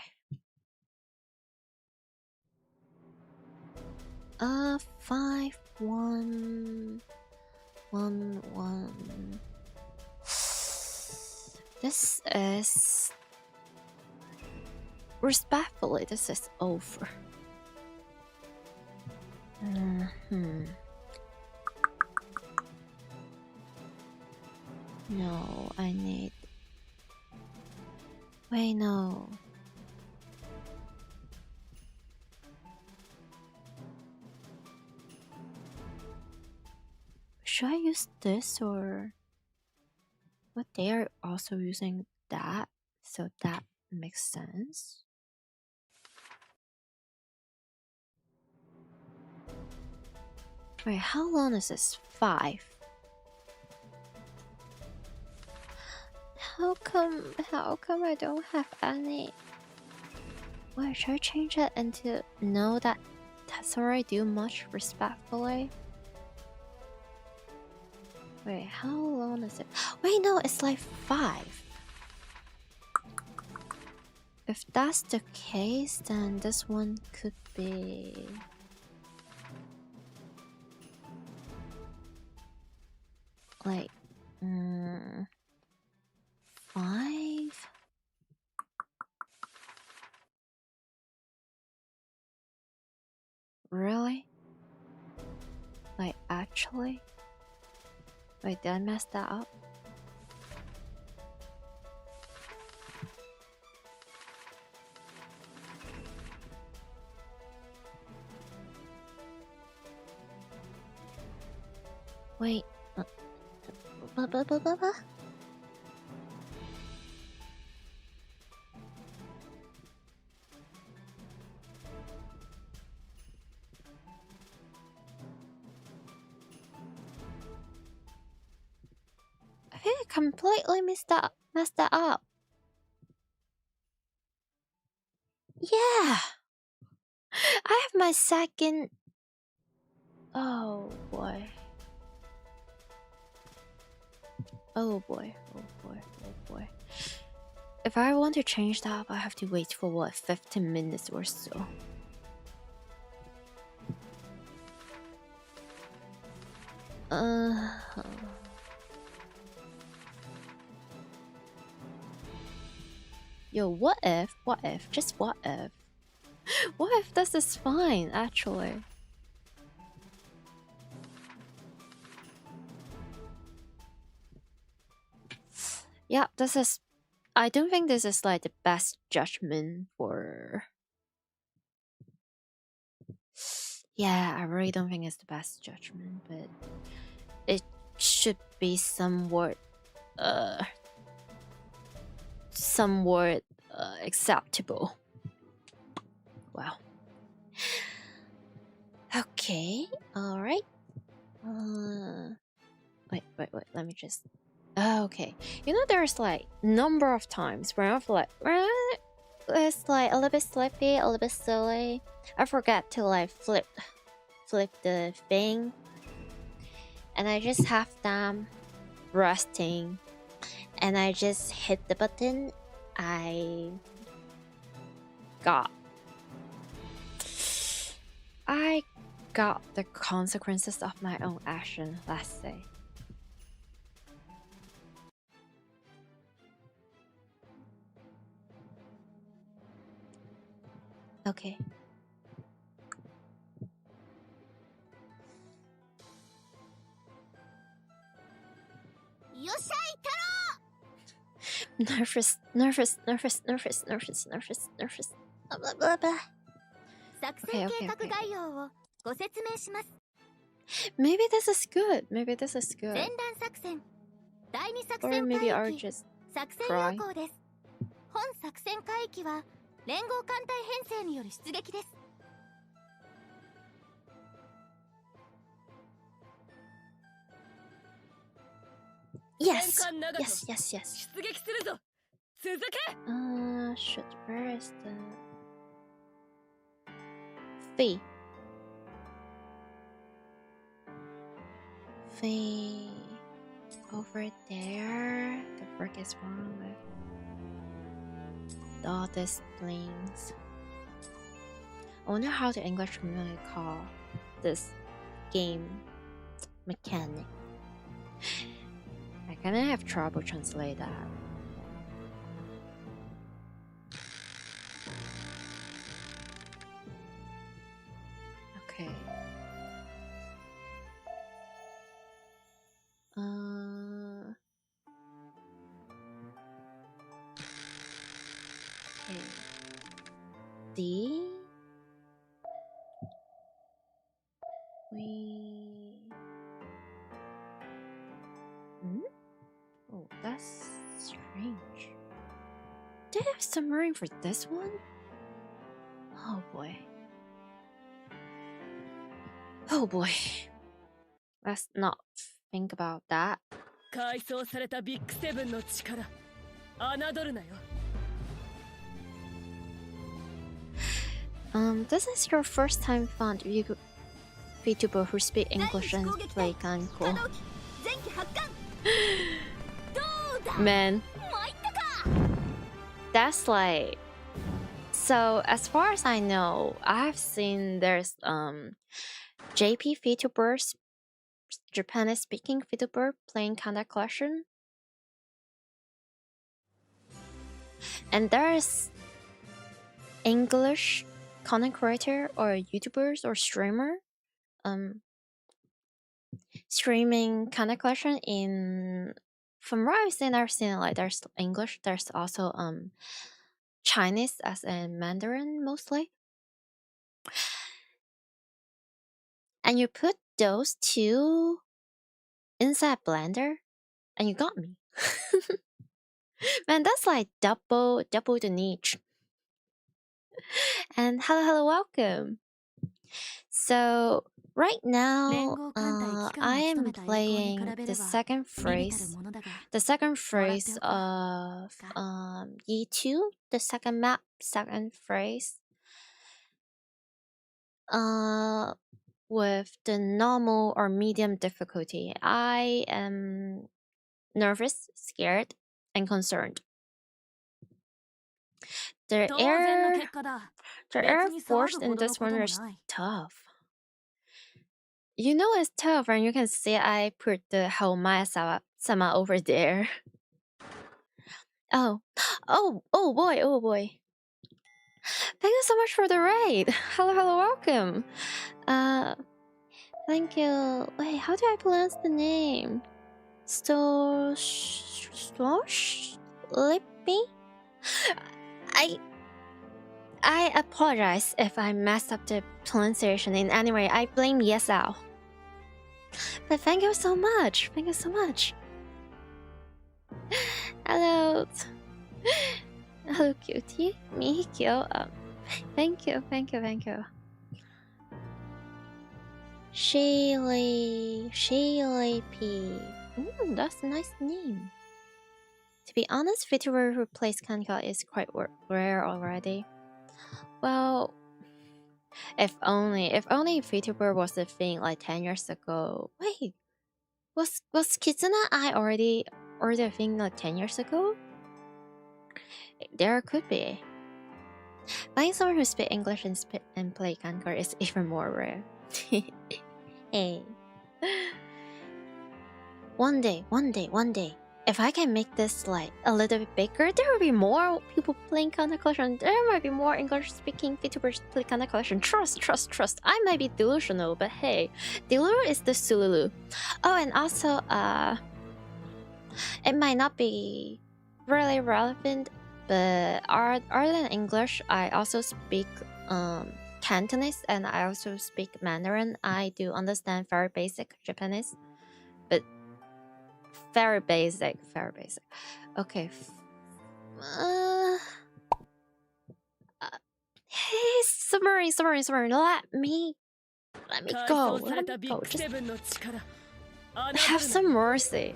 5111. This is respectfully, this is over. No, I need. Wait, no. Should I use this or But they are also using that, so that makes sense. Wait, how long is this? 5. How come I don't have any? Wait, should I change it into no, that's already do much respectfully? Wait, how long is it? Wait, no, it's like 5. If that's the case, then this one could be... like... 5? Really? Like, actually? Wait, did I mess that up? Wait. Blah, blah, blah, blah, blah. I think I completely messed that up. Yeah! I have my second... Oh boy. Oh boy, oh boy, oh boy. If I want to change that, I have to wait for what, 15 minutes or so. Yo, what if, just what if? What if this is fine, actually? Yeah, this is... I don't think this is like the best judgment for... Yeah, I really don't think it's the best judgment, but... it should be somewhat acceptable. Wow. Okay, alright. Wait, let me just... okay. You know, there's like number of times where I feel like it's like a little bit slippy, a little bit silly. I forget to like flip the thing, and I just have them resting, and I just hit the button. I got the consequences of my own action, let's say. Okay. Nervous. Blah, blah, blah. Okay. Maybe this is good. Or maybe I'll just cry. Yes. Shit, where is the fee? Over there. The frick is wrong with all these things. I wonder how the English community call this game mechanic. I kinda have trouble translate that. Okay. Okay. D. Oh. that's strange. Did I have submarine for this one? Oh boy. Oh boy. Let's not think about that. 改装されたビッグセブンの力侮るなよ This is your first time found VTuber who speak English and play Kancolle. 前期発艦どうだ Man, 参ったか that's like... So, as far as I know, I've seen there's JP VTubers, Japanese speaking VTuber playing Kancolle Collection. And there's English content creator or YouTubers or streamer streaming Kancolle Collection in... From what I've seen like there's English, there's also Chinese as in Mandarin mostly. And you put those two inside Blender and you got me. Man, that's like double the niche. And hello, welcome. So right now, I am playing the second phrase of E2, the second map, second phrase. With the normal or medium difficulty. I am nervous, scared, and concerned. The air force in this one is tough. You know it's tough, and you can see I put the Haumaya-sama over there. Oh boy. Thank you so much for the raid. Hello, welcome. Thank you. Wait, how do I pronounce the name? Lippy? I apologize if I messed up the pronunciation in any way. I blame Yesao. But thank you so much. Thank you so much. Hello. Hello, cutie. Mihikyo. Thank you. Shaylee P. That's a nice name. To be honest, VTuber who plays Kancolle is quite rare already. Well, if only VTuber was a thing like 10 years ago. Wait, was Kitsuna Eye already a thing like 10 years ago? There could be. Finding someone who speaks English and play Kancolle is even more rare. Hey. One day. If I can make this like a little bit bigger, there will be more people playing Kancolle Collection. There might be more English-speaking VTubers play Kancolle Collection. Trust. I might be delusional, but hey, Delulu is the Sululu. Oh, and also, it might not be really relevant, but other than English, I also speak Cantonese and I also speak Mandarin. I do understand very basic Japanese, but very basic. Okay. Hey, submarine. Let me go. Have some mercy.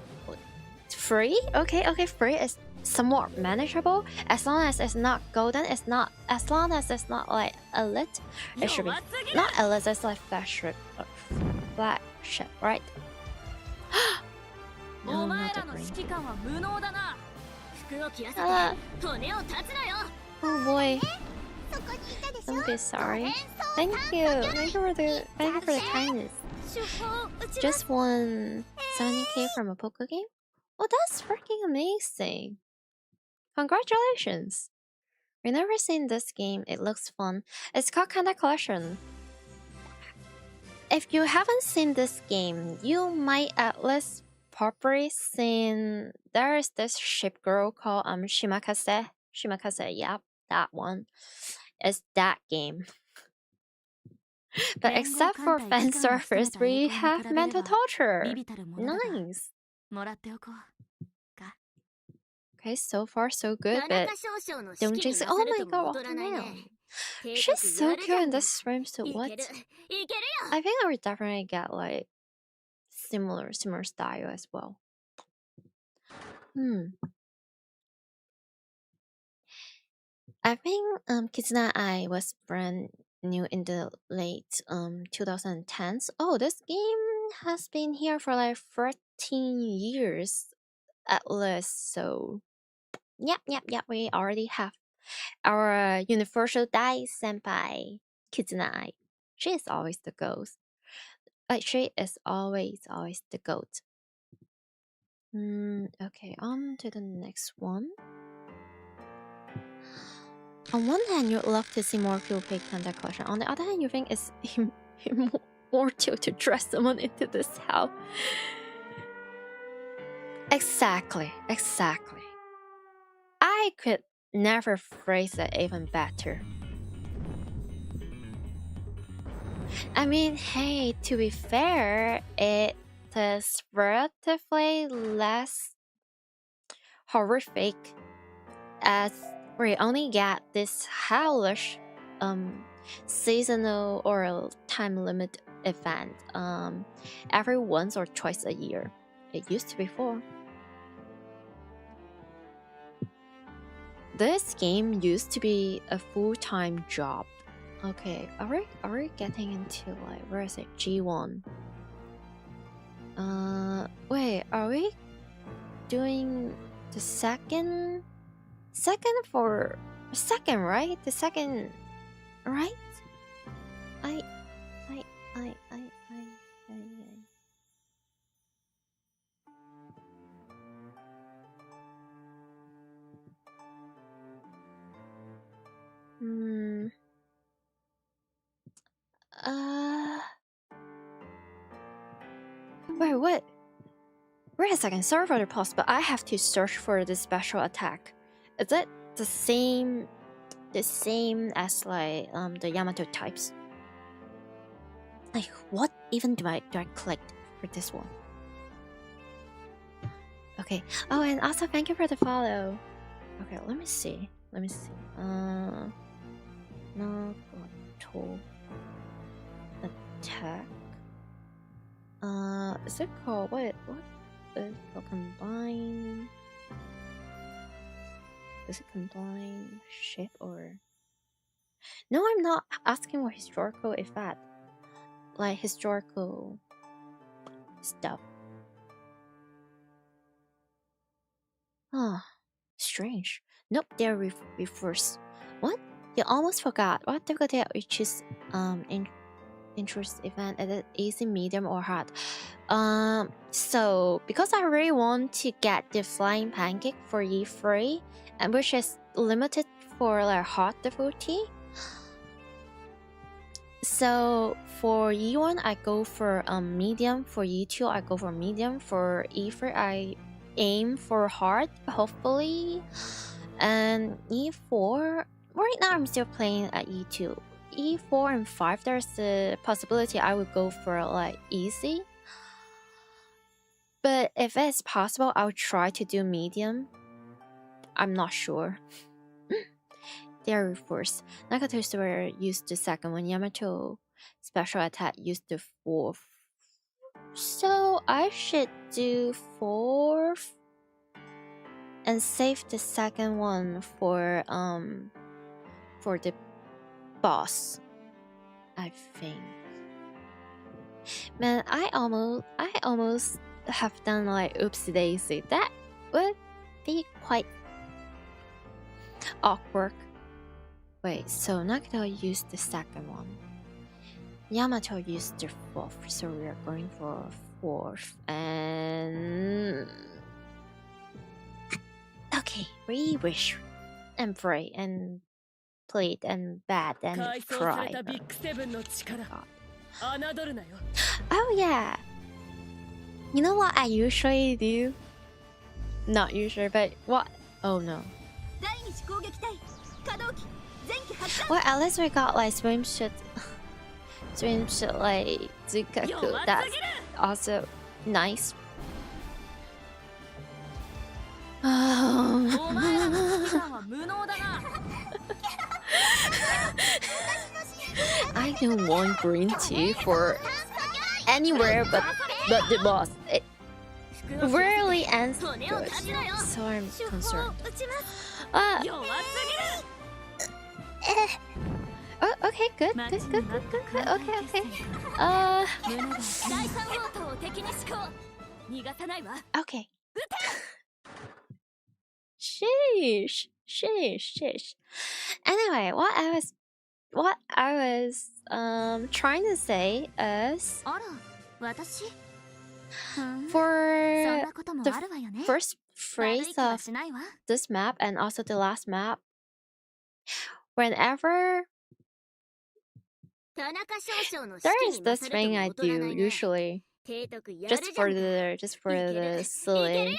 Free? Okay, free is somewhat manageable as long as it's not golden. As long as it's not like elite. It should be not elite. It's like flagship, right? No, not a green. Oh boy. Don't be sorry. Thank you for the kindness. Just won 70k from a poker game? Oh, that's freaking amazing. Congratulations. We've never seen this game. It looks fun. It's called Kancolle Collection. If you haven't seen this game, you might at least probably seen there is this ship girl called Shimakase. Yep, that one. It's that game. But except for fan service, we have mental torture. Nice. Okay, so far so good, 田 but 中少々の don't 式に jinx it. 勝 Oh る my と god, も what 劣らない now? ね。計 She's 画 so やる cute じゃ in ん。 this swimsuit. い What? けるいけるよ。 I think I would definitely get like similar style as well. I think Kitsuna Eye was brand new in the late 2010s. Oh, this game has been here for like 13 years at least. So yep. We already have our universal Dai senpai Kitsuna Eye. She is always the goat. Like she is always the goat. Okay, on to the next one. On one hand, you'd love to see more people pick contact collection. On the other hand, you think it's more chill to dress someone into this house. Exactly. I could never phrase it even better. I mean, hey, to be fair, it is relatively less horrific as we only get this hellish seasonal or time limit event every once or twice a year. It used to be 4. This game used to be a full-time job. Okay, are we getting into like, where is it? G1. Wait, are we doing the second, right? The second, right? I. Wait, what? Wait a second, sorry for the pause, but I have to search for the special attack. Is it the same as like the Yamato types? Like what even do I click for this one? Okay. Oh, and also thank you for the follow. Okay, let me see. Naruto attack. Is it called what? Is it called combine? Is it combine ship or? No, I'm not asking for historical effect. Like historical stuff. Strange. Nope, they're reversed. What? You almost forgot. What difficulty we choose interest event? Is it easy, medium, or hard? So because I really want to get the flying pancake for E3, and which is limited for like hard difficulty. So for E1 I go for medium, for E2 I go for medium, for E3 I aim for hard, hopefully. And E4, right now I'm still playing at E2. E4 and 5 there's the possibility I would go for like easy. But if it's possible, I'll try to do medium. I'm not sure. They're reversed. Nagato Story used the second one. Yamato special attack used the 4th. So I should do 4th and save the second one for the boss, I think. Man, I almost have done like oopsie daisy. That would be quite awkward. Wait, so Nagato used the second one. Yamato used the 4th, so we are going for 4th. And okay, we wish and pray and plead and bat and cry. Oh yeah. You know what I usually do? Not usually, but what? Oh no. Well, at least we got like swimsuit like Zukaku. That's also nice. can want green tea for anywhere but the boss. It rarely ends good, so I'm concerned. Oh, okay, good. Okay. Okay. Sheesh. Anyway, what I was trying to say is for the first phrase of this map and also the last map, whenever there is this thing I do usually just for the silly,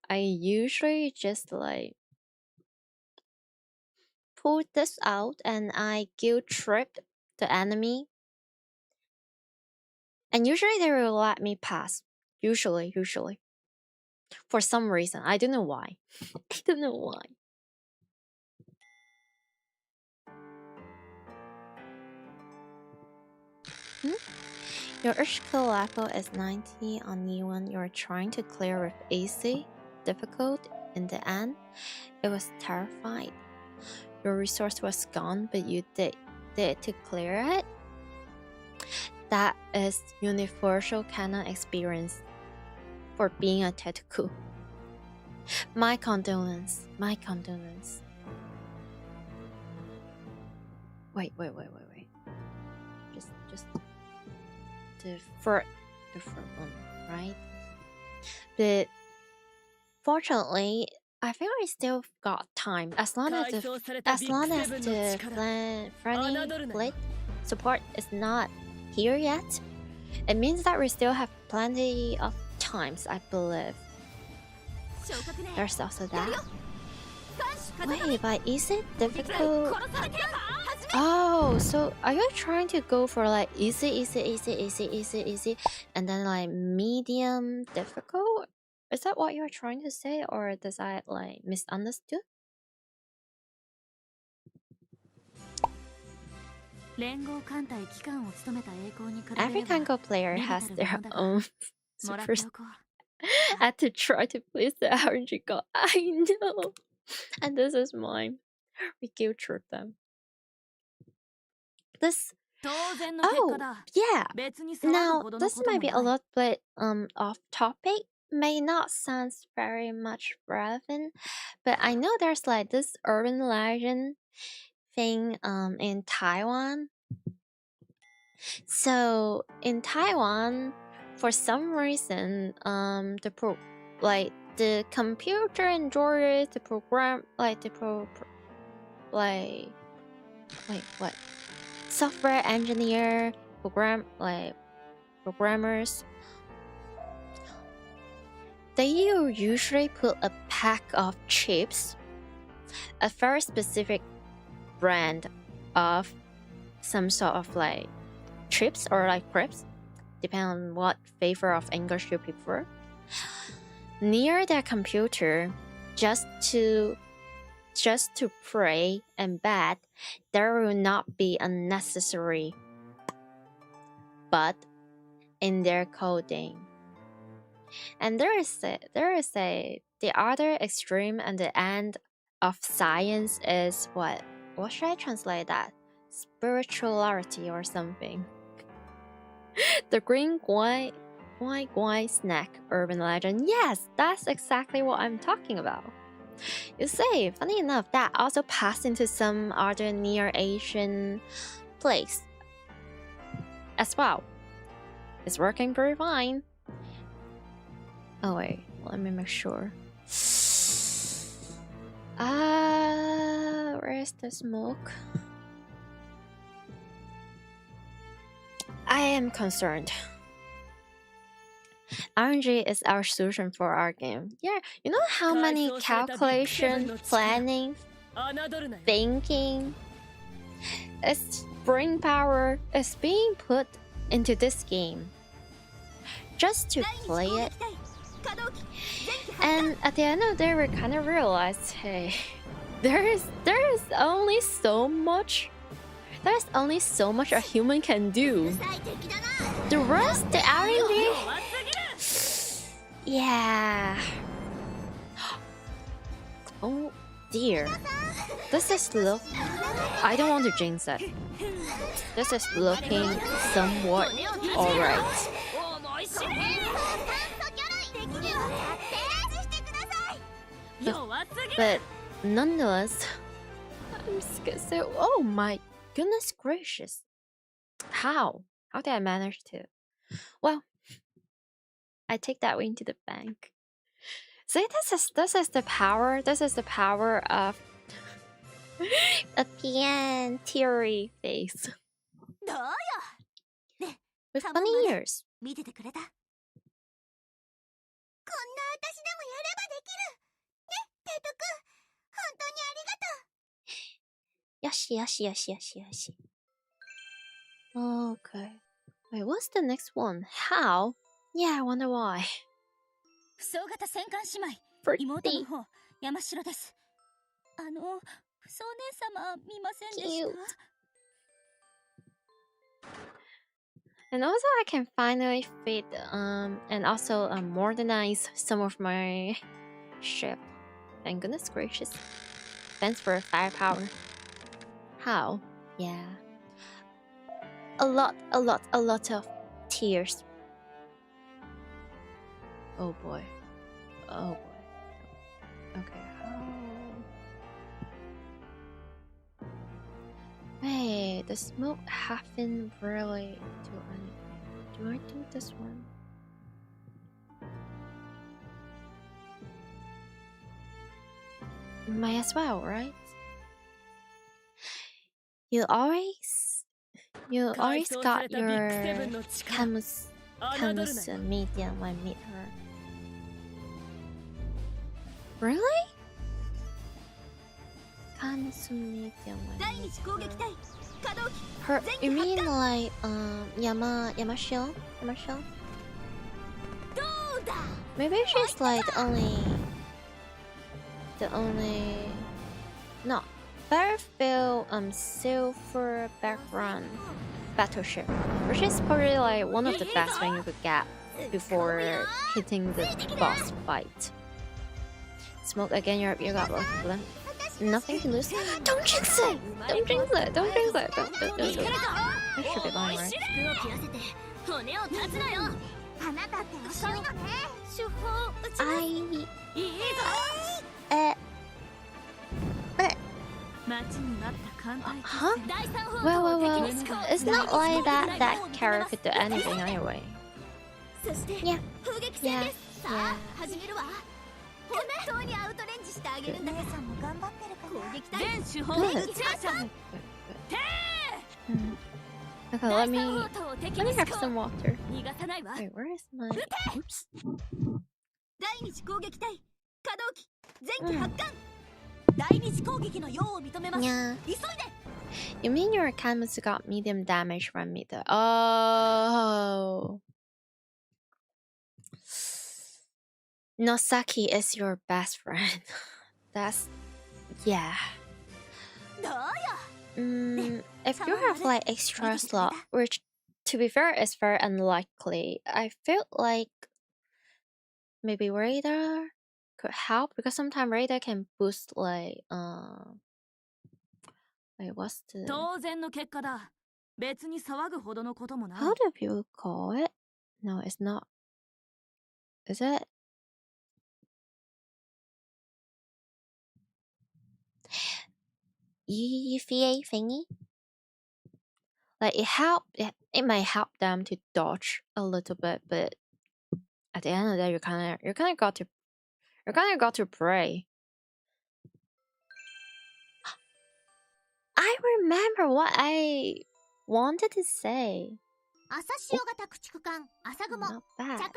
I usually just like pull this out and I guilt trip the enemy, and usually they will let me pass. Usually, for some reason. I don't know why. Your skill level is 90 on Neon. You're trying to clear with easy, difficult. In the end, it was terrified. Your resource was gone, but you did to clear it. That is universal canon experience for being a Tetuku. My condolence. Wait. Just the first one, right? But fortunately, I think I still got time. As long as the friendly fleet support is not here yet, it means that we still have plenty of times, I believe. There's also that. Wait, but is it difficult? Oh, so are you trying to go for like easy, and then like medium difficult? Is that what you're trying to say, or does I like misunderstood? Every Kancolle player has their own super. I had to try to please the RNG god. I know, and this is mine. We guilt trip them. This. Oh yeah. Now this might be a little bit off topic. May not sound very much relevant, but I know there's like this urban legend thing in Taiwan. So in Taiwan, for some reason, the computer enjoys the program software engineer programmers. They usually put a pack of chips, a very specific brand of some sort of like chips or like crepes, depending on what flavor of English you prefer, near their computer, just to pray and bet there will not be unnecessary but in their coding. And there is the other extreme and the end of science is what should I translate that? Spirituality or something. The green guai snack urban legend. Yes, that's exactly what I'm talking about. You see, funny enough, that also passed into some other near Asian place as well. It's working pretty fine. Oh wait, let me make sure. Where's the smoke? I am concerned. RNG is our solution for our game. Yeah, you know how many calculation, planning, thinking, brain power is being put into this game just to play it. And at the end of the day, we kind of realized, hey, there is only so much There's only so much a human can do. The rest, the R&D. Yeah. Oh dear. This is look. I don't want to jinx it. This is looking somewhat alright. But nonetheless, I'm scared. So, oh my goodness gracious. How? How did I manage to? Well, I take that way into the bank. See, this is the power. This is the power of a pian theory face with funny ears. Yoshi. Okay. Wait, what's the next one? How? Yeah, I wonder why. 不相型戦艦姉妹 Pretty. 妹の方山城です。不相姉様見ませんでした？ And also I can finally fit and also modernize some of my ship. Thank goodness gracious. Thanks for firepower. How? Yeah. A lot of tears. Oh boy. Okay, how? Hey, the smoke haven't really do anything. Do I do this one? Might as well, right? You always got your Camus medium when I meet her. Really? Camus medium when I meet her. You mean like Yamashiro? Maybe she's like the only no. Battlefield silver background battleship, which is probably like one of the best things you could get before hitting the boss fight. Smoke again, you got nothing to lose. Don't jinx it! Don't jinx it! Don't. That should be fine, right? Huh? Well. It's not like that character could do anything anyway. Yeah. Okay, let me have some water. Wait, where is my... Oops. Yeah. You mean your Camus got medium damage from me though? Oh. Nosaki is your best friend. That's... yeah. If you have like extra slot, which to be fair is very unlikely, I feel like maybe radar could help because sometimes radar can boost like wait, what's the... How do people call it? No, it's not. Is it? EVA thingy? Like it might help them to dodge a little bit, but at the end of the day, you kind of got to pray. I remember what I wanted to say. Not bad.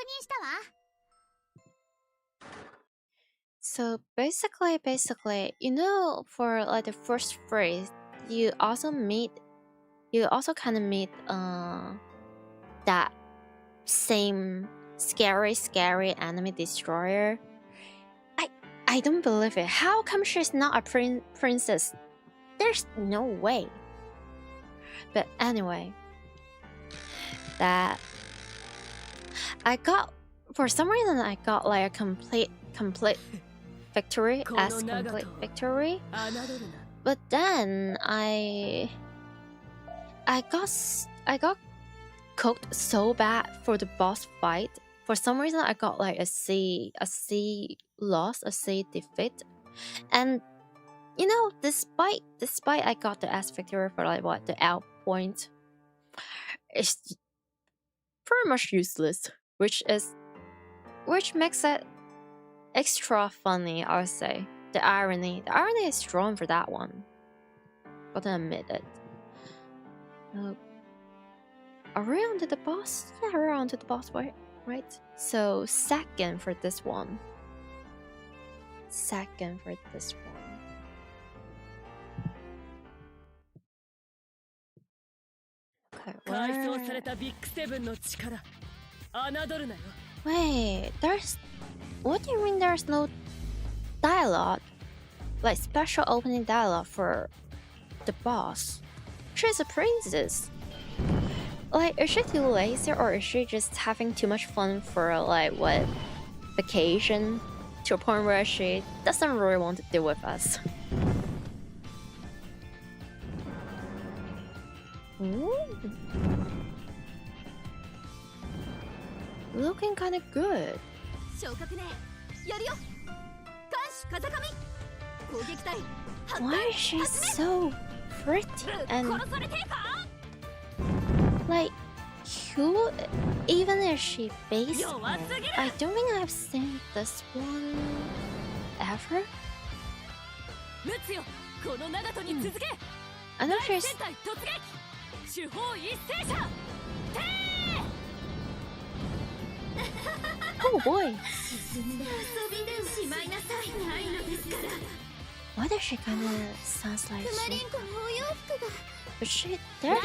So basically, you know, for like the first phrase, you also kind of meet that same scary enemy destroyer. I don't believe it. How come she's not a princess? There's no way. But anyway, that I got, for some reason I got like a complete victory as complete victory. But then I got cooked so bad for the boss fight. For some reason I got like a C loss, a C defeat. And you know, despite I got the S victory for like what, the L point, it's pretty much useless, which makes it extra funny, I would say. The irony is strong for that one. Gotta admit it. Are we on to the boss? Yeah, we're on to the boss, right? So second for this one. Okay, wait, what do you mean there's no dialogue? Like special opening dialogue for the boss? She's a princess. Like, is she too lazy, or is she just having too much fun for like what, vacation, to a point where she doesn't really want to deal with us? Ooh. Looking kind of good. Why is she so pretty and like cute? Even if she based I don't think I've seen this one ever. I know she's... Oh boy. Why does she kind of sounds like she... But she... There's...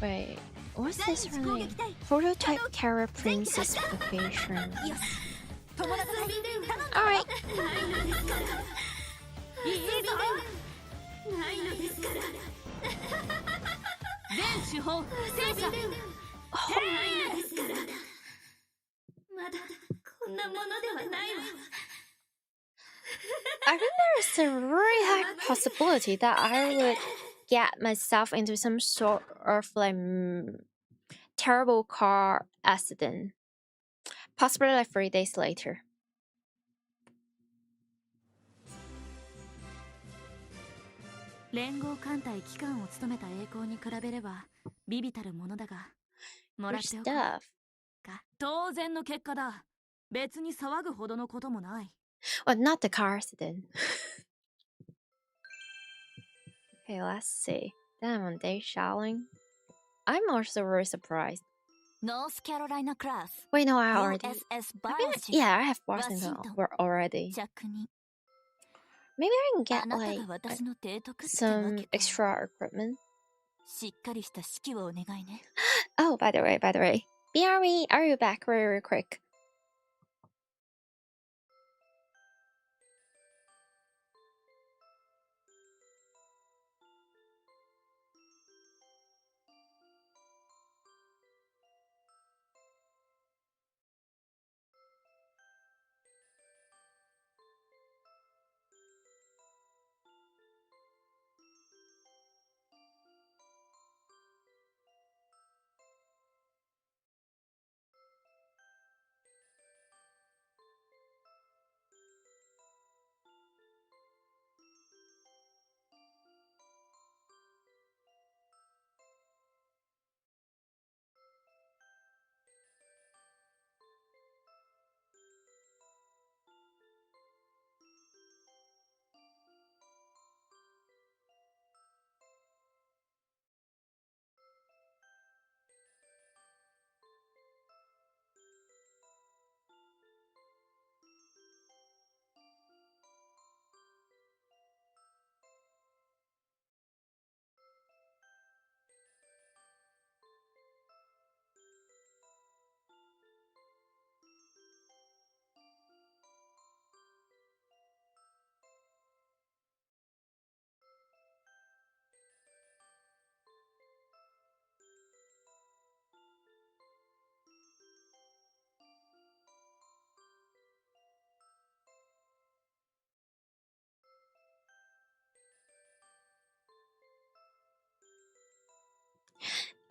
Wait, what's this her name? Prototype Kara Princess Vacation. Alright. I think there's a very high possibility that I would get myself into some sort of like terrible car accident. Possibly like 3 days later. Which stuff? Well, not the car accident. Okay, let's see. Damn, they shouting. I'm also very surprised. North Carolina class. Wait, no, I already... yeah, I have Boston already. Maybe I can get like some extra equipment. Oh, by the way, BRB, are you back very quick?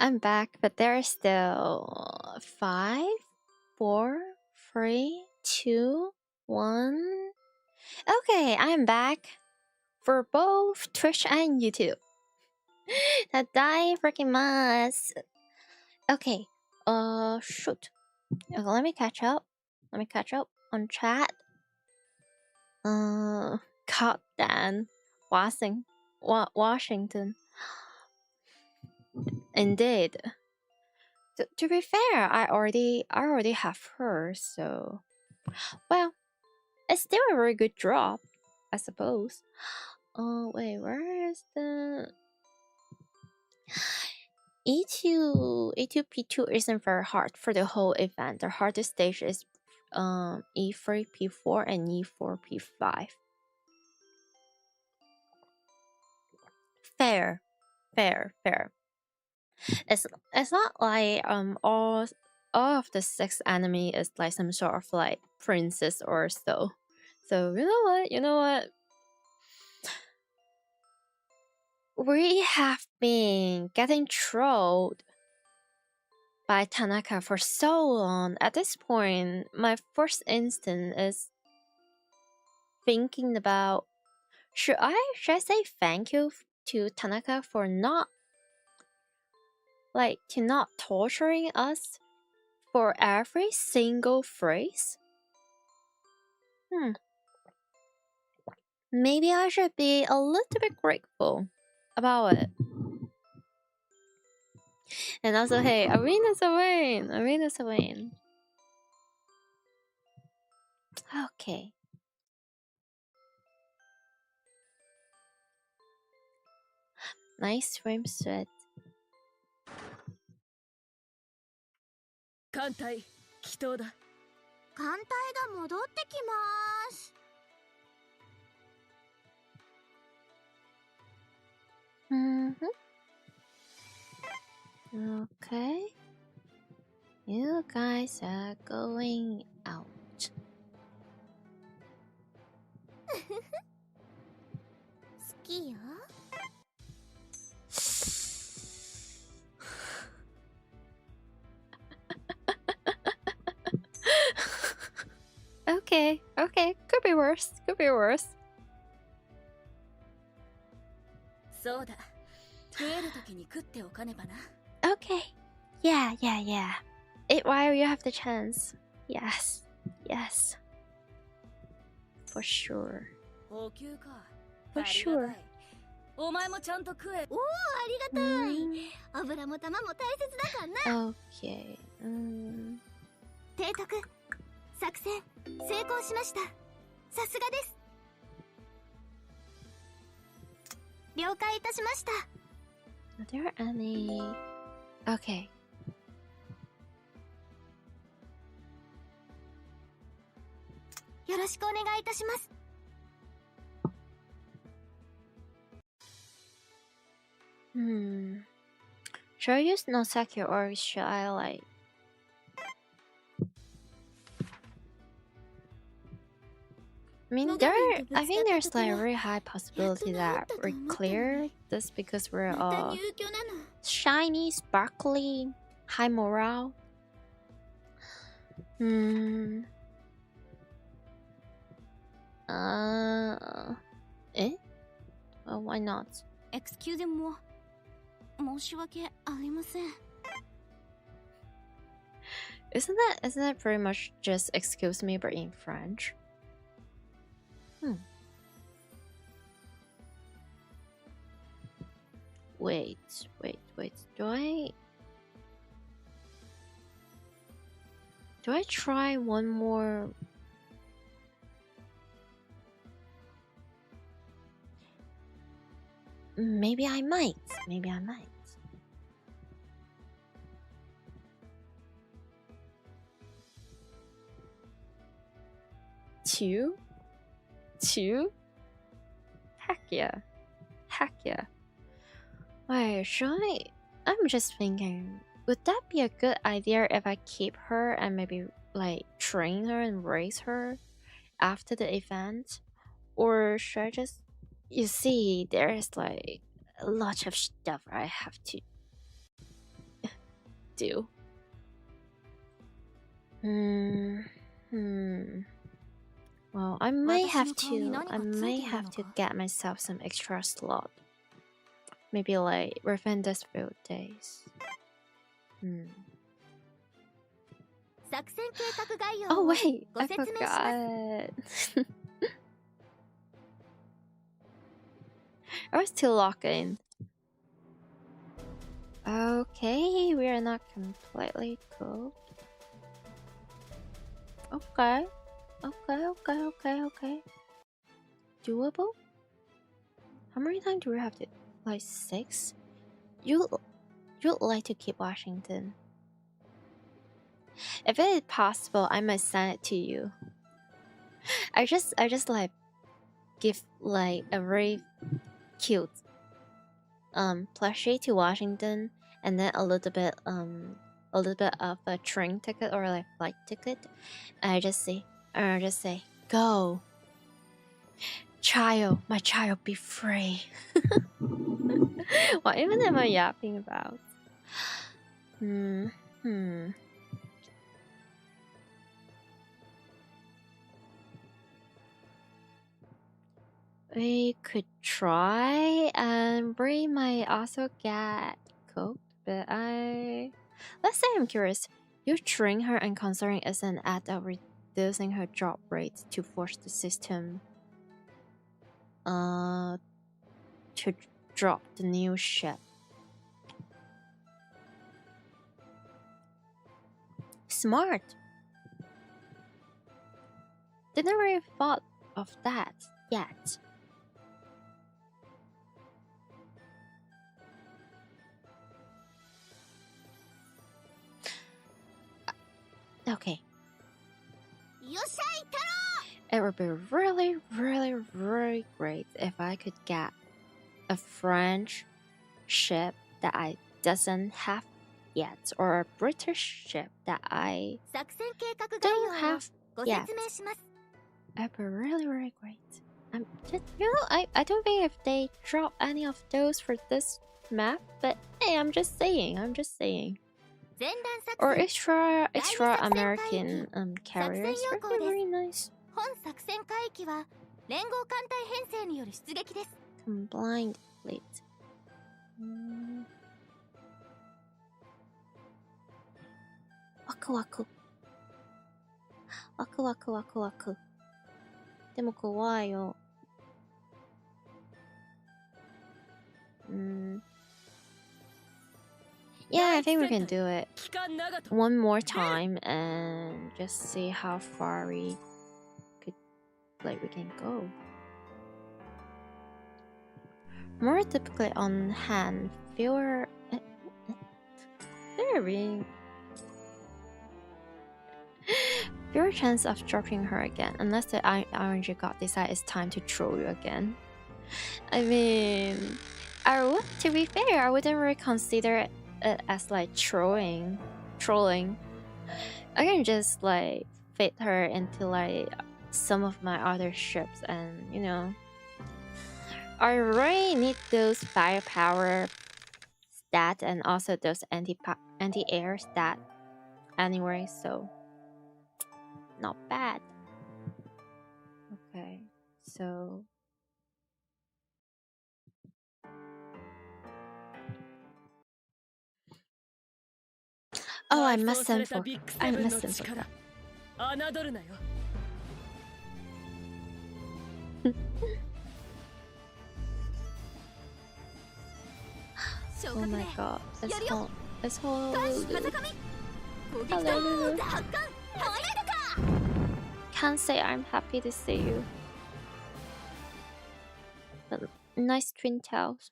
I'm back, but there are still 5, 4, 3, 2, 1. Okay, I'm back for both Twitch and YouTube. Tadai freaking mas. Okay, shoot. Okay, let me catch up. Let me catch up on chat. Goddamn. Washington. Indeed. To be fair, I already have her, so well, it's still a very good drop, I suppose. Wait, where is the E2 P2 isn't very hard for the whole event. The hardest stage is E3 P4 and E4 P5. Fair. It's not like all of the 6 enemy is like some sort of like princess or so. So you know what? We have been getting trolled by Tanaka for so long. At this point, my first instinct is thinking about should I say thank you to Tanaka for not torturing us for every single phrase? Maybe I should be a little bit grateful about it. And also, hey, Arena's a win. Okay. Nice swimsuit. 艦隊祈祷だ。艦隊が戻ってきます。Okay. You guys are going out. 好きよ。Okay. Could be worse. そうだ。増える時に食っておかねばな。Okay. Yeah. Eat while you have the chance. Yes. For sure. 補給か。 For sure. お前もちゃんと食え。おお、ありがたい。油も玉も大切だからな。Okay. 提督、作戦成功しました。さすがです。了解いたしました。Are there any? Okay. よろしくお願いいたします。Should I use Nosaki or should I like? I mean, I think there's like a very high possibility that we clear this because we're shiny, sparkly, high morale. Well, why not? Excuse me. 申し訳ありません。Isn't that pretty much just excuse me but in French? Wait. Do I try one more? Maybe I might. 2? Heck yeah. Wait, should I? I'm just thinking, would that be a good idea if I keep her and maybe like train her and raise her after the event? Or should I just... You see, there's like a lot of stuff I have to... do? Well, I may have to get myself some extra slot. Maybe like within this few days. Oh wait, I forgot. I was still locked in. Okay, we are not completely cooked. Okay. Doable? How many times do we have to? Like 6? You'd like to keep Washington. If it is possible, I might send it to you. I just like give like a very cute plushie to Washington, and then a little bit of a train ticket or like flight ticket, and I just say, go, child, my child, be free. What even am I yapping about? We could try, and Brie might also get cooked, but let's say I'm curious. You train her and considering as an act of reducing her job rate to force the system to drop the new ship. Smart. Didn't really thought of that yet. Okay. It would be really, really, really great if I could get a French ship that I doesn't have yet, or a British ship that I don't have yet. It'd be really, really great. I'm just, I don't think if they drop any of those for this map, but hey, I'm just saying. Or extra American carriers would be very nice. Combined fleet. Waku. でも怖いよ。Yeah, I think we can do it one more time and just see how far we can go. More typically on hand, fewer chance of dropping her again, unless the RNG god decides it's time to troll you again. I mean, to be fair, I wouldn't really consider it as like trolling. I can just like fit her into like some of my other ships, and you know, I really need those firepower stat and also those anti-air stat anyway, so not bad. Okay, so I must send for that. Oh my god, it's whole Hallelujah. Can't say I'm happy to see you. But nice twin tails.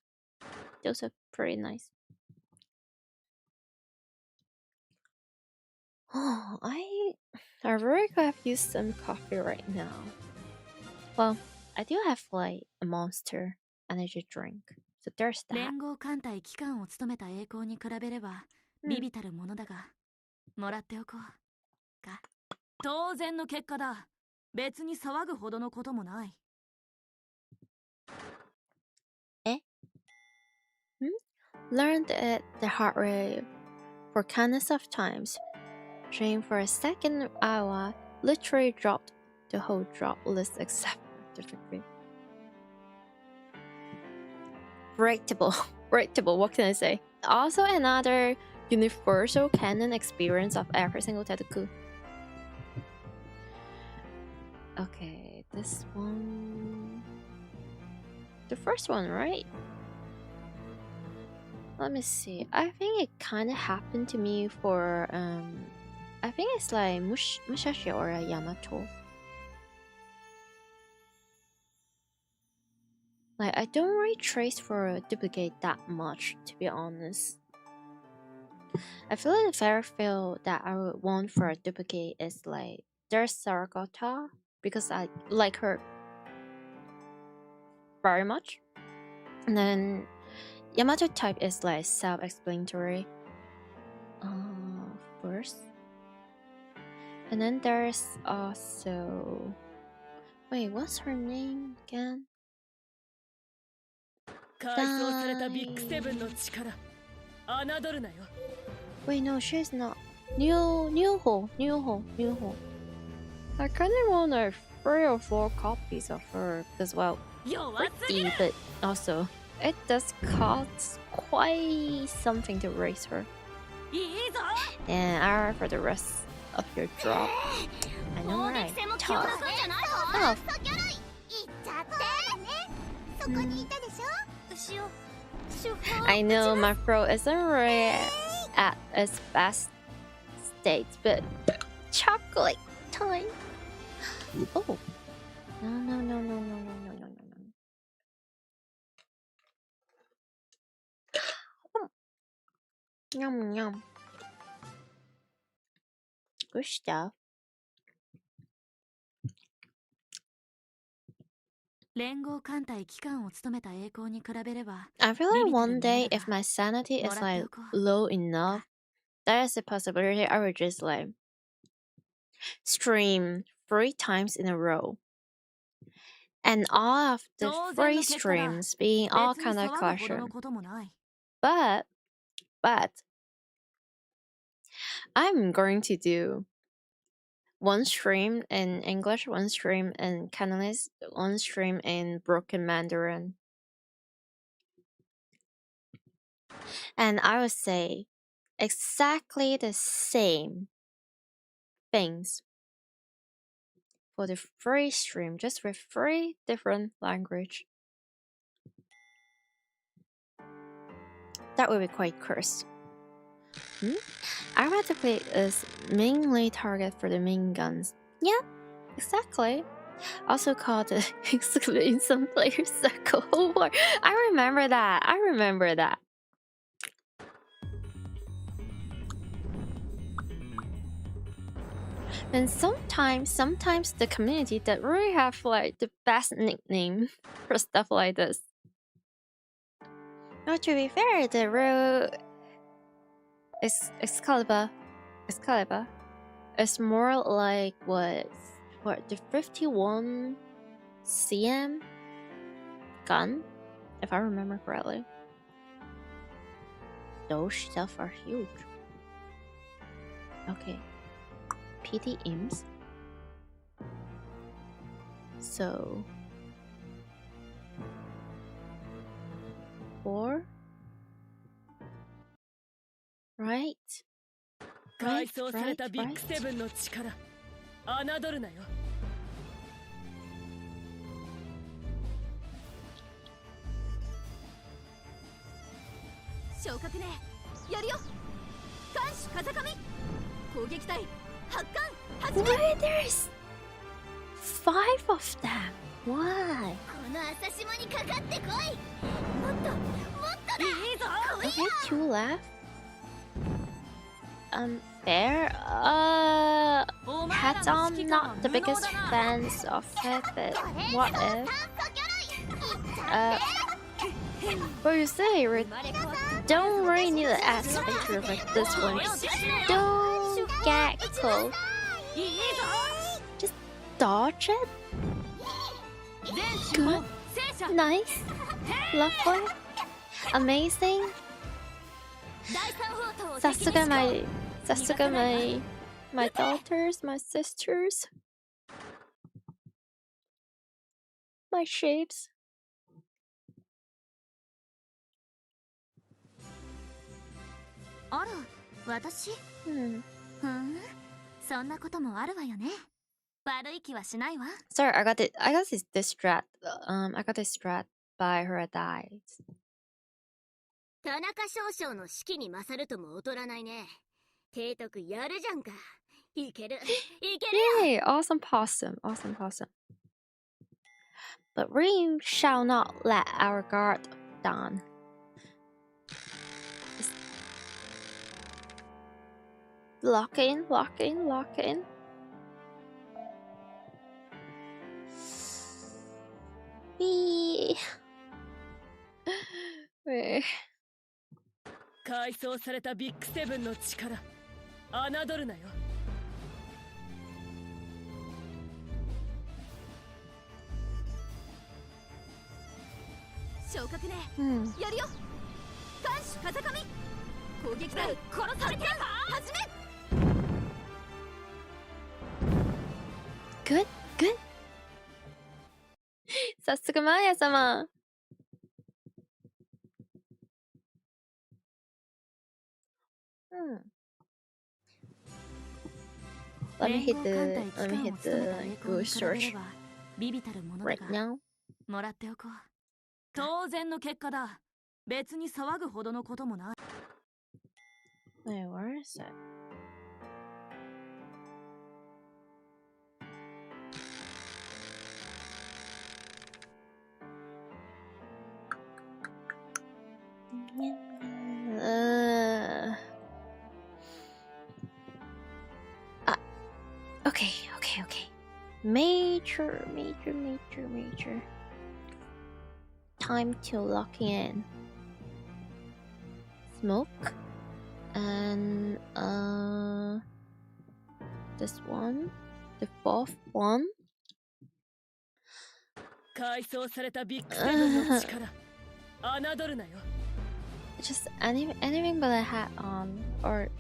Those are pretty nice. Oh, I really could have used some coffee right now. Well, I do have like a Monster energy drink, so there's that. 連合艦隊機関を務めた栄光に比べれば微々たるものだが、もらっておこうか。当然の結果だ。別に騒ぐほどのこともない。Learned it the hard way for countless of times. Train for a second hour literally dropped the whole drop list except for the degree. Predictable. Predictable, what can I say? Also another universal canon experience of every single tattoo. Okay, this one. The first one, right? Let me see. I think it kind of happened to me for I think it's like Musashi or Yamato. Like I don't really trace for a duplicate that much, to be honest. I feel like the fairy tale that I would want for a duplicate is like there's jerkṯ because I like her very much. And then Yamato type is like self-explanatory. First. And then there's also wait, what's her name again? Wait, no, she's not. Nyuho. I kind of want like 3 or 4 copies of her because, well, pretty, but also it does cost quite something to raise her. And alright for the rest of your drop. I know, right? Tough. I know my throat isn't really at its best state, but chocolate time. Oh. No. Yum. Good stuff. I feel like one day if my sanity is like low enough, there is a possibility I would just like stream 3 times in a row. And all of the 3 streams being all kind of caution. But I'm going to do 1 stream in English, 1 stream in Cantonese, 1 stream in broken Mandarin. And I would say exactly the same things for the 3 stream, just with 3 different language. That would be quite cursed. Our duplicate is mainly target for the main guns. Yeah, exactly. Also called the excluding some players circle war. I remember that. And sometimes the community that really have like the best nickname for stuff like this. Now to be fair, the real Excalibur is more like what the 51 cm gun, if I remember correctly. Those stuff are huge. Okay. PT IMS. So 4. Right. 昇格ねやるよ艦首風上攻撃隊発艦始め Why there's 5 of them? Why? この朝島にかかってこいもっとだいいぞ Okay, 2 left. Fair. Hats on, not the biggest fans of it, but what if? What you say, Rick? Don't really need an ass picture like this one. Don't get close. Just dodge it. Good. Nice. Lovely. Amazing. さすが my daughters, my sisters, my shapes. あら、私？そんなこともあるわよね。悪い気はしないわ。 Sorry, I got distracted. I got distracted by her dies. 田中少将の士気に勝るとも劣らないね。提督やるじゃんか。いける、いけるよ。 Yay, awesome possum. But we shall not let our guard down. Lock in. Wee. 改装されたビッグセブンの力、侮るなよ。昇格ね。 やるよ。 艦首風上攻撃だ。殺されてるか。始め。 Good. さすがマーヤ様。Let me hit the Google search right now. もらっておこう。当然の結果だ。別に騒ぐほどのこともない。 Wait, where is it? Okay. Major. Time to lock in. Smoke. And this one. The fourth one. 改装されたビッグセブンの力、侮るなよ。 Just anything but a hat on, or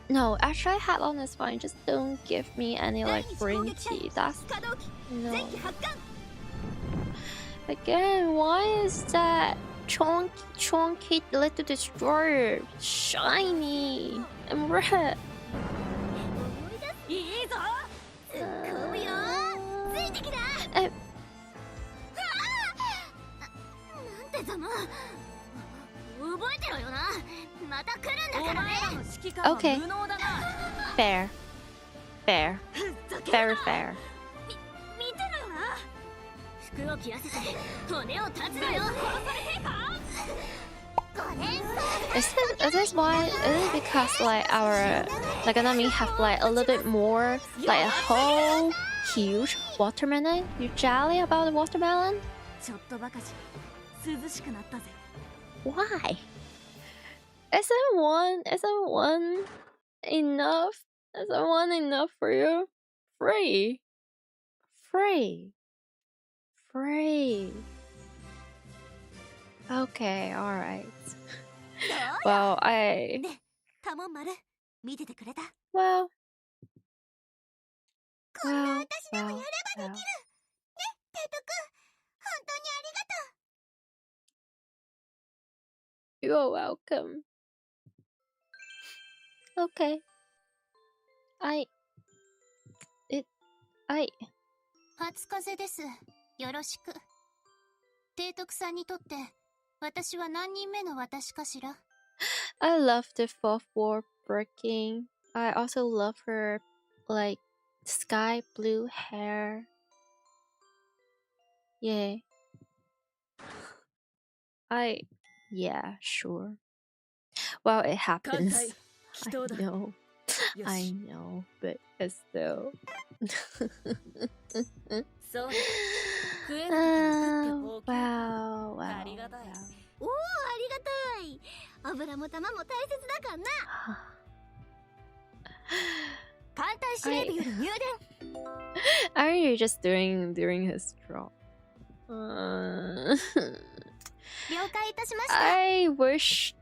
no, actually hat on is fine. Just don't give me any like green tea. That's no. Again, why is that chunky little destroyer shiny and red? いいぞ。突っ込むよ。ついてきな。なんてざま。覚えてろよな。また来るんだからね。 Okay. Fair. Very fair. 見てろよな。服を切らせて骨を断つのよ。 Is this why? Is it because like our Naganami have like a little bit more like a whole huge watermelon? You jelly about the watermelon? ちょっとばかし涼しくなったぜ。 Why? Isn't one enough? Isn't one enough for you? Free. Okay, alright. Well, ね、タモン丸見ててくれた。 well. こんな私でもやればできる。ね、提督。本当にありがとう。 You're welcome. Okay. 初風です。よろしく。提督さんにとって私は何人目の私かしら。 I love the fourth wall breaking. I also love her like sky blue hair. Yeah. Yeah, sure. Well, it happens. I know, but it's still. そう。 Wow. ありがたい。おお、ありがたい。油も玉も大切だからな。艦隊司令部より入電。 Are you just doing his drop? 了解いたしました。 I wish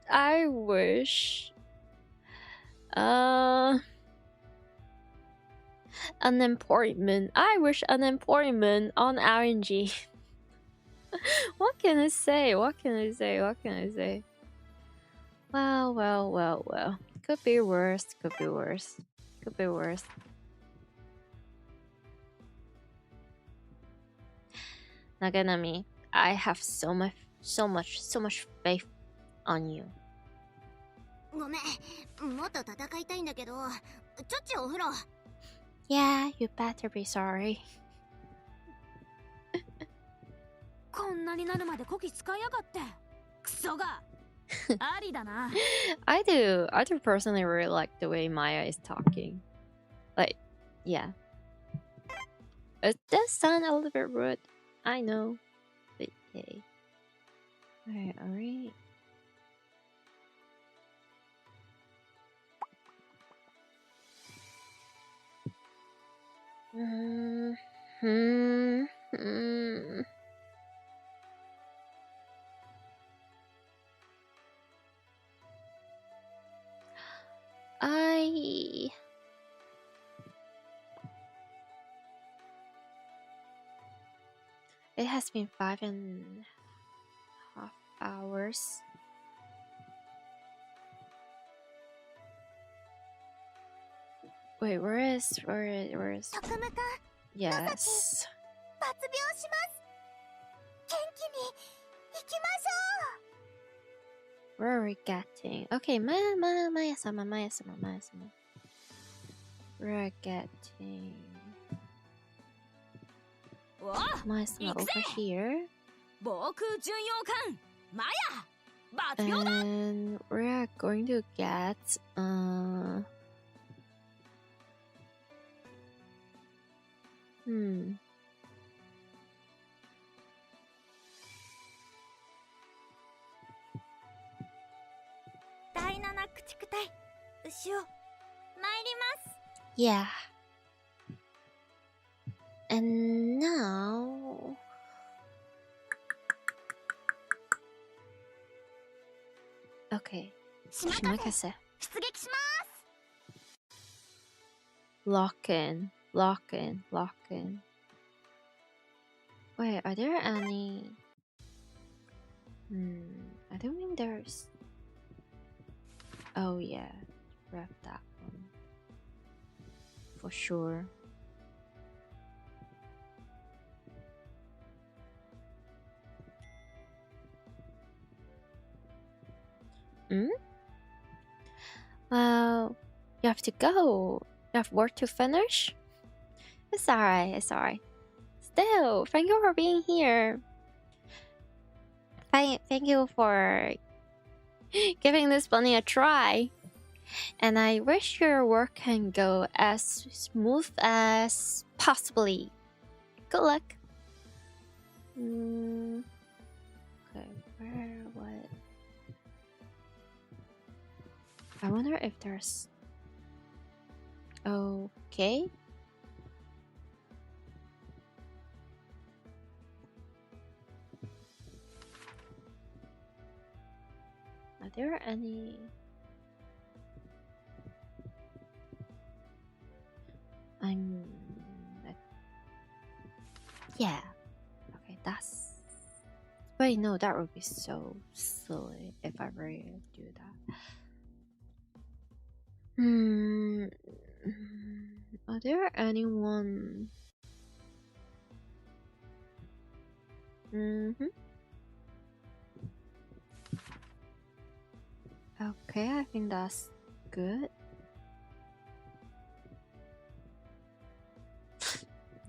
unemployment. I wish unemployment on RNG. What can I say? What can I say? What can I say? Well. Could be worse. Could be worse. Could be worse. Naganami, I have so much faith on you. ごめん、もっと戦いたいんだけど、ちょっちお風呂。Yeah, you better be sorry. こんなになるまでこき使いやがって。クソが。ありだな。I do personally really like the way Maya is talking. Like, yeah. It does sound a little bit rude. I know. But yay. Alright. It has been 5.5 hours. Wait, where is 特務課 yes. 抜病します。元気に行きましょう。 Where are we getting? Okay, Maya-sama. We're getting おお、 Maya-sama over here. 防空巡洋艦マヤ抜病だ。 And we're going to get第七駆逐隊牛尾参ります。 yeah. And now okay. 島風 Shimakase. 出撃します。 Lock in. Wait, are there any? I don't think there's. Oh yeah, grab that one for sure. Well, you have to go. You have work to finish. It's alright. Still, thank you for being here. Thank you for giving this bunny a try. And I wish your work can go as smooth as possibly. Good luck. Okay, what? I wonder if there's... Okay. Are there any... Yeah. Okay, that's... Wait, no, that would be so silly if I really do that. Are there anyone... Okay, I think that's good.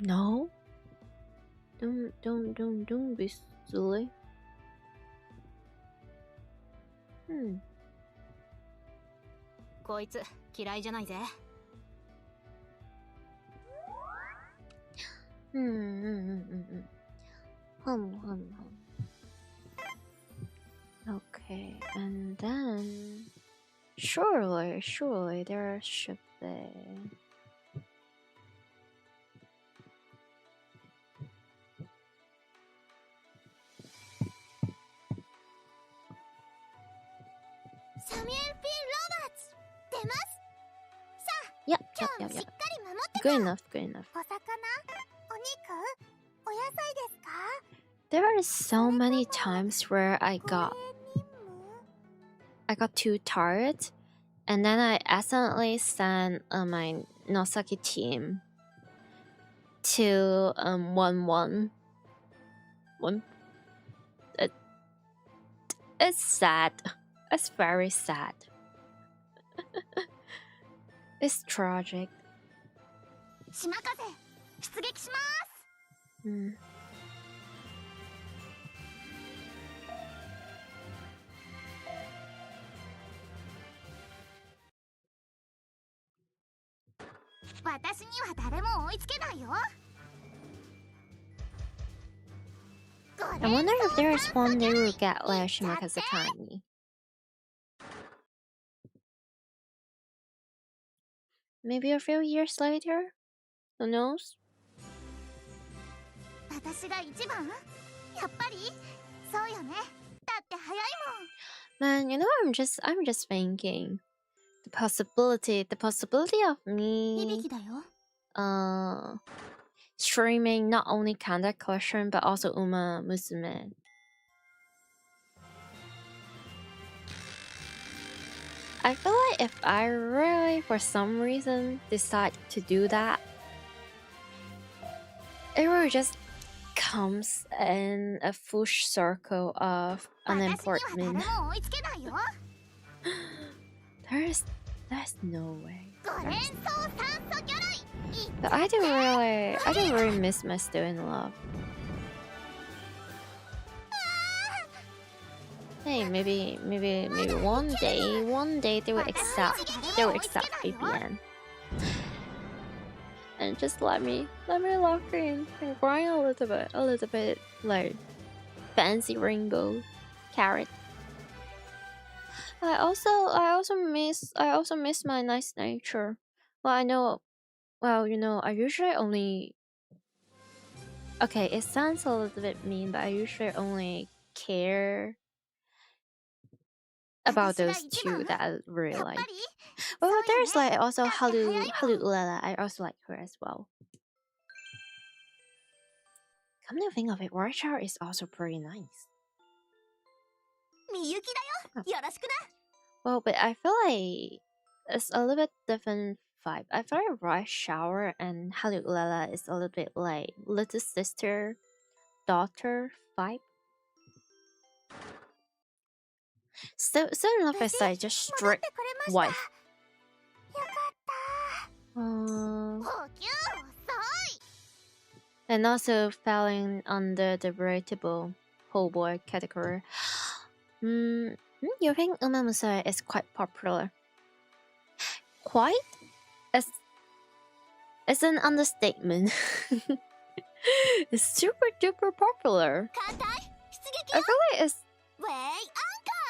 No. Don't be silly. こいつ嫌いじゃないぜ。Okay, and then surely there should be. サミュエル・ピー・ロバーツ出ます。 Yep, 今 yep, 日 yep, もしっ yep. かり守って Good enough, good enough. お魚、お肉、お野菜ですか？ There are so many times where I got too tired, and then I accidentally sent my Nosaki team to 1-1. It's sad. It's very sad. It's tragic. 島風、出撃します。 私には誰も追いつけないよ。 I wonder if there is one day we'll get like Shimakaze Tiny. Maybe a few years later? Who knows? 私が一番？やっぱり？そうよね。だって早いもん。 Man, you know, I'm just thinking the possibility of 響 me きだよ。 streaming not only Kanda Collection but also Uma Musume. I feel like if I really, for some reason, decide to do that, it will just comes in a full circle of 私には誰 unimportant. も追いつけないよ。 There's no way. 5連装酸素魚雷。 But I didn't really miss my student love. Hey, maybe one day they will accept VPN. And just let me lock in and grind a little bit like fancy rainbow carrot. I also miss my nice nature. Well, you know, I usually only. Okay, it sounds a little bit mean, but I usually only care about those two that I really like. Well, there's like also Halu Ulala. I also like her as well. Come to think of it, Warchar is also pretty nice. みゆきだよ。よろしくな。 Well, but I feel like it's a little bit different vibe. I feel like Rush Shower and Halu Ulala is a little bit like little sister, daughter vibe. Still enough is like just strict wife. よかった。 Uh, 補給遅い。 and also falling under the veritable whole boy category. You think Uma Musume is quite popular? Quite? It's an understatement. It's super duper popular. 艦隊出撃 I よ。 feel like it's ウェイアン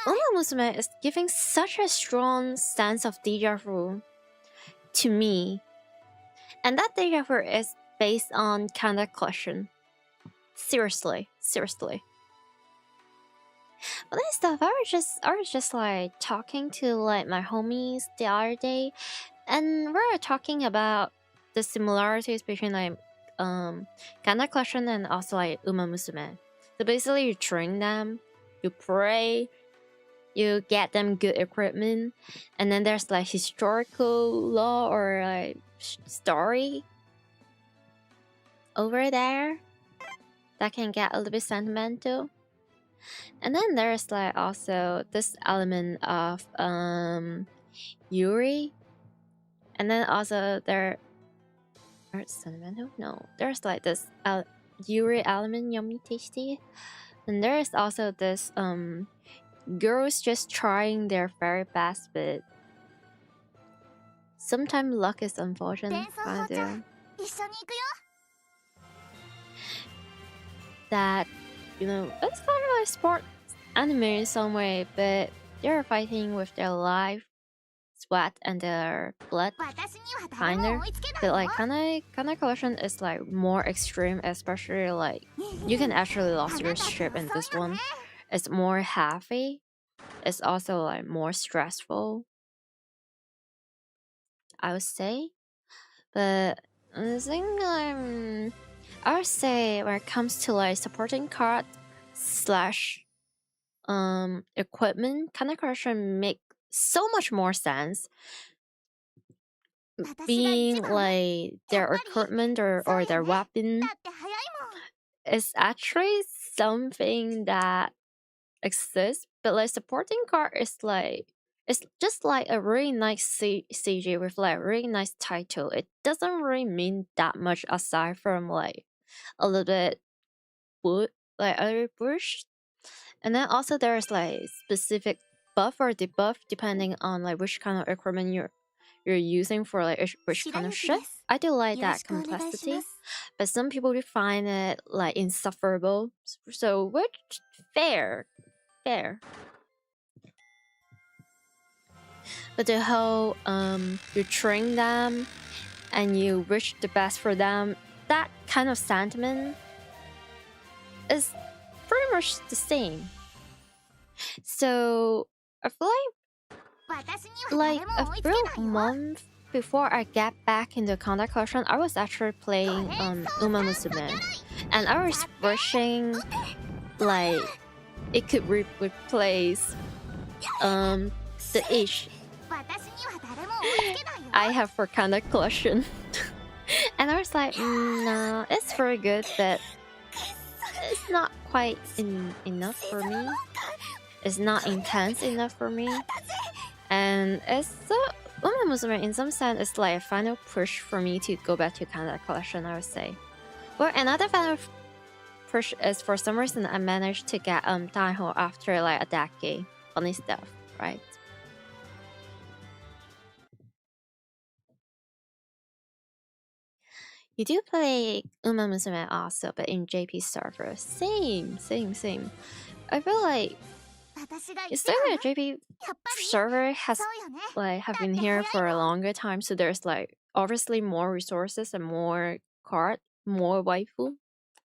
カー。 Uma Musume is giving such a strong sense of deja vu to me. And that deja vu is based on Kanda Collection. Seriously. But then stuff, I was just like talking to like my homies the other day, and we were talking about the similarities between like Kanda Collection and also like Uma Musume. So basically, you train them, you pray, you get them good equipment, and then there's like historical law or like story over there that can get a little bit sentimental. And then there's like also this element of Yuri, and then also there's sentimental. No, there's like this Yuri element, yummy tasty, and there's also this girls just trying their very best, but sometimes luck is unfortunate. 一緒に行くよ。 That, you know, it's kind of like sport anime in some way, but they're fighting with their life, sweat, and their blood. 私には誰も Kinda. 追いつけない But よ。 like Kanai Collection is like more extreme, especially like you can actually lose your ship in this one. It's more heavy. is also like more stressful, I would say. But I think I would say when it comes to like supporting card slash equipment, Kancolle make so much more sense. Being like their equipment or their weapon is actually something that exists, but like supporting card is like it's just like a really nice CG with like a really nice title. It doesn't really mean that much aside from like a little bit like a little bush. And then also there's like specific buff or debuff depending on like which kind of equipment you're using for like which kind of shit. I do like that complexity, but some people will find it like insufferable. So which fair. But the whole you train them and you wish the best for them, that kind of sentiment is pretty much the same. So I feel like a few months before I get back into contact collection, I was actually playing Uma Musume, and I was wishing like it could replace the age I have for contact collection. And I was like, no, it's very good, but it's not quite enough for me. It's not intense enough for me. And it's Uma Musume in some sense it's like a final push for me to go back to contact collection, I would say. Well, another final push is for some reason I managed to get Daiho after like a decade. Funny stuff, right? You do play Uma Musume also, but in JP server. Same. I feel like it's still like JP server has like have been here for a longer time, so there's like obviously more resources and more card, more waifu,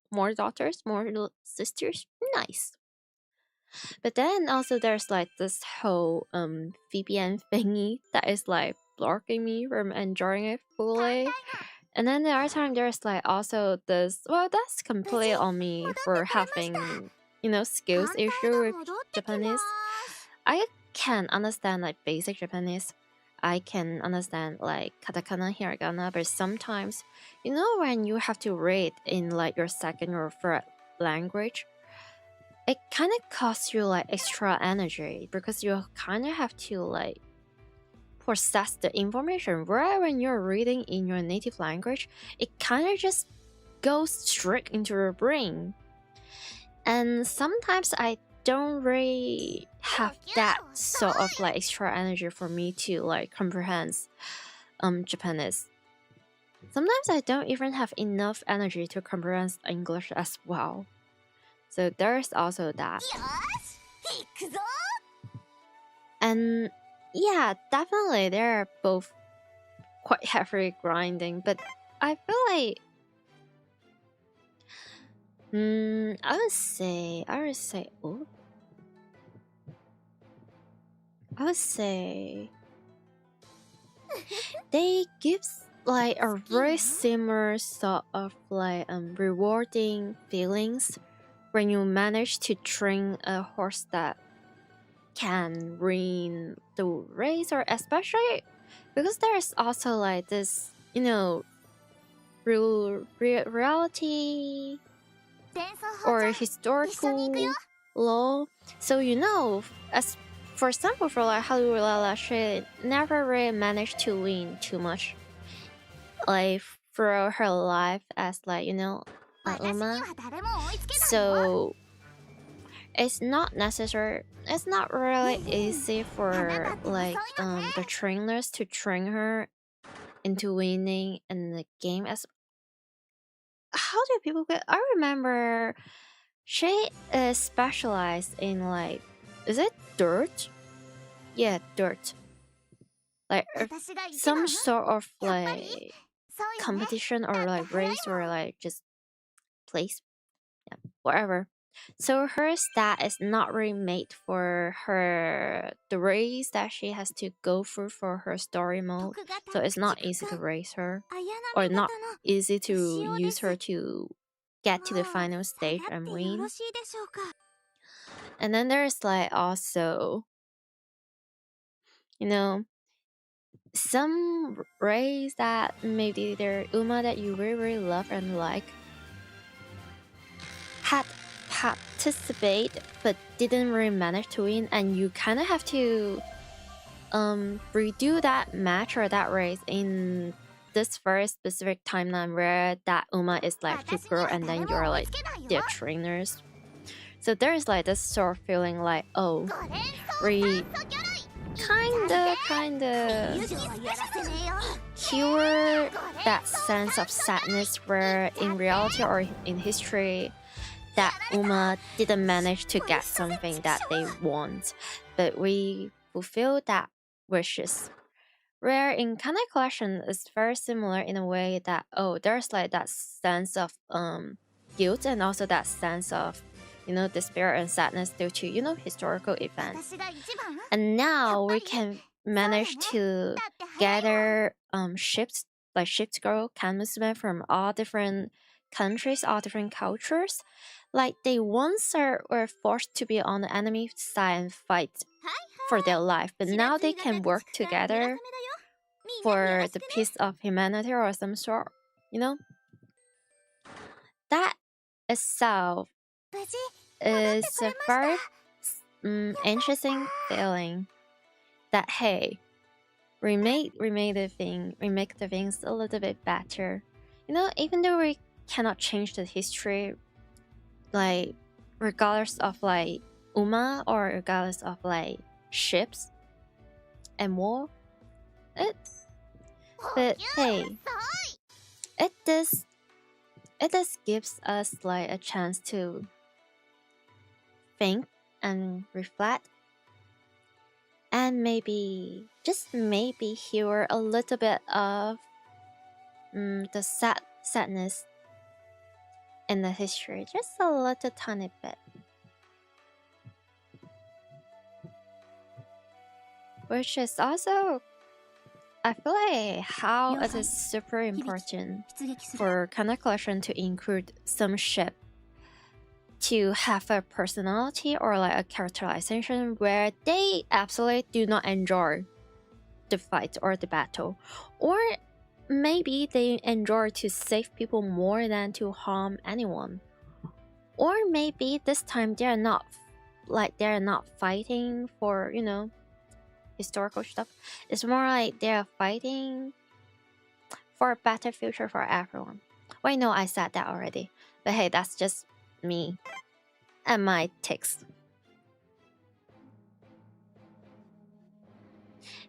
more daughters, more sisters. Nice. But then also there's like this whole VPN thingy that is like blocking me from enjoying it fully. And then the other time there's like also this, well, that's completely on me for having, skills issue with Japanese. I can understand like basic Japanese. I can understand like katakana, hiragana, but sometimes, when you have to read in like your second or third language, it kind of costs you like extra energy because you kind of have to like process the information. Where when you're reading in your native language, it kind of just goes straight into your brain. And sometimes I don't really have that sort of like extra energy for me to like comprehend Japanese. Sometimes I don't even have enough energy to comprehend English as well. So there's also that. And yeah, definitely they're both quite heavy grinding, but I feel like I would say they give like a very similar sort of like rewarding feelings when you manage to train a horse that can win the race, or especially because there's also like this, reality or historical law. So as for example, for like Halulala, she never really managed to win too much, like throughout her life as like Uma. So it's not necessary. It's not really easy for like the trainers to train her into winning in the game. As how do people get? I remember she is specialized in like, is it dirt? Yeah, dirt. Like some sort of like competition or like race or like just place, yeah, whatever. So her stat is not really made for the race that she has to go through for her story mode. So it's not easy to raise her, or not easy to use her to get to the final stage and win. And then there's like also, you know, some race that maybe they're Uma that you really, really love and like had participate but didn't really manage to win, and you kind of have to redo that match or that race in this very specific timeline where that Uma is like to grow and then you're like their trainers. So there's like this sort of feeling like, oh, we kinda cure that sense of sadness where in reality or in history that Uma didn't manage to get something that they want, but we fulfill that wishes. Where in Kanai collection is very similar in a way that, oh, there's like that sense of guilt and also that sense of, you know, despair and sadness due to, you know, historical events. And now we can manage to gather ships like ships girl Kanmusume from all different countries, all different cultures. Like they once were forced to be on the enemy side and fight for their life, but now they can work together for the peace of humanity or some sort, you know? That itself is a very interesting feeling that, hey, we make the things a little bit better. You know, even though we cannot change the history, like regardless of like Uma or regardless of like ships and war, but hey, it does gives us like a chance to think and reflect, and maybe just maybe hear a little bit of the sadness in the history, just a little tiny bit. Which is also, I feel like how it is super important for Kanai collection to include some ship to have a personality or like a characterization where they absolutely do not enjoy the fight or the battle, or maybe they enjoy to save people more than to harm anyone, or maybe this time they're not fighting for, you know, historical stuff. It's more like they're fighting for a better future for everyone. Wait, no, I said that already. But hey, that's just me and my takes.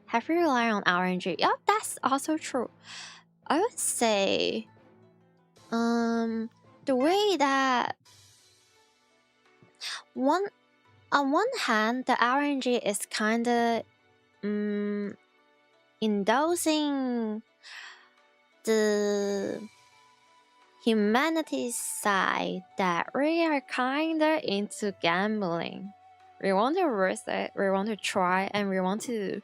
Have you relied on RNG? Yeah, that's also true. I would say, the way that on one hand, the RNG is kind of indulging the humanities side that we are kinda into gambling. We want to risk it, we want to try, and we want to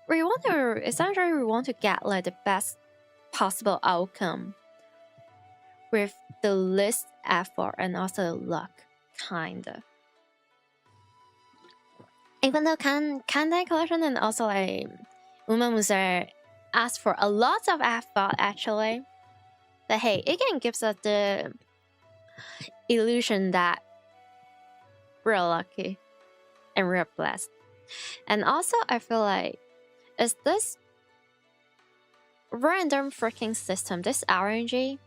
essentially we want to get like the best possible outcome with the least effort and also luck, kinda. Even though Kandai collection and also like Umamuse asked for a lot of effort actually. But hey, it can give us the illusion that we're lucky and we're blessed. And also, I feel like it's this random freaking system, this RNG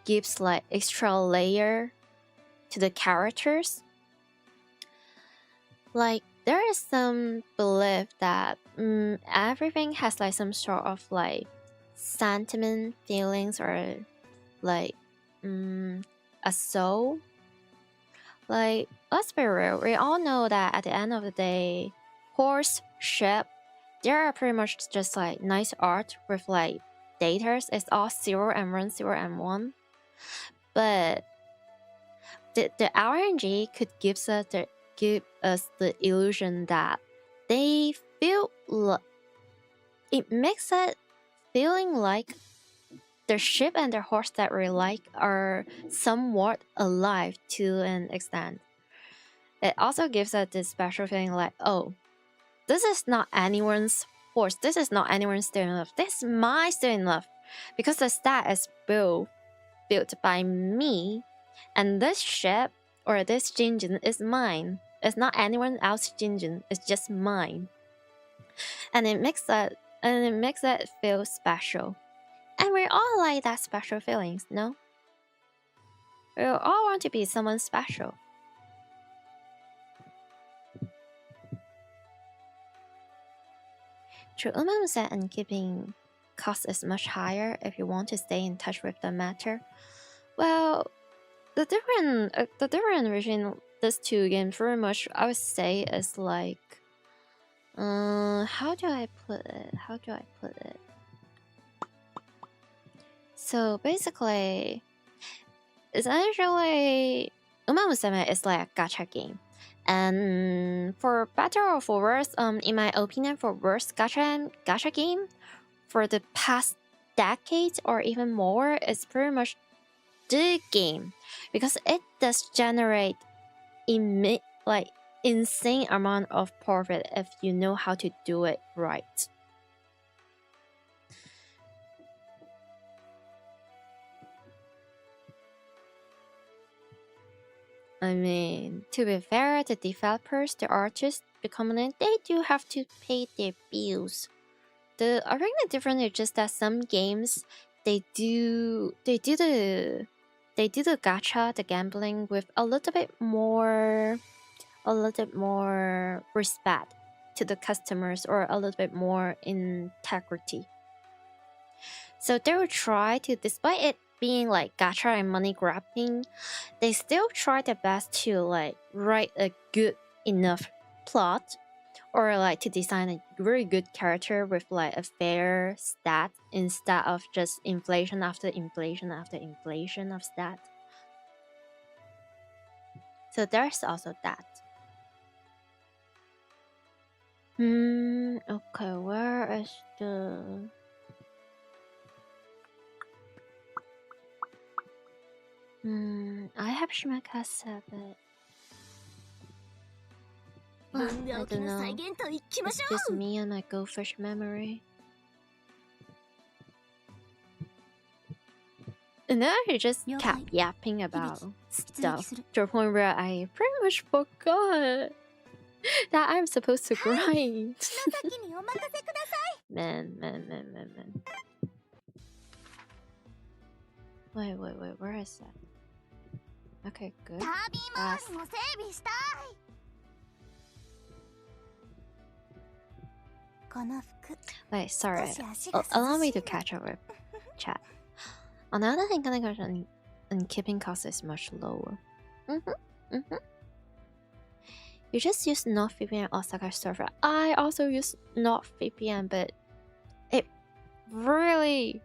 gives like extra layer to the characters. Like there is some belief that everything has like some sort of like sentiment, feelings, or like a soul. Like, let's be real, we all know that at the end of the day, horse, ship, they are pretty much just like nice art with like data. It's all 0 and 1, 0 and 1. But the RNG could give us the illusion that they feel it makes it feeling like the ship and the horse that we like are somewhat alive to an extent. It also gives us this special feeling like, oh, this is not anyone's horse, this is not anyone's steering love, this is my steering love, because the stat is built by me, and this ship or this jingle is mine. It's not anyone else's jingle, it's just mine. And it makes it feel special. And we all like that special feelings, no? We all want to be someone special. True, Umamuse and keeping cost is much higher if you want to stay in touch with the matter. Well, the difference between these two games very much, I would say, is like, how do I put it? So basically, essentially, Umamusume is like a gacha game. And for better or for worse, in my opinion, for worst gacha game for the past decades or even more, it's pretty much the game, because it does generate insane amount of profit if you know how to do it right. I mean, to be fair, the developers, the artists, the component, they do have to pay their bills. I think the difference is just that some games they do the gacha, the gambling, with a little bit more respect to the customers, or a little bit more integrity. So they will try to, despite it being like gacha and money grabbing, they still try their best to like write a good enough plot, or like to design a very good character with like a fair stat, instead of just inflation after inflation after inflation of stat. So there's also that. Okay, where is the... I have Shimakasa, but... I don't know. It's just me and my goldfish memory. And then I just kept yapping about stuff to a point where I pretty much forgot that I'm supposed to grind. Man. Wait, where is that? Okay, good. Wait, sorry. Allow me to catch up with chat. Another thing and keeping cost is much lower. You just use NordVPN Osaka server. I also use NordVPN, but it really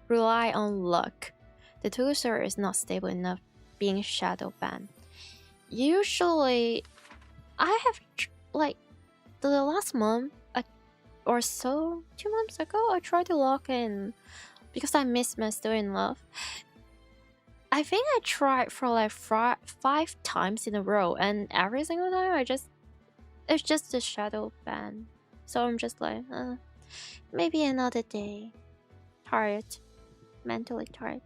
rely on luck. The Togo server is not stable enough, being shadow banned. Usually, I have like the last month or so, 2 months ago, I tried to log in because I missed my Still in Love. I think I tried for like 5 times in a row, and every single time it's just a shadow ban. So I'm just like, maybe another day. Tired, mentally tired.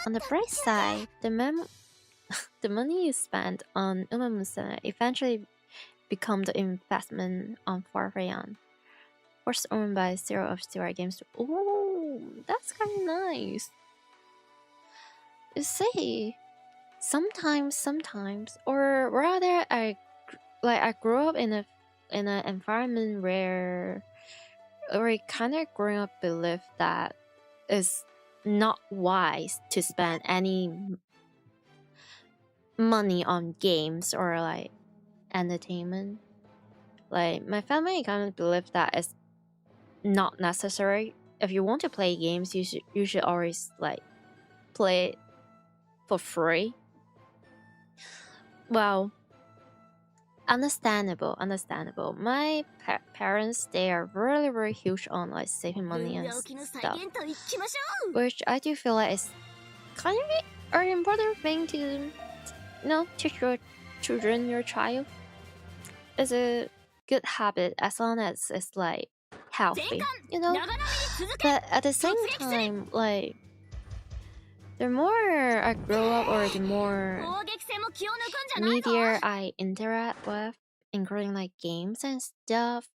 On the bright side, the money you spend on Umamusume eventually become the investment on Farfayan. First owned by Zero of Zero Games. Oh, that's kind of nice. You see, sometimes, or rather, I grew up in an environment where I kind of growing up believe that it's not wise to spend any money on games or like entertainment. Like my family kind of believe that not necessary. If you want to play games, you should always like play it for free. Well, understandable. My parents, they are really huge on like saving money and stuff, which I do feel like is kind of an important thing to teach your children, your child. It's a good habit as long as it's like healthy, but at the same time, like the more I grow up or the more media I interact with, including like games and stuff,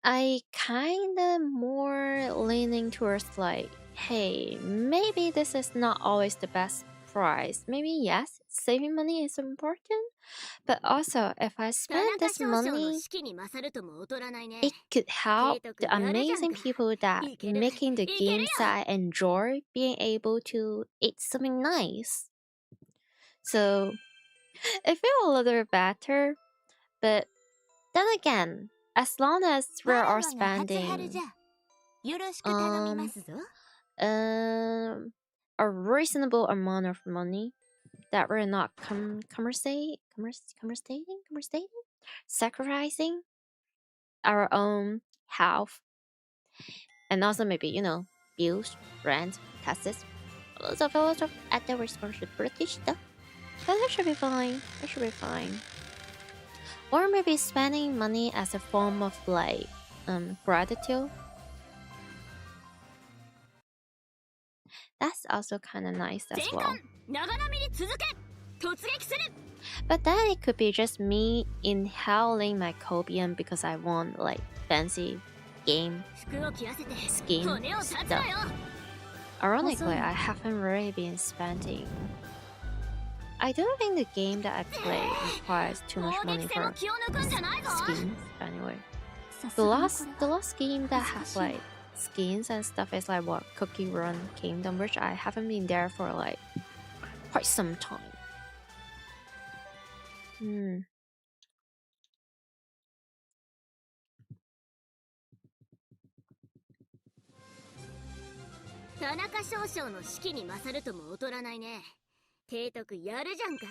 I kinda more leaning towards like, hey, maybe this is not always the best price. Maybe yes, saving money is important, but also if I spend this money, it could help the amazing people that making the games that I enjoy being able to eat something nice. So it feels a little better, but then again, as long as we are spending a reasonable amount of money, that we're not sacrificing our own health, and also maybe bills, rent, taxes, lots of other responsibility stuff. But it should be fine. Or maybe spending money as a form of like gratitude. That's also kind of nice as well. But then it could be just me inhaling my copium because I want like fancy game skin stuff. Ironically, I haven't really been spending. I don't think the game that I play requires too much money for skins. Anyway, the last game that has like skins and stuff is like what, Cookie Run Kingdom, which I haven't been there for like quite some time. Hmm. 田中少将の士気に勝るとも劣らないね。提督やるじゃんか。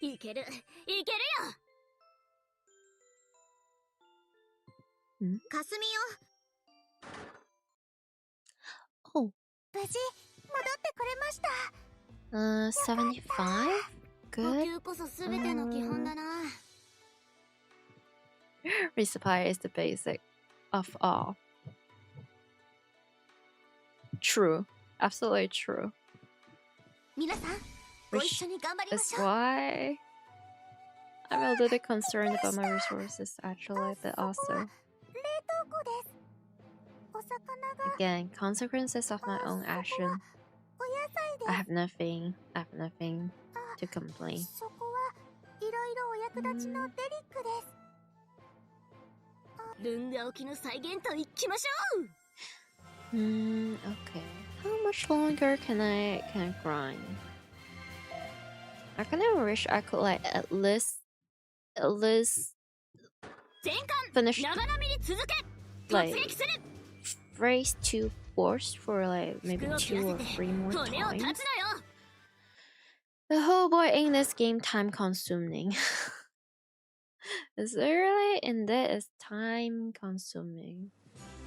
いけるよ。かすみよ。Oh. 無事戻ってくれました。75? 呼 Good. 吸こそ全ての基本だな。Resupply is the basic of all. True. Absolutely true. 皆さん、ご一緒に頑張りまし That's ょう。 why I'm a little bit concerned about my resources actually, but also 冷凍庫です。お魚が again, consequences of my own action. お野菜で I have nothing to complain. そこはいろいろお役立ちのデリックです。ルンガ沖の再現といきましょう。Okay. How much longer can I grind? I kind of wish I could like at least 全艦 finish 長波に続け。 like 突撃する。 phrase 2 force for like maybe 服を切 2 or らせて 3 more 骨を立 times. つなよ。 The whole boy ain't this game time consuming. It's really in that is time consuming.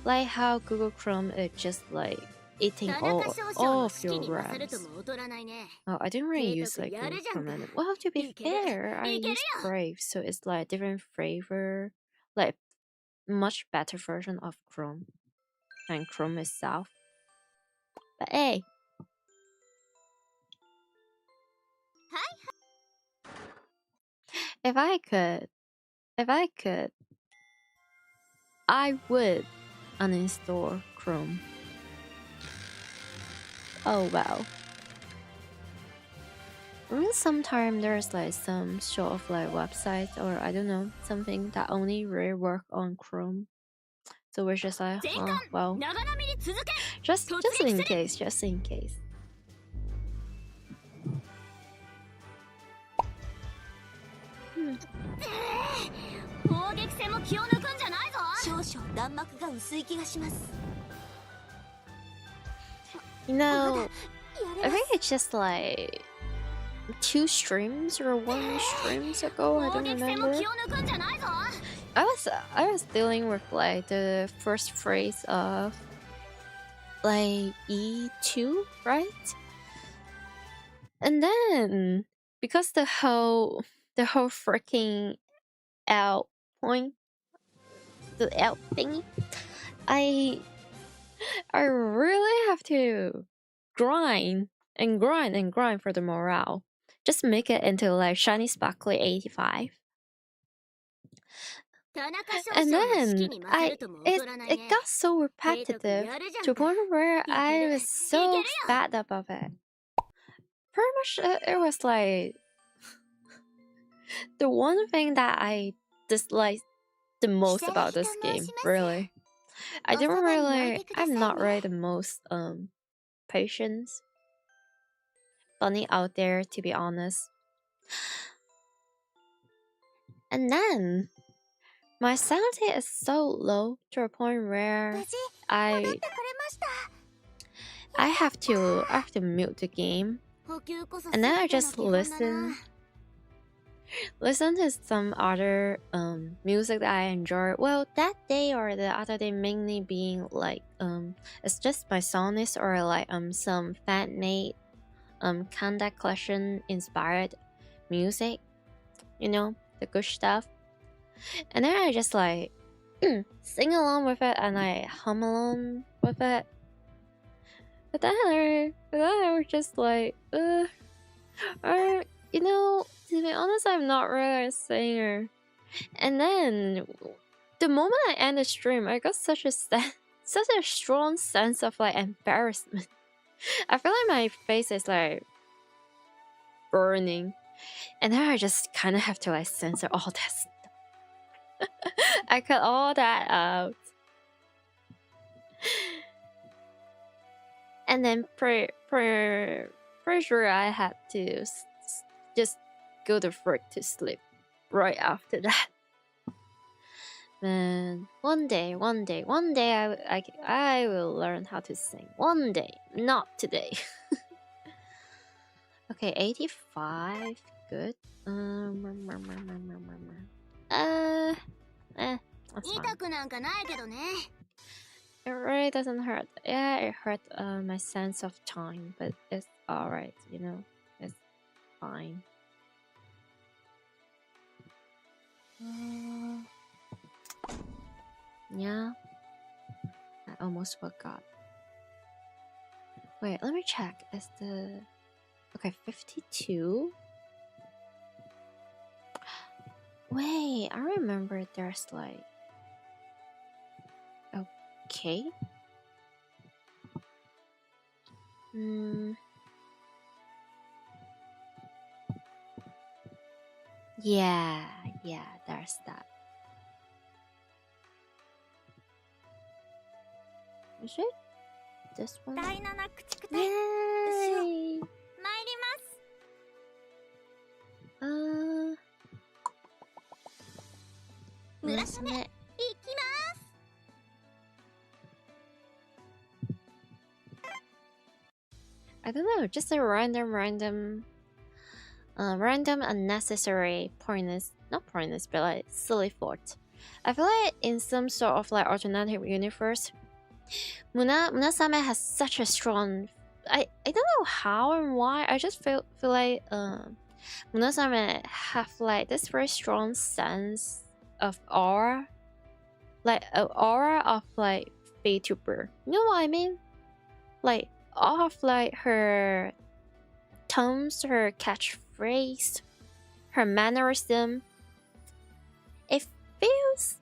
Like how Google Chrome is just like eating 田 all 中少将 of の士気 your に勝ると RAMs. も劣らないね。 Oh, I didn't really use like Google Chrome. Well, to be fair, I use Brave, so it's like different flavor, like much better version of Chrome and Chrome itself. But hey, if I could, I would uninstall Chrome. Oh wow. I mean, sometimes there's like some sort of like websites or I don't know, something that only really work on Chrome. So we're just like, 全 oh, 艦 well, 長波に続け。 just in case, just in case. 砲撃戦も気を抜くんじゃないぞ。少々弾幕が薄い気がします。 You know, I think it's just like 2 streams or 1 streams ago. I 攻 don't 撃戦も remember. 気を抜くんじゃないぞ。 I was dealing with like the first phrase of like E2, right? And then because the whole freaking L point, the L thingy, I really have to grind and grind and grind for the morale. Just make it into like shiny sparkly 85. 田中少 And 将の士気 then に勝るとも劣らないね。 it got so repetitive to the point where I was so fed up of it. Pretty much it was like the one thing that I disliked the most about this game, really. I'm not really the most patient bunny out there, to be honest. And then my sanity is so low to a point where I have to mute the game, 補給こそ and then I 全ての just 基本だな。 listen to some other music that I enjoy. Well, that day or the other day mainly being like it's just my songs or like some fan made Kanda collection inspired music, you know, the good stuff. And then I just like sing along with it and I hum along with it. But then I was just like, you know, to be honest, I'm not really a singer. And then the moment I end the stream, I got such a strong sense of like embarrassment. I feel like my face is like burning, and then I just kind of have to like censor all that stuff. I cut all that out, and then pretty sure I had to just go the frick to sleep right after that. Man, one day I will learn how to sing. One day, not today. Okay, 85, good. That's 痛 fine. くなんかないけどね。 It really doesn't hurt. Yeah, it hurt my sense of time, but it's alright, you know. It's fine. Yeah. I almost forgot. Wait, let me check. Is the... Okay, 52? Wait, I remember there's like... Okay. Yeah, there's that. Is it? This one? 第七駆逐隊 Yay! 参ります。村雨、行きます。 I don't know, just a random unnecessary pointless, not pointless, but like silly thought. I feel like in some sort of like alternative universe, Munasame has such a strong... I don't know how and why. I just feel like Munasame have like this very strong sense of aura, like an aura of like VTuber. You know what I mean? Like all of like her tones, her catchphrase, her mannerism. It feels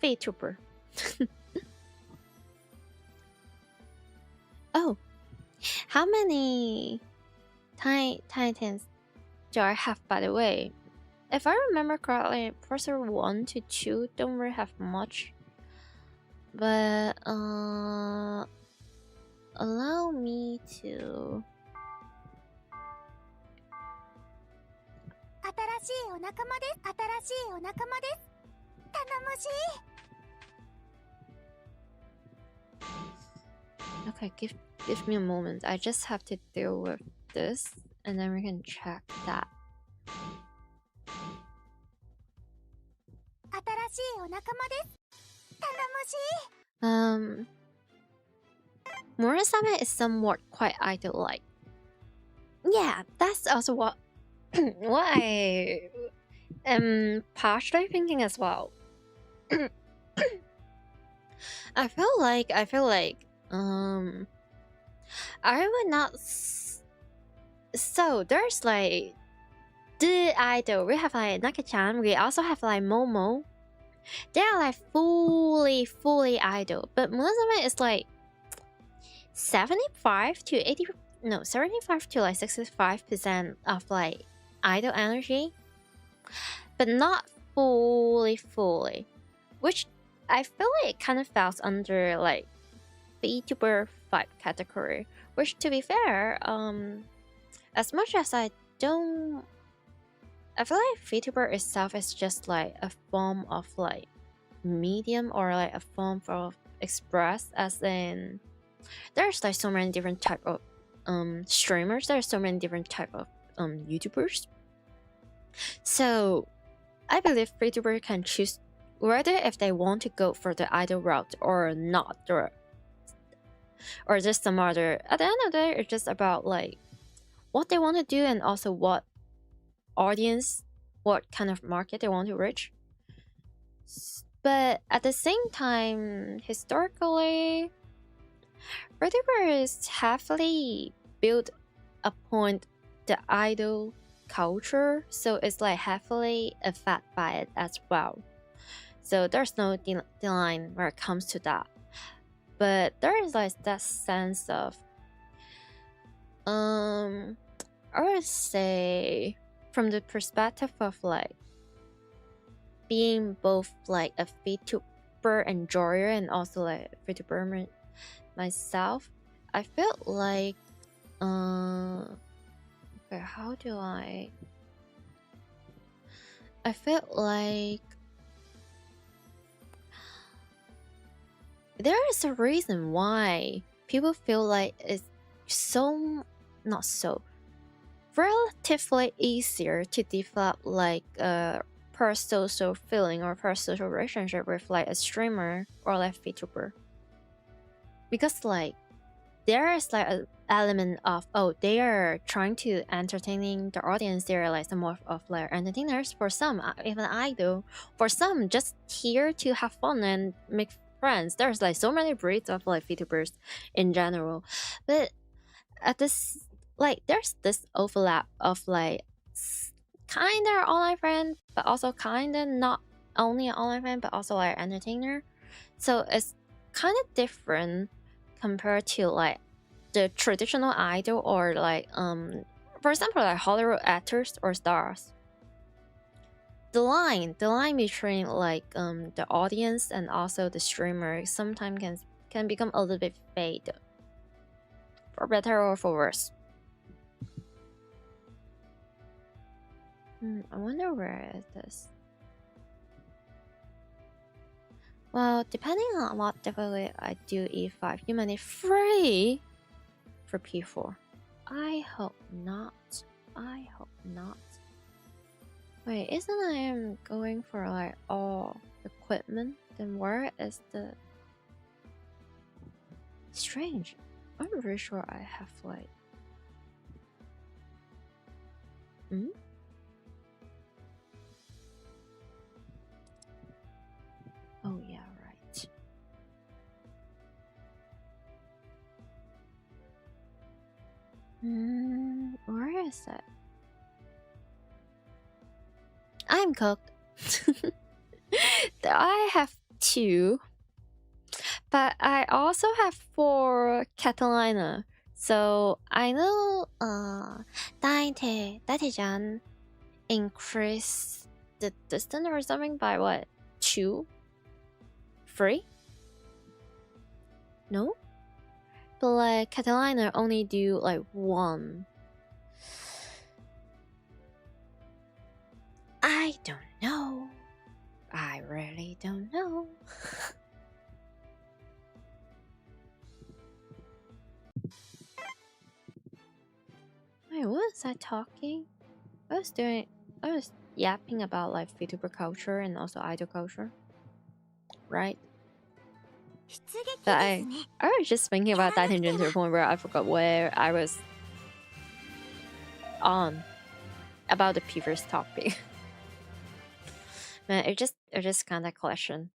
VTuber. Oh, how many titans do I have, by the way? If I remember correctly, Person 1 to 2 don't really have much. But allow me to... 新しいお仲間です。新しいお仲間です。Okay, give me a moment. I just have to deal with this, and then we can check that. Murasame is somewhat quite idol-like. Yeah, that's also what what I am partially thinking as well. I feel like I would not so there's like the idol. We have like Naka-chan, we also have like Momo. They are like fully idol, but Murasame is like 75 to 80, no, 75 to like 65% of like idol energy, but not fully, which I feel like it kind of falls under like VTuber 5 category, which to be fair, as much as I feel like VTuber itself is just like a form of like medium or like a form of express, as in there's like so many different type of streamers, there's so many different type of YouTubers. So I believe VTuber can choose whether if they want to go for the idol route or not, or just some other. At the end of the day, it's just about like what they want to do and also what audience, what kind of market they want to reach. But at the same time, historically, VTuber is heavily built upon the idol culture, so it's like heavily affected by it as well. So there's no line where it comes to that. But there is like that sense of I would say from the perspective of like being both like a VTuber enjoyer and also like a VTuber myself, I felt like okay, how do I felt like there is a reason why people feel like it's not so relatively easier to develop like a per-social feeling or per-social relationship with like a streamer or like VTuber, because like there is like an element of they are trying to entertaining the audience. They're like some of like entertainers. For some, even idol. For some, just here to have fun and make friends. There's like so many breeds of like VTubers in general, but at this like there's this overlap of like kinda online friend, but also kinda not only an online friend, but also like entertainer. So it's kind of different compared to like the traditional idol or like for example like Hollywood actors or stars. The line between like the audience and also the streamer sometimes can become a little bit fade, for better or for worse. I wonder where is this. Well, depending on what difficulty I do E5, you mean free for P4. I hope not. Wait, isn't I am going for like all equipment? Then where is the strange? I'm pretty sure I have like oh yeah, right. Where is it? I'm cooked. I have 2, but I also have 4 Catalina. So I know Daite-chan increase the distance or something by what? 2? 3? No? But like Catalina only do like 1. I don't know. I really don't know. Wait, what was I talking? I was yapping about like VTuber culture and also idol culture, right? But I was just thinking about that tangent to the point where I forgot where I was on about the previous topic. Man, it's just kind of collection.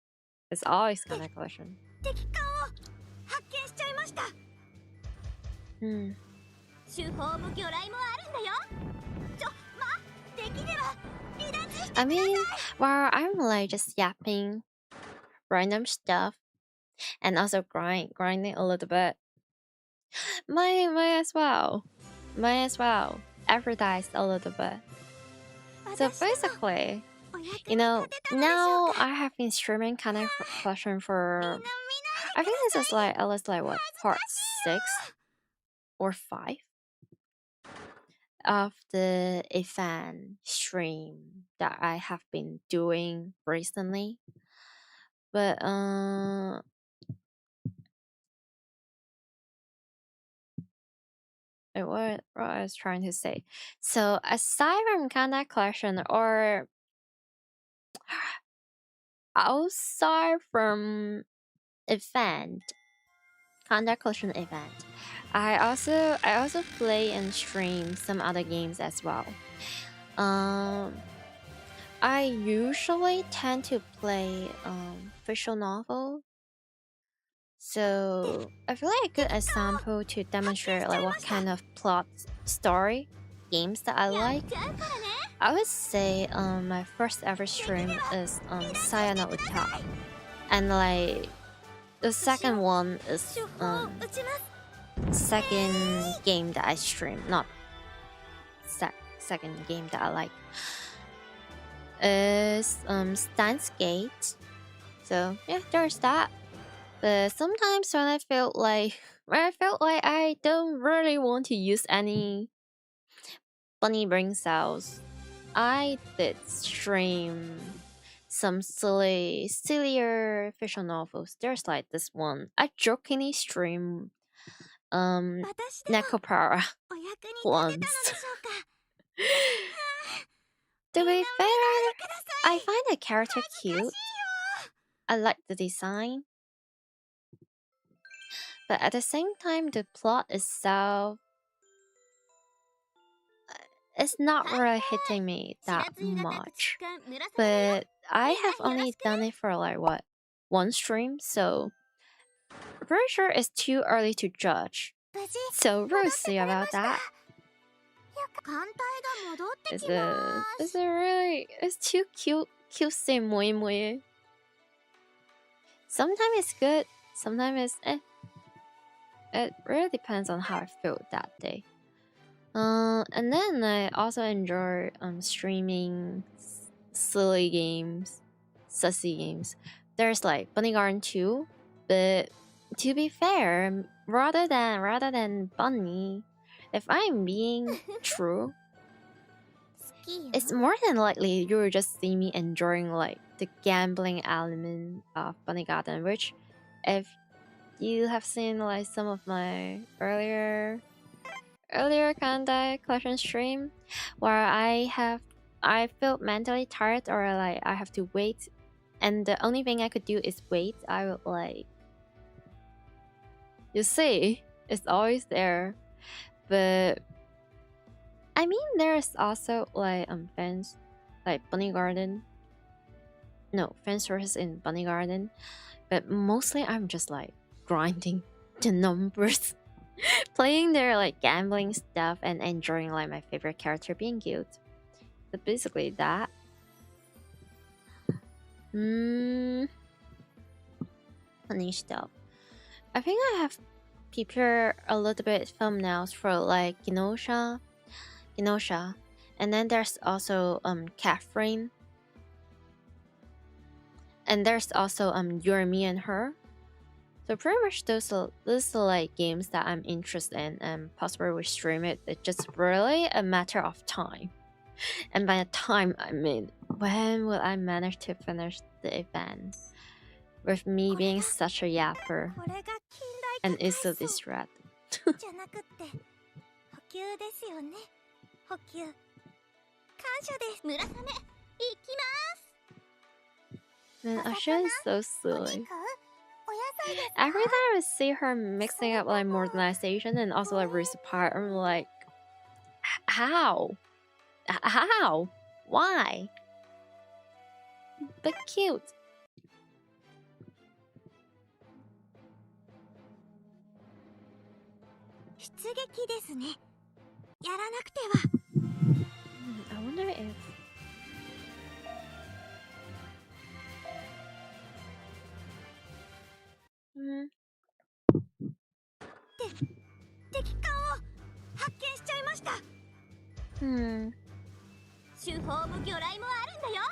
It's always kind of collection. 敵艦を発見しちゃいました。 Hmm. 手法も魚雷もあるんだよ。できれば離脱して I mean, while I'm like just yapping random stuff and also grinding a little bit, might as well advertise a little bit. So basically, you know, now I have been streaming kind of collection for, I think this is like at least like what, part 6 or 5 of the event stream that I have been doing recently. But what I was trying to say. So aside from Kanda collection or outside from event, Kanda collection event, I also play and stream some other games as well. I usually tend to play visual novel. So I feel like a good example to demonstrate like what kind of plot story games that I like. I would say my first ever stream is Sayano Uta, and like the second one is second game that I stream, not second game that I like, is Steins Gate. So yeah, there's that. But sometimes when I felt like I don't really want to use any bunny brain cells, I did stream some sillier visual novels. There's like this one. I jokingly stream Nekopara once. To be fair, I find the character cute. I like the design. But at the same time, the plot itself is not really hitting me that much. But I have only done it for like what, one stream, so I'm pretty sure it's too early to judge. So we'll see about that. It's too cutesy moi moi. Sometimes it's good, sometimes it's eh. It really depends on how I feel that day. And then I also enjoy streaming silly games, sussy games. There's like Bunny Garden 2, but to be fair, rather than Bunny, if I'm being true, it's more than likely you will just see me enjoying like the gambling element of Bunny Garden, which if you have seen like some of my earlier Kanda collection stream where I felt mentally tired or like I have to wait and the only thing I could do is wait. I would like, you see, it's always there. But I mean there's also like fans like Bunny Garden. No, fan sources in Bunny Garden. But mostly I'm just like grinding the numbers. Playing their like gambling stuff and enjoying like my favorite character being cute. But basically that. Funny stuff. I think I have prepared a little bit thumbnails for like Genosha. And then there's also Catherine. And there's also Yumemi and her. So pretty much those are like games that I'm interested in and possibly we stream it. It's just really a matter of time. And by the time I mean when will I manage to finish the event with me being such a yapper これが近 and 代 is so 化体操 distracted? じゃなくって補給ですよね。補給感謝です。村雨、行きま Man, Asha is so お silly. 肉お野菜です Every time I see her mixing up like modernization and also like Rusapart, I'm like, how? How? Why? But cute. 出撃ですね。やらなくては。I wonder if... Hmm. 敵艦を発見しちゃいました。 Hmm. 主砲も魚雷もあるんだよ。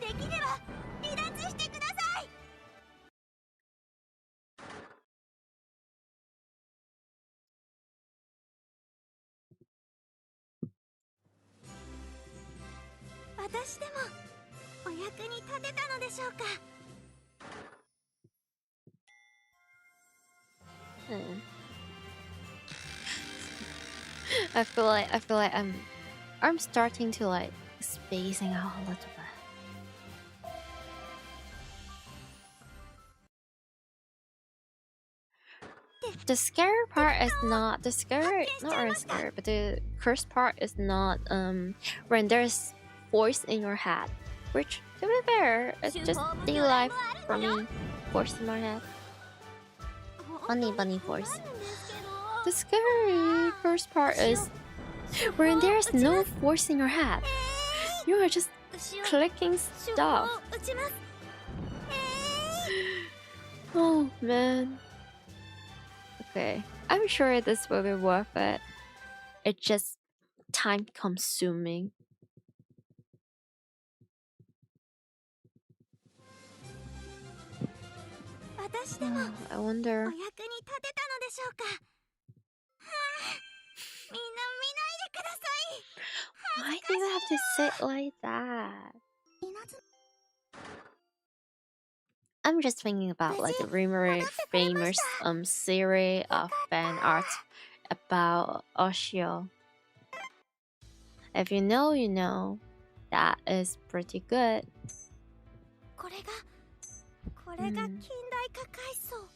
できれば離脱してください。私でもお役に立てたのでしょうか。 Hmm. I feel like I'm starting to like spacing out a little bit. The scary part is not the scary, not really scary, but the cursed part is not when there's voice in your head, which to be fair, it's just daily life for me. Voice in my head, funny bunny voice. The scary first part is when there's no voice in your head. You are just clicking stuff. Oh man. Okay, I'm sure this will be worth it. It's just time consuming. I wonder. お役に立てたのでしょうか。みんな見ないでください。 Why do you have to sit like that? I'm just thinking about like the rumored famous series of fan art about Oshio. If you know, you know. That is pretty good. これが近代化階層。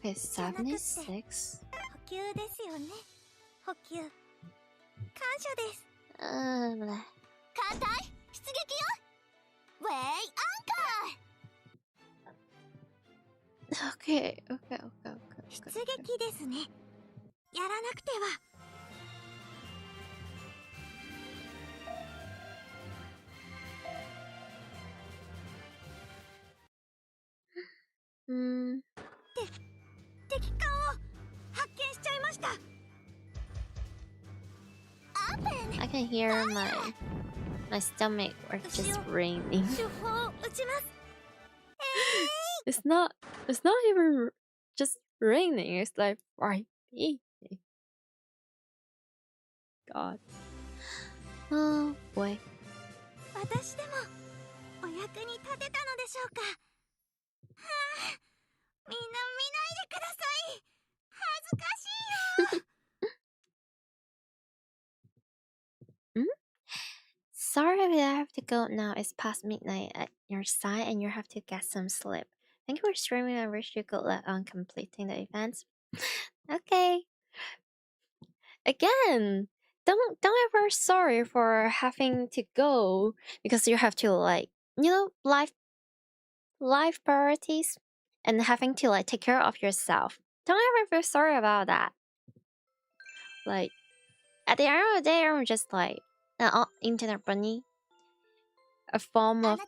Okay, 76. 補給ですよね。補給感謝です。 Blah. 艦隊出撃よ。ウェイアンカー。 Okay. 出撃ですね。やらなくては。 敵艦を発見しちゃいました。 I can hear my stomach or just ringing. 主砲撃ちます。 It's not even just raining. It's like beeping. God. Oh boy. 私でもお役に立てたのでしょうか。みんな見ないでください。恥ずかしいよ。 Sorry, but I have to go now. It's past midnight at your side and you have to get some sleep. Thank you for streaming. I wish you good luck on completing the events. Okay. Again, don't ever sorry for having to go because you have to like, you know, life priorities and having to like take care of yourself. Don't ever feel sorry about that. Like at the end of the day, I'm just like an internet bunny, a form of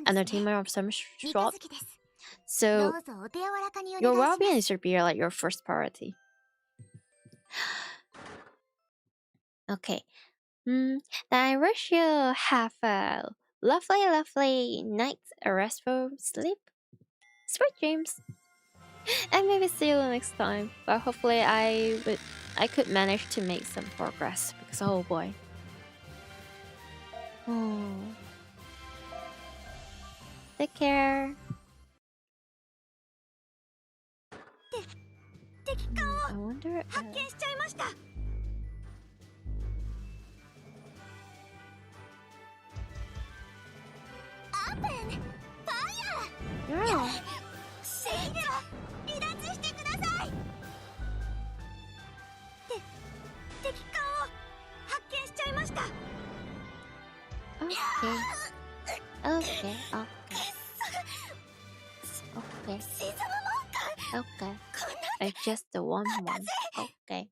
entertainment of some sort. So your well-being should be like your first priority. Okay. Then I wish you have a lovely night, a restful sleep, sweet dreams, and maybe see you next time. But hopefully I could manage to make some progress because oh boy. Oh. Take care. 敵艦 I を wonder. 発見しちゃいました。アーペン、ファイヤー。 Yeah. シーゲロ、離脱してください。敵艦を発見しちゃいました。 Okay. Okay. Okay. 沈むもんか。 Okay. こんな I just want one. Okay.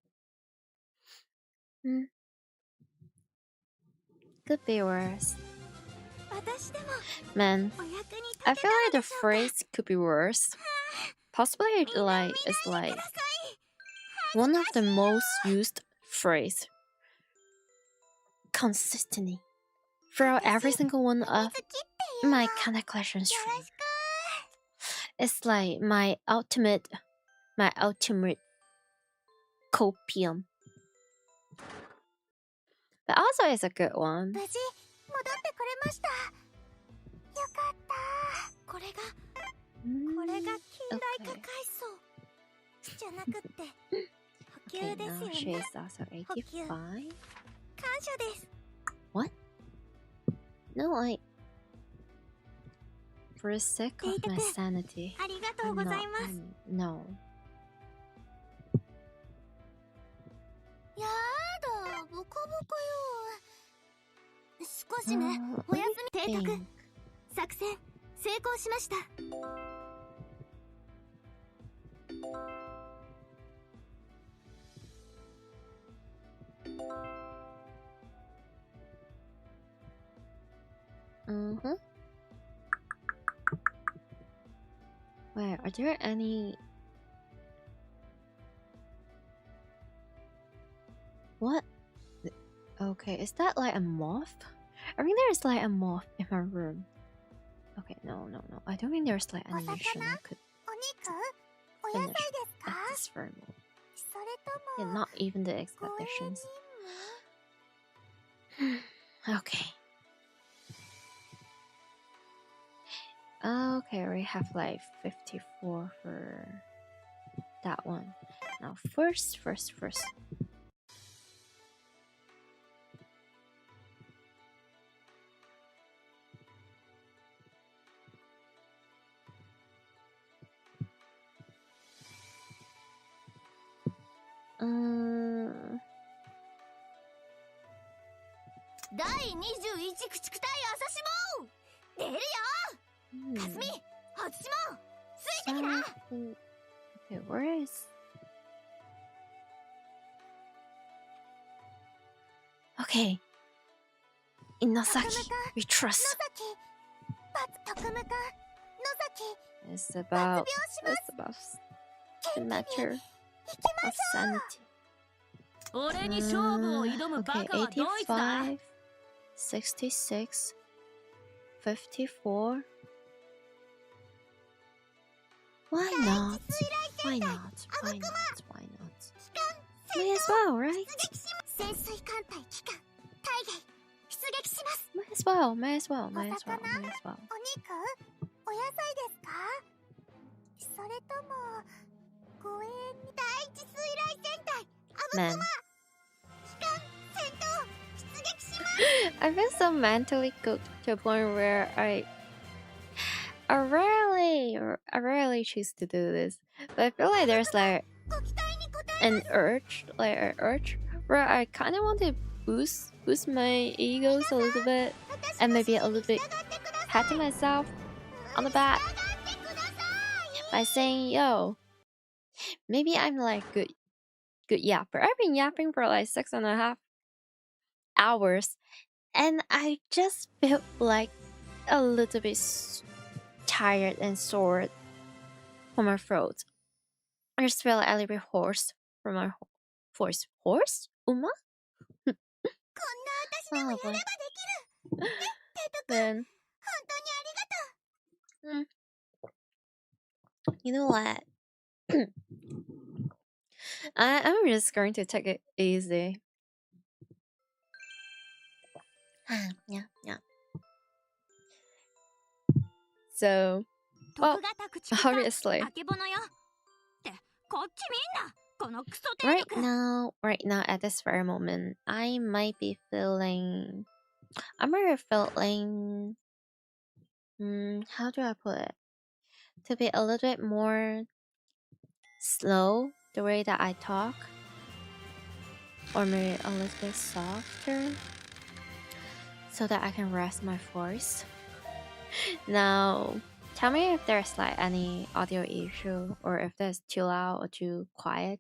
Hmm. Could be worse. 私でも Man, お役に立て I た feel ら like で the しょうか。 phrase could be worse. Possibly it's like one of the most used phrase consistently throughout every single one of 好きっていうの。 my kind of question よ stream. ろしく。 It's like my ultimate copium. But also it's a good one. 無事戻ってこれました。よかった。これが近代化 Okay. 階層じゃなくって補 Okay, 給です now よ she ね。 is also 85. 感謝です。 No, for the sake of my デイト君、 sanity, ありがとう I'm ござ not. います。 No. やだ、ボコボコよ。少しね、 Uh, おや let すみ。 me 提督、 think. 作戦成功しました。 Wait, are there any? What? Okay, is that like a moth? I think there's like a moth in my room. Okay, no. I don't think there's like animation I could お肉、お野菜 finish ですか？ at this very moment. それと Yeah, も not even the 護衛 expectations. 任務？ Okay. Okay, we have like 54 for that one. Now first. Uh, 第21駆逐隊朝霜出るよ。 hmm. かすみ、初霜ついてきな。 Okay, where is? Okay. In Nosaki, we trust. 特務官、野崎、 It's 発 about 病しま it's す。 about the 元気に matter 行きま of しょう。 sanity. 俺に勝負を挑むバ Okay, カはドイツだ。 85, 66, 54. Why not? Why not? Why not? Why not? May as well, right? 潜水艦隊機関、大撃、出撃します。 May as well, may as well, may as well, may as well. お肉、お野菜ですか？それとも護衛に第一水雷戦隊、アブ Man, 機関戦闘出撃します。 I've been so mentally cooked to a point where I rarely choose to do this, but I feel like there's like ご期待に応え an urge where I kind of want to boost my egos a little bit 私 and の maybe a 指 little 示 bit に従ってください。 patting myself on the back 従ってください。 by saying, "Yo, maybe I'm like good yapper." I've been yapping for like 6.5 hours, and I just feel like a little bit tired and sore from my throat. I just feel like a little bit hoarse from my voice. Hoarse? Uma? こんな私でもやればできる。 Then 本当にありがとう。 you know what? I'm just going to take it easy. Yeah, yeah. So, well, obviously, right now, at this very moment, I might be feeling. I'm really feeling. How do I put it? To be a little bit more slow, the way that I talk, or maybe a little bit softer, so that I can rest my voice. Now, tell me if there's like any audio issue, or if that's too loud or too quiet.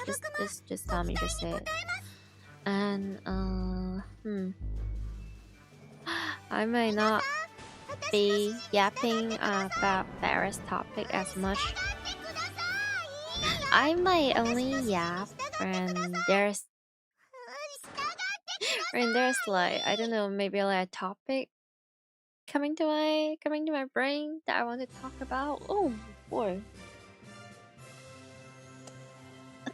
Just tell me, just say it. And I may not be yapping about various topic as much. I might only yap when there's like, I don't know, maybe like a topic coming to my brain that I want to talk about. Oh boy,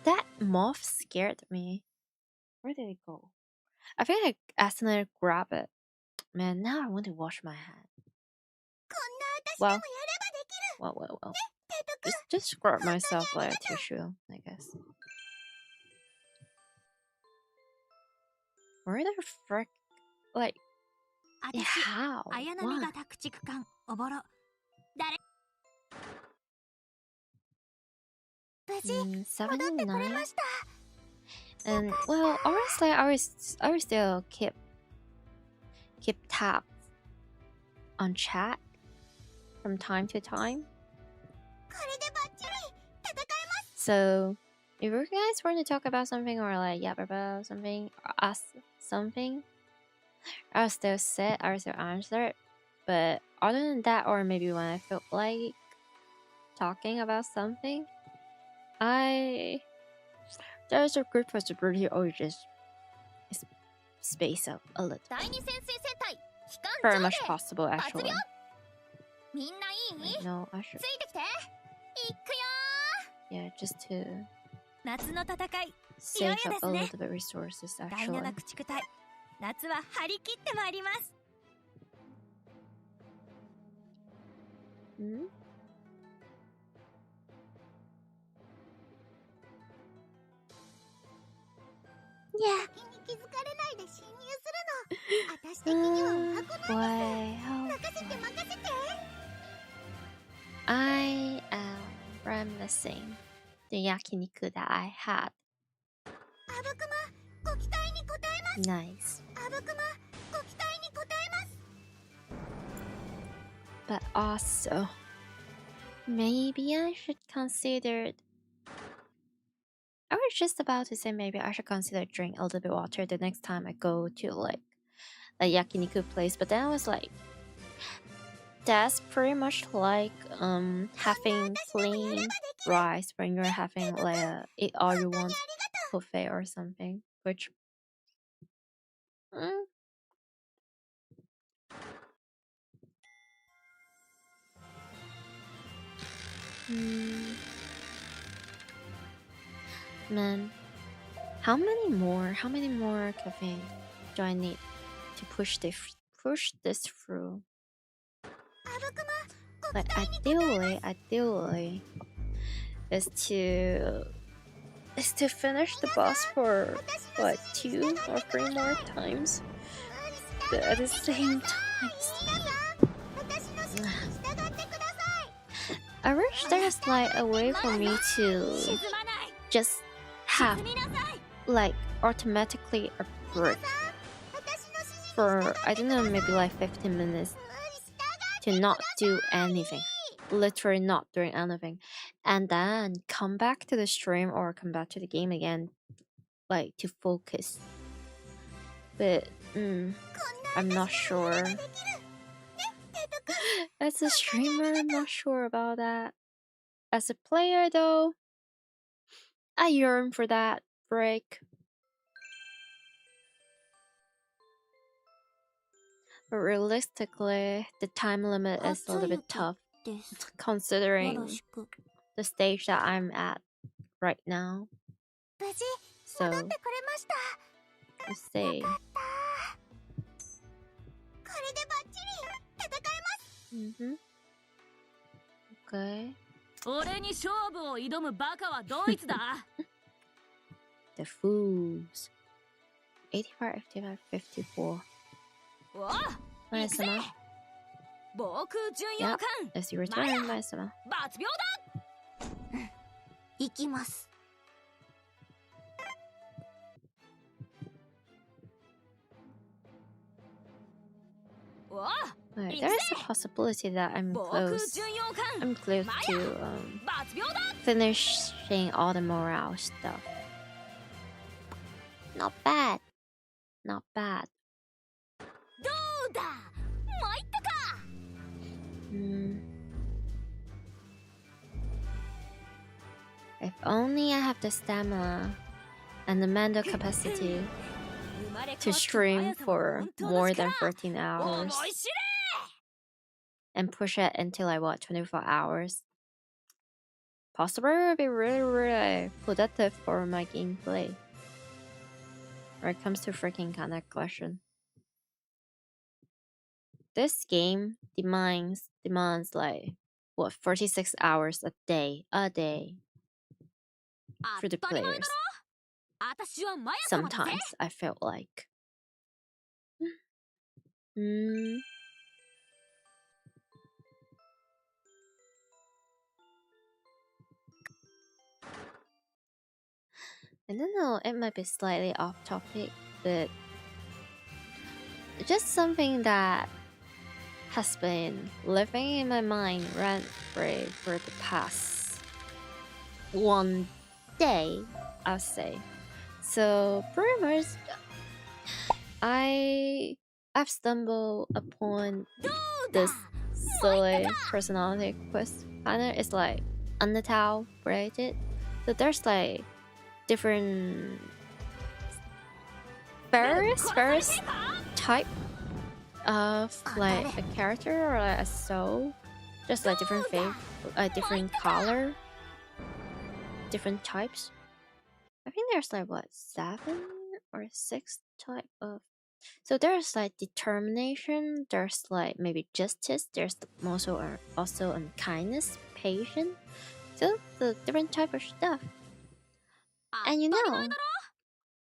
that moth scared me. Where did it go? I think I accidentally grabbed it. Man, now I want to wash my hand. Well. Just scrub myself like a tissue, I guess. Where the frick? Like, how? Why? 79? And well, honestly, I will still keep tabs on chat from time to time. So if you guys want to talk about something, or like yap about something, or ask something, I'll still sit, I'll still answer. But other than that, or maybe when I feel like talking about something, there's a good possibility or just space up a little. Very much possible, actually. No, I should. Yeah, just to save up a little bit resources, actually. Hmm? Yeah. Boy, oh boy. I am reminiscing the yakiniku that I had. Nice. But also, maybe I should consider. I was just about to say maybe I should consider drink a little bit water the next time I go to like a yakiniku place. But then I was like, that's pretty much like having plain rice when you're having like a eat all you want buffet or something. Which man, how many more caffeine do I need to push this through? Like ideally is to finish the boss for what 2 or 3 more times, but at the same time, I wish there's like a way for me to just have like automatically a break for, I don't know, maybe like 15 minutes to not do anything, literally not doing anything, and then come back to the stream or come back to the game again, like to focus. But I'm not sure. As a streamer, I'm not sure about that. As a player though, I yearn for that break. But realistically, the time limit is a little bit tough, considering the stage that I'm at right now. So, let's see. Mm-hmm. Okay. 俺に勝負を挑むバカはドイツだ。 The fools. 85, 55, 54. おう、行くぜ。 Maesama. 防空巡洋 Yep. 艦 It's your turn, Maesama. 抜病だ。行きます。おう、 Right, there is a possibility that I'm 防空 close. 巡洋艦 I'm close to 抜病だ。 finishing all the morale stuff. Not bad. Not bad. どうだ、参ったか。 If only I have the stamina and the mental capacity 生まれ to 変わった stream 速さは for 本当の more 力。 than 14 hours 思い知れ。 and push it until like what 24 hours. Possible would be really productive for my gameplay. When it comes to freaking kind of question. This game demands like what 46 hours a day 当 for the たり前だ players. ろ。私はマヤ様だぜ。 Sometimes I felt like. Hmm. I don't know, it might be slightly off topic, but just something that has been living in my mind rent free for the past one day, I'll say. So pretty much I've stumbled upon どうだ。 this silly personality quiz. Kinda it's like {TL} related. So there's like different various type of like a character or like a soul. Just like different face, different color, different types. I think there's like what 7 or 6 type of. So there's like determination. There's like maybe justice. There's also kindness, patience. So the different type of stuff. And you 当たり前 know, だろ。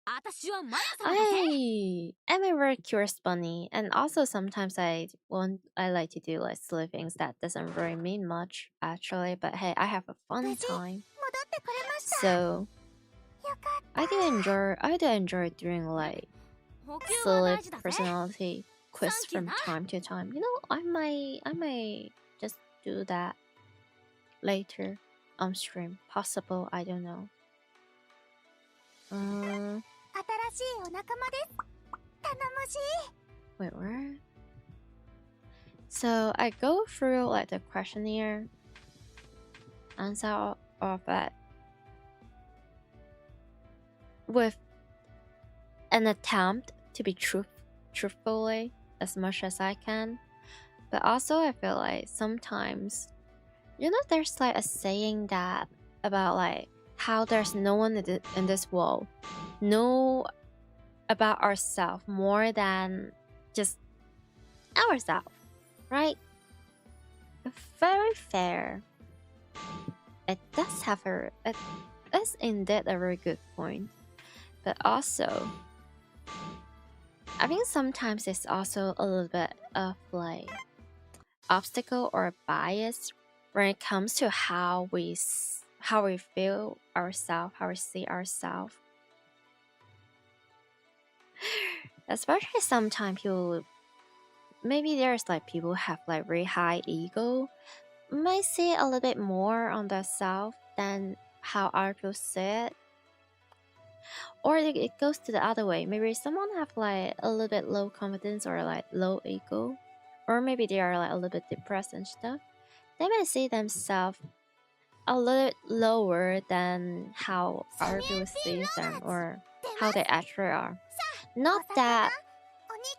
私はマヤ様だぜ。 I am a very curious bunny, and also sometimes I like to do like silly things that doesn't really mean much actually. But hey, I have a fun time. 戻ってこれました。 So よかった。 I do enjoy doing like 補給は silly 大事だぜ。 personality quiz Thank you, from na. time to time. You know, I might just do that later on stream. Possible, I don't know. 新しいお仲間です。頼もしい。 Wait, where? So I go through like the questionnaire, answer of it with an attempt to be truthfully as much as I can. But also I feel like sometimes, you know, there's like a saying that about like how there's no one in this world know about ourselves more than just ourselves, right? Very fair. It does have it's indeed a very good point. But also, I think sometimes it's also a little bit of like obstacle or bias when it comes to how we feel ourselves, how we see ourselves. Especially sometimes maybe there's like people have like very high ego, might see a little bit more on themselves than how other people see it. Or it goes to the other way. Maybe someone have like a little bit low confidence or like low ego, or maybe they are like a little bit depressed and stuff. They might see themselves a little bit lower than how other people see them or how they actually are. Not that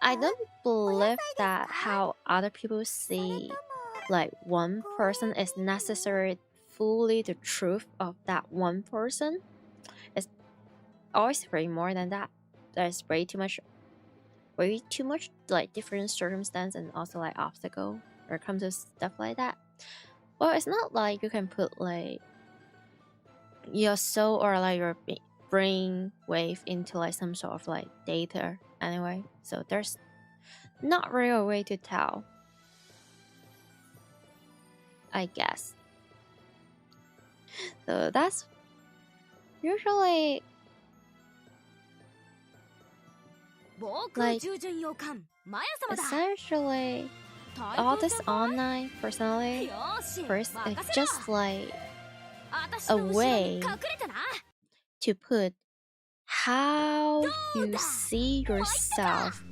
I don't believe that how other people see like one person is necessarily fully the truth of that one person. It's always way more than that. There's way too much like different circumstance and also like obstacle when it comes to stuff like that. Well, it's not like you can put like your soul or like your brain wave into like some sort of like data anyway. So there's not really a way to tell, I guess. So that's usually like essentially all this online personally. First, it's just like a way to put how you see yourself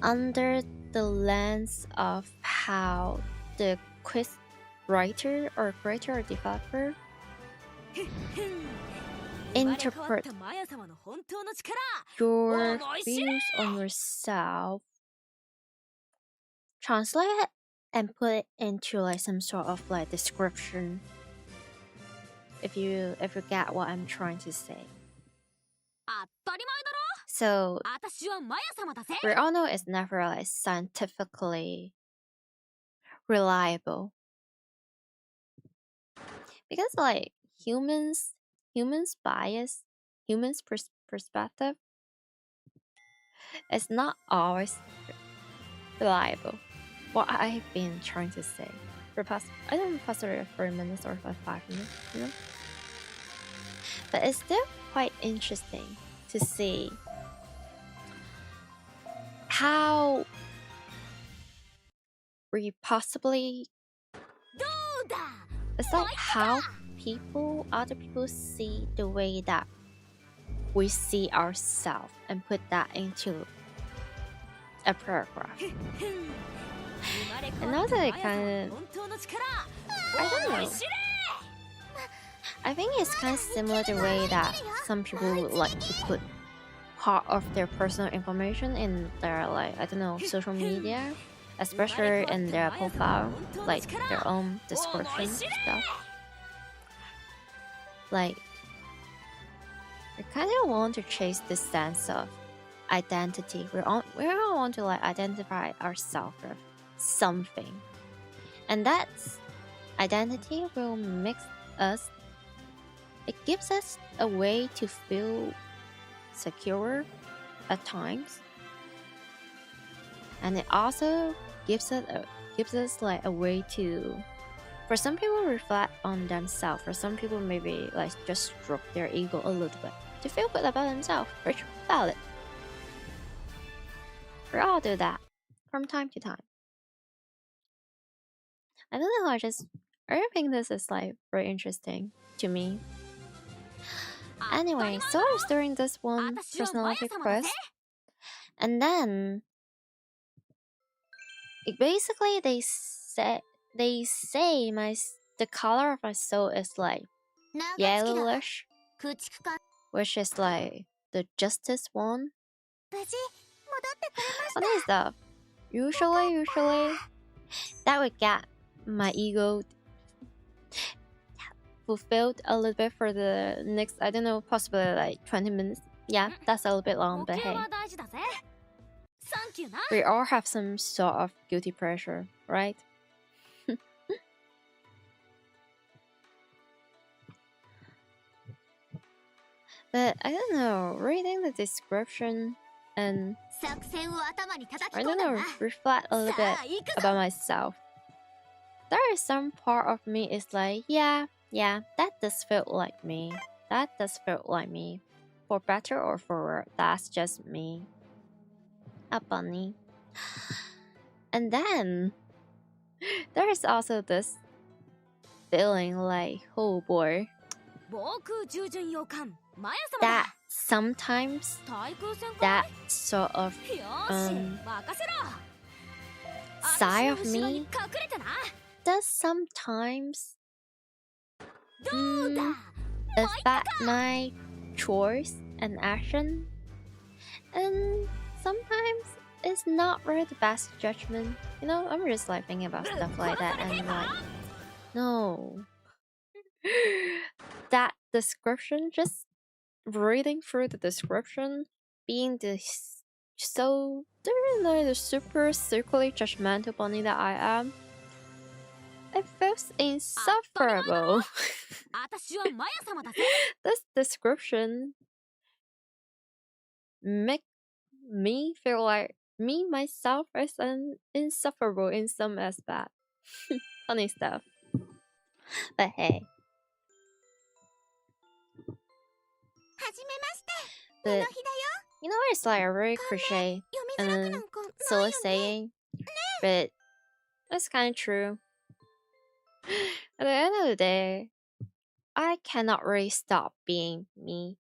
under the lens of how the quiz writer or creator or developer interpret your views on yourself, translate it and put it into like some sort of like description, if you get what I'm trying to say. So we all know it's never like scientifically reliable, because like humans bias, humans perspective is not always reliable. What I've been trying to say for past, I don't know, past 3 minutes or like 5 minutes, you know. But it's still quite interesting to see how we possibly, it's like how other people see the way that we see ourselves and put that into a paragraph. And also it kind of, I don't know, I think it's kind of similar to the way that some people would like to put part of their personal information in their, like, I don't know, social media, especially in their profile, like their own description stuff. Like, we kind of want to chase this sense of identity. We all want to like identify ourselves with something, and that identity will make us. It gives us a way to feel secure at times, and it also gives us like a way to, for some people, reflect on themselves. For some people, maybe like just stroke their ego a little bit to feel good about themselves, which is valid. We all do that from time to time. I don't know, I think this is like very interesting to me. Anyway, so I was doing this one personality quiz, and then basically they say the color of my soul is like yellowish, which is like the justice one. Funny stuff. Usually that would get my ego fulfilled a little bit for the next, I don't know, possibly like 20 minutes. Yeah, that's a little bit long, but hey, we all have some sort of guilty pleasure, right? But I don't know, reading the description and I don't know, reflect a little bit about myself. There is some part of me is like, yeah, that does feel like me. That does feel like me. For better or for worse, that's just me. A bunny. And then there is also this feeling like, oh boy, that sometimes that sort of side of me does sometimes affect my choice and action, and sometimes it's not really the best judgment. You know, I'm just like thinking about stuff like that, and like, no, that description, just reading through the description, being the so, like the super secretly judgmental bunny that I am, It feels insufferable. 私はマヤ様だぜ。 This description make me feel like me myself is insufferable in some aspect. Funny stuff. But hey. はじめまして。 But 日だよ。 you know, it's like a very cliche 読みづらくな and んかない silly よね。 saying, but it's kind of true. At the end of the day, I cannot really stop being me.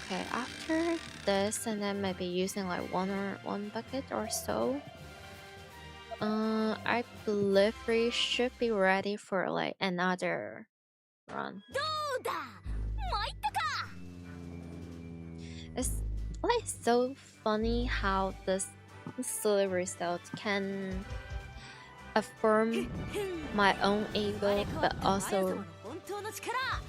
Okay, after this, and then maybe using like one bucket or so, I believe we should be ready for like another run. どうだ、参ったか。 It's like so funny how this silly result can affirm my own ego, but also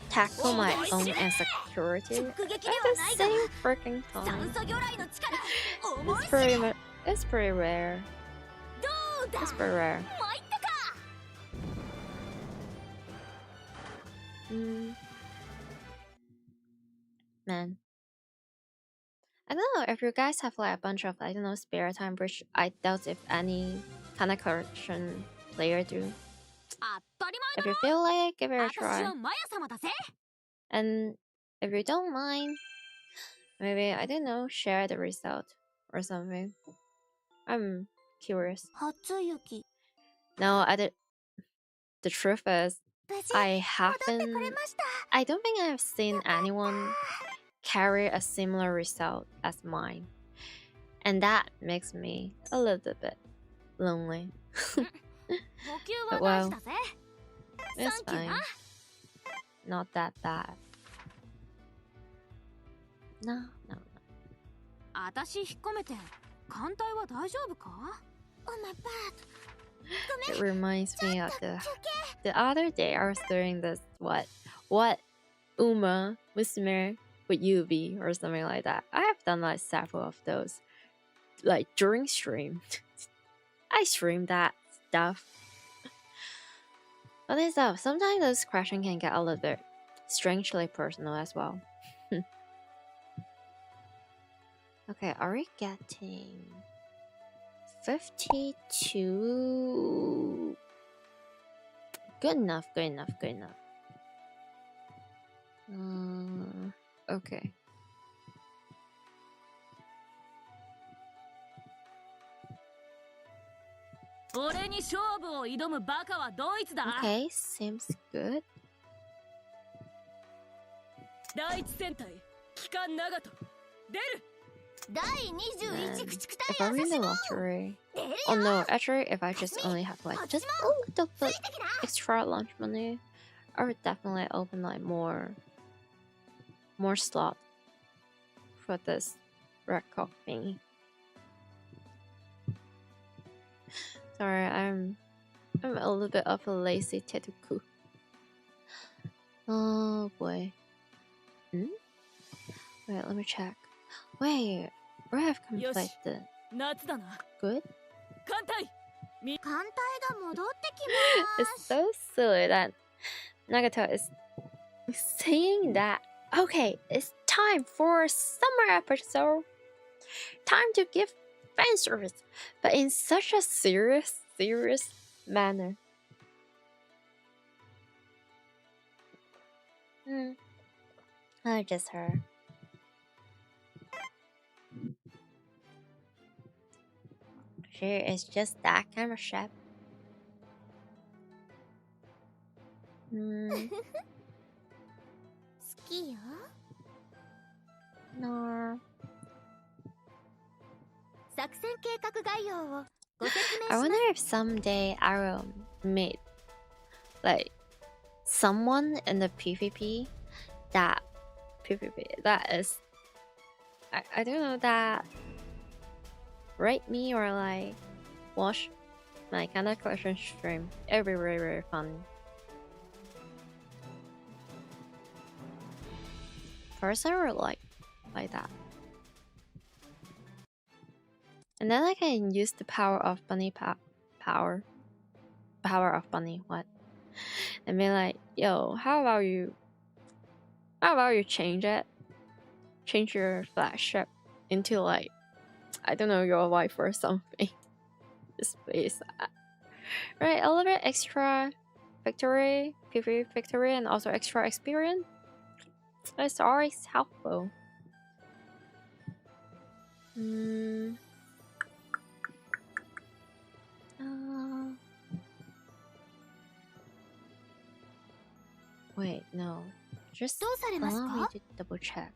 tackle my own insecurity at the same freaking 酸 time. 素魚雷の力、 It's pretty rare. どうだ、 It's pretty rare. 参ったか。 Man. I don't know if you guys have like a bunch of, I don't know, spare time, which I doubt if any kind of collection player do. 当たり If 前 you だ。 feel like, give it a 私 try. はマヤ様だぜ。 And if you don't mind, maybe, I don't know, share the result or something. I'm curious. 初雪。 No, the truth is, 無事 I 戻ってくれ haven't, ました。 I don't think I've seen anyone carry a similar result as mine. And that makes me a little bit lonely. 補給は But 大 well, 事だぜ。 it's サンキュー fine. な。 Not that bad. No. 私引っ込めて、艦隊は大丈夫か。 Oh my bad. It reminds me of the other day I was doing this what Uma Musume with Yubi or something like that. I have done like several of those, like during stream. I stream that stuff. But it's up. Sometimes this question can get a little bit strangely personal as well. Okay, are we getting 52? Good enough. Okay. 俺に勝負を挑むバカはドイツだ。 Okay, seems good. 第一戦隊、機関長門、出る。 第 And 21駆逐 if 隊 I win the 朝 lottery, 出る oh よ。 no, actually, if I just only have like just a little bit extra lunch money, I would definitely open like more slot for this red cock thingy. Sorry, I'm a little bit of a lazy tetuku. Oh boy. Wait, let me check. Wait, we have completed. 夏だな。 Good? 艦隊。 艦隊が戻ってき It's so silly that Nagato is saying that. Okay, it's time for a summer episode. Time to give fan service, but in such a serious manner. I just heard. She is just that kind of chef. 好きよ。 No. 作戦計画概要をご説明 I しま wonder す。 if someday I will meet like someone in the PvP that is I don't know, that rate me or like watch my kind of collection stream. It'll be really, really fun. First I would like that. And then I can use the power of bunny power of bunny, what? And be like, yo, how about you change it? Change your flagship into like, I don't know, your wife or something. Just please. Right, a little bit extra victory, PvP victory, and also extra experience. It's always helpful. Wait, no. Just allow me to double check.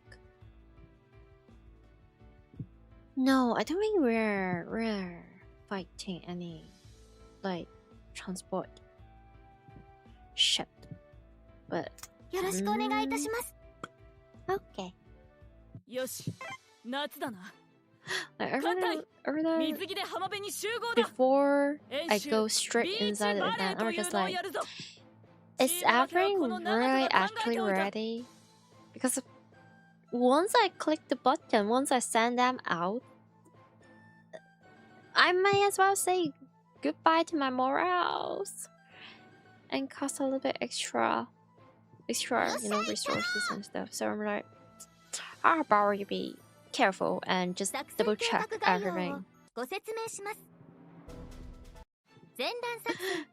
No, I don't think we're fighting any like transport ship. But よろしくお願いいたします。 okay. よし、夏だな。 Like, before I go straight inside the event, I'm just like, is everything really actually ready? Because once I click the button, once I send them out, I may as well say goodbye to my morals and cost a little bit extra, you know, resources and stuff. So I'm like, how about you be careful and just double check everything.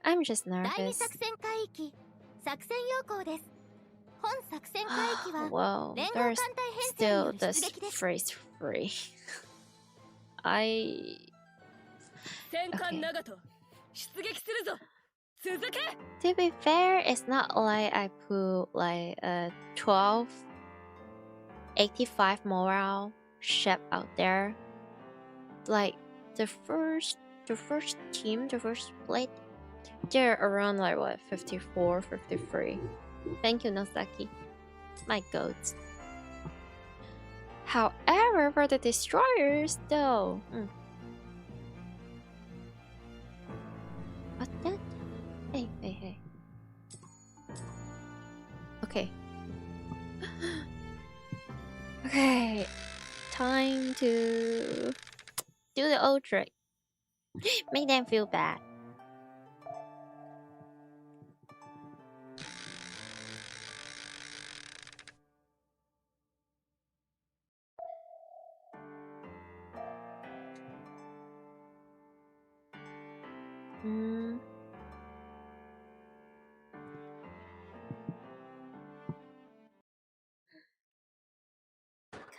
I'm just nervous. Well, there's still this phrase free. Okay. To be fair, it's not like I put like a 1285 morale ship out there. Like the first team, the first split, they're around like what, 54, 53. Thank you, Nosaki. My goats. However, for the destroyers, though. What's that? Hey. Okay. Okay. Time to do the old trick. Make them feel bad.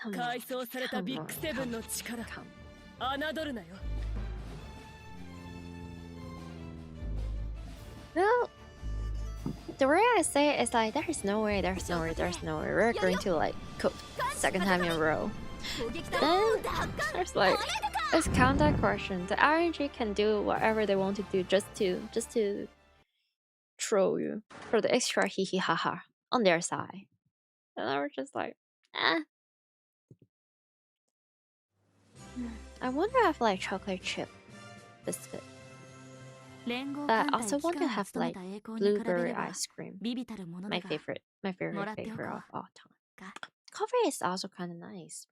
Come on. Well, the way I say it is like, there's no way. We're going to like cook second time in a row. Then there's like, it's counter question. The RNG can do whatever they want to do just to troll you for the extra hee hee ha ha on their side. And I was just like, I wonder if like chocolate chip biscuit. But I also want to have like blueberry ice cream. My favorite of all time. Coffee is also kind of nice.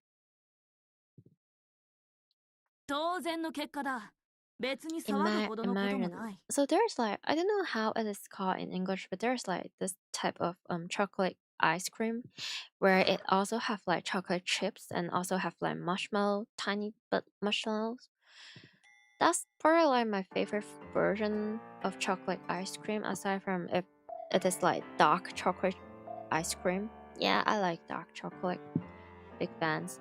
Imagine. So there's like, I don't know how it is called in English, but there's like this type of chocolate ice cream where it also have like chocolate chips and also have like tiny but marshmallows. That's probably like my favorite version of chocolate ice cream, aside from if it is like dark chocolate ice cream. Yeah, I like dark chocolate. Big fans.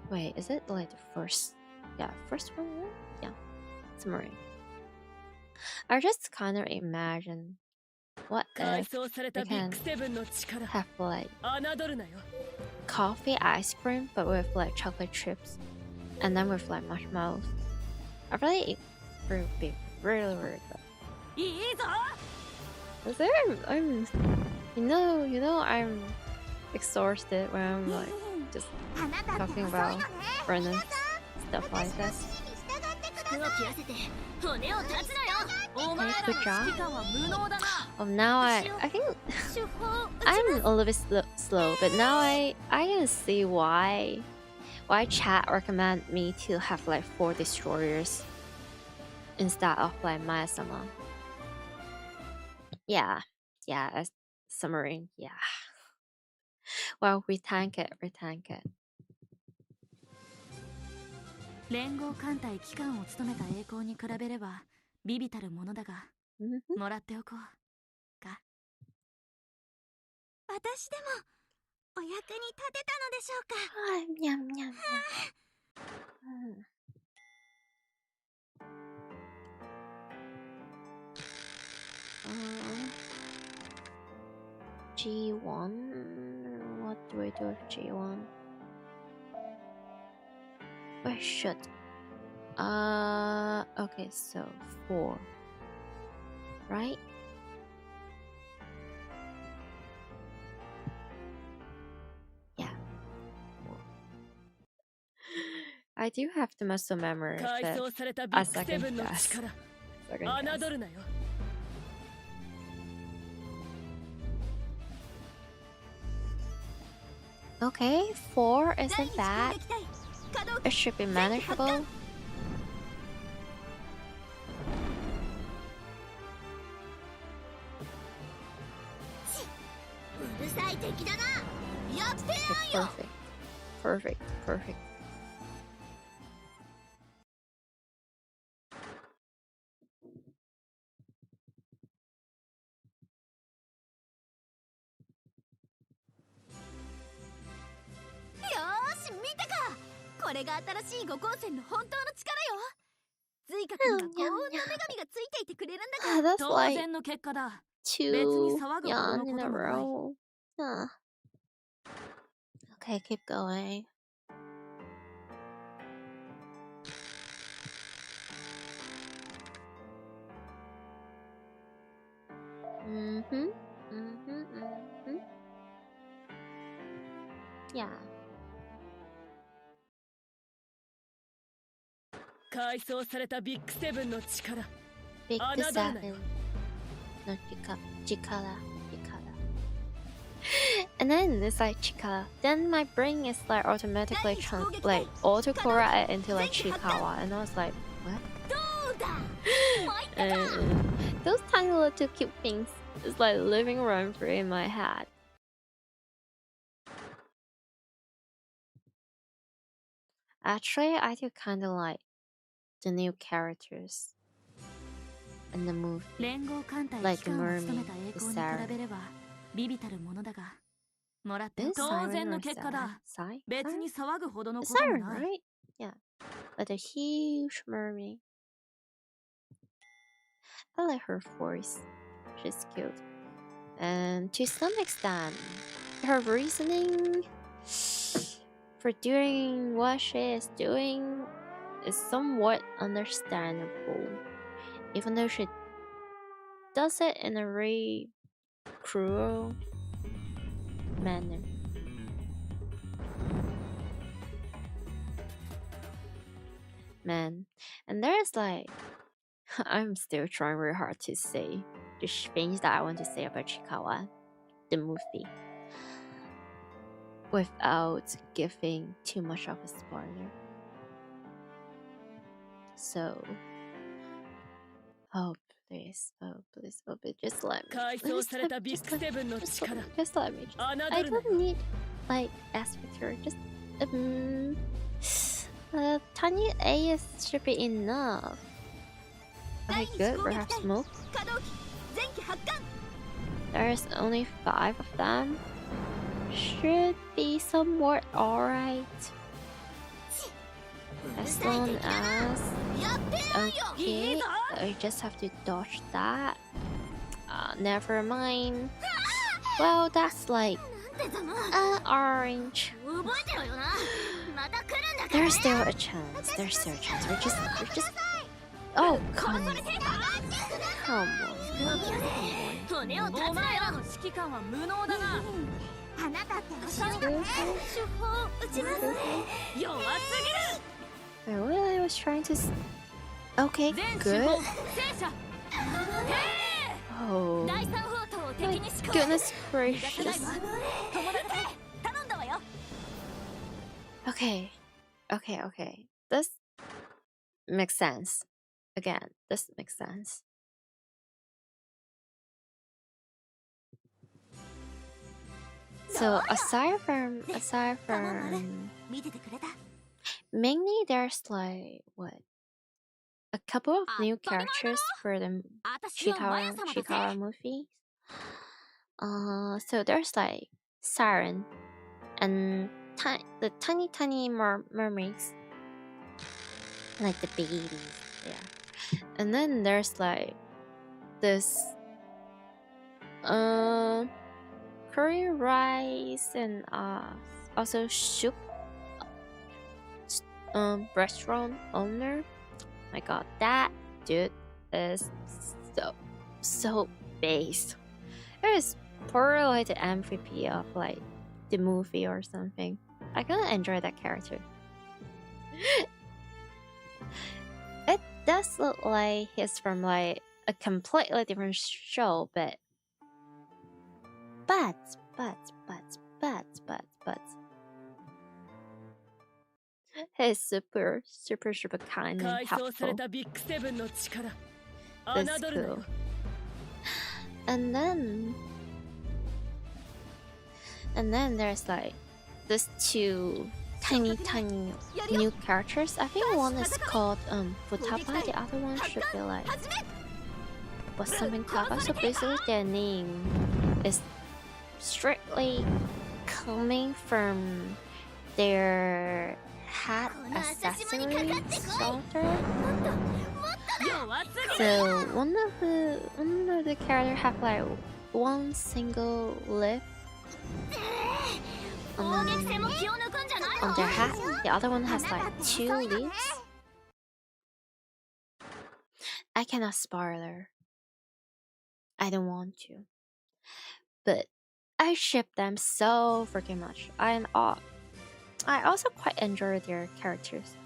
Wait, is it like the first? Yeah, first one? Yeah, it's meringue. I just kind of imagine what if we can have like coffee ice cream but with like chocolate chips and then with like marshmallows. I feel like it would be really good. I'm I'm exhausted when I'm like just talking about random stuff like this. Okay, good job. Oh, now I think I'm a little bit slow, but now I can see why chat recommend me to have like 4 destroyers instead of like Maya-sama. Yeah, as submarine. Yeah. Well, we tank it. 連合艦隊機関を務めた栄光に比べれば微々たるものだが、もらっておこうか。私でもお役に立てたのでしょうか。にゃんにゃんにゃん。G1? What do I do with G1? Where should? Okay, so 4. Right? Yeah. 4. I do have the muscle memory, but a second guess. Okay, 4 isn't bad. It should be manageable. Okay, perfect. Yoshi, 見たか。これが新しい五光線の本当の力よ。随花君が幸運の女神がついていてくれるんだから。当然の結果だ。 2 yawn in a row. Okay, keep going. Yeah. 改装されたビッグセブンの力。 Big 7. No, Chikara. And then it's like Chikara. Then my brain is like automatically like autocorrect it into like Chikawa, and I was like, what? And those tiny little cute things is like living run free in my head. Actually, I do kind of like the new characters in the movie, like Yumemi, the Sarah. Is Siren or Siren? Siren, right? Yeah, like a huge mermaid. I like her voice. She's cute. And to some extent, her reasoning for doing what she is doing is somewhat understandable, even though she does it in a very cruel manner. Man, and there's like, I'm still trying very hard to say the things that I want to say about Chikawa, the movie, without giving too much of a spoiler. So, oh please, just let me. Just let me. I don't need like aspector. Just tiny A should be enough. Okay, good. Perhaps smoke. There's only 5 of them. Should be somewhat alright. As long as... Okay, I just have to dodge that. Never mind. Well, that's like... orange. There's still a chance. We're just... Oh, come on. What I was trying to... Okay, good. Oh 第三砲塔を敵 my に仕込 goodness む gracious. 友達頼んだわよ Okay. Okay. This makes sense. Again, this makes sense. So aside from 見ててくれた mainly there's like what a couple of new characters for the 私はマヤ様だぜ Chikara movies. So there's like Siren and the tiny mermaids, like the babies, yeah. And then there's like this curry rice and also soup restaurant owner. My god, that dude is so based. It is probably like the MVP of like the movie or something. I kind of enjoy that character. It does look like he's from like a completely different show, but he's super kind and 改装され helpful. たビッグセブンの力 That's 侮るなよ cool. And then there's like these two tiny new characters. I think one is called Futaba, the other one should be like what's something Taba. So basically their name is strictly coming from their hat accessory sorter. So one of the characters have like one single lip on their hat. The other one has like two lips. I cannot spoiler. I don't want to. But I ship them so freaking much. I also quite enjoy their characters.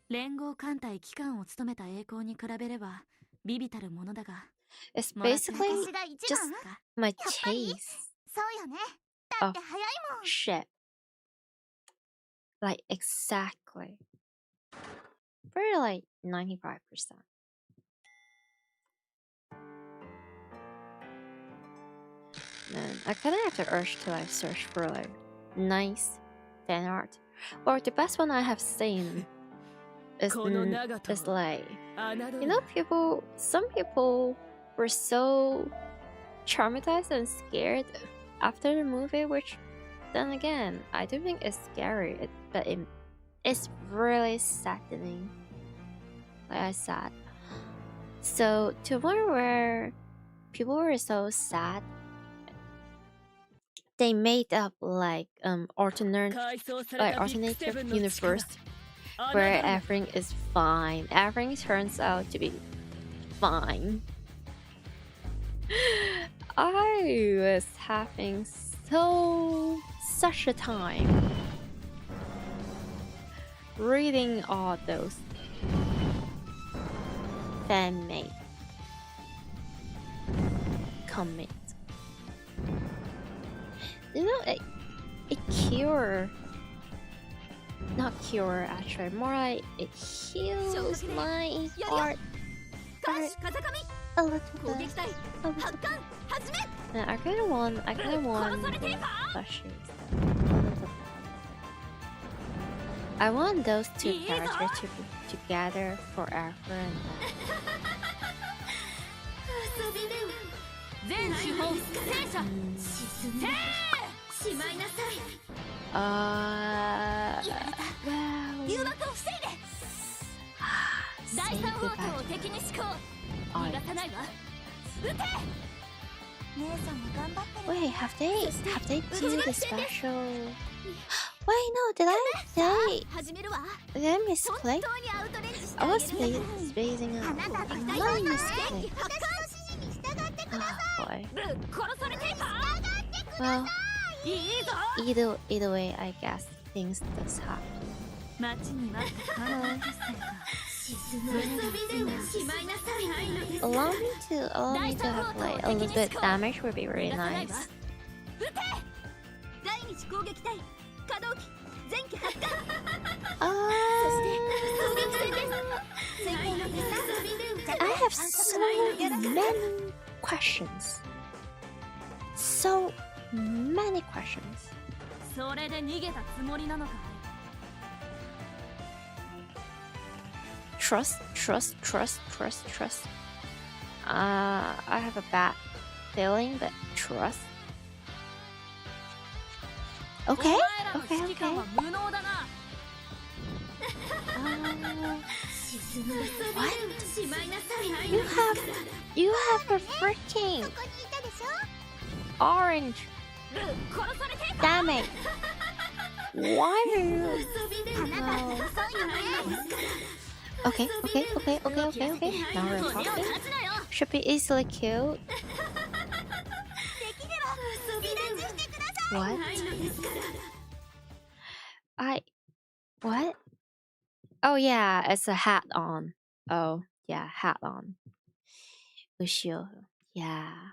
連合艦隊機関を務めた栄光に比べれば微々たるものだが It's もらって basically 私が一 just 番 my やっぱり taste そうよねだって早いもん ship. Like exactly. For like 95%. Man, I kinda have the urge to like search for like nice fan art. Or the best one I have seen is like, you know, some people were so traumatized and scared after the movie, which then again, I don't think it's scary, but it's really saddening. Like I said. So to the point where people were so sad, they made up like alternative universe where everything is fine. Everything turns out to be fine. I was having such a time reading all those fan-made comics. You know, it not cure actually, more like it heals my heart a little bit. I kind of want plushies. I want those two characters to be together forever and wow. Say goodbye. Wait, have they do the special? Wait, no, did I misclick? I was spacing out. I might misclick. Oh boy. Well, either way, I guess things does happen. Allow me to have like a little bit damage would be really nice. I have so many questions. So many questions. Trust. I have a bad feeling, but trust. Okay. What? You have a freaking orange. Damn it. Why are you? No. Okay. Now we're talking. Should be easily killed. What? What? Oh yeah, it's a hat on. Oh yeah, hat on. Ushio. Yeah.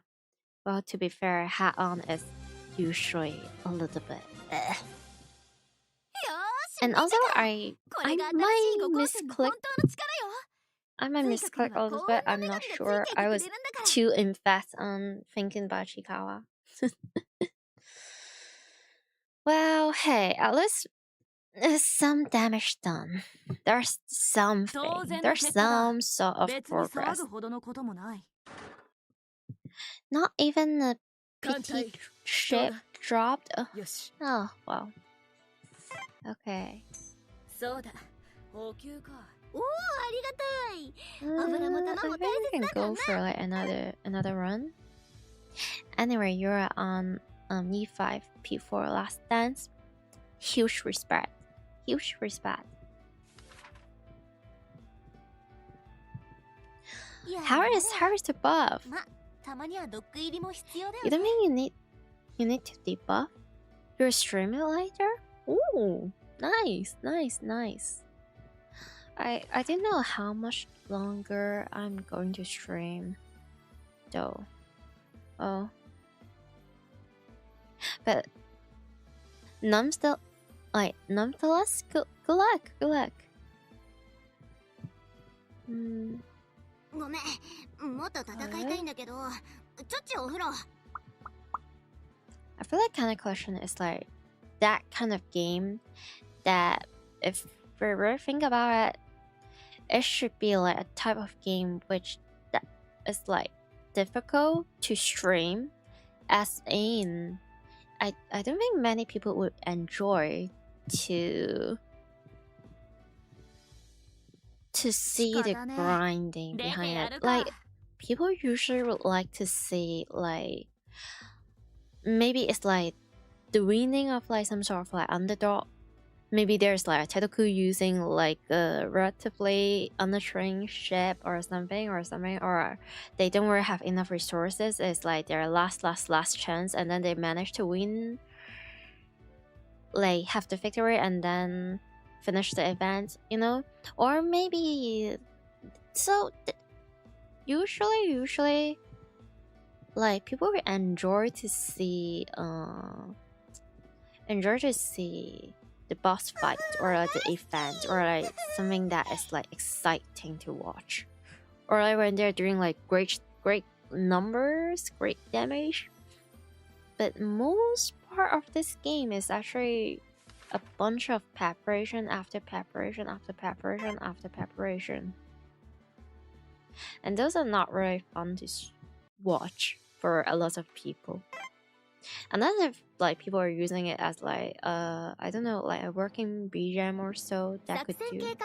Well, to be fair, hat on is usually a little bit. And also, I might misclick. I might misclick a little bit. I'm not sure. I was too invested on thinking about Chikawa. Well, hey, at least some damage done. There's something. There's some sort of progress. Not even a PT ship dropped. Oh, well. Okay. I think we can go for like another run. Anyway, you're on E5 P4 last dance. Huge respect. How is the buff? You don't think you need to debuff your stream it later? Ooh, nice. I didn't know how much longer I'm going to stream though. Oh. But nonetheless, good luck. I feel like Kancolle is like that kind of game that if we really think about it, it should be like a type of game which that is like difficult to stream, as in I don't think many people would enjoy to see the grinding behind it. Like people usually would like to see like maybe it's like the winning of like some sort of like underdog. Maybe there's like a Tedoku using like a relatively untrained ship or something, or they don't really have enough resources. It's like their last chance, and then they manage to win, like have the victory, and then finish the event, you know? Or maybe so usually like people will enjoy to see the boss fight or like the event or like something that is like exciting to watch, or like when they're doing like great numbers, great damage. But most part of this game is actually a bunch of preparation after preparation, and those are not really fun to watch for a lot of people. Unless if like people are using it as like I don't know, like a working BGM or so, that could do.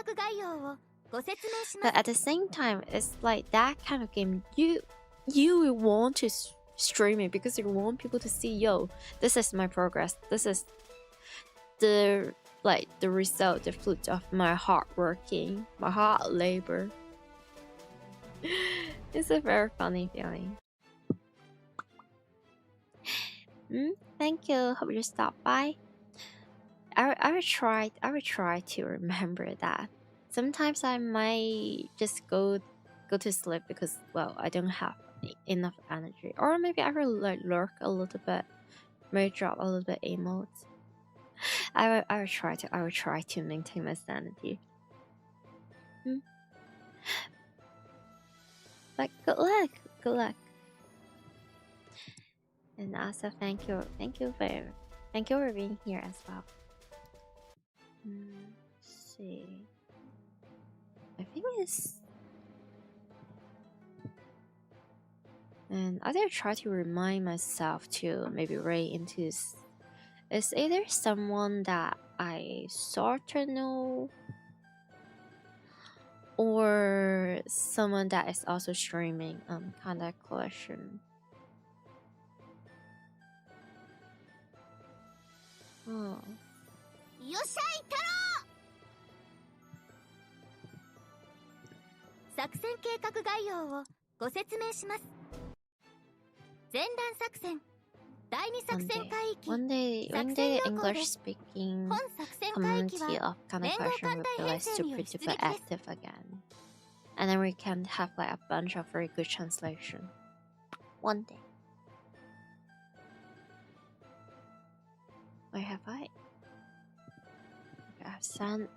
But at the same time, it's like that kind of game you will want to stream it because you want people to see, yo, this is my progress, this is the result, the fruit of my hard working, my hard labor. It's a very funny feeling. Thank you. Hope you stopped by. I would try to remember that. Sometimes I might just go to sleep because, well, I don't have enough energy, or maybe I will like lurk a little bit, maybe drop a little bit emotes. I would try to maintain my sanity. But good luck. And also thank you for being here as well. Let's see. I think it's. And I did try to remind myself to maybe write into this. It's either someone that I sort of know, or someone that is also streaming kind of collection. Oh. よっしゃい太郎作戦計画概要をご説明します。前段作戦第二作戦海域 One day the English speaking 本作戦海域 community は of Kancolle will realize super duper active again. And then we can have like a bunch of very good translation. One day. Where have I? I've sent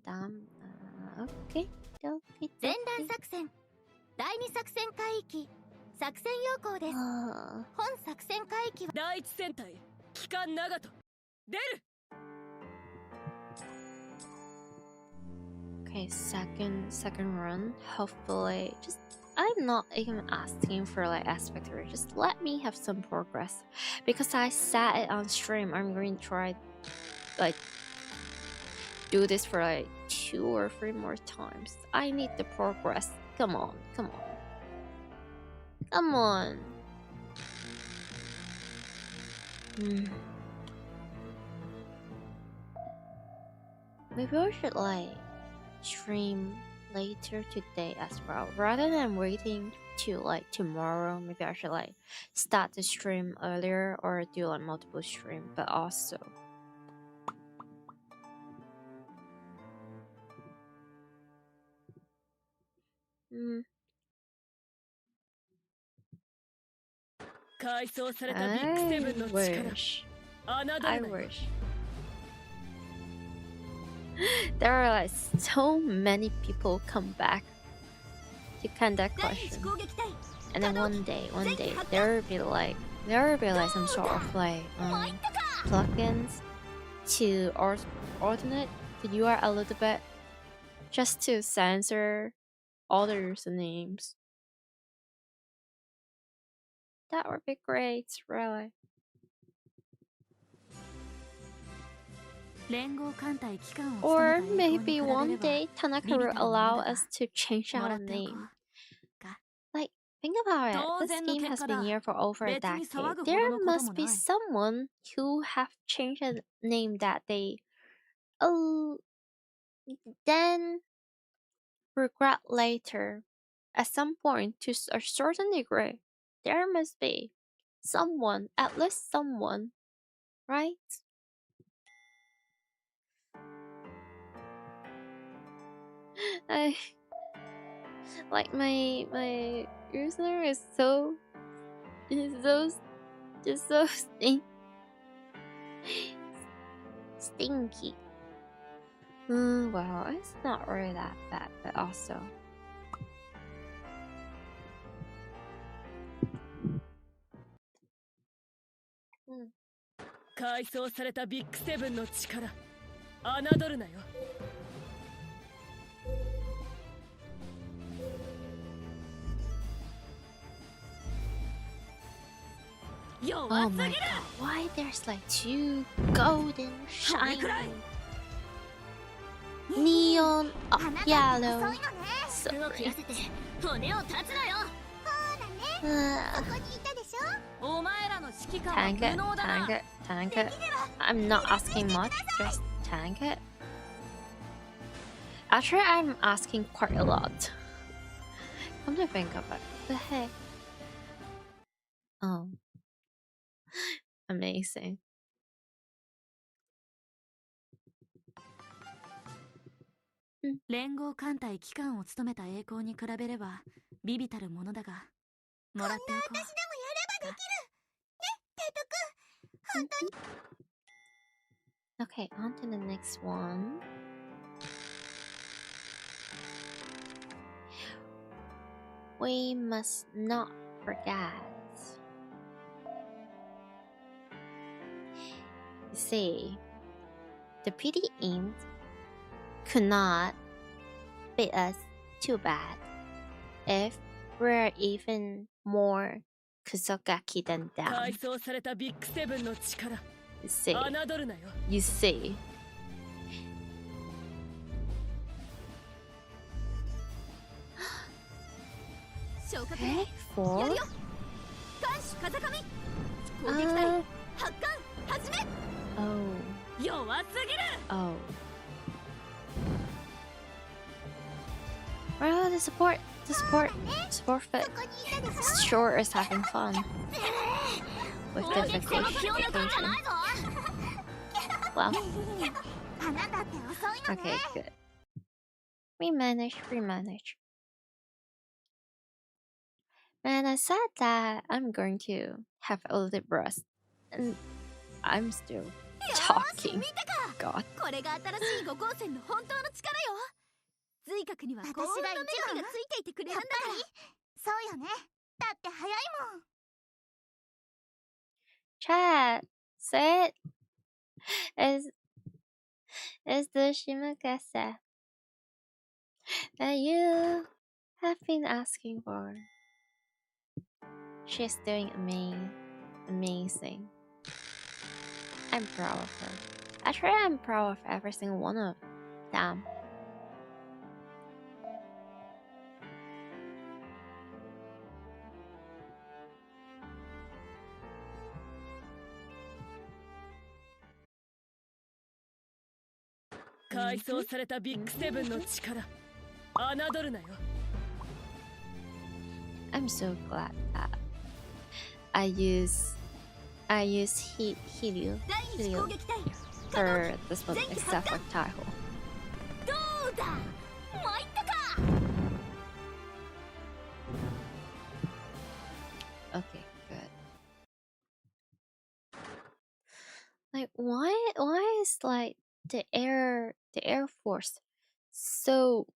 them. Okay. 前段作戦第二作戦海域作戦要項です。本作戦海域は第一戦隊機関長門出る。 Okay, second run. Hopefully, just I'm not even asking for like aspect or just let me have some progress, because I said it on stream. I'm going to try like do this for like 2 or 3 more times. I need the progress. Come on. Maybe I should like stream later today as well, rather than waiting till like tomorrow. Maybe I should like start the stream earlier or do like multiple stream, but also I wish there are like so many people come back to conduct questions, and then one day there will be like some sort of like plugins to alternate the URL a little bit, just to censor all the usernames. That would be great, really. Or maybe one day Tanaka will allow us to change our name. Like, think about it. This game has been here for over a decade. There must be someone who have changed a name that they then regret later. At some point, to a certain degree, there must be someone, at least someone, right? I like my user is so stinky. Well, it's not really that bad, but also. 改装されたビッグセブンの力、侮るなよ。Oh my god, why there's like 2 golden shiny neon yellow. Sorry. Tank it. I'm not asking much, just tank it. Actually, I'm asking quite a lot. Come to think of it. The heck? Oh. Amazing. 連合艦隊機関を務めた栄光に比べれば微々たるものだが、もらっておこう。私でもやればできるね、提督。本当に。Okay, on to the next one. We must not forget. You see, the PD int could not beat us too bad if we're even more kusogaki than them. 改装されたビッグセブンの力 You see, 侮るなよ you see. Okay, 4. やるよ。艦首風上。攻撃隊発艦始め。 Oh, 弱すぎる oh. Well, the support fit sure is having fun with この気温の感じゃ difficulty. ないぞ。 Well, あなたって遅いのね。 okay, good. We manage. Man, I said that I'm going to have a little rest, and I'm still よーし talking. 見たか。 God. これが新しい五光線の本当の力よ。髄核には高温の女神がついていてくれるんだから。そうよね。だって早いもん。 Chat, say it. Is the Shimukasa that you have been asking for? She's doing amazing. I'm proud of her. Actually, I'm proud of every single one of them. Mm-hmm. 改装されたビッグセブンの力侮るなよ I'm so glad that I use Helio 第二次攻撃隊 for this one except for Taiho. どうだ。参ったか。 Okay, good. Like why is like the air force so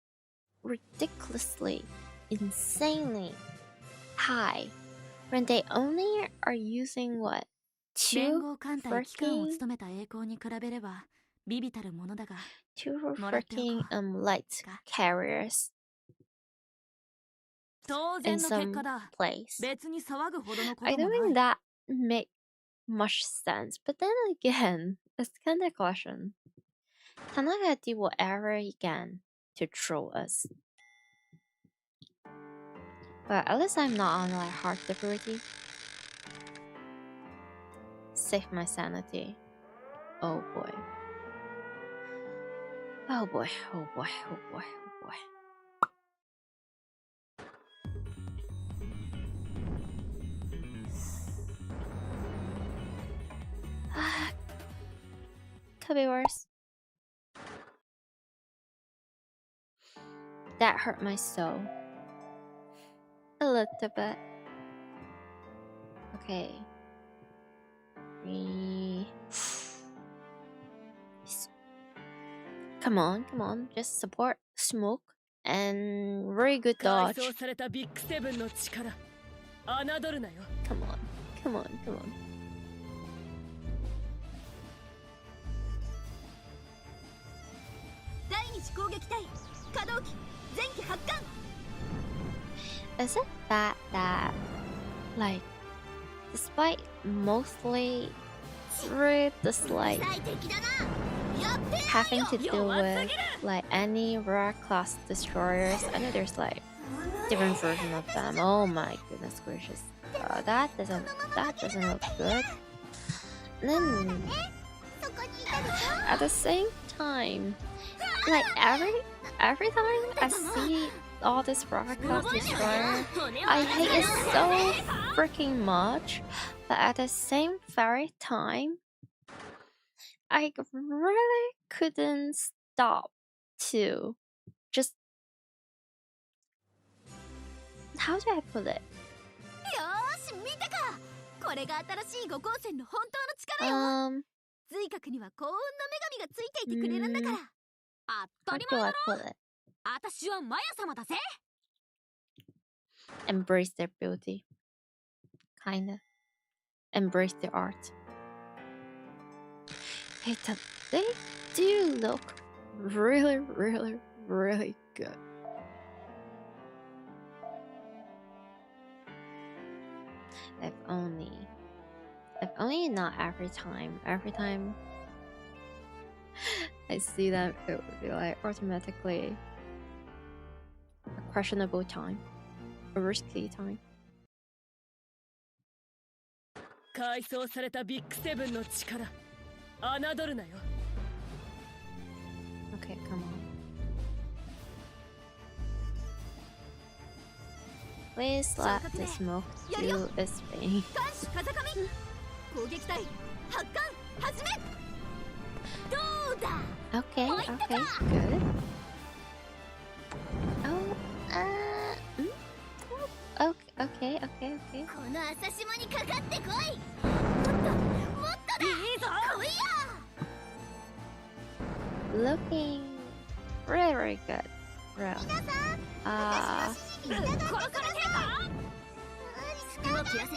ridiculously insanely high when they only are using what 連 two 合艦隊機関を freaking 務めた栄光に比べれば微々たるものだが、 two もらっておこう。 freaking light carriers 当 in 然の結 some 果だ。 place. 別に騒ぐほどのこ I とも don't な think い。 that make much sense, but then again, it's kind of question. Tanaka did whatever he can to troll us. But at least I'm not on like hard difficulty. Save my sanity. Oh boy. Oh boy, oh boy, oh boy, oh boy. Could be worse. That hurt my soul. A little bit. Okay. Come on. Just support smoke and very good 改 dodge. 装されたビッグセブンの力侮るなよ Come on. 第二次攻撃隊可動機前期発艦。 Is it that like despite mostly through this like 最適だな。やってやる having よ。 to deal with like any rare class destroyers, I know there's like different version of them. Oh my goodness gracious. That doesn't look good. And then そこにいたでしょ。 at the same time, like every time I see all this rocket class destroyer, I hate it so freaking much. But at the same very time, I really couldn't stop to how do I put it? よーし見たか。これが新しい五光線の本当の力よ。髄核には幸運の女神がついていてくれるんだから。当た how り do 前 I だろ。 put it? 私はマヤ様だぜ。 Embrace their beauty. Kinda. Embrace their art. Hey, they do look really, really, really good. If only not every time I see them, it would be like automatically a questionable time, a risky time. 改装されたビッグセブンの力、侮るなよ。 Okay, come on. Please let the smoke do its thing. 艦首風上。攻撃隊発艦始め。どうだ。 Okay, okay, good. Oh, okay, okay, okay. この朝島にかかってこい。もっともっとだ。いいぞ。来いや。 Looking really, really good. Real. 殺されてるか。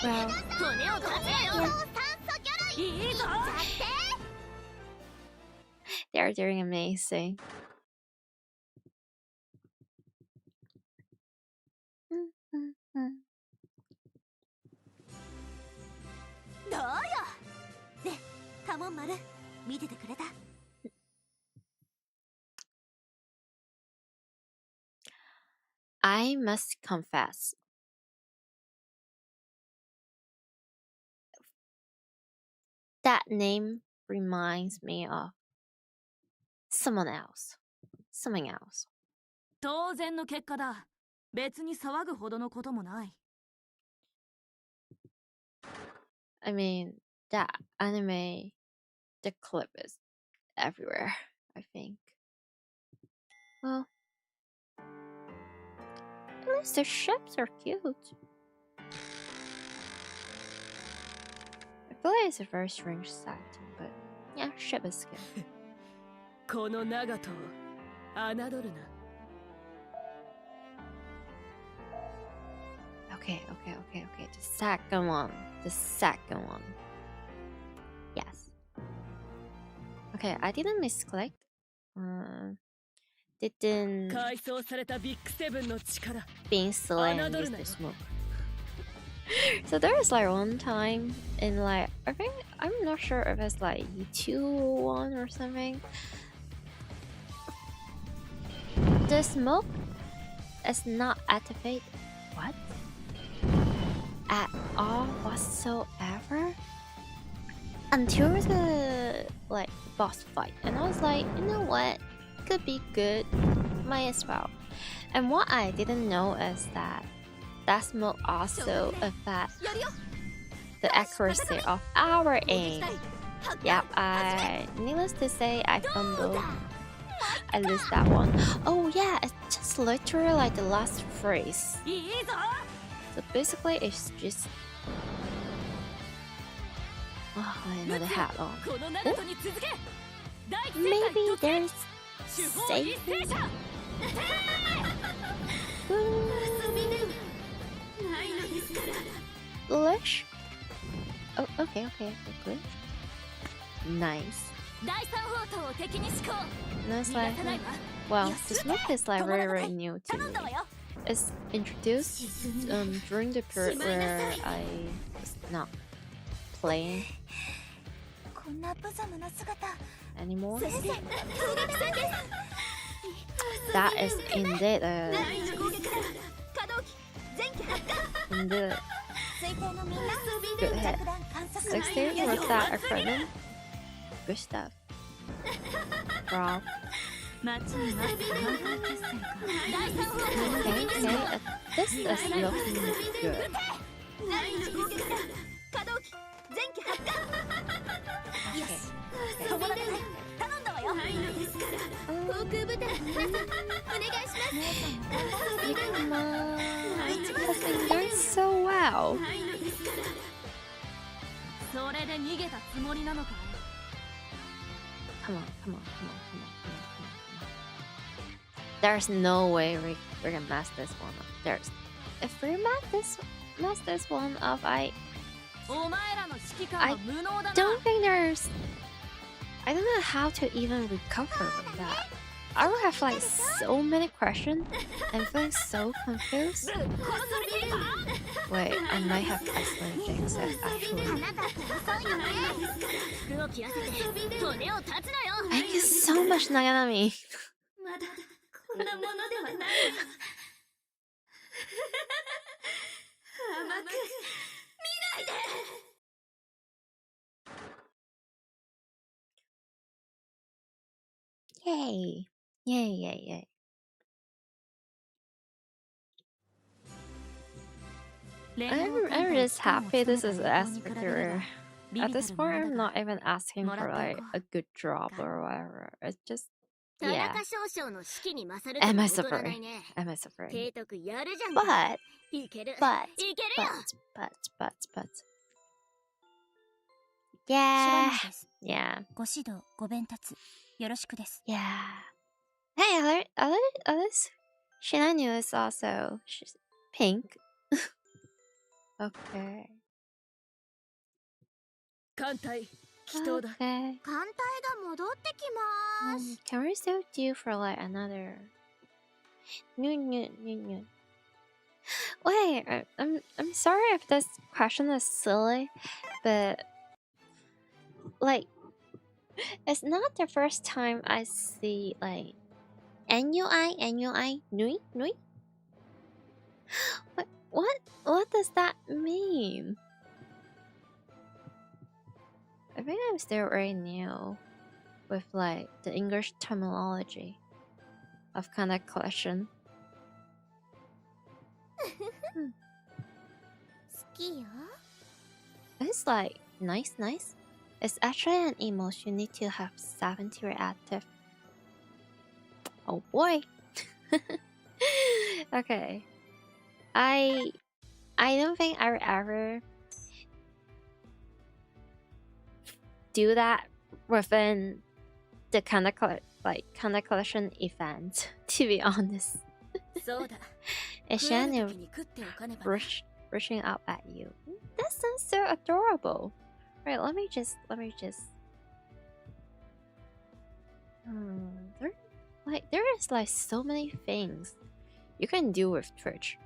Well, 骨を取らせよ。酸素魚類。いいぞ。 they are doing amazing. Mm. どうよ。で、カモン丸見ててくれた。 I must confess, that name reminds me of someone else. Something else. 当然の結果だ。別に騒ぐほどのこともない。 I mean, that anime, the clip is everywhere, I think. Well, at least the ships are cute. I feel like it's a very strange setting, but yeah, ship is good. この長門を侮るな。 Okay. The second one. Yes. Okay, I didn't misclick. Didn't 改装されたビッグセブンの力。 being silly and use the smoke. So there was like one time in like I think I'm not sure if it's like U2 or something. The smoke is not activated. What? At all whatsoever until the like boss fight, and I was like, you know what, could be good, might as well. And what I didn't know is that smoke also affects the accuracy of our aim. Yep, needless to say, I fumbled. I lose that one. Oh yeah, it's just literally like the last phrase. So basically, it's just. Oh, another hat on. Maybe there's safety. Glitch. Oh, okay, good. Nice. And I was like, well, the smoke is like very new to me. It's introduced during the period where I was not playing anymore. That is indeed good hit. 16 was that equipment? Good stuff. Wow. Okay, this is looking good. Come on. has been going so well. それで逃げたつもりなのかい Come on, come on, come on, come on, come on, come on, come on. There's no way we're gonna mess this one up. If we mess this one up, I お前らの指揮官は無能だな don't think I don't know how to even recover from that. I will have like so many questions and feeling so confused. Wait, I might have accidentally jinxed it actually. あなたって遅いのね服を切らせて骨を断つのよ Thank you so much, Naganami. まだこんなものではない甘く見ないで Yay. Yay, yay, yay. I'm just happy this is Aspector. At this point, I'm not even asking for like a good job or whatever. It's just, 田 yeah. 中少々の指揮に勝ると Am も I 劣らない suffering? ね Am I suffering? 提督やるじゃんか But, いける but, いけるよ but. Yeah. 白です Yeah. ご指導ご鞭達よろしくです Yeah. Hey, at least Shinanu is also she's pink. Okay. 艦隊祈祷だ Okay. 艦隊が戻ってきます Can we still do for like another? No. Wait, I'm sorry if this question is silly, but like it's not the first time I see like NUI nui. What does that mean? I think I'm still very new with like the English terminology of kind of collection. 好きよ It's like nice. It's actually an emoji you need to have 70 reactive. Oh boy. Okay. I don't think I would ever do that within the kind of collection event, to be honest. そうだ It's 食える Shannon 時に食っておかねばな rushing out at you. That sounds so adorable. Right, let me just there is like so many things you can do with Twitch.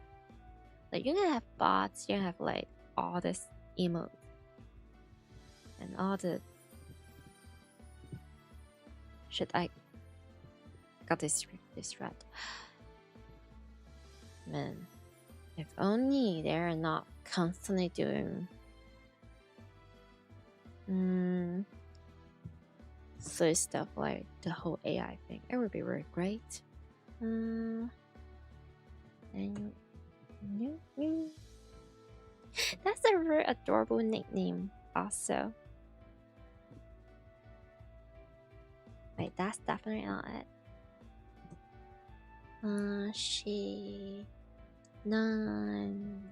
Like you can have bots, you can have like all this emotes and all the shit. I got this red. Man, if only they're not constantly doing silly stuff like the whole AI thing. It would be really great. And that's a very adorable nickname also. Wait, that's definitely not it. She none.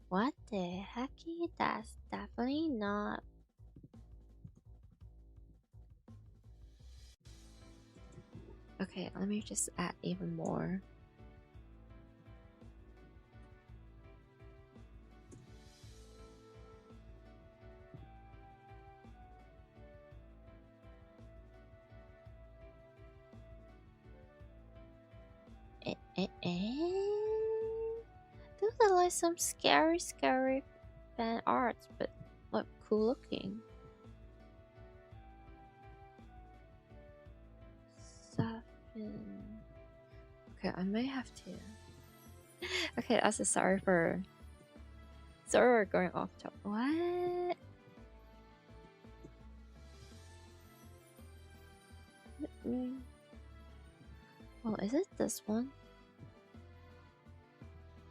What the hecky? That's definitely not. Okay, let me just add even more. Those are like some scary fan arts, but look cool looking. Okay, I may have to. Okay, also sorry for going off top. What? Oh, is it this one?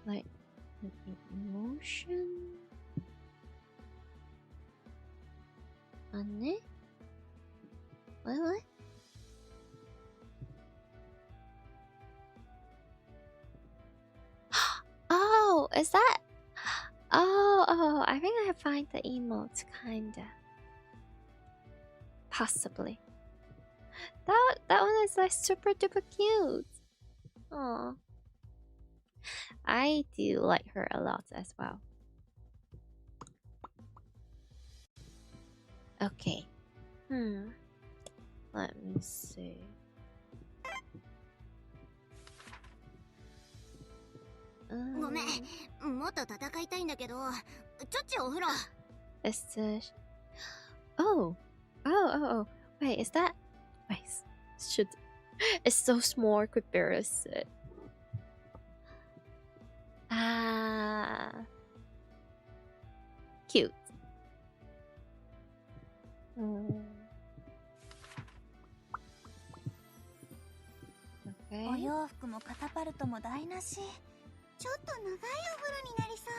Like emotion? What? Oh, I think I find the emotes kinda. Possibly. That one is like super duper cute. Oh, I do like her a lot as well. Okay. Let me see. ごめん、もっと戦いたいんだけど、ちょっちお風呂。Is this? Oh. Wait, is that? Wait, should. It's so small. Could barely sit. Cute. Okay. お洋服もカタパルトも台無し。ちょっと長いお風呂になりそう。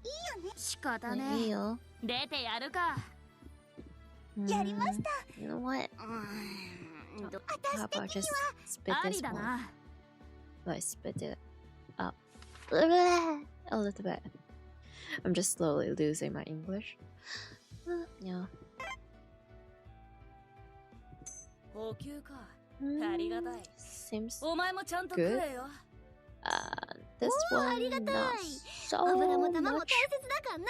いいよね。仕方ね。いいよ。出てやるか。やりました。 You know what? 私 How 的 about に just は spit あ this りだ one? な。 Like spit it up a little bit. I'm just slowly losing my English. Yeah. 補給か。 Mm, ありがたい。 seems お前もちゃんと食えよ。 this おー、 one ありがたい。 not so 油も玉も much. 大切だからな。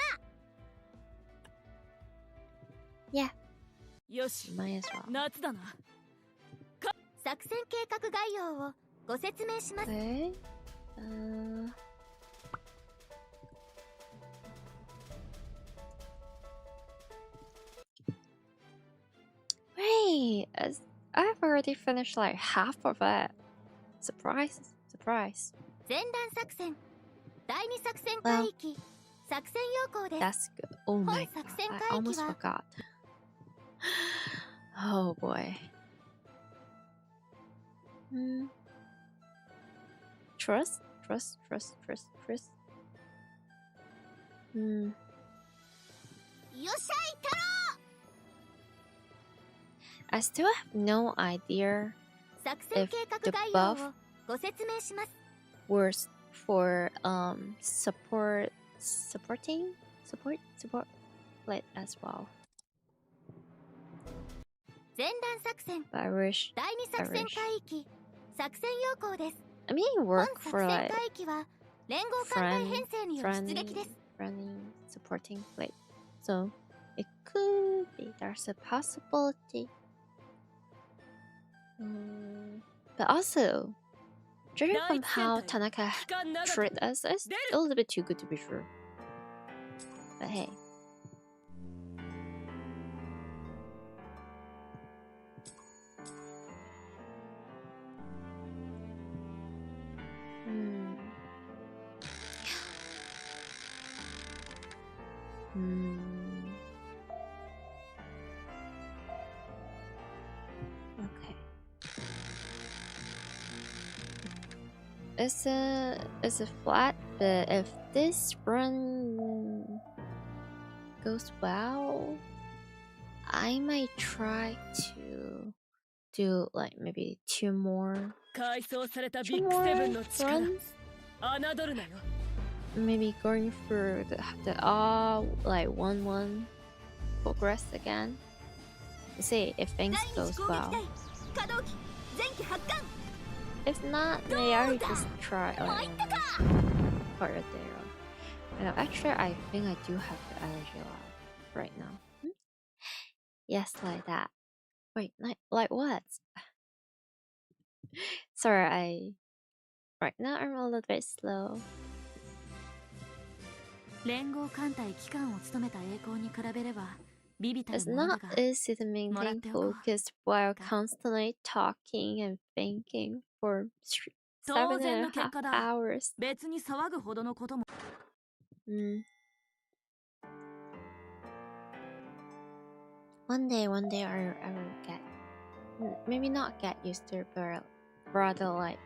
よし、 Might as well. 夏だな。作戦計画概要をご説明します。 Okay. Wait, I've already finished like half of it. Surprise. 前段作戦、第二作戦海域、作戦要項です。 That's good. Oh my god, I almost forgot. Oh boy. Trust. Hmm. よっしゃい、太郎。 I still have no idea 作戦計画概要をご説明します。 words for support like as well. 前段作戦、 But I wish 第二作戦海域、作戦要項です。 I mean 本 work 作 for 戦 like 海域は連合艦隊編成による出撃です。 friendly supporting like so it could be there's a possibility. But also judging from how Tanaka 期間長く treat us, it's a little bit too good to be true. But hey. Okay. It's a flat, but if this run goes well, I might try to do like maybe two more 改装されたビッグセブンの力。 runs. 侮るなよ。 Maybe going for the all like 1-1 progress again. To see if things 第二 goes 次攻撃 well. 隊可動機前期発艦。 If not, maybe I will just try like part of there. And actually, I think I do have the energy lab right now. Yes, like that. Wait, like what? Sorry, right now I'm a little bit slow. 連合艦隊機関を務めた栄光に比べればビビたる It's ものだ not が、 easy to maintain focus while constantly talking and thinking for 当然の結 7.5 果だ。 hours. 別に騒ぐほどのことも。 One day I will get, maybe not get used to it, but rather like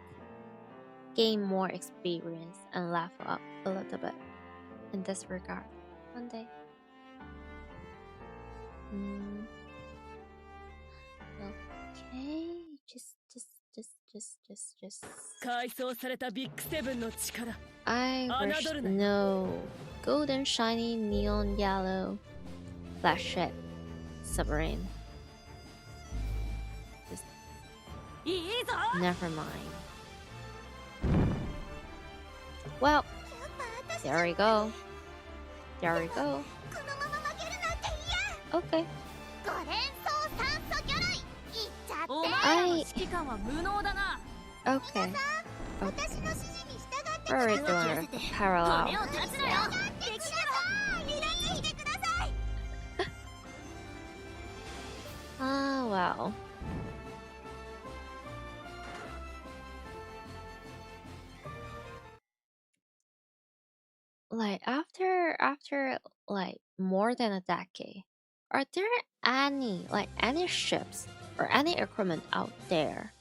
gain more experience and level up a little bit in this regard. One day. Okay, just. 改装されたビッグセブンの力。 I wish侮るなよ。 no golden shiny neon yellow flagship submarine. Just never mind. Well, there we go. There we go. Okay. 5連装酸素魚類いっちゃってお前らの指揮官は無能だな。 Okay. 私の指示に従って Where are we doing? Parallel. 目を立つなよ。できなさい離脱してください Ah, well. Like after like more than a decade, are there any ships or any equipment out there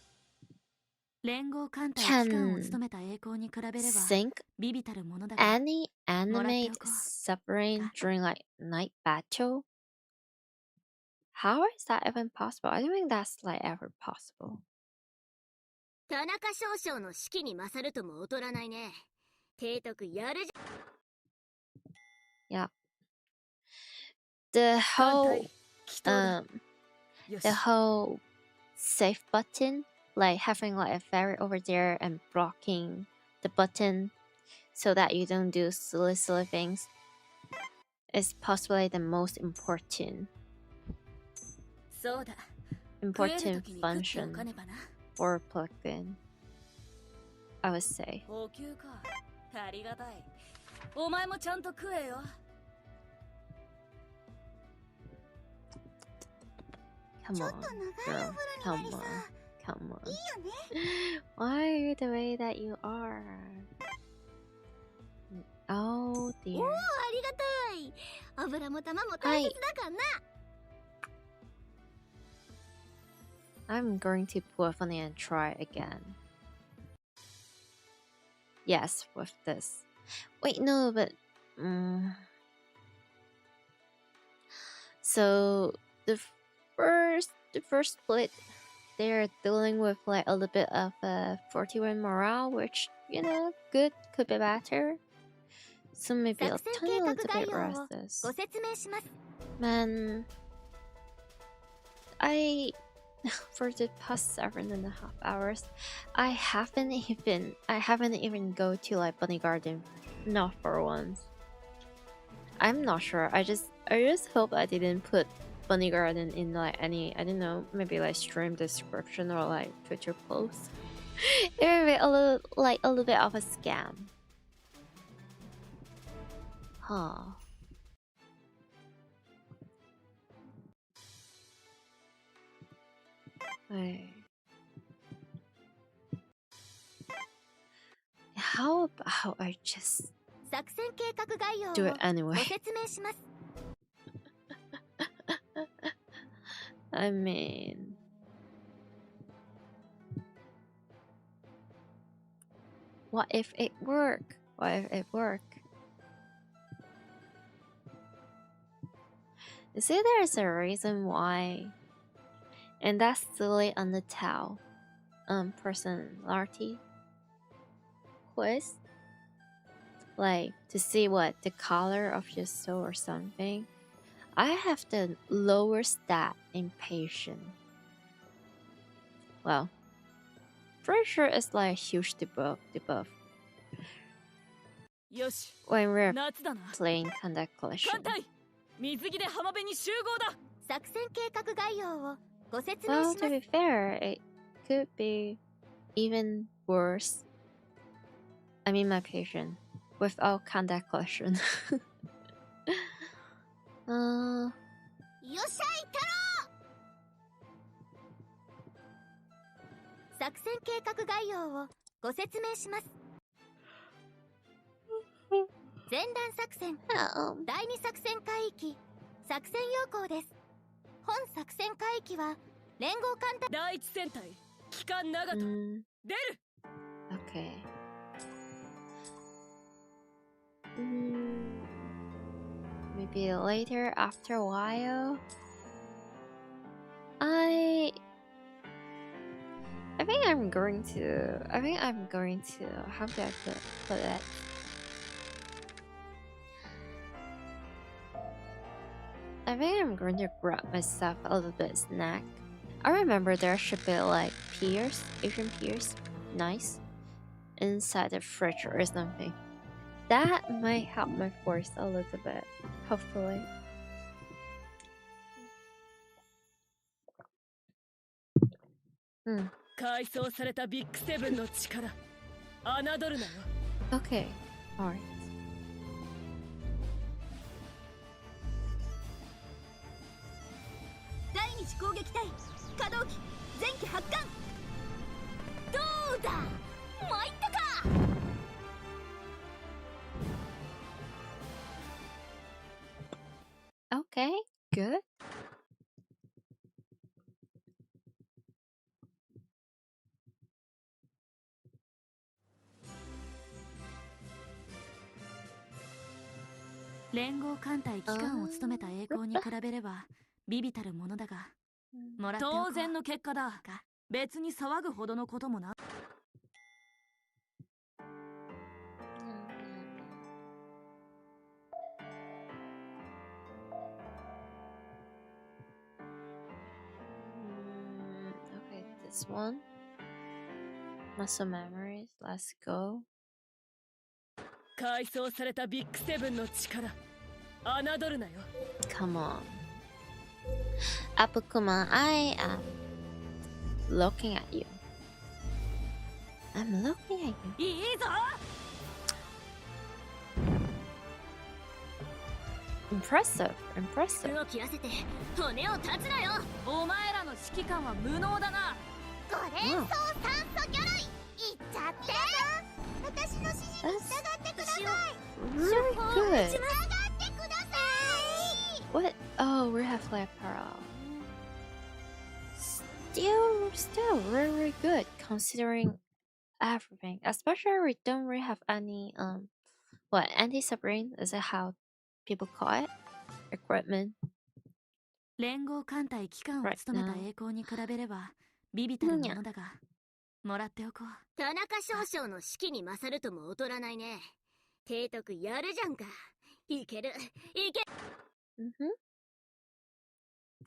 連合艦隊機関を務めた栄光に比べれば sink 微々たるものだが any animate submarine during like night battle? How is that even possible? I don't think that's like ever possible. 田中少将の指揮に勝るとも劣らないね。提督やるじ Yeah. The whole 祈祷だ。よし the whole save button, like having like a ferry over there and blocking the button so that you don't do silly things, is possibly the most important そうだ食える important 時に食ってお function かねばな for plugin, I would say. 補給かありがたいお前もちゃんと食えよ Come ちょっ on, と長い girl. お風 Come 呂になり on. さ Come on. いいよね Why are you the way that you are? Oh お dear. おありがたい油も玉も大切だからな I'm going to pull funny and try again. Yes, with this. Wait, no, but so the first split, they're dealing with like a little bit of 41 morale, which could be better. So maybe a 作戦 tiny 計画 little 概 bit 要を restless. ご説明します Man, for the past 7.5 hours, I haven't even go to like Bunny Garden, not for once. I'm not sure. I just hope I didn't put Bunny Garden in like any, I don't know, maybe like stream description or like Twitter post. It would be a little bit of a scam. Huh. Wait. How about I just 作戦計画概要を do it ご anyway? 説明します I mean, what if it work? What if it work? You see, there's a reason why, and that's silly on the htl personality quiz. Like to see what the color of your soul or something. I have the lower stat in patient. Well, pretty sure it's like a huge debuff よし when we're 夏だな playing Conduct 艦 Collection. 隊水着で浜辺に集合だ作戦計画概要をご説明 Well, し to ます be fair, it could be even worse. I mean, my patient without Conduct Collection. よっしゃい太郎作戦計画概要をご説明します前段作戦第2作戦海域作戦要項です本作戦海域は連合艦隊第一戦隊機関長門 Mm, 出る okay. Maybe later, after a while. I think I'm going to. How do I put it? I think I'm going to grab myself a little bit of snack. I remember there should be like pears, Asian pears, nice, inside the fridge or something. That might help my force a little bit, hopefully. Okay, alright. 第二次攻撃隊可動機前期発艦どうだ参ったか Okay, good. "連合艦隊機関を務めた栄光に比べれば微々たるものだが、もらっておこう。当然の結果だ。別に騒ぐほどのこともな。Okay, this one. Muscle memories. Let's go. 改装されたビッグセブンの力、侮るなよ。Come on. Apukuma, I am looking at you. I'm looking at you. いいぞ。Impressive, impressive. 服を切らせて骨を断つなよ。お前らの指揮官は無能だな。ご連想酸素魚類いっちゃって私の指示に従ってください Really 従 good. ってください What? Oh, we have like pearl. Still really good considering everything. Especially we don't really have any what anti-submarine is it how people call it? Equipment. 連合艦隊機関を務めた栄光に比べれば微々たるものだが、もらっておこう。田中少将の士気に勝るとも劣らないね。提督やるじゃんか。いける、いけ。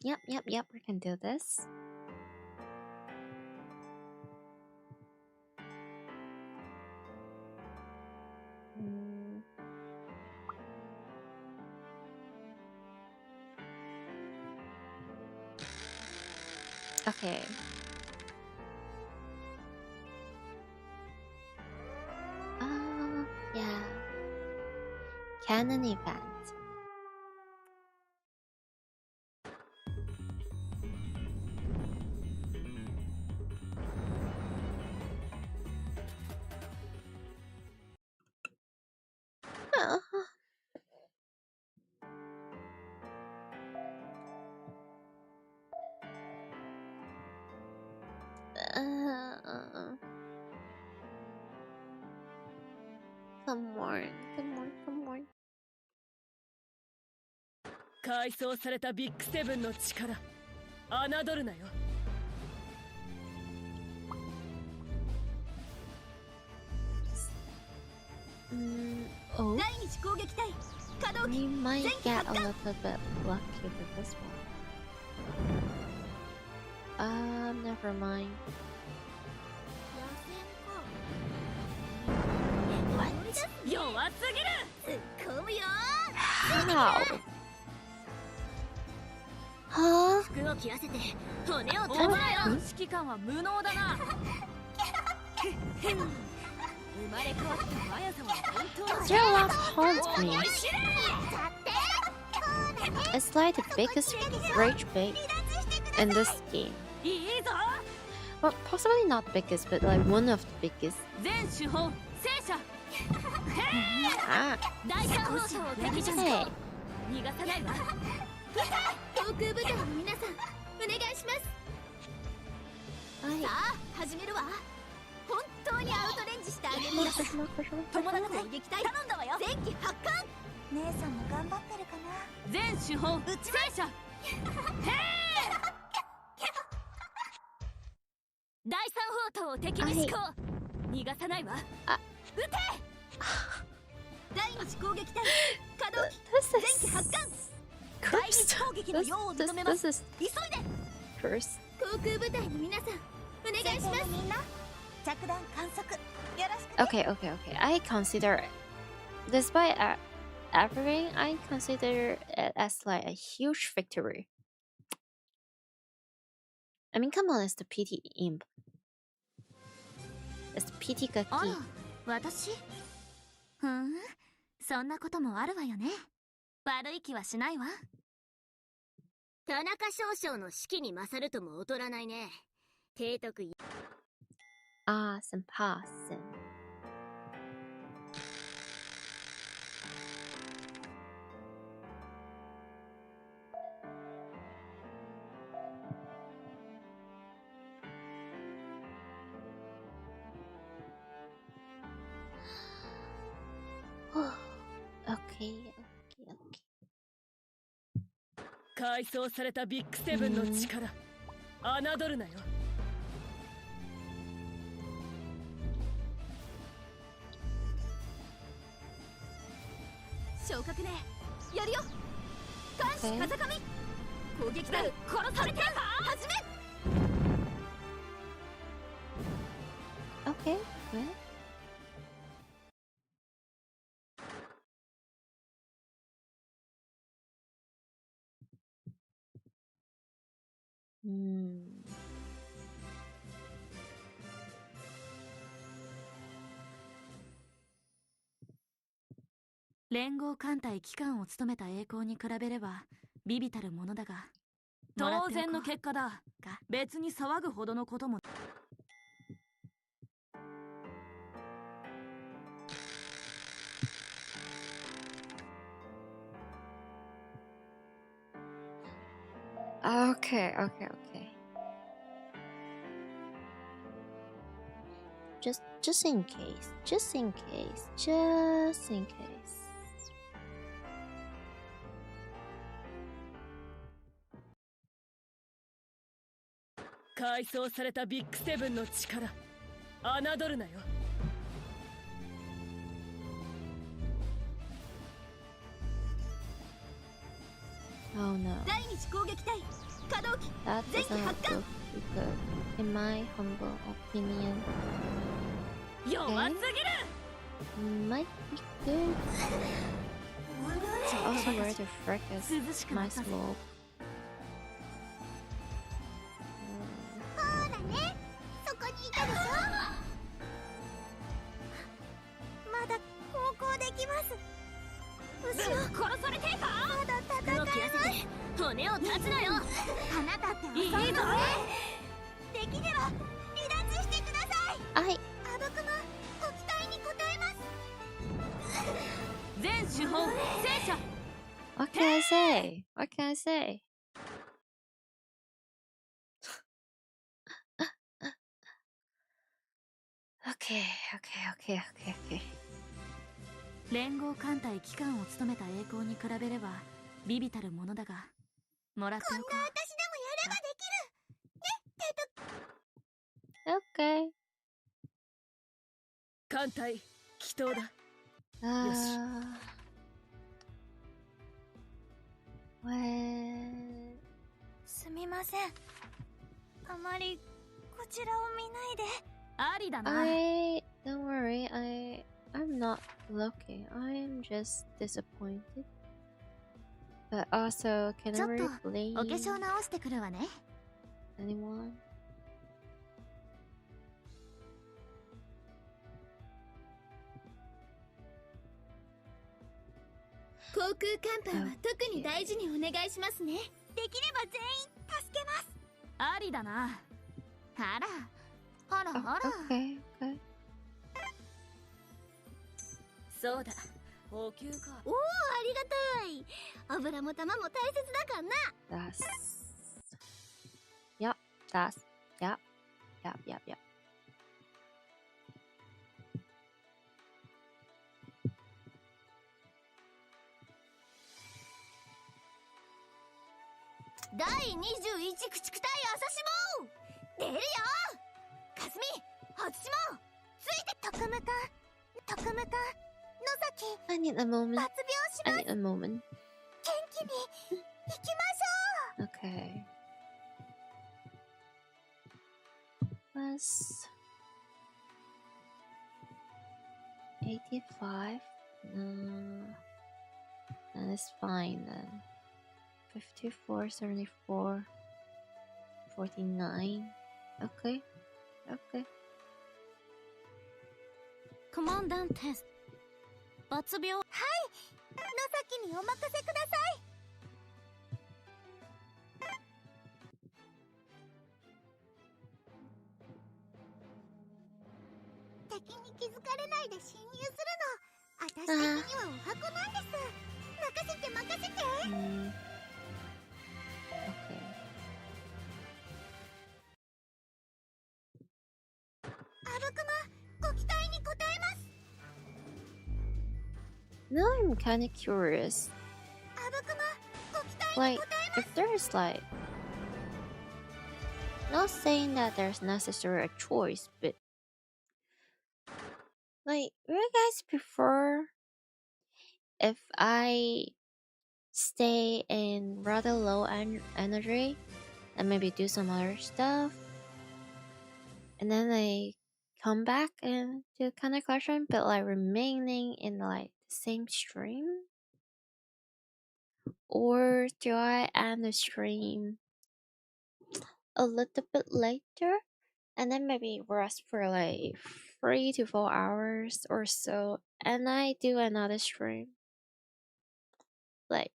Yep, we can do this. Okay. Yeah. Canon event. Come on. 改装されたビッグセブンの力、侮るなよ。Oh. 第二次攻撃隊可動 We 機 might 前期 get 発 a 艦 little bit lucky with this one. Never mind. What? 弱すぎる。突っ込むよ How? Huh? 服を切らせて骨を断つおな前らのよ。指揮官は無能だな。生まれ変わった速さは本当に Your laugh haunts me. It's like the biggest rage bait in this game. いいぞ。 Well, possibly not biggest, but like one of the biggest. 全手法戦車。 Ah, 第三放送を敵陣 hey. 逃がさないわ。航空部隊の皆さんお願いします Ay. さあ始めるわ本当にアウトレンジしてあげるよ友達攻撃隊頼んだわよ。前期発艦姉さんも頑張ってるかな全手法戦車。第三砲塔を敵に施行。逃がさないわ。撃て。第二次攻撃隊可動機 This 前期発艦 is This is first. 航空部隊の皆さんお願いします。みんな着弾観測よろしく。 Okay, okay, okay. I consider, despite everything, I consider it as like a huge victory. I mean, come on, it's the PT imp. It's the PT ガキ。あら、私？そんなこともあるわよね。悪い気はしないわ。田中少将の士気に勝るとも劣らないね。提督。Awesome, awesome. Okay, okay, okay. 改装されたビッグセブンの力、侮るなよ。昇格ね、やるよ。監視風上、攻撃だ。殺されて始め。Okay, good. Hmm. 連合艦隊機関を務めた栄光に比べれば微々たるものだが、当然の結果だ。別に騒ぐほどのことも。Okay, okay, okay. Just in case, just in case, just in case. 改装されたビッグセブンの力、侮るなよ。Oh no. 第二次攻撃隊稼働機 That 前期 doesn't 発艦。 look good, in my humble opinion. 弱すぎる。 Might be good. Also, where the frick is my smoke? ほらね、そこにいたでしょ。まだ航行できます。後ろ殺されてか。まだ戦えます。骨を断つなよ。あなたって遅いのね。できれば離脱してください。I あぶくま、ご期待に応えます。全手法戦車。 what can I say? What can I say? Okay, okay, okay, okay, okay. 連合艦隊機関を務めた栄光に比べれば微々たるものだが、もらっておこう。こんな私でもやればできる。 Okay. 艦隊祈祷だ。 Well, すみません。あまりこちらを見ないで。ありだな。don't worry. I'm not looking. I'm just disappointed. But also, can I ちょっと replay お化粧直してくるわね。 anyone? 航空甲板は特に大事にお願いしますね。できれば全員助けます。ありだな。あら、あら Oh, あら。 okay, okay. そうだ、補給か。おお、ありがたい。油も玉も大切だからな。That's. Yep, that's. Yep, yep, yep, yep. 第21駆逐隊朝霜出るよ。かすみ、初霜ついて。特務官野崎 I need a 抜 moment. 病し I ます。 need a moment. 元気に Okay. Plus 85. That is fine then. 54, 74, 49. Okay. Okay. Commandant test. 罰病。野崎にお任せください。敵に気づかれないで侵入するの、私的にはお箱なんです。任せて任せて。Okay. アブクマ、ご期待に応えます。 Now I'm kind of curious. アブクマ、ご期待に Like, 応えます。 if there's like, not saying that there's necessarily a choice, but like, would you guys prefer if I stay in rather low energy and maybe do some other stuff, and then I come back and do kind of question, but like remaining in like the same stream? Or do I end the stream a little bit later and then maybe rest for like 3 to 4 hours or so, and I do another stream? Like,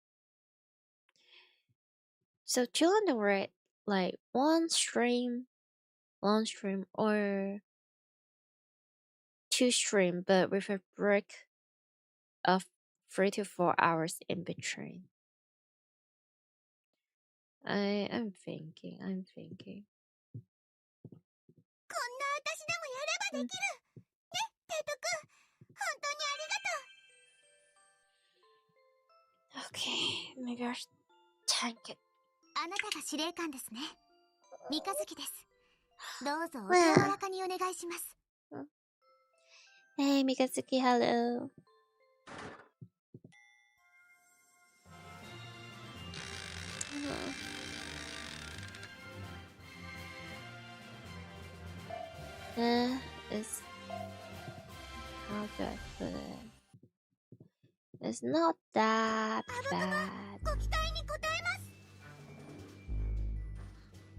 so chilling the right, like one stream, long stream, or two stream, but with a break of 3 to 4 hours in between. I'm thinking. こんな私でもやればできる。ね、提督。本当にありがとう。 Okay, maybe I should tank it. あなたが司令官ですね。三日月です。どうぞお手柔らかにお願いします。 Hey, Mikazuki, hello. It's how do I put it? It's not that bad. ご期待に応えます。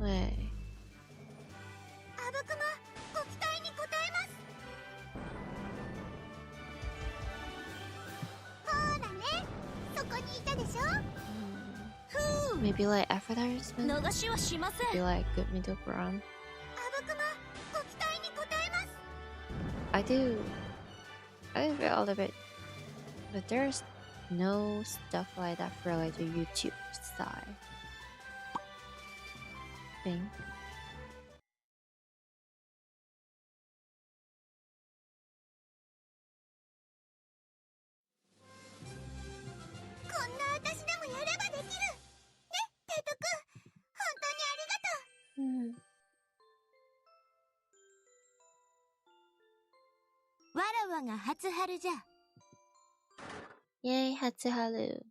Wait. アブクマ、ご期待に応えます。ほらね、そこにいたでしょ。 Maybe like advertisement? 流しはしません。 Maybe like good middle ground? アブクマ、ご期待に応えます。 I do feel a little bit, but there's no stuff like that for like the YouTube side thing. こんな私でもやればできる。ね、提督。本当にありがとう。 わらわが初春じゃ。 Yay, Hatsuharu.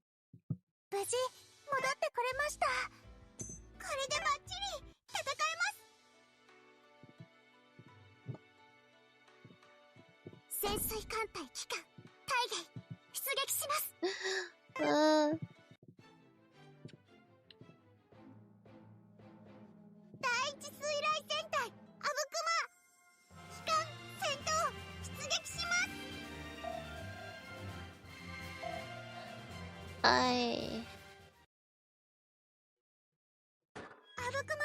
無事戻ってこれました。これでバッチリ戦えます。潜水艦隊機関大外出撃します。第一水雷戦隊アブクマ、機関戦闘出撃します。 アブクマ、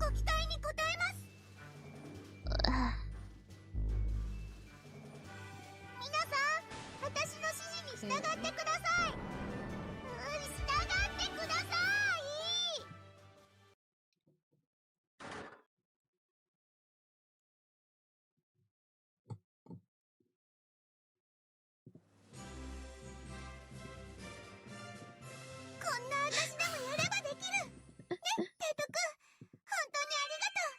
ご期待に応えます。 皆さん、私の指示に従ってください。従ってください。 こんな私でもやればできる。ね、提督。本当にありがとう。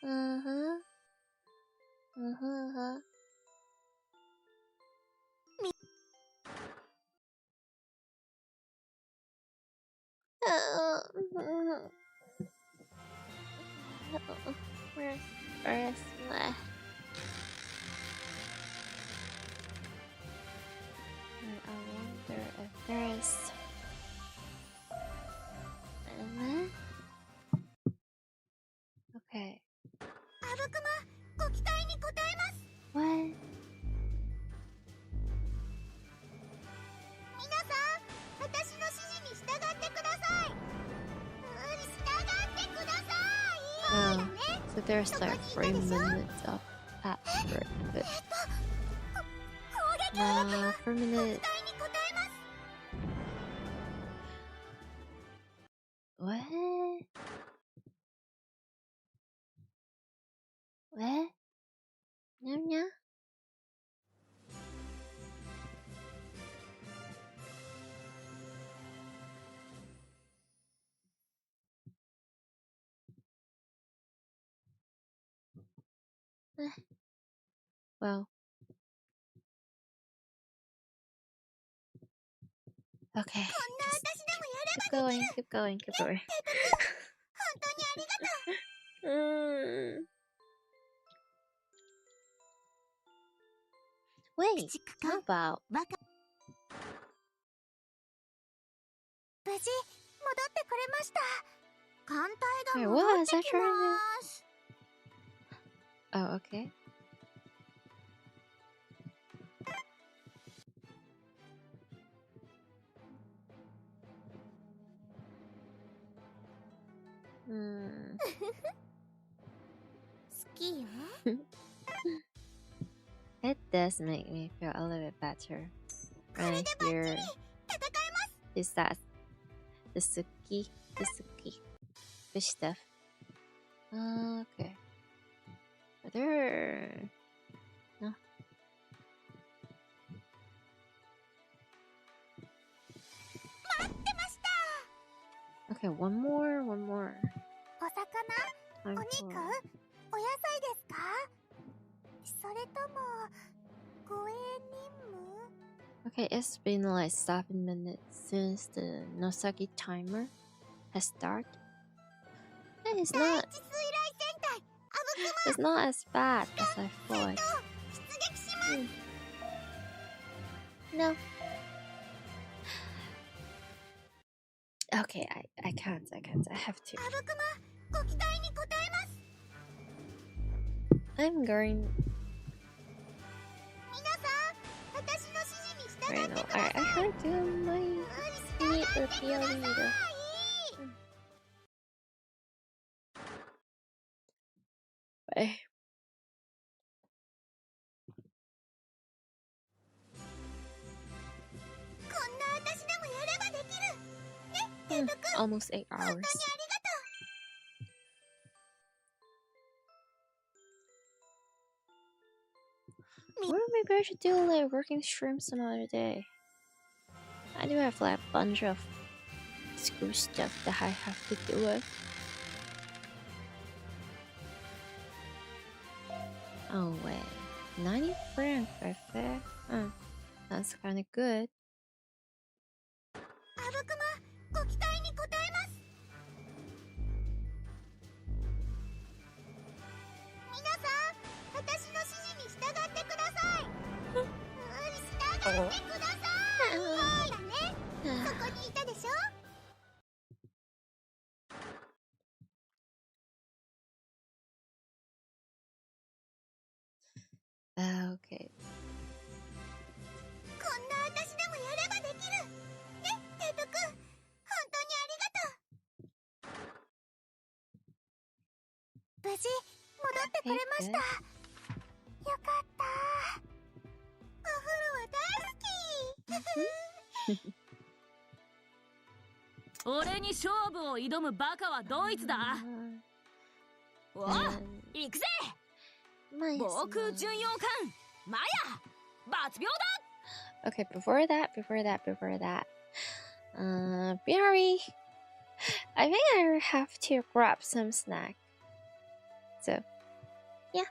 Uh-huh. Where's my... I wonder if there's... Okay. What? 皆さん、私の指示に従ってください。従ってください。 Oh, so there's like 3 minutes of password, but now 4 minutes. What? What? No, no. Well. Okay. Keep going, keep going, keep going. Wait, how about... 無事戻ってくれました。艦隊 Wait, が what 戻っ was て I き trying ます。 to... Oh, okay. Hmm. 好きよ。 It does make me feel a little bit better when I hear this that the suki good stuff. Okay. But there... No. Okay, one more. お魚、 Time お肉、 for... お野菜ですか？それとも護衛任務？ Okay, it's been like 7 minutes since the Nosaki timer has started. Hey, it's 第 not 一水雷戦隊、あぶく it's not as bad as I ま、 thought. 出撃します。 No. Okay, I can't. I have to. あぶくま、ご期待に応えます。 I'm going 皆さん、私の指示に従 right って now. ください。 I heard you might 従 need っ the てくだ PL さい。 leader. Bye. こんな私でもやればできる。ね、提督。 Almost 8 hours. 本当にありがとう。 Or maybe I should do like working stream some other day. I do have like a bunch of school stuff that I have to do with. Oh wait, 90 franc perfect. That's kind of good. あぶくま、ご期待に応えます。皆さん、私の指示に従ってください。従ってください。ほらね、そこにいたでしょ。 Okay. こんな私でもやればできる。ね、提督。本当にありがとう。無事戻ってくれました。よかった。お風呂は大好き。俺に勝負を挑むバカはドイツだ。お、行くぜ。防空巡洋艦マヤ抜病だ。 Okay, before that, Biari, I think I have to grab some snack. So, yeah.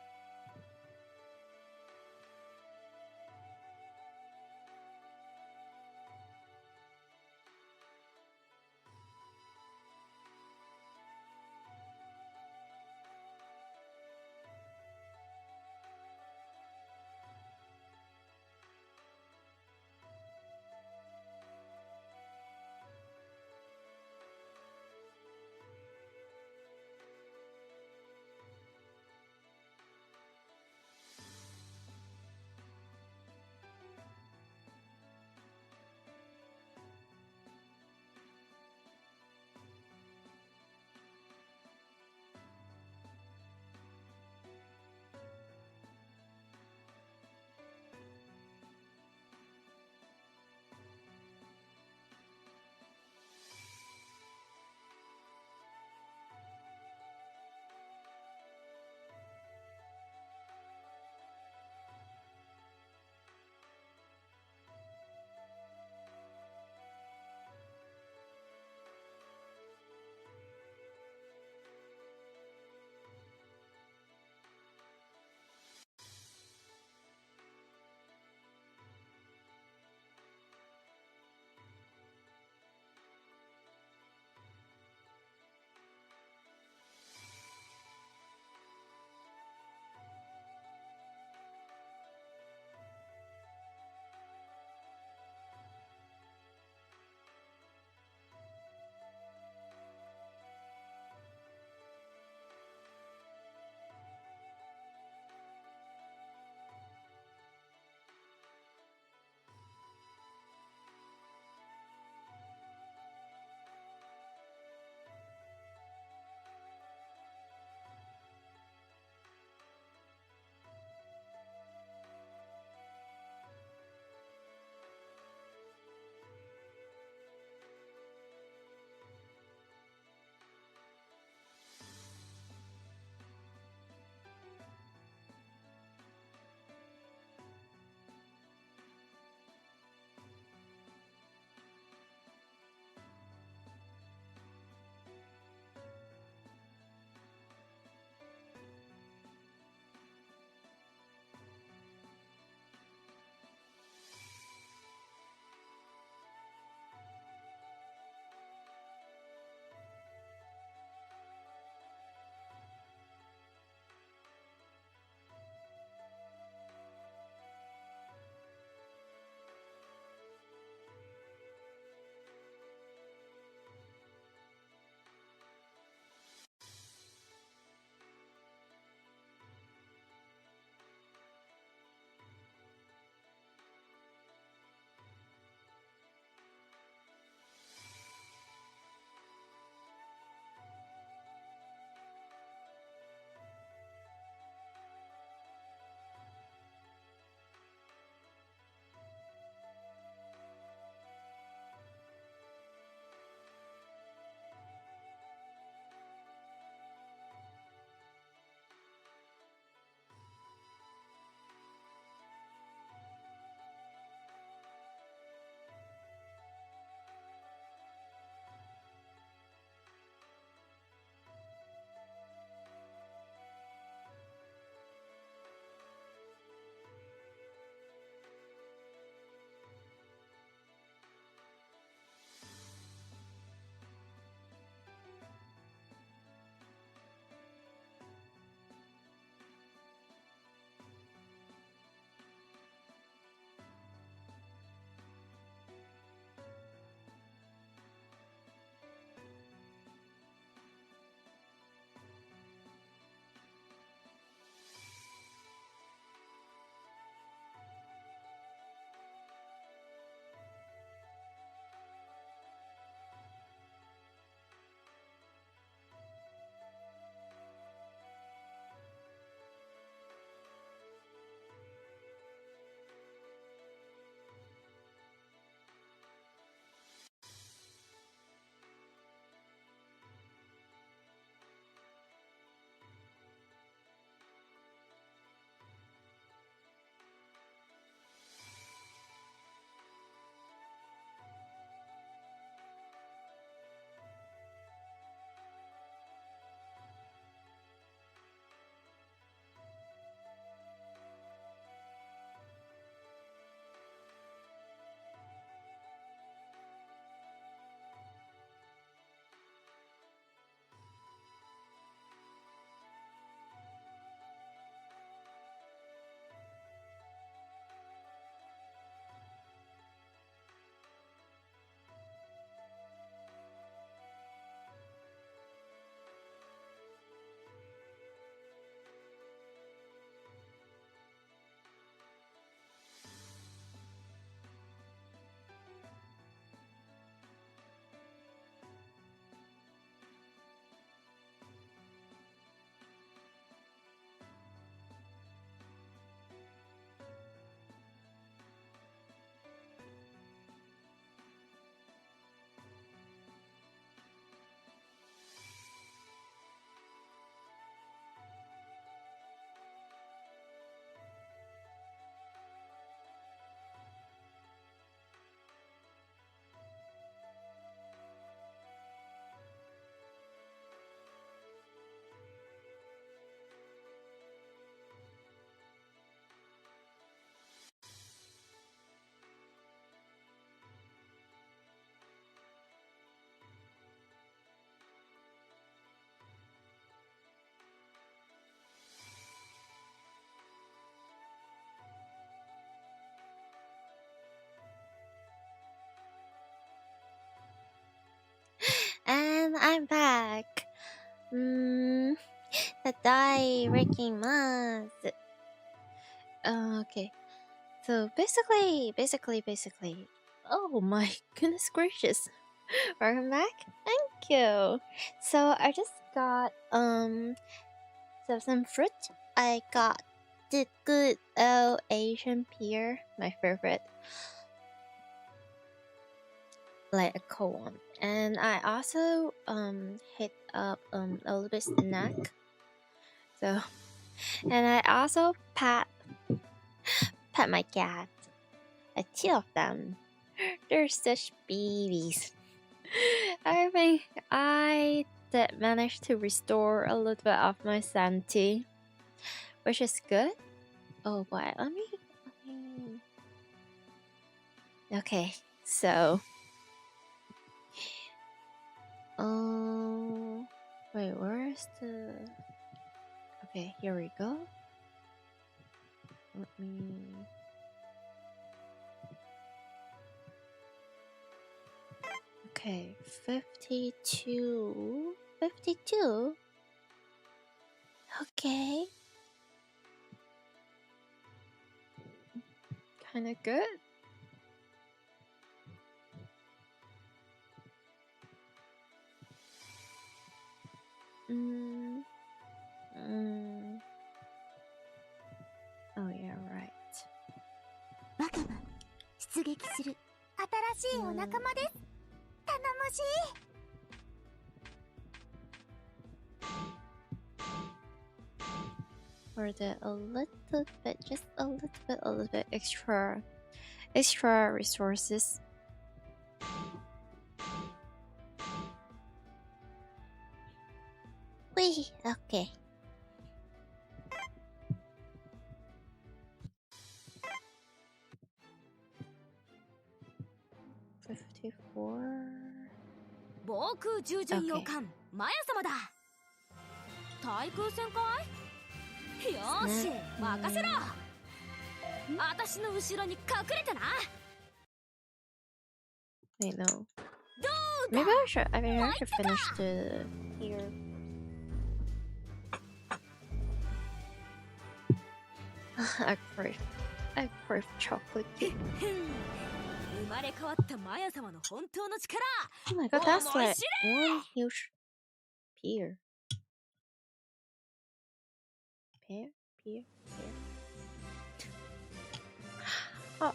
Tadaimasu. Okay. So basically. Oh my goodness gracious. Welcome back. Thank you. So I just got some fruit. I got the good old Asian pear, my favorite. Like a cold one. And I also hit up a little bit snack. So and I also pet my cat. Two of them. They're such babies. I think I did manage to restore a little bit of my sanity, which is good. Oh boy, let me... Okay, so... wait, where is the... Okay, here we go. Let me... Okay, 52. 52? Okay. Kinda good. Oh yeah, right. 若葉、出撃する。新しいお仲間です。頼もしい。For the a little bit, just a little bit extra resources. Wee, okay.防空従巡洋艦マヤ様だ。対空戦かい？よーし、任せろ。私の後ろに隠れてな。Wait, no. Maybe I should finish the here. I crave chocolate cake. 生まれ変わったマヤ様の本当の力。Oh my god, that's like one huge pear. Pear. Oh.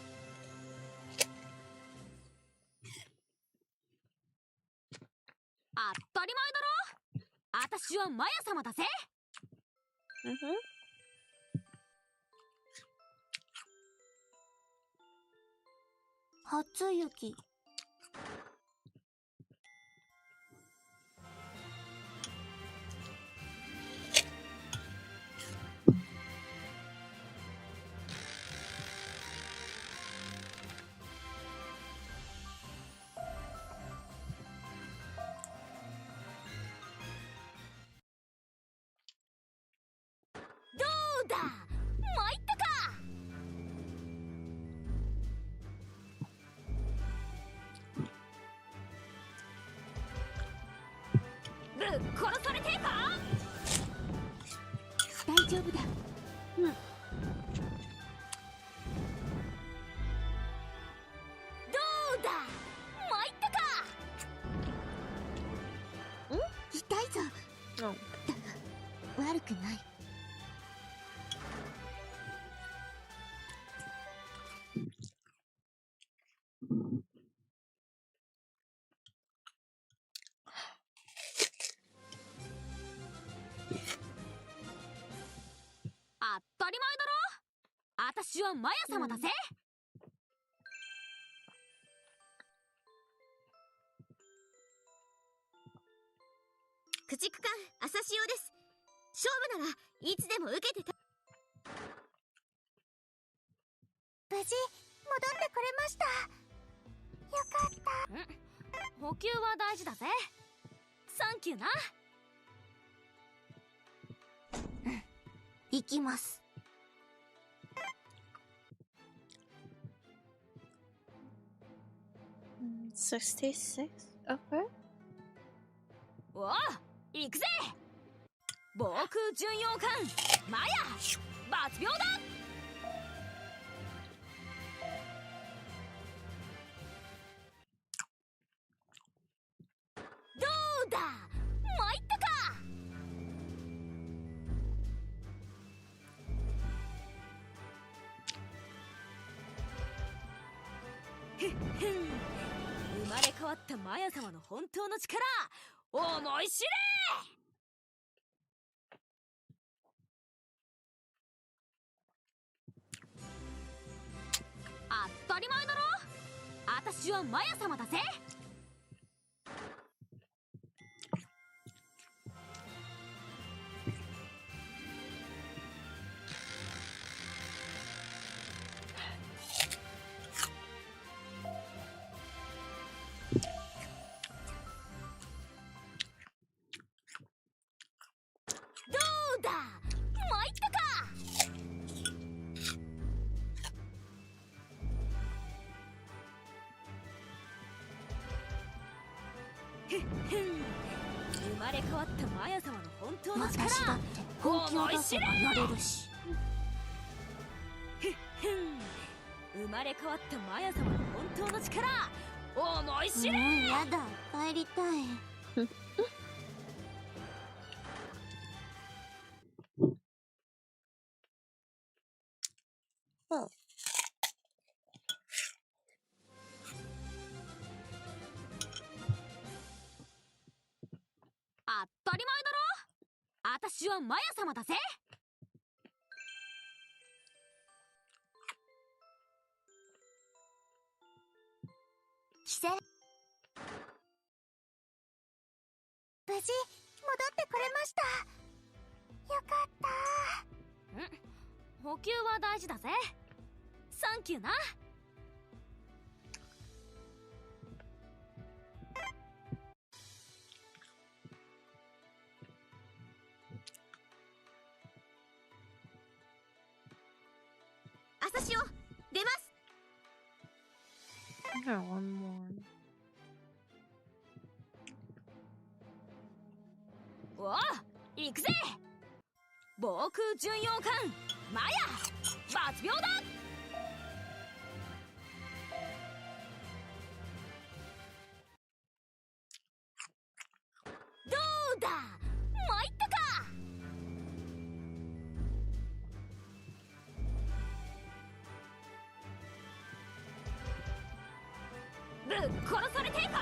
当たり前だろ。私はマヤ様だぜ。初雪。どうだ、参ったか。ぶっ殺されてえか。大丈夫だ。うん。どうだ、参ったか。痛いぞ。だが悪くない。当たり前だろ。私はマヤ様だぜ。駆逐艦朝潮です。勝負ならいつでも受けてた。無事戻ってこれました。よかった。補給は大事だぜ。サンキューな。行きます。66? Okay. おお、行くぜ。防空巡洋艦マヤ抜病だ。どうだ参ったか。ふっふん、生まれ変わったマヤ様の本当の力思い知れ。当たり前だろ。私はマヤ様だぜ。どうだ参ったか。ふっふん、生まれ変わったマヤ様の本当の力私だって本気を出せばやれるし。ふっふん、生まれ変わったマヤ様の本当の力思い知れ。やだ、帰りたい。当たり前だろ。私はマヤ様だぜ。キセ、無事戻ってこれました。よかった。補給は大事だぜ。サンキューな。朝潮出ます。I got one more. おお、行くぜ。防空巡洋艦マヤ抜病だ。どうだ参ったか。ぶっ殺されてえか。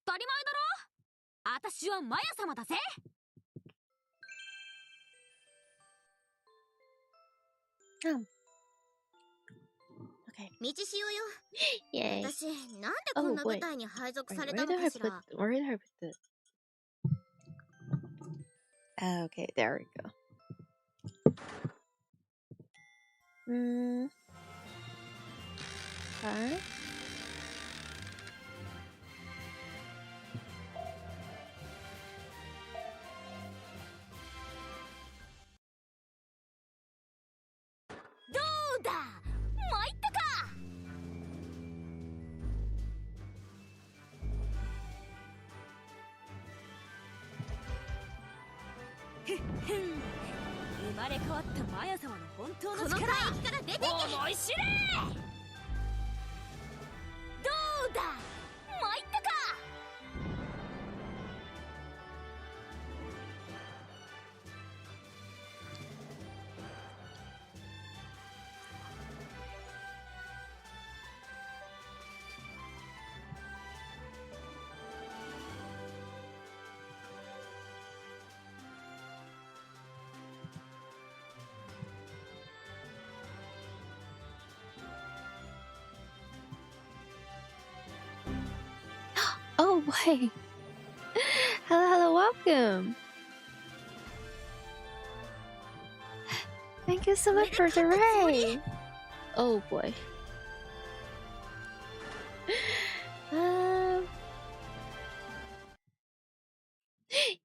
当たり前だろ。私はマヤ様だぜ。Okay. 道しようよ。 Yay. 私、なんでこんな舞台に配属されたのかしら。 Where did I put this? Okay, there we go. Okay.どうだ参ったか。ふっふん、生まれ変わったマヤ様の本当の力この海域から出ていけ。思い知れ。どうだ参ったか。boy. Hello, welcome. Thank you so much for the raid. Oh boy.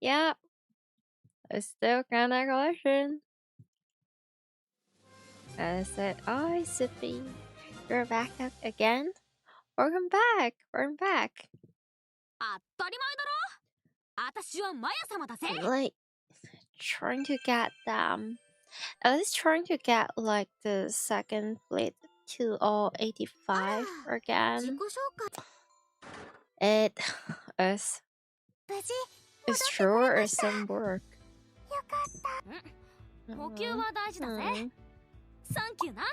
Yeah, it's still kind of collection. I said, oh, Sippy, you're back up again? Welcome back. Welcome back. 当たり前だろ。私はマヤ様だぜ。Like, trying to get them. I was trying to get like the second plate to all 85 again. It is. It's sure is some work. 補給は大事だぜ。サンキューな。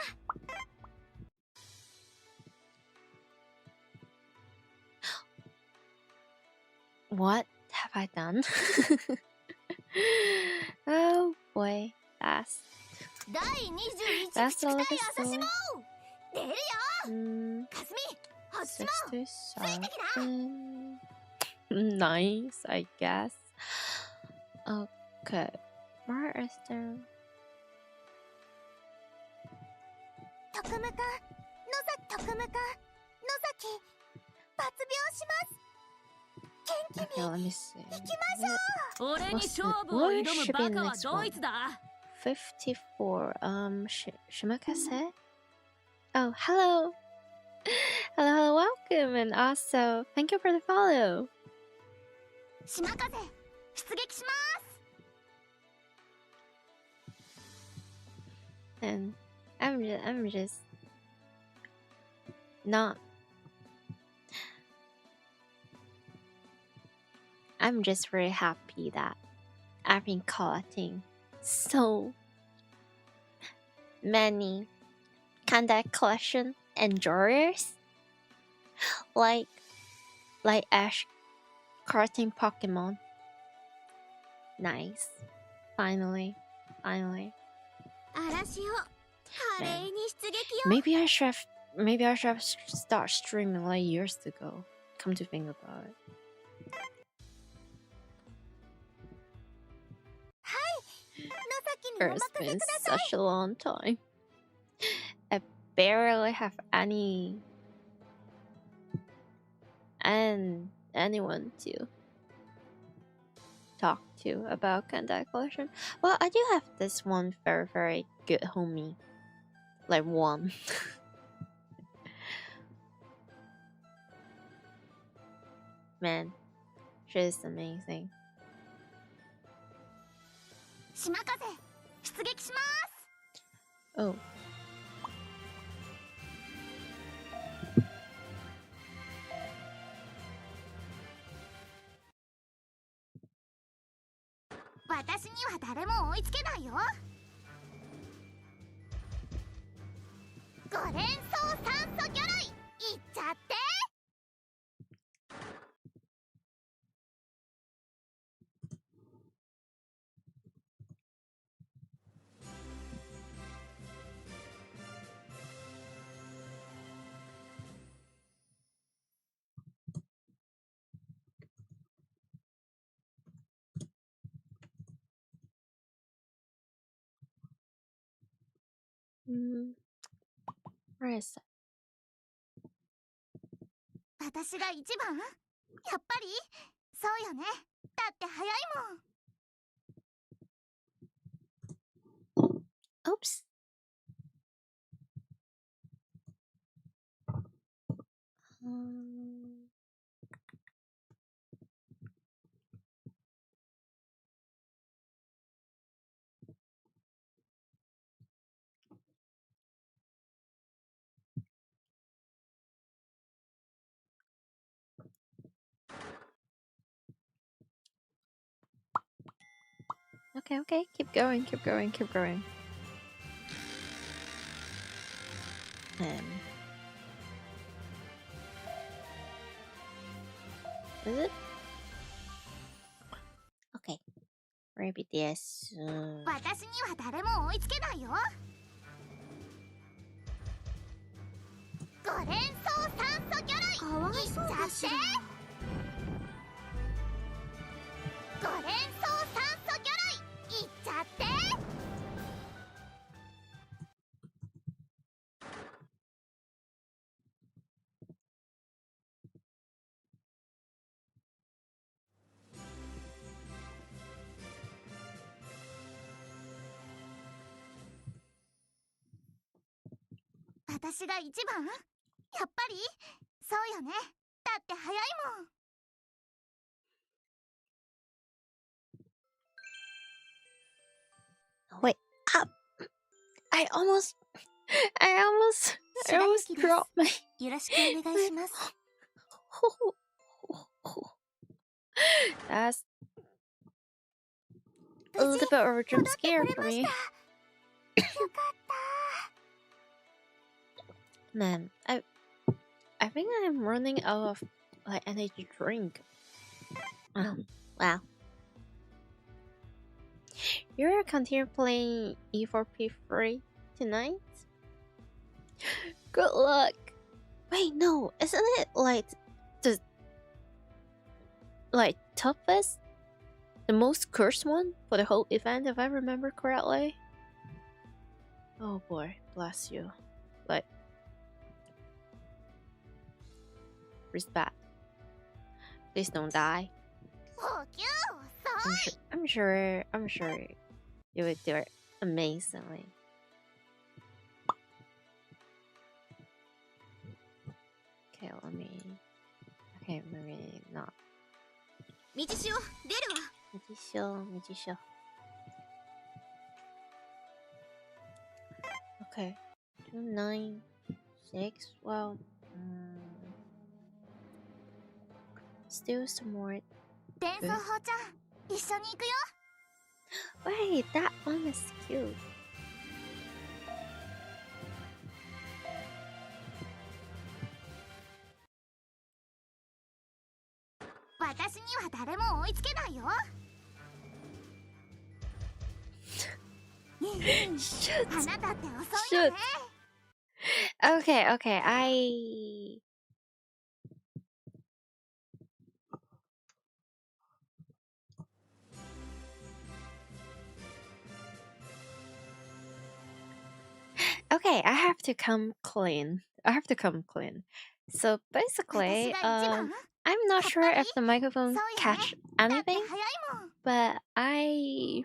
What have I done? Oh boy, that's a little bit slow. 出るよ。かすみ、こっちも。 6 to 7. Nice, I guess. Okay, where is there? 特務官、野崎特務官、野崎、抜病します。 Okay, let me see. 俺に勝負を挑むバカはドイツだ。 54. Shimakase? Oh, hello. Hello, welcome, and also thank you for the follow. 島風、出撃します。 And I'm just not. I'm just very happy that I've been collecting so many Kancolle collection enjoyers, like Ash collecting Pokemon. Nice, finally. 嵐を華麗に出撃よ。 Maybe I should have started streaming like years ago. Come to think about it. It's been such a long time. I barely have anyone to talk to about Kancolle collection. Well, I do have this one very, very good homie. Like one. Man, she's amazing. 島風、出撃します。 Oh. 私には誰も追いつけないよ。5連装酸素魚類、いっちゃって。 Where is that? 私が一番？やっぱり？そうよね。だって早いもん。 Oops. Okay. Keep going. Is it? Okay. Maybe this. 私には誰も追いつけないよ。5連装酸素魚類、いっちゃって。連想酸素魚類いっちゃって。私が一番？やっぱりそうよね。だって早いもん。Wait up! I almost dropped my. よろしくお願いします。That's a little bit of a jump scare for me. よかった。 Man, I think I'm running out of like energy drink. Wow. You're continue playing E4P3 tonight? Good luck. Wait, no, isn't it like the toughest, the most cursed one for the whole event, if I remember correctly? Oh boy, bless you. Like, respect. Please don't die. 補給遅い。 I'm sure you would do it amazingly. Okay, let me not. 道潮出るわ。道潮. Okay. 296. Well, still some more. 伝送法ちゃん、一緒に行くよ。 Wait, that one is cute. 私には誰も追いつけないよ。あなたって遅いよね。 Okay, I... Okay, I have to come clean. So basically, I'm not sure if the microphone catch anything, but I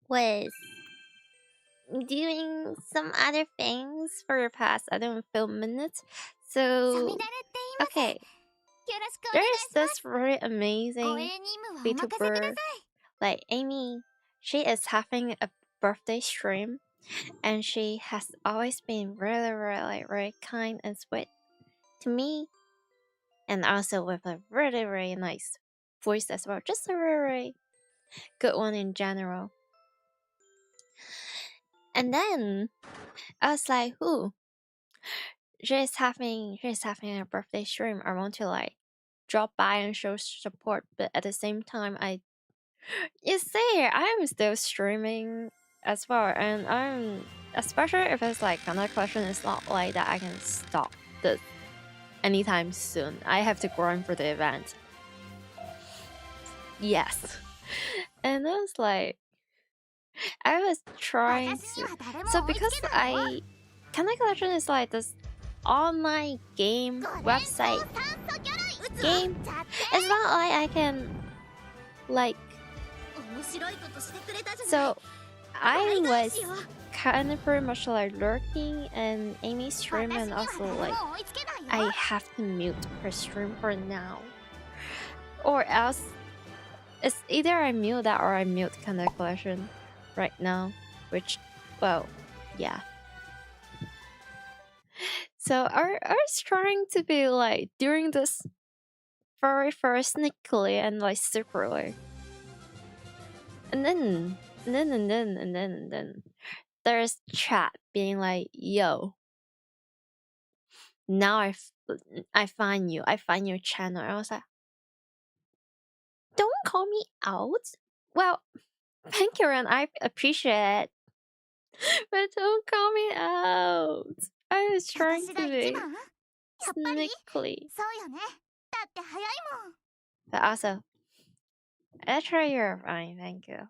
was doing some other things for the past, I don't know, few minutes. So, okay, there's this really amazing VTuber, like Amy. She is having a birthday stream, and she has always been really kind and sweet to me, and also with a really nice voice as well. Just a really good one in general. And then I was like, "Ooh, she's having a birthday stream. I want to like drop by and show support." But at the same time, you see, I'm still streaming as well, and I'm, especially if it's like another question, it's not like that I can stop this anytime soon. I have to grind for the event. Yes. And I was like, I was trying to, so because Kanai Collection is like this online game website game, it's not like I can like, so I was kind of pretty much like lurking in Amy's stream, and also like I have to mute her stream for now, or else it's either I mute that or I mute Kanai Collection right now, which, well, yeah. So I was trying to be like doing this very sneakily and like secretly, and then there's chat being like, "Yo, now I find your channel." I was like, "Don't call me out." Well, thank you, and I appreciate it, but don't call me out. I was trying to be sneakily, but also Actually, you're fine. Thank you.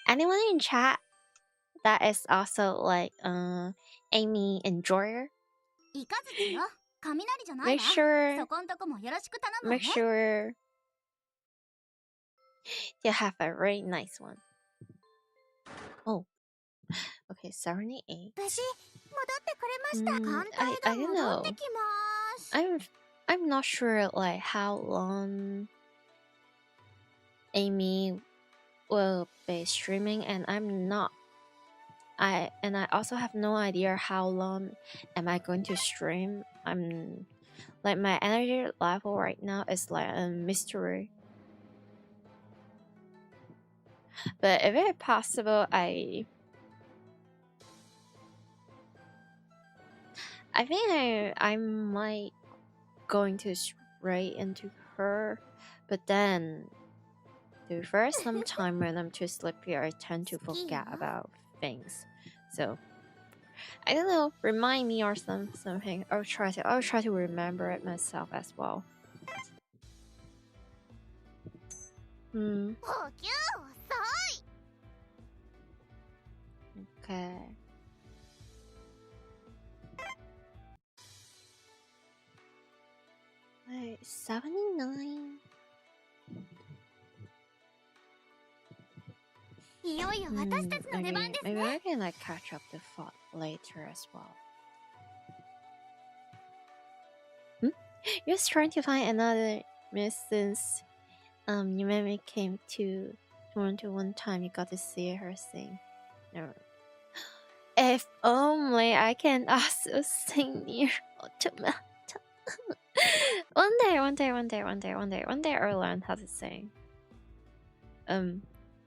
Anyone in chat that is also like Amy enjoyer? イカズチよ。雷じゃない Make わ。 sure そこんとこもよろしく頼むわ make ね。 sure you have a really nice one. Oh, okay, 78. 無事戻ってくれました。 Mm, 艦隊 I が don't 戻っ know. てきます。 I'm not sure like how long Amy will be streaming, and I also have no idea how long am I going to stream. I'm like my energy level right now is like a mystery. But if it's possible, I think I might going to straight into her, but then the first some time when I'm too sleepy, I tend to forget about things. So I don't know, remind me or something. I'll try to remember it myself as well. Hmm. 補給遅い。 Okay. Wait, 79. いよいよ私たちの出番です Maybe ね。 I can like catch up the thought later as well. You're trying to find another miss since Yumemi came to Toronto one time. You got to see her sing. No. If only I can also sing near Automata. One day I'll learn how to sing.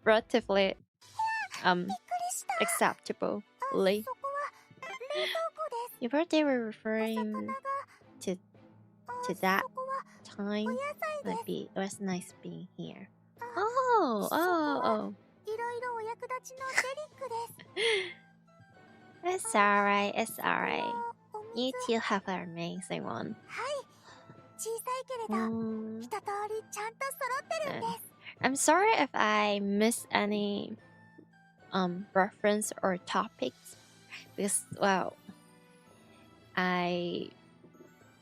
Relatively びっくりした。 acceptably. そこは冷凍庫です。 If they were referring to そ that こは time, お野菜です。 it was nice being here. そ Oh. こはいろいろお役立ちのデリックです。 It's alright. It's alright. お You 水 two have an amazing one. はい小さいけれど Mm, 一通りちゃんと揃ってるんです。 I'm sorry if I miss any reference or topics because well I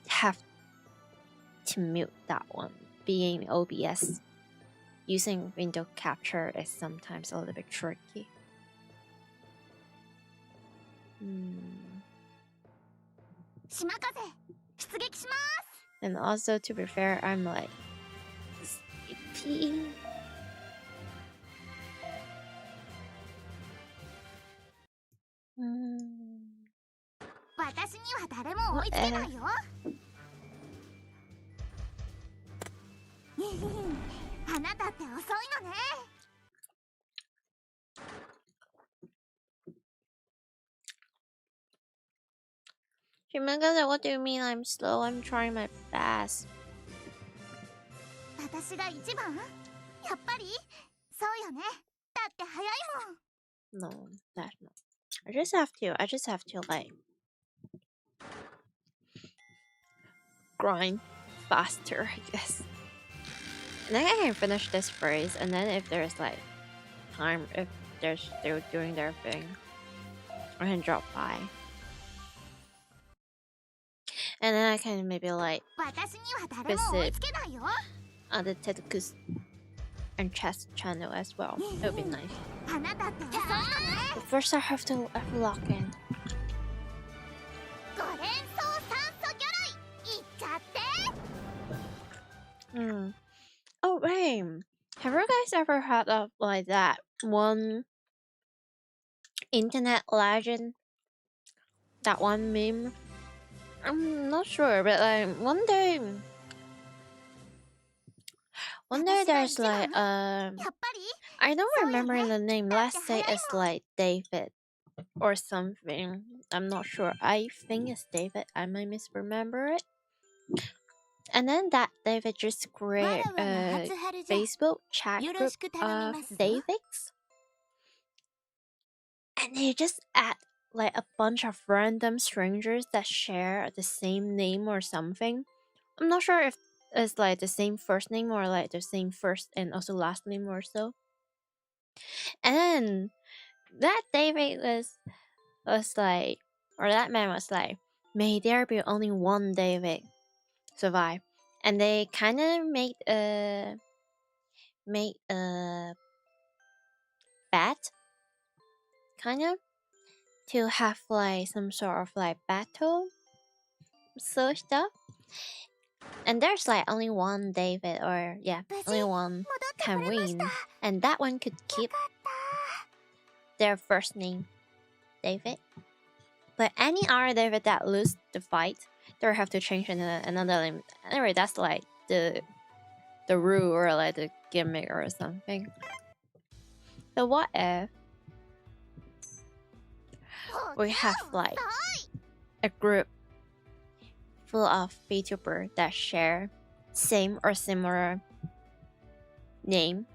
have to mute that one. Being OBS using window capture is sometimes a little bit tricky. Hmm. 島風出撃します。 And also, to be fair, I'm like sleepy. Hmm. 私には誰も追いつけないよ。あなたって遅いのね。 Shimagata, what do you mean I'm slow? I'm trying my best. 私が一番？やっぱり？そうよね。だって早いもん。 No, that's not. I just have to like grind faster, I guess. And then I can finish this phrase, and then if there's like time, if they're still doing their thing, I can drop by. And then I can maybe like 私には誰も追いつけないよ。 the Tetuku's and chess channel as well. It would be nice. あなたって遅いのね。 But first I have to lock in. 5連装酸素魚類いっちゃって。 Hmm. Oh, wait. Have you guys ever heard of like that one internet legend? That one meme? I'm not sure, but like one day there's like やっぱり？ I don't remember the name. Let's say it's like David or something. I'm not sure. I think it's David. I might misremember it. And then that David just created a Facebook chat group of Davids. And they just add like a bunch of random strangers that share the same name or something. I'm not sure if is like the same first name or like the same first and also last name or so. And then that David was like, or that man was like, may there be only one David survive. And they kind of made a bet, kind of, to have like some sort of like battle so stuff. And there's like only one David, or yeah, only one can win, and that one could keep their first name, David. But any other David that lose the fight, they have to change another name. Anyway, that's like the rule or like the gimmick or something. So what if we have like a group full of VTubers that share same or similar name,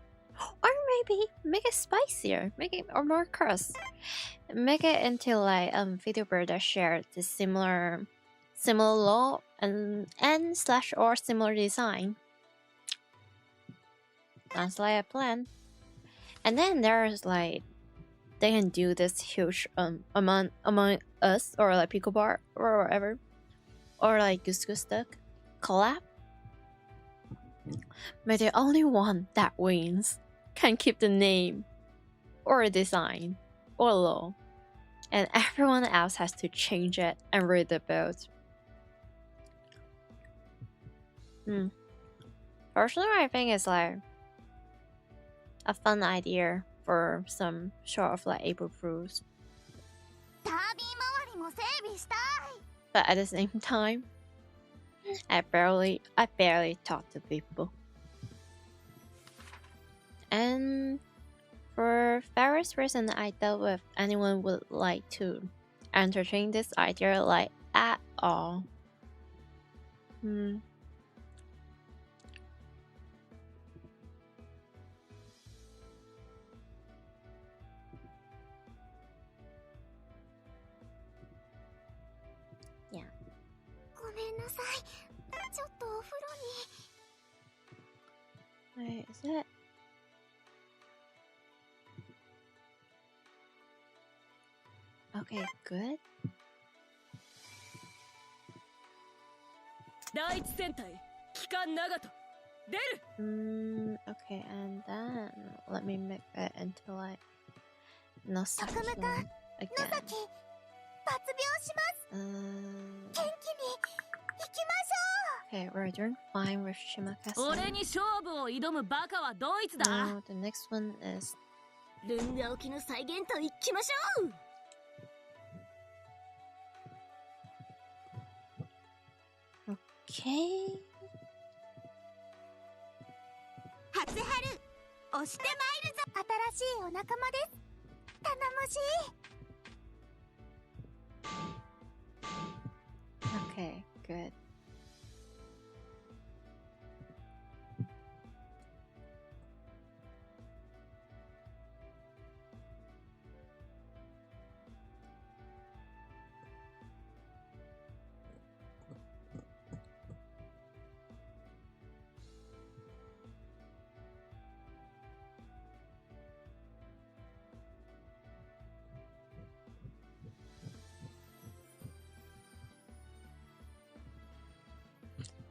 or maybe make it spicier, make it or more curse, make it into like VTubers that share the similar law and slash or similar design. Sounds like a plan. And then there's like they can do this huge among us or like pickle bar or whatever, or like Goose Goose Duck collab. But the only one that wins can keep the name or design or law, and everyone else has to change it and read the build. Personally, I think it's like a fun idea for some sort of like April Fools. But at the same time, I barely talk to people. And for various reasons, I doubt if anyone would like to entertain this idea like at all. Yeah. Wait, is it? Okay, good. 第一戦隊機関長門出る Okay, and then let me make it into like Nosaki again. Okay, we're doing fine with Shimakasa. 俺に勝負を挑むバカはドイツだ Now the next one is ルンガ沖の再現といきましょう okay. 初春押してまいるぞ新しいお仲間です頼もしい Okay, good.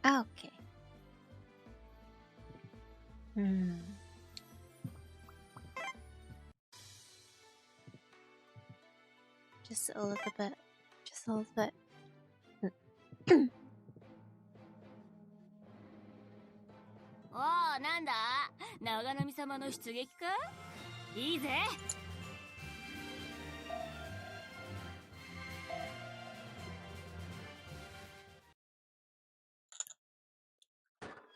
Okay. Just a little bit. Just a little bit. おお、なんだ長波様の出撃かいいぜ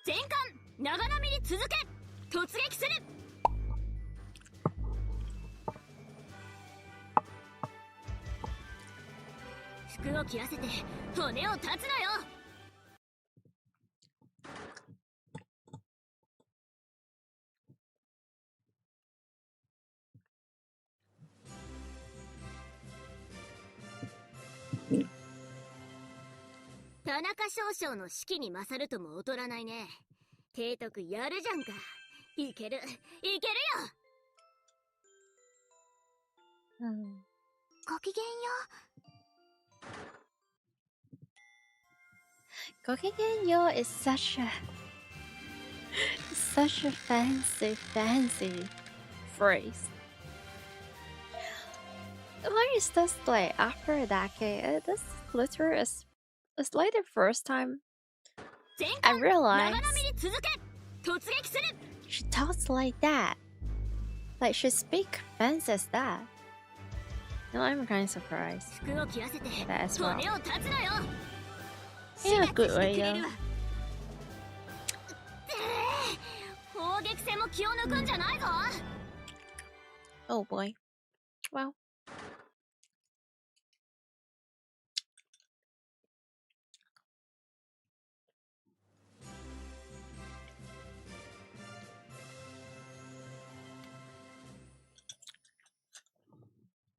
全艦長波に続け突撃する服を切らせて骨を断つのよ 戦田中少々の士気に勝るとも劣らないね。提督やるじゃんか。いける、いけるよ。ごきげんよう。ごきげんよう is such a fancy phrase. Why is this like after a decade? This literally is like the first time I realized she talks like that. Like she speaks fancy as that. No, I'm kind of surprised. That as well. In a good way, though. Oh boy. Well.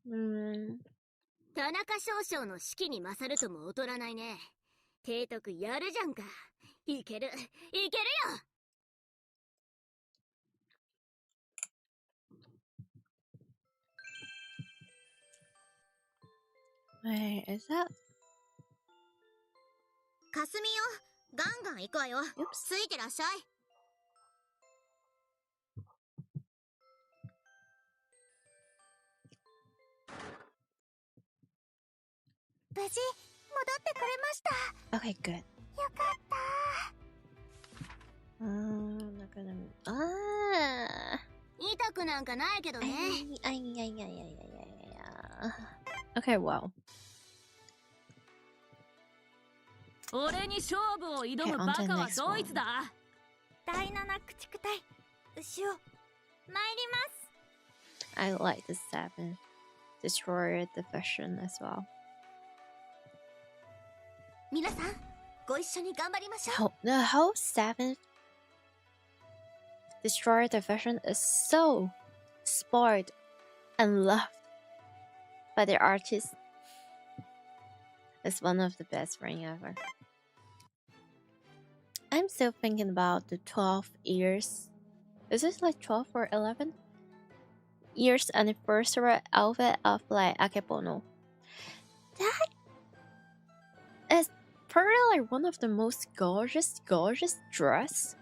Hmm. 田中少々の士気に勝るとも劣らないね。提督やるじゃんか。いける、いけるよ。Wait, is that? かすみよ、ガンガン行くわよ。ついてらっしゃい。無事戻ってくれました。 Okay, good. よかった。なんかでも、痛くなんかないけどね。Okay, well. 俺に勝負を挑むバカはドイツだ。第七駆逐隊、牛尾、参ります。I like the 7th Destroyer Division as well. 皆さん、ご一緒に頑張りましょう。The whole 7th Destroyer Division is so spoiled and loved by the artists. It's one of the best ring ever. I'm still thinking about the 12 years. Is this like 12 or 11 years anniversary outfit of like Akebono? That is probably like one of the most gorgeous dress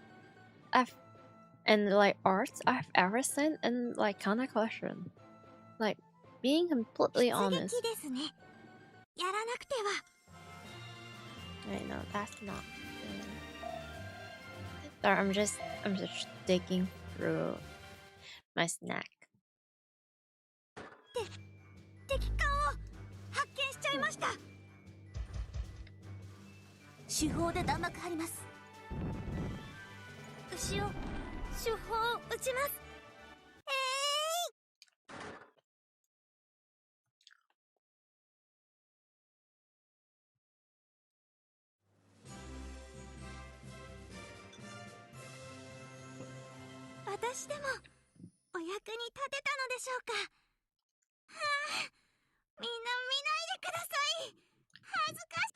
and like arts I've ever seen in like Kana collection. Like being completely honest. I know that's not. Sorry, I'm just digging through my snack. 敵艦を発見しちゃいました。手法で弾幕張ります。牛を手法を撃ちます。私でもお役に立てたのでしょうか。はあ、みんな見ないでください。恥ずかしい。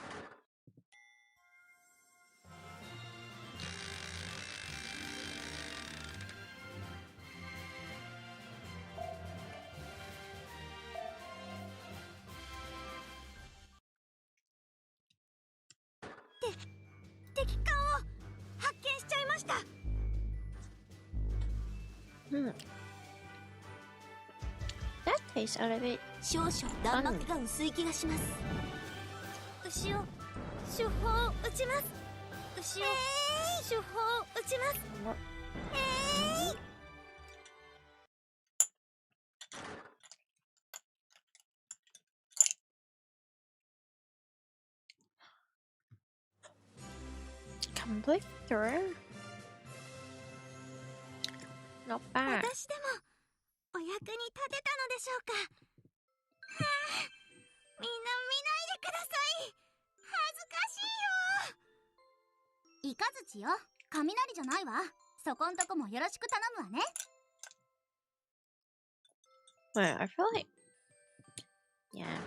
敵艦を発見しちゃいました。That tastes a little bit 少々弾幕が薄い気がします。牛を手法を撃ちます。牛を手法を撃ちます。complete through. Not bad. 私でもお役に立てたのでしょうか。はあ、みんな見ないでください。恥ずかしいよ。イカズチよ、雷じゃないわ。そこんとこもよろしく頼むわね。Wait, I feel like yeah,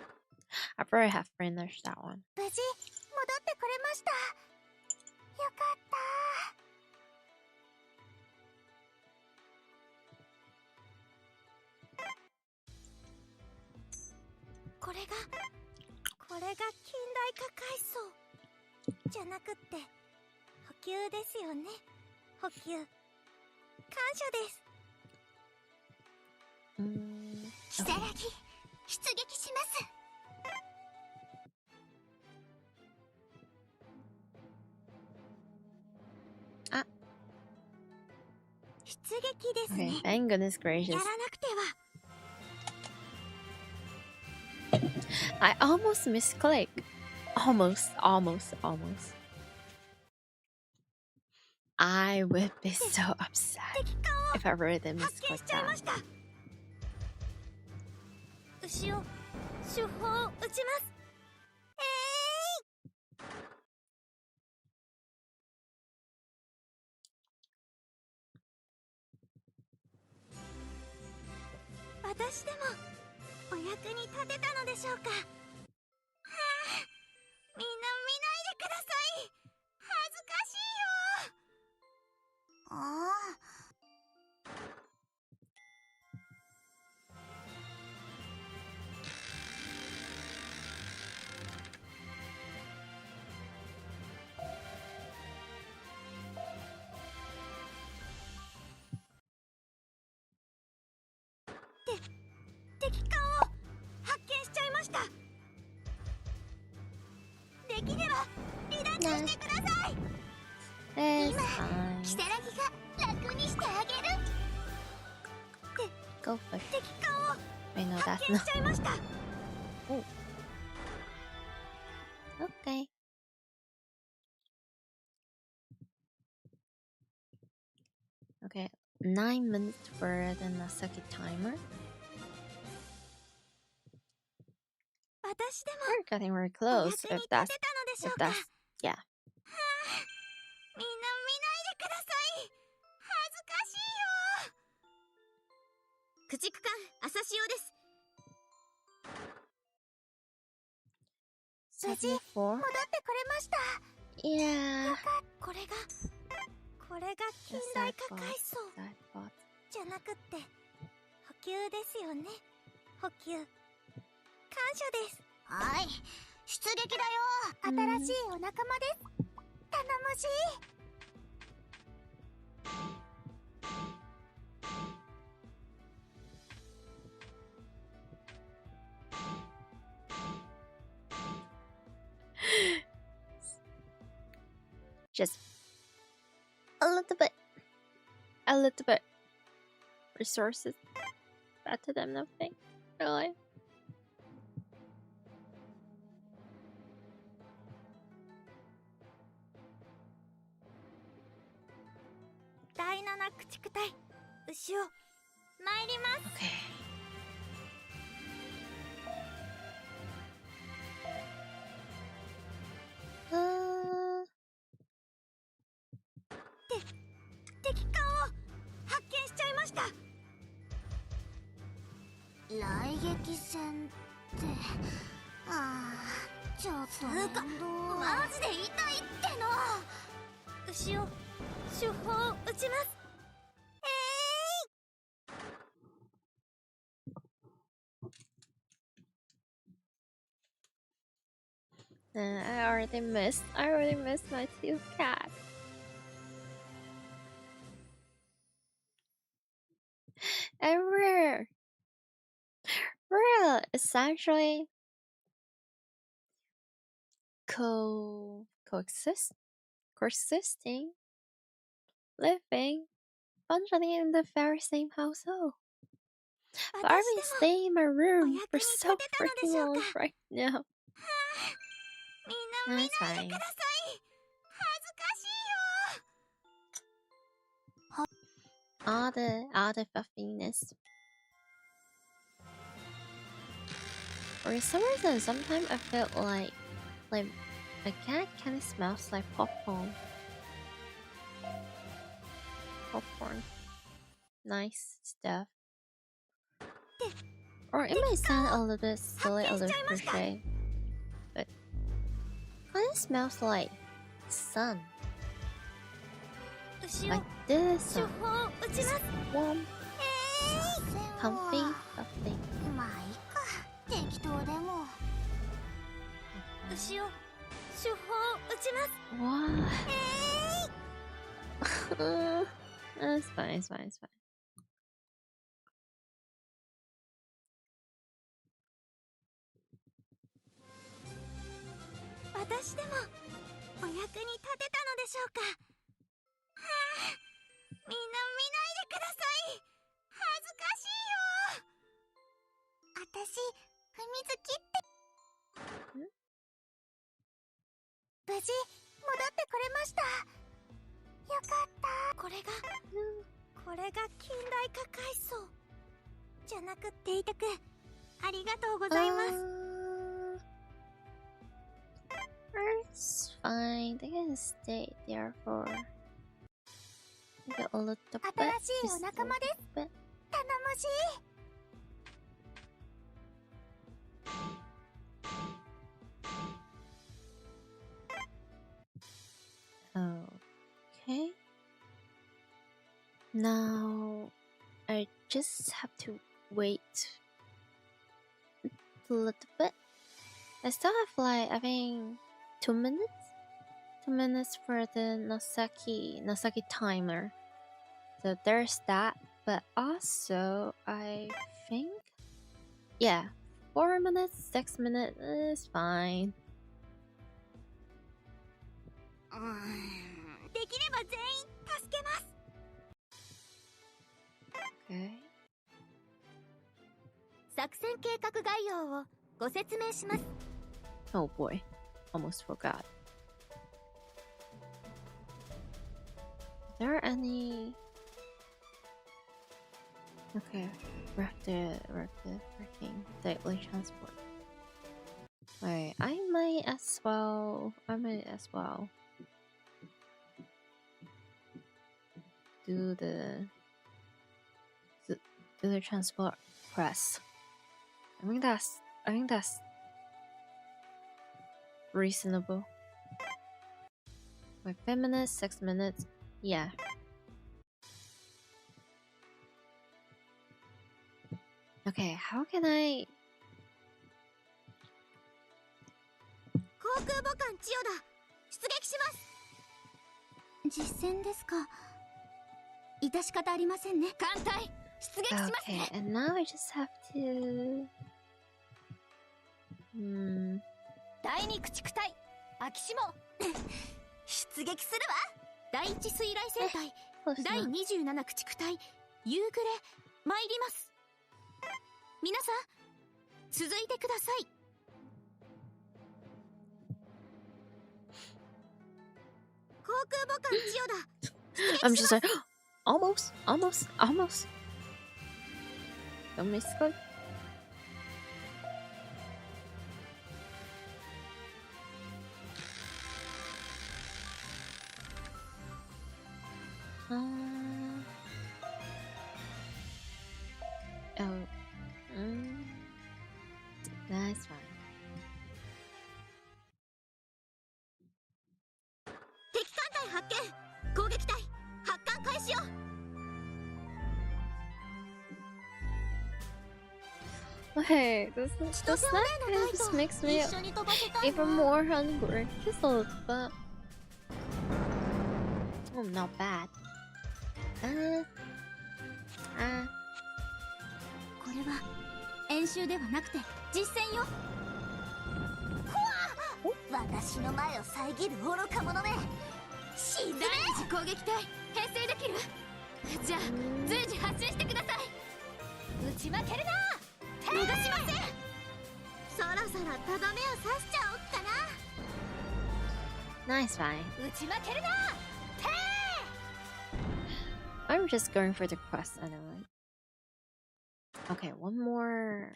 I probably have finished that one. 無事戻ってくれまました。よかった。これが近代化階層じゃなくって補給ですよね。補給感謝です。如月出撃します。あ、出撃ですね。Okay, thank goodness や gracious. らなくては。I almost misclicked. Almost. I would be so upset 敵艦を if I really 発見 misclicked しちゃいま that. した。牛を主砲撃ちます。私でもお役に立てたのでしょうか。はあ、みんな見ないでください。恥ずかしいよ。ああ。敵艦を発見しちゃいました。できれば離脱してください。It's 今 fine. 如月が楽にしてあげる。 Go for it. 敵艦を I know 発 that's 見 not しちゃいました。 okay. Okay, 9 minutes for the Nasaki timer. 私でも We're getting very お close. 役に If 立て that's たのでしょ if うか。 that's yeah. はあ、みんな見ないでください。恥ずかしいよ。駆逐艦朝潮です。無事戻ってこ 74? れました。 Yeah. これが近 The 代 side 化 bot. 階層 Side bot. じゃなくって補給ですよね。補給感謝です。はい、出撃だよ。新しいお仲間です。頼もしい。 Just a little bit resources better than nothing, really. 第7駆逐隊牛尾参ります。 Okay. Uh, 敵艦を発見しちゃいました。雷撃戦って、ああ、ちょっと面倒。マジで痛いっての。牛を主砲撃ちます。 I already missed my two cat. And we're essentially coexisting, living, functioning in the very same household. But I've been staying in my room for so freaking long right now. みんな見ないでください。恥ずかしいよ。 all the puffiness. For some reason, sometimes I feel like my cat kind of smells like popcorn. Nice stuff. Or it might sound a little bit silly, a little cliche, but kind of smells like sun. 牛を Like this 手 sun. 法を打ちます Warm, 所詮 comfy, は lovely. まあいいか適当でも牛を手法を打ちます What? It's fine, it's fine, it's fine. 私でもお役に立てたのでしょうか。はあ、みんな見ないでください。恥ずかしいよ。私、踏みつきって。無事、戻ってこれました。よかった。これが近代化階層。じゃなくっていてく。ありがとうございます。It's fine. They can stay there for maybe a little bit. 新しいお Just a 仲間です。 little bit. 頼もしい。Okay. Now I just have to wait a little bit. I still have like I think 2 minutes. 2 minutes for the Nosaki timer. So there's that. But also I think 4 minutes, 6 minutes is fine. できれば全員助けます。 Okay. 作戦計画概要をご説明します。 Oh boy. Almost forgot. Are there any... Okay. We're at the freaking daily transport. Wait, I might as well do the transport press. I think that's reasonable. Like 5 minutes, 6 minutes, yeah. Okay, how can I... 航空母艦千代田出撃します。実戦ですか。致し方ありませんね。艦隊出撃します Okay, ね。 and now I just have to... 第二駆逐隊秋下出撃するわ。第一水雷戦隊 close 第 enough. 27駆逐隊夕暮れ参ります。皆さん続いてください。航空母艦千代田 I'm just like, almost. Don't miss it. That's fine. 敵艦隊発見。攻撃隊発艦開始よ。 Okay, this snack just makes me 一緒に飛ばせたいな。 even more hungry. Just a little bit. Oh, not bad. これは演習ではなくて実戦よ。私の前を遮る愚か者め。沈め。第二次攻撃隊編成できる。じゃあ随時発進してください。打ち負けるな。逃がしません。そろそろとどめを刺しちゃおっかな。 Nice, fine. 打ち負けるな。 I'm just going for the quest anyway. Okay, one more.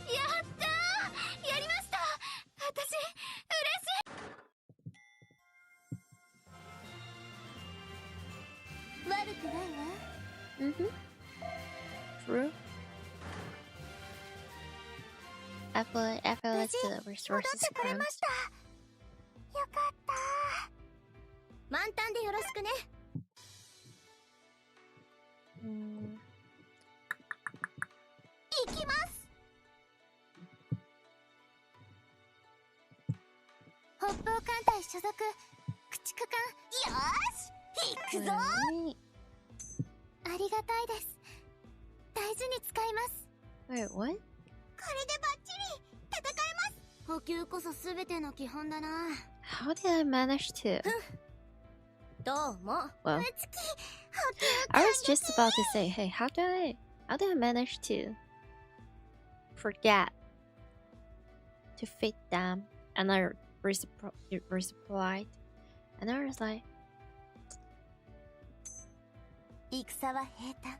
やったー。やりました。私嬉しい。悪くないわ。 Mm-hmm. through. I feel like the resources くれま cramped. した。よかった。満タンでよろしくね。行きます。北方艦隊所属駆逐艦。よーし行くぞ。 Wait, ありがたいです。大事に使います。 wait, what? これでバッチリ戦えます。補給こそ全ての基本だな。 How did I manage to? どうも。 Well, ムツキ、補給 I was just about to say, hey, how did I manage to forget to feed them? And I replied, and I was like, 戦は平坦。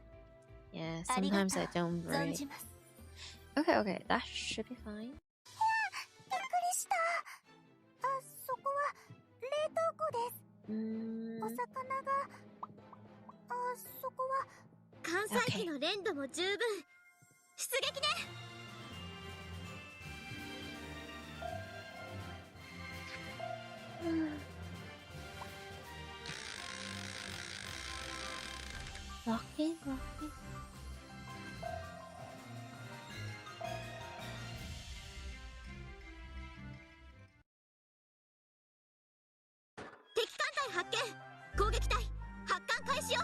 yeah, ありがとう。 sometimes I don't 存 read. じます。 Okay, that should be fine. びっくりした。あ、そこは冷凍庫です。お Mm, 魚が。あ、そこは。関西機の連度も十分。出撃ね。 Locking. 敵艦隊発見。攻撃隊発艦開始よ。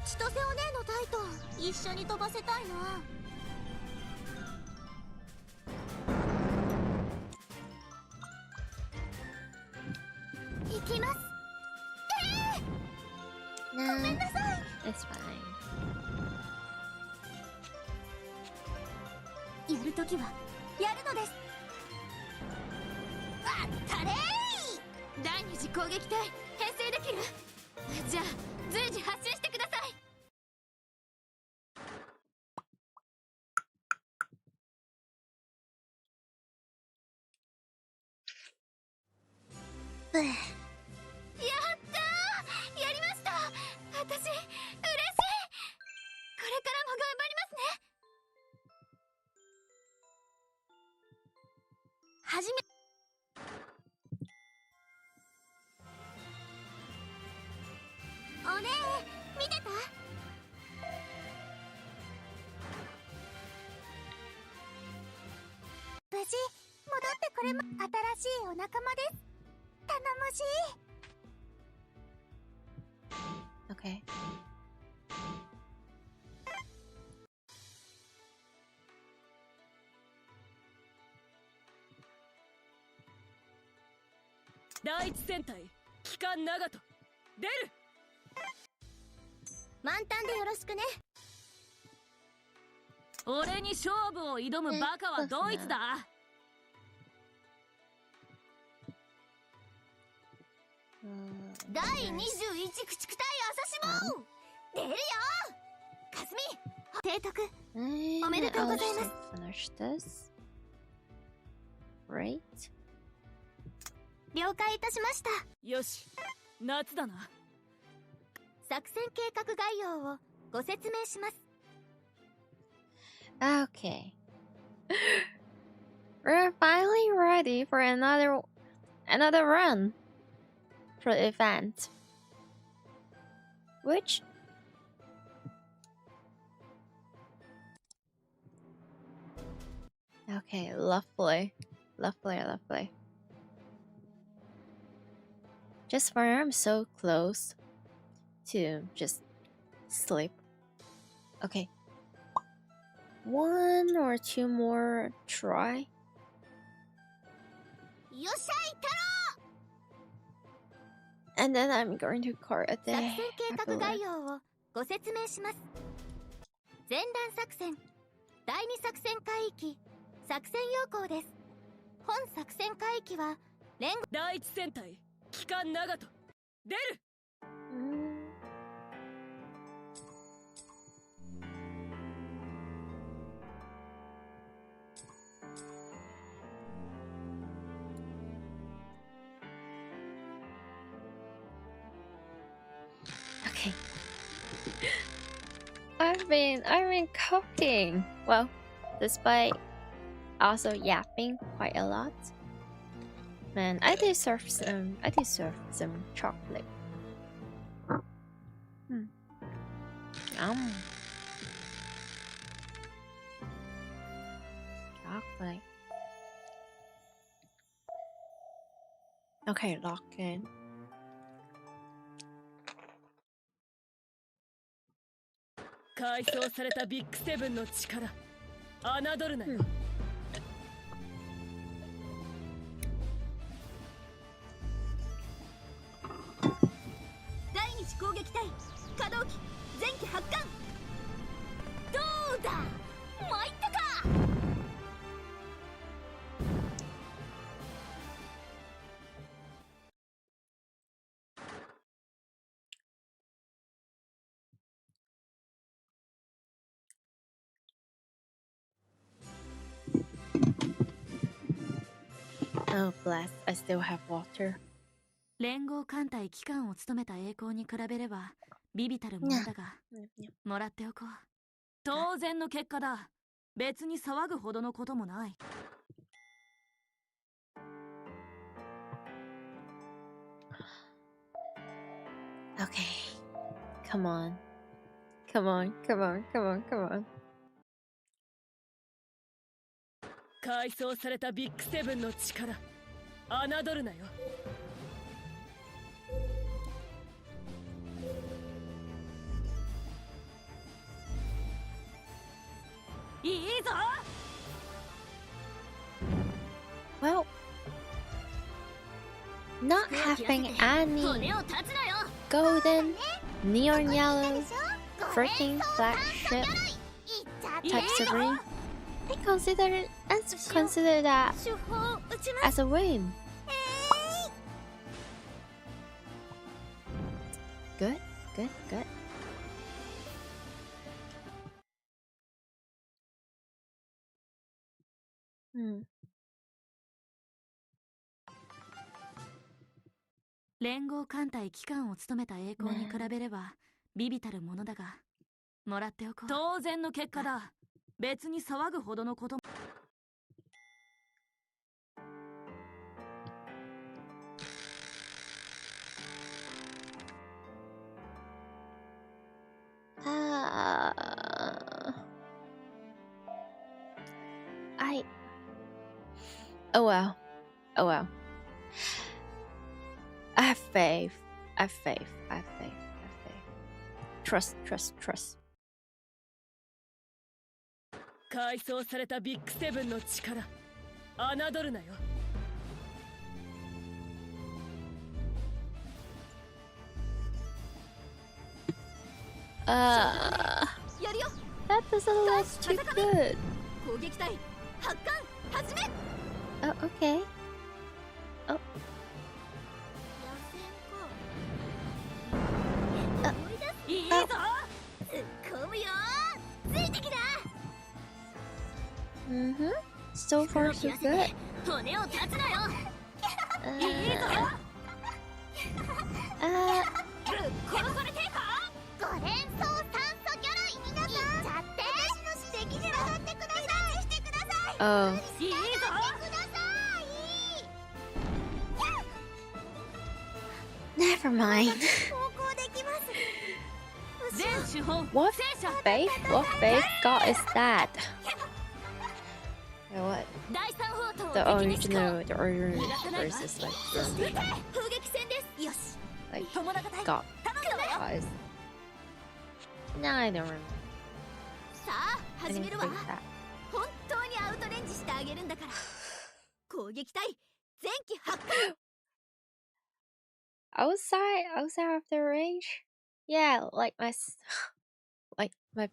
千歳お姉のタイと一緒に飛ばせたいな。行きます。No, it's fine. やるときはやるのです。あったれー。第二次攻撃隊編成できる？じゃあ随時発進してください。 やったー。やりました。私嬉しい。これからも頑張りますね。はじめ。お姉見てた？無事戻ってこれも。新しいお仲間です。頼もしい。 Okay. 第一戦隊機関長門出る。満タンでよろしくね。俺に勝負を挑むバカはドイツだ。第21駆逐隊朝島出るよ。かすみ提督 おめでとうございます。 Finish this. Right. 了解いたしました。よし、夏だな。作戦計画概要をご説明します。 Okay. We're finally ready for another run for the event. Which okay, lovely. Just when I'm so close to just sleep. Okay. One or two more try. よっしゃい太郎。 And then I'm going to call it a 作 day. 戦計画概要をご説明します。前段作戦第2作戦海域作戦要項です。本作戦海域は連合第一戦隊機関長門出る。 Okay. Okay. I've been cooking. Well, despite also yapping quite a lot. Man, I deserve some chocolate. Chocolate. Okay, lock in. Oh, bless. I still have water. 連合艦隊機関を務めた栄光に比べれば微々たるものだが、もらっておこう。当然の結果だ。別に騒ぐほどのこともない。Okay. Come on. Come on, come on, come on, come on. 改装されたビッグセブンの力、侮るなよ。いいぞ。Well, not having any golden, neon yellow, freaking flagship types of ring, I consider that as a win. Good, good, good. Hmm. 連合艦隊機関を務めた栄光に比べれば微々たるものだが、もらっておこう。当然の結果だ。別に騒ぐほどのことも。Oh well. Oh well. I have faith. I have faith. I have faith. I have faith. Trust, trust, trust. 改装されたビッグセブンの力、侮るなよ。That doesn't look too good. 攻撃隊発艦始め。 Oh, okay. Oh. いいぞ。突っ込むよ。ついてきな。Mm-hmm. So far, so good. 骨を立つなよ。いいぞ。殺されてか。5連装酸素魚雷皆さん。いっちゃって。私の指摘に当たってください。してください。Oh. いいぞ。Never mind. What faith? What faith God is that? You know what? The original versus like God. God is... No, I don't remember. さあ始めるわ。 I didn't think that. 本当にアウトレンジしてあげるんだから。攻撃隊前期発艦。 outside of the range? Yeah, like my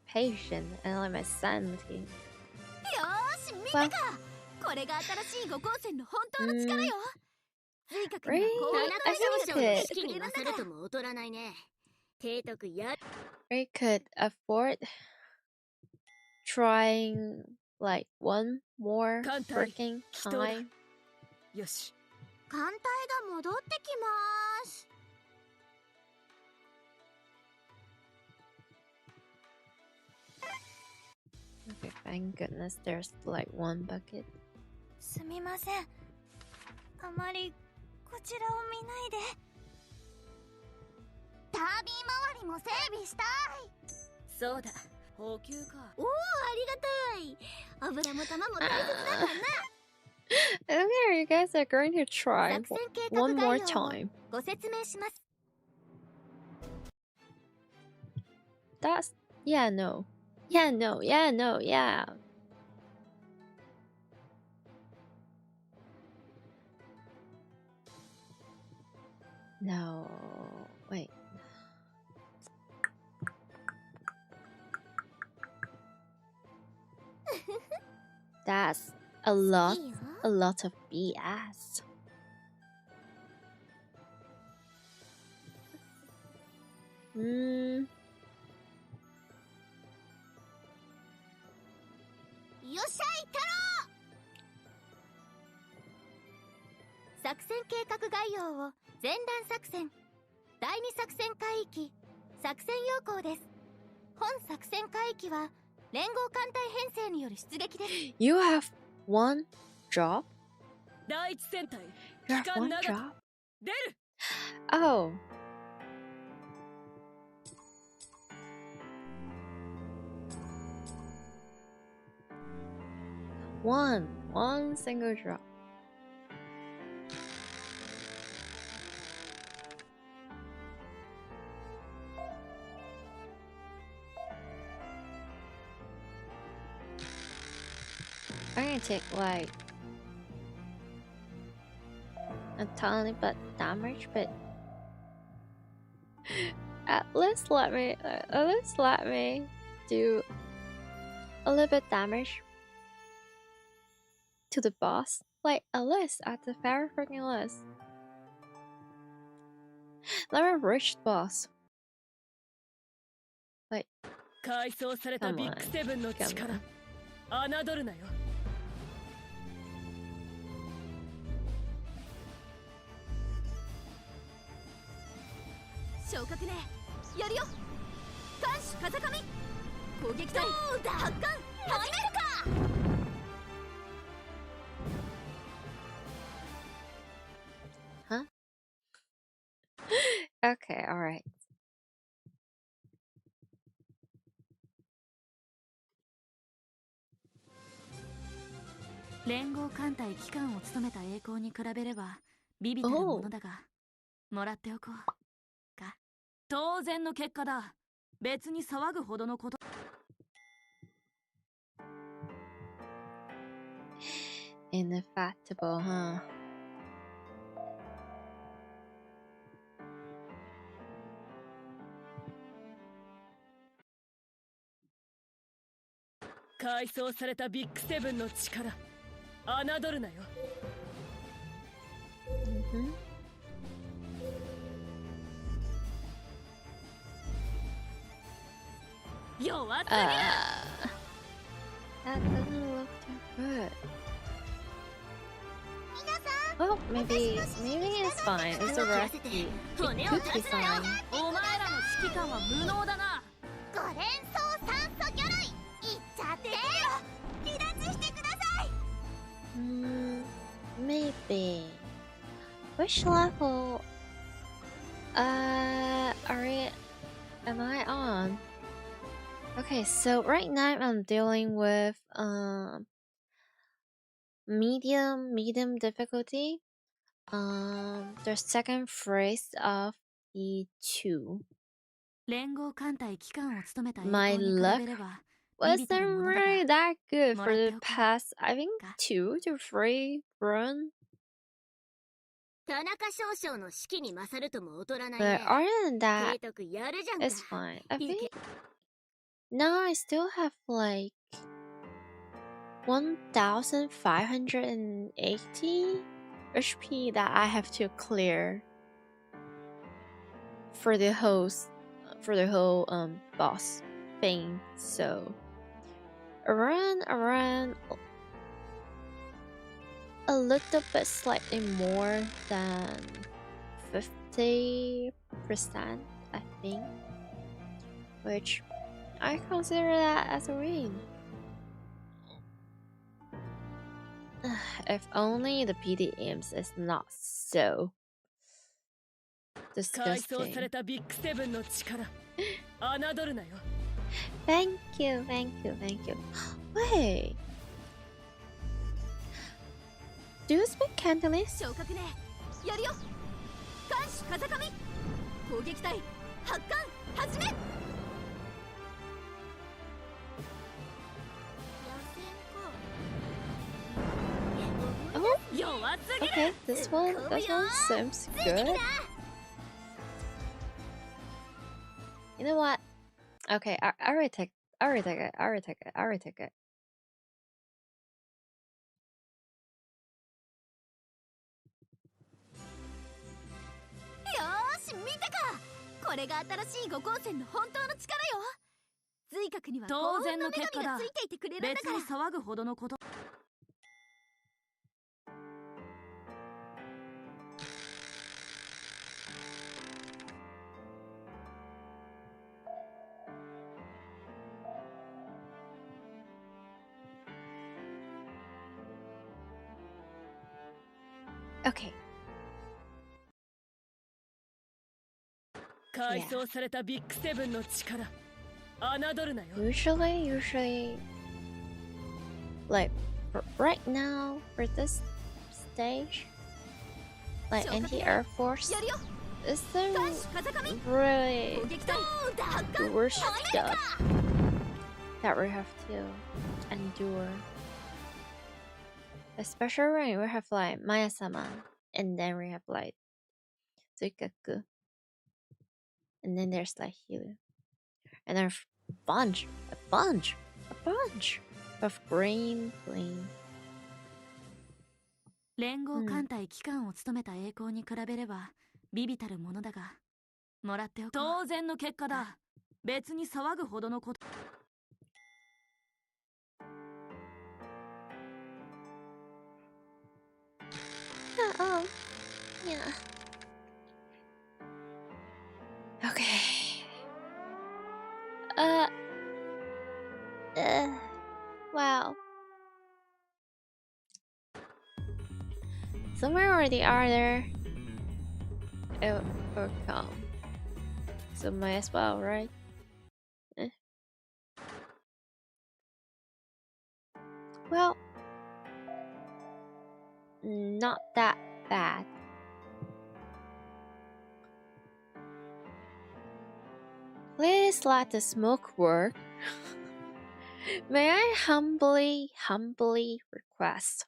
patience and like my sanity. よーし見たか。これが新しい五光線の本当の力よ。追加君がこうなった少々の士気に勝るとも劣らないね。提督や。 We could afford trying like one more freaking time. よし。 艦隊が戻ってきます。Okay, thank goodness there's like one bucket. すみません。あまりこちらを見ないで。タービン周りも整備したい。そうだ、補給か。おお、ありがたい。油も玉も大切だからな。Okay, you guys are going to try 作戦計画 one 概 more 要を time. ご説明します。That's yeah, no. Yeah, no, yeah, no, yeah. No, wait. That's a lot いいよ。 a lot of BS. Hmm. よっしゃい、太郎。作戦計画概要を前段作戦第2作戦海域作戦要項です。本作戦海域は連合艦隊編成による出撃です。 You have one job? 第一戦隊 You 期 have 間 one 長く job? 出る。 Oh. One single drop. I'm gonna take like a tiny bit damage, but at least let me do a little bit damage to the boss. Like at least at the very freaking least. Let me reach the boss. Like 改装された Come ビ on, ッグセブンの come 力 on. 侮るなよ。昇格ね、やるよ。艦首風上攻撃隊発艦始めるか。 Huh? Okay, alright. 連合艦隊機関を務めた栄光に比べればビビたるものだが、もらっておこうか。当然の結果だ。別に騒ぐほどのこと。 Indefatigable, huh? 改装されたビッグセブンの力侮るなよ。 Mm-hmm. 弱ったりゃ。 That doesn't look too good. Oh, maybe it's fine. It's a rescue. It could be fine. お前らの指揮官は無能だな。ご連想酸素魚類いっちゃってよ。離脱してください。 Maybe. Which level? Am I on? Okay, so right now I'm dealing with medium difficulty. The second phase of E2. 連合艦隊機関を務めた栄 My 光に比 luck べれば wasn't really that good for the Morateo-kun. past, I think, 2 to 3 run. 田中少将の指揮に勝るとも劣らない But ね。 other than that, 提督やるじゃんか。 it's fine. I いい think け now I still have like 1580 HP that I have to clear for the whole boss thing. So around a little bit slightly more than 50%, I think, which I consider that as a win. If only the PDMs is not so disgusting. Thank you, thank you, thank you. Wait. Do you speak Cantonese? 昇格ねやるよ艦首風上攻撃隊発艦始め Oh, okay, this one seems good. You know what? Okay, I already take it. よーし見たかこれが新しい五光線の本当の力よ髄核には当然の結果だ幸運の女神がついていてくれるんだから別に騒ぐほどのこと Okay. 改装されたビッグセブンの力侮るなよ Usually, like right now for this stage, like anti-air force やるよ isn't 艦首風上 really 攻撃隊発 the 艦 worst stuff that we have to endure. Especially when we have like Maya-sama, and then we have like Zuikaku, and then there's like Hiru, and there's a bunch of green. 連合艦隊機関を務めた栄光に比べれば微々たるものだがもらっておこう当然の結果だ別に騒ぐほどのこと Oh, yeah. Okay. Wow. Somewhere or the other, it will come. So might as well, right? Well, not that bad. Please let the smoke work. May I humbly request?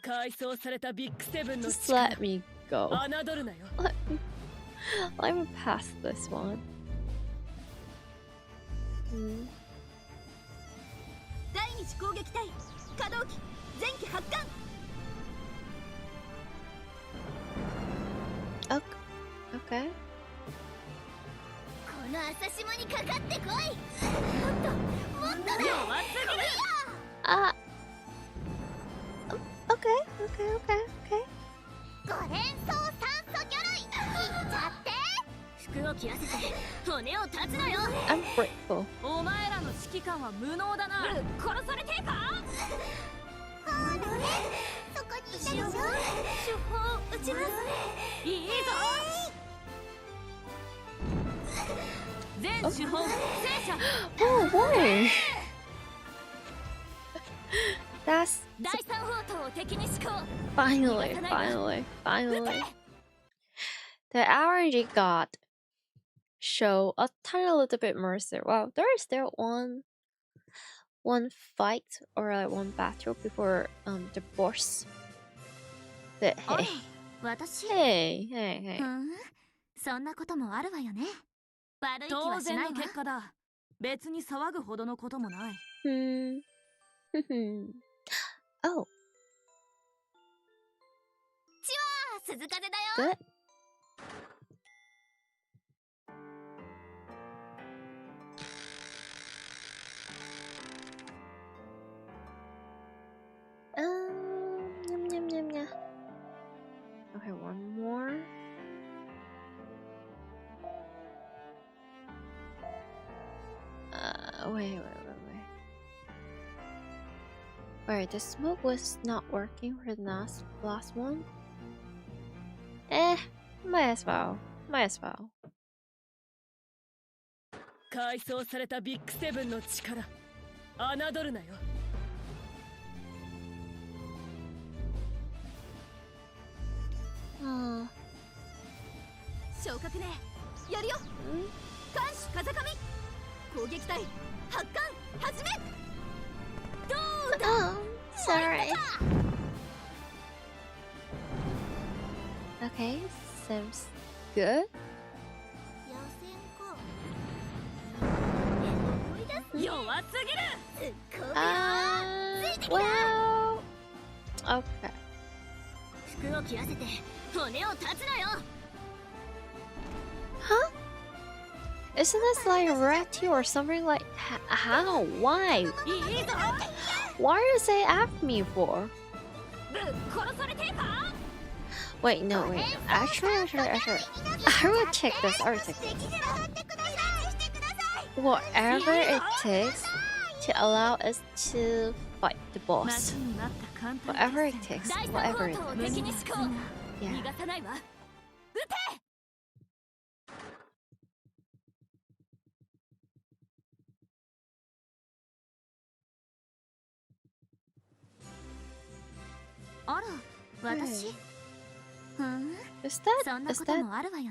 改装されたビッグセブンの Just 力 let me go. 侮るなよ Let me pass this one. 第二次攻撃隊可動機前期発艦 Okay. この朝霜にかかってこいもっとだ Okay. 5連装酸素魚類いっちゃって服を切らせて骨を断つのよ I'm grateful. お前らの指揮官は無能だな殺されてえかほらそこにいたでしょ手法撃ちますいいぞ全手法戦車 Oh boy. That's 第三砲塔を敵に施行 finally. The RNG god show a tiny little bit mercy. Wow, there is still one fight or like one battle before the boss. But あら hey, 私 hey. ふんそんなこともあるわよね悪い気当はしないわ然の結果だ別に騒ぐほどのこともない Oh, 鈴風だよ good. Yum. Okay, one more. Wait. Wait, the smoke was not working for the last one? Might as well. Might as well. 改装されたビッグセブンの力侮るなよ。昇格ね、やるよ。艦首風上攻撃隊発艦始め。どうだ。 Oh, sorry. Okay, seems good. 予選か。弱すぎる。 Well, okay. 服を切らせて骨を断つなよ。 Huh? Isn't this like a rat too or something like how? Why? いいぞ。 Why does they after me for? ぶっ殺されてえか。 Wait, no, wait. Actually, I will take this. I will take this. Whatever it takes to allow us to fight the boss. Whatever it takes. Whatever it takes. Yeah. 逃がさないわ。撃て。あら、私。Is that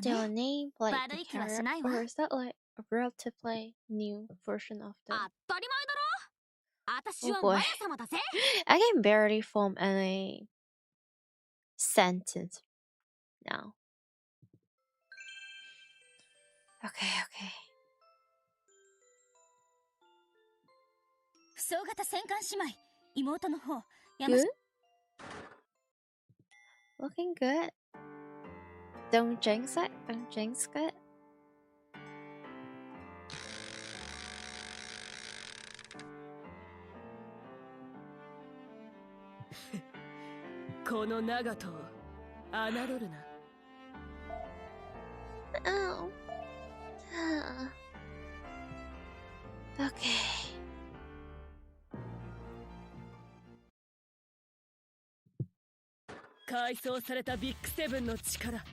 their name like the character, or is that like a relatively new version of the? 当たり前だろ。私 Oh は boy. マヤ様だぜ。 I can barely form any sentence now. Okay, okay. 不相型戦艦姉妹妹の方。 Good? Looking good. Don't jinx it. Don't jinx it. この長門を侮るな。 Oh. Okay. 改装されたビッグセブンの力侮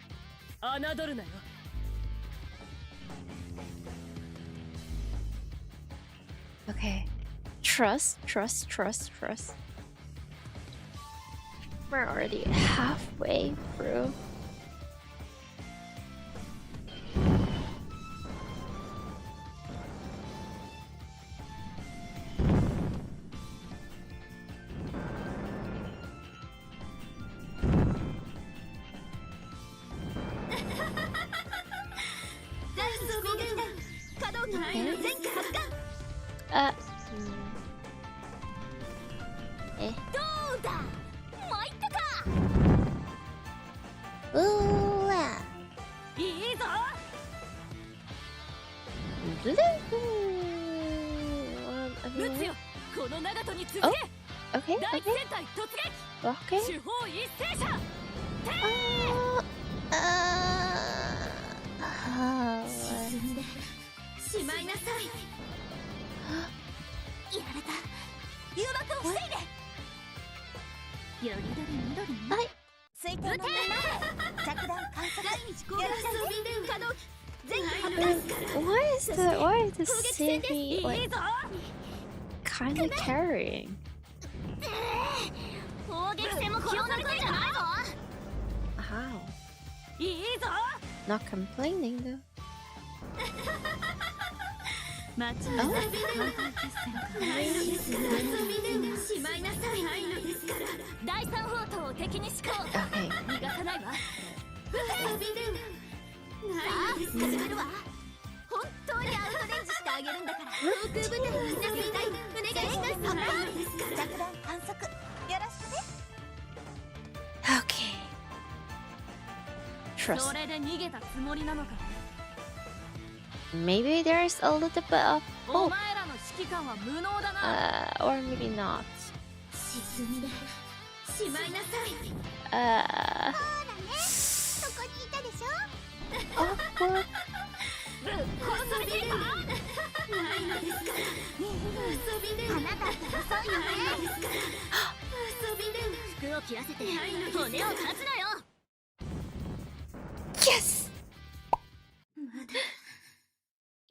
るなよ。 Okay. Trust, trust, trust, trust. We're already halfway through. Eh. どうだ。参ったか。 Ooh, いいぞ。 do they? 撃つよ。この長門に続け。 Okay, 第 okay, 戦隊突撃。 okay. 主砲一斉射。 沈んでしまいなさい。やられた。誘爆を防いで。よりどりみどりね。はい。水底の目前。着弾観測。第一攻撃装備可動機。全機発動。 Why is the city いい like ぞ。 kind of carrying? 砲撃戦も気を抜くんじゃないぞ。 How? いいぞ。 Not complaining though. 待ち Oh. なさい。しまいなさい。ないのですから。第三砲塔を敵に施行。 Okay. 逃がさないわ。さあ始めるわ。本当にアウトレンジしてあげるんだから。航空部隊になりたい。お願いします。着弾観測よろしくね。 Okay. そ Trust. れで逃げたつもりなのか。 Maybe there's a little bit of お hope. 前らの指揮官は無能だな。 Or maybe not. 沈んでしまいなさい。そこにいたでしょ。 Awkward. ぶっ殺されてるか。ないのですから。あなたって遅いよね。服を切らせて骨を断つなよ。 Yes!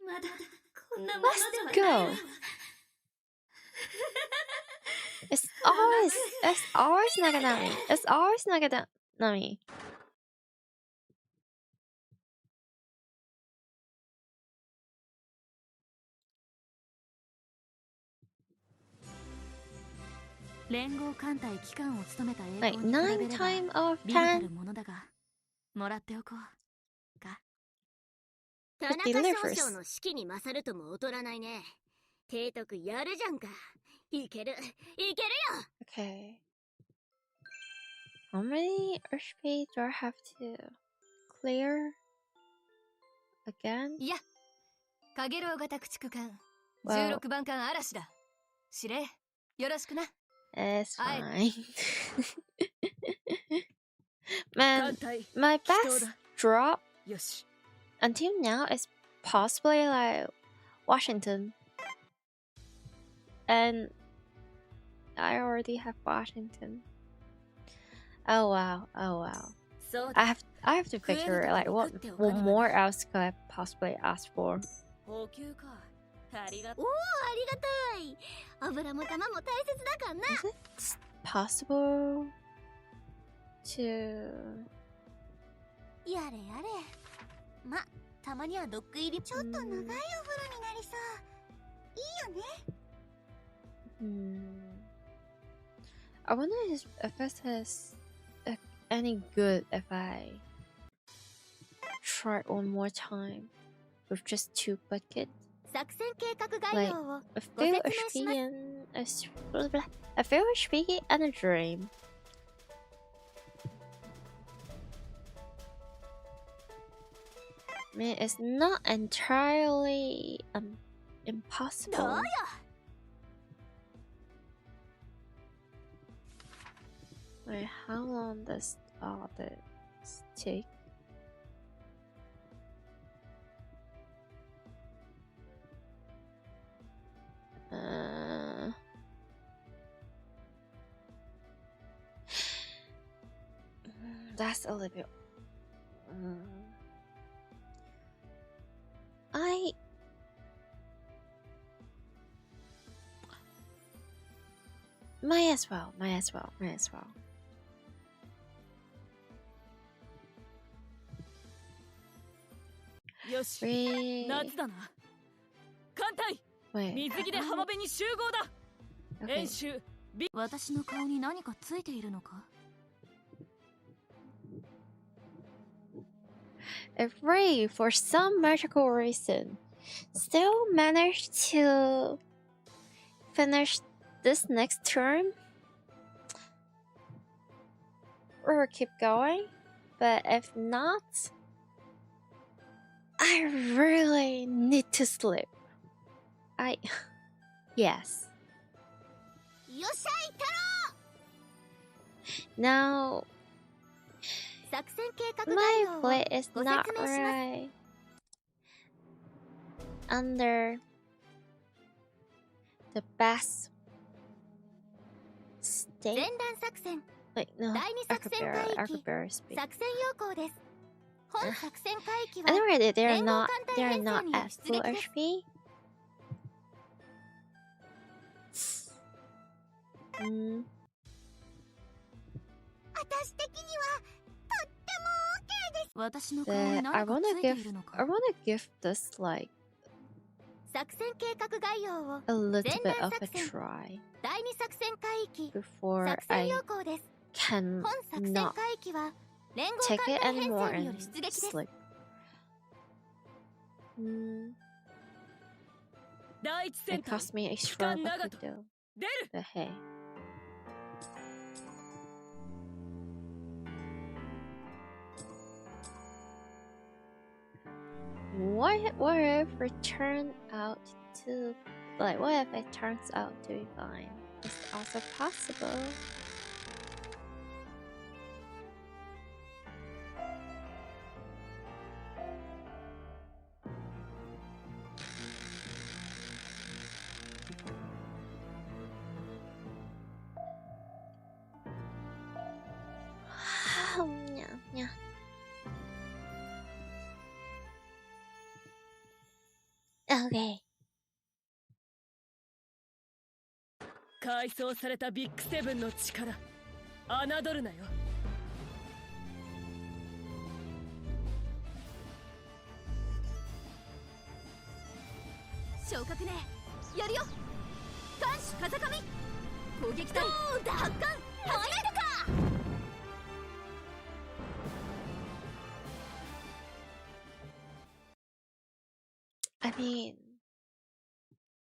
まだこんなものでは Let's ないわ。 go! It's always Naganami. It's always Naganami. Like 9 times out of 10. 田中少将の士気に勝るとも劣らないね。提督やるじゃんか。いけるよ。 Okay. How many HP do I have to clear again? いや、かげろう型駆逐艦 Well, 16番艦嵐だ。司令、よろしくな。 it's I- fine. Man, my best drop よし。 until now is possibly like Washington. And I already have Washington. Oh wow, oh wow. そうだ。 I have to figure like what more else could I possibly ask for. 補給か。ありがとおお、ありがたい。油も玉も大切だからな。 Is it possible to やれやれ。ま、たまにはドッグ入りちょっと長いお風呂になりそう。いいよね。I wonder if it is any good if I try one more time with just 2 buckets. 作戦計画概要を A ご few 説明します。 HP and a few HP and a dream. I mean, it's not entirely impossible. どうよ。 Wait, how long does all this take? That's a little bit. Might as well. う。よし。 Wait. 夏だな。艦隊、 Wait. 水着で浜辺に集合だ。 Okay. 演習。私の顔に何かついているのか？ If Ray, for some magical reason, still managed to finish this next turn, we'll keep going. But if not, I really need to sleep. Yes. よっしゃい、太郎。 Now, 作戦計画概 my 要を plate is ご not 説明します。 right under the best 前 state. 段作戦 Wait, no, 第二 I 作 could 戦 barely, 海 I 域 could barely speak. 作戦要項です。本作戦海域は Anyway, they're 連合 not 艦隊 they're 編成 not による at 出 full 撃です。 HP. Mm, 私的にはとっても OK です。私の顔に I 何か wanna ついて give いるのか？ I wanna give this like 作戦計画概要を a little bit Zendan of a Saksen. try 第二作戦海域 before 作戦 I 要項です。 can 本作戦 not 海域は連合 take 艦 it 隊編 anymore 成による and 出撃です。 sleep. Mm, 第一戦 it 隊 cost me extra Scan bucket Nagato. though. 出る。 But hey. What if it turned out to what if it turns out to be fine? It's also possible. Okay. 改装されたビッグセブンの力侮るなよ。昇格ね、やるよ。艦首風上攻撃隊発艦燃えるか。 I mean,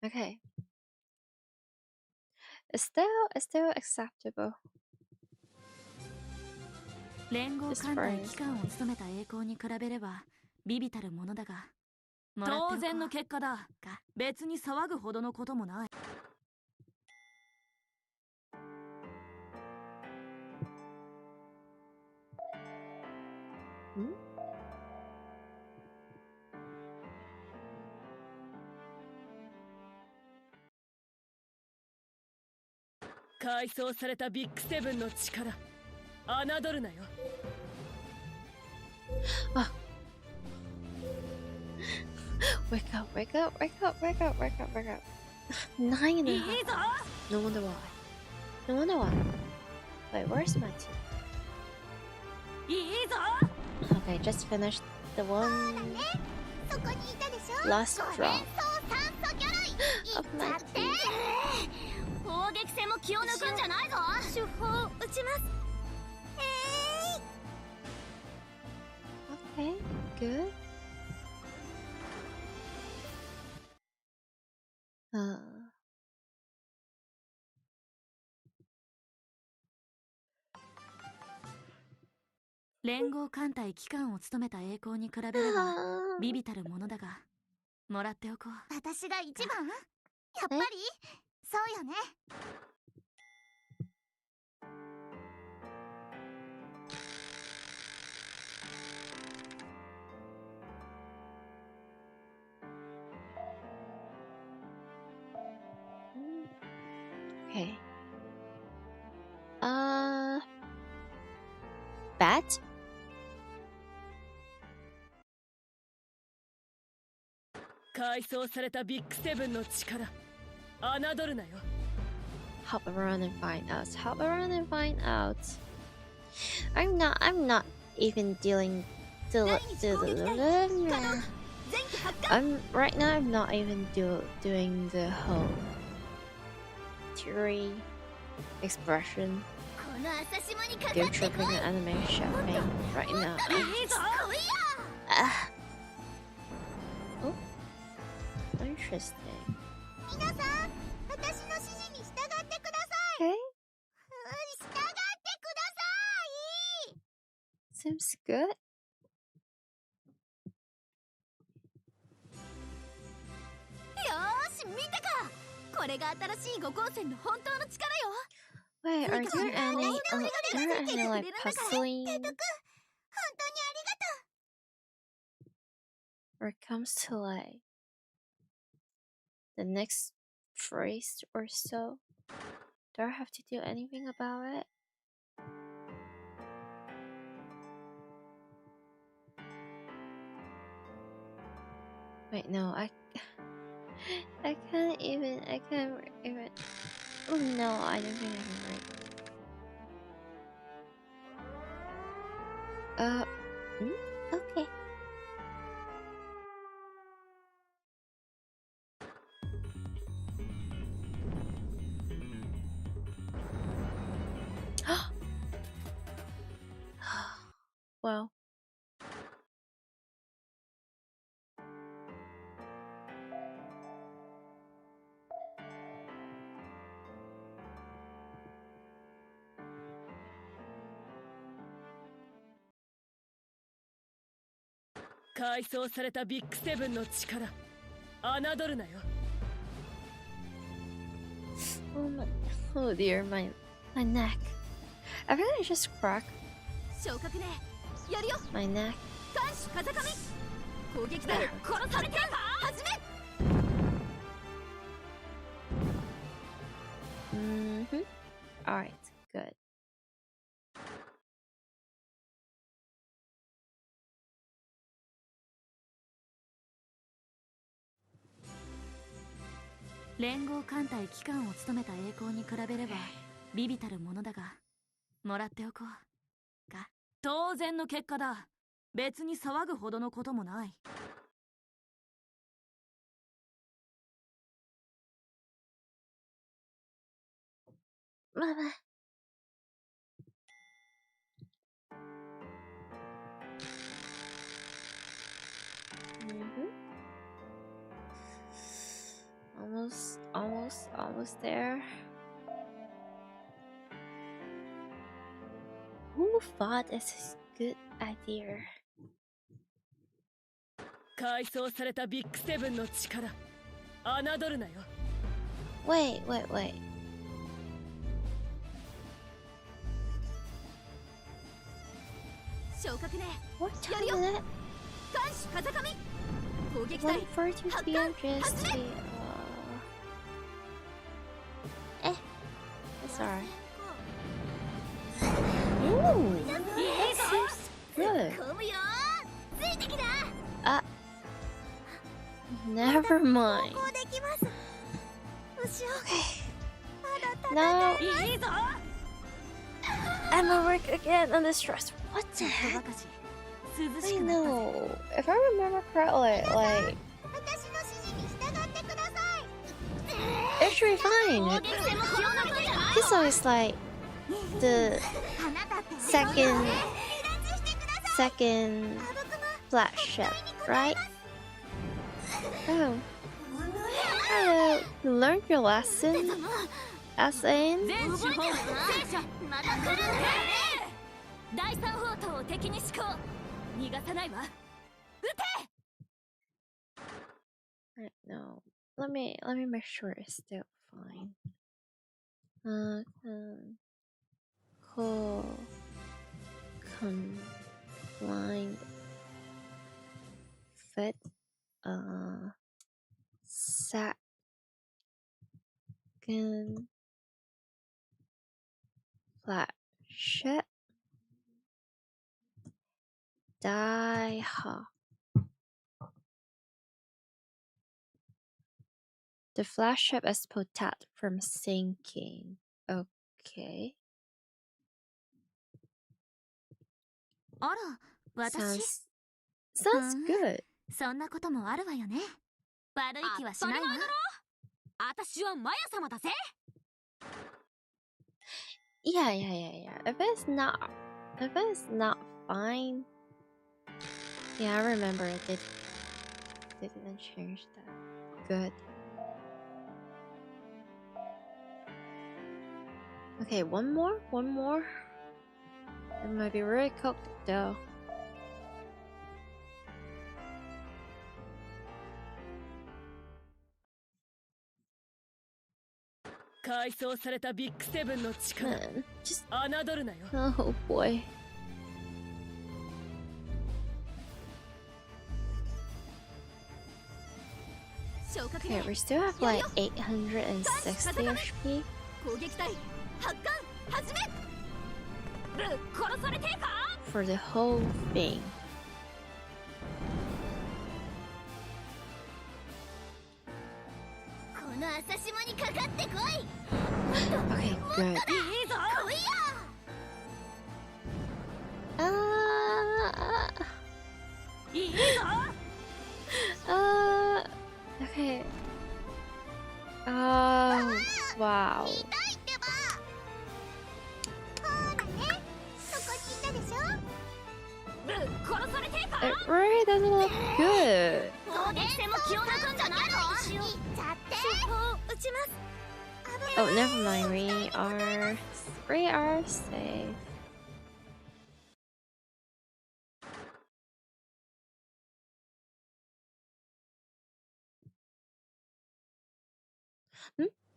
okay. It's still acceptable. 連合艦隊機関を務めた栄光に比べれば微々たるものだが、当然の結果だ。別に騒ぐほどのこともない。改装されたビッグセブンの力侮るなよ。あ、wake up, wake up, wake up, wake up, wake up, wake up. 9 and a half. No wonder why. No wonder why. Wait, where's my team? いいぞ。 Okay, just finished the one そこにいたでしょ。 last 5連 drop 装酸素魚類 of いっ my ちゃって。 team. 砲撃戦も気を抜くんじゃないぞ。手法撃ちます。Okay, good. Uh, 連合艦隊機関を務めた栄光に比べれば微々たるものだが、もらっておこう。私が一番？やっぱりそうよね。 okay. Bat? 改装されたビッグセブンの力侮るなよ。 Hop around and find out. Hop around and find out. I'm not even dealing. Right now. I'm not even doing the whole theory expression. この朝霜にかか Gear って tripping こい。 and anime shopping right now. いいぞ。来いや。 Oh, interesting. 皆さん、私の指示に従ってください。 Okay, 従ってください。 seems good. よーし、見てか。これが新しい五光線の本当の力よ。 Wait, are there any like puzzling 本当にありがと when it comes to like the next phrase or so? Do I have to do anything about it? Wait, no, I can't even. Oh no, I don't think I can read. Okay. Well.「改装されたビッグセブンの力侮るなよ。 Oh dear, my neck. I think I just cracked 昇格ね、やるよ。 my neck. 艦首風上攻撃だ。殺されてるか。始め。 Mm-hmm. Alright, good. 連合艦隊機関を務めた栄光に比べれば微々たるものだが、もらっておこうか。当然の結果だ。別に騒ぐほどのこともない。まあまあ。Almost there. Who thought this is a good idea? 改装されたビッグセブンの力、侮るなよ。Wait. 昇格ね。 What time is it? 艦士風上攻撃隊 1:42 p.m. just to it's alright. Ooh, that seems good. 込むよついてきな Never mind. こうできます牛尾 Now いいぞ。 I'm at work again under stress. What the バ heck? カし涼 I しくなったぜ。 know. If I remember correctly, like 私の指示に従ってください it's really fine. This song is like the あなたって second 離脱してください second あぶくま flagship, right? Oh. Hello. You learned your lesson? As in? 全手法戦車また来るんだよね第三砲塔を敵に施行。逃がさないわ。撃て。 Right, no. Let me make sure it's still fine. Combined fit second flagship die hard. The flagship is protected from sinking. Okay. あら、私。 Sounds good. そんなこともあるわよね。悪い気はしないわ。私はマヤ様だぜ。 Yeah. If it's not fine. Yeah, I remember they didn't change that. Good. Okay, one more. It might be really cooked though. Man, just oh boy. Okay, we still have like 860 HP 攻撃隊発艦始め。 殺されてえか。 for the whole thing. この朝霜にかかってこい Okay, good. いいぞ。来いよ いいぞ。 Okay. Oh, wow. 痛いってばほらねそこにいたでしょ殺されてえか。 It really doesn't look good. 攻撃戦も気を抜くんじゃないの行っちゃって撃ちます Oh, never mind. We are safe.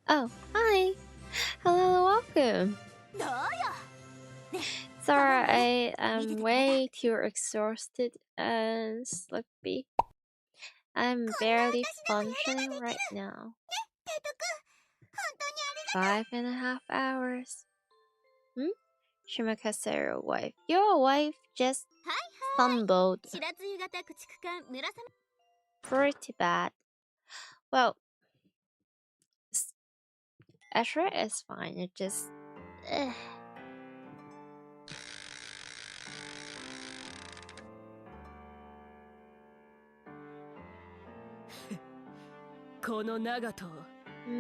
Oh, hi. Hello, welcome. どうよ Sorry, I am way too exhausted and sleepy. I'm barely functioning right now. 提督本当にありが 5.5 hours. Shimaka's your wife. Your wife just fumbled 白露型駆逐艦村様 pretty bad. Well, Ashra is fine. It just. Eh. この長門を侮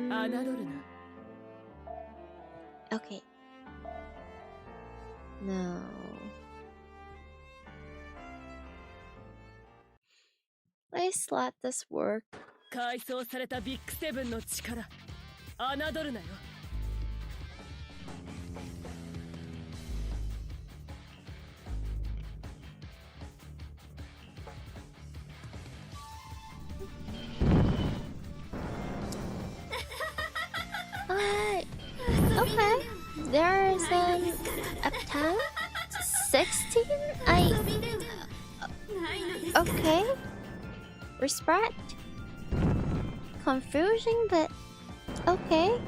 るな。Okay. No. Please let this work. 改装されたビッグセブンの力、侮るなよ。Okay. There's up 10? 16? Okay. Respect. Confusing, but okay.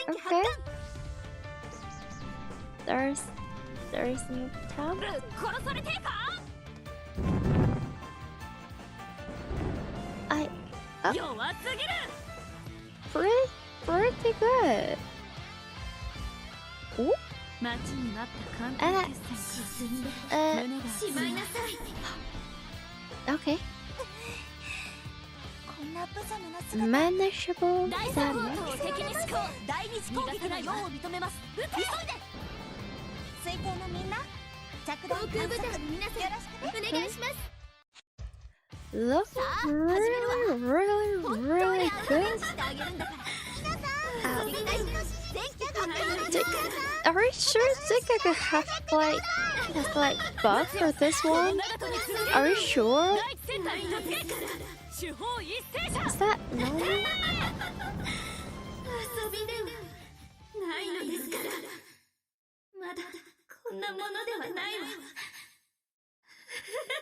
Okay. There's no tab. Pretty good. Ooh. Okay. Manageable damage. Looks really good. Are we sure Zika could have like buff for this one? Are we sure? Is that normal?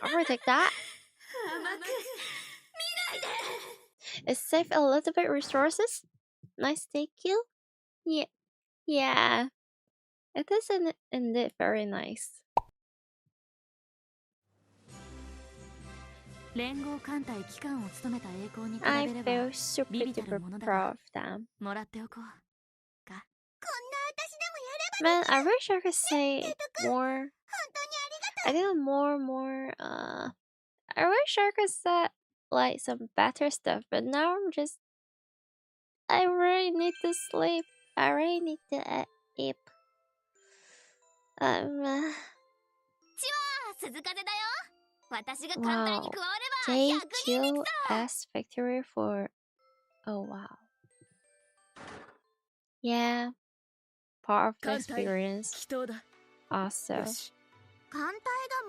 I'm gonna take that. It's save a little bit resources. Nice take kill. Yeah. It is indeed very nice. I feel super duper proud of them. Man, I wish I could say more. I think more. I wish I could say like some better stuff, but now I really need to sleep. I really need to eat. Wow. JQS victory for. Oh wow. Yeah. Part of the experience. Also. 艦隊が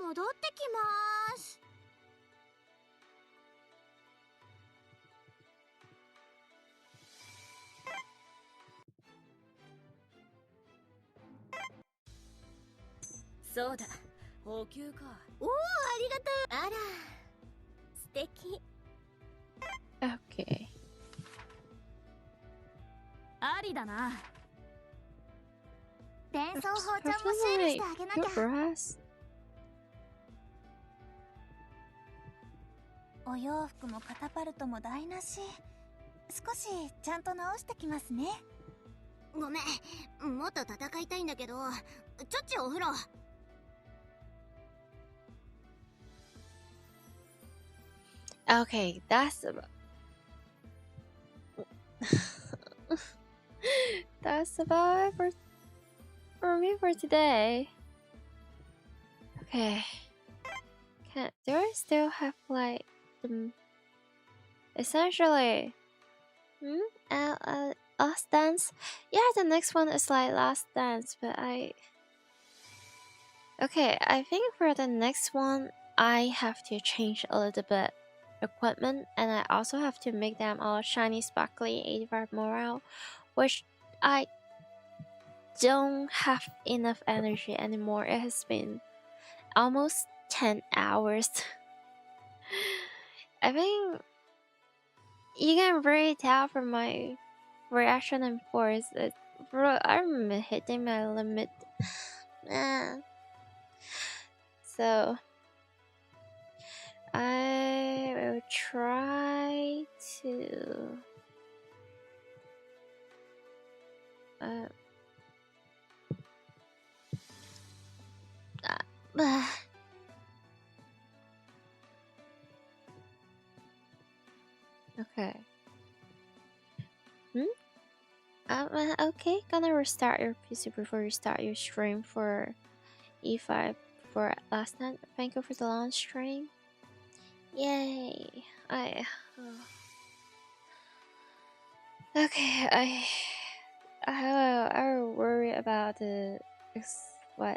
戻ってきます。そうだ、補給か。おお、ありがとう。あら、素敵。Okay. ありだな。伝送包丁も修理してあげなきゃ。お洋服もカタパルトも台無し。少しちゃんと直してきますね。ごめん、もっと戦いたいんだけど、ちょっちお風呂。Okay, that's about that's about it for me for today. Okay. Do I still have like essentially last dance? Yeah, the next one is like last dance, but okay, I think for the next one I have to change a little bit equipment, and I also have to make them all shiny, sparkly, 85 morale, which I don't have enough energy anymore. It has been almost 10 hours. I think you can really tell from my reaction and force that I'm hitting my limit. So I will will try to okay. Okay, gonna restart your PC before you start your stream for E5 for last night. Thank you for the launch stream. Yay! Okay, I worry about the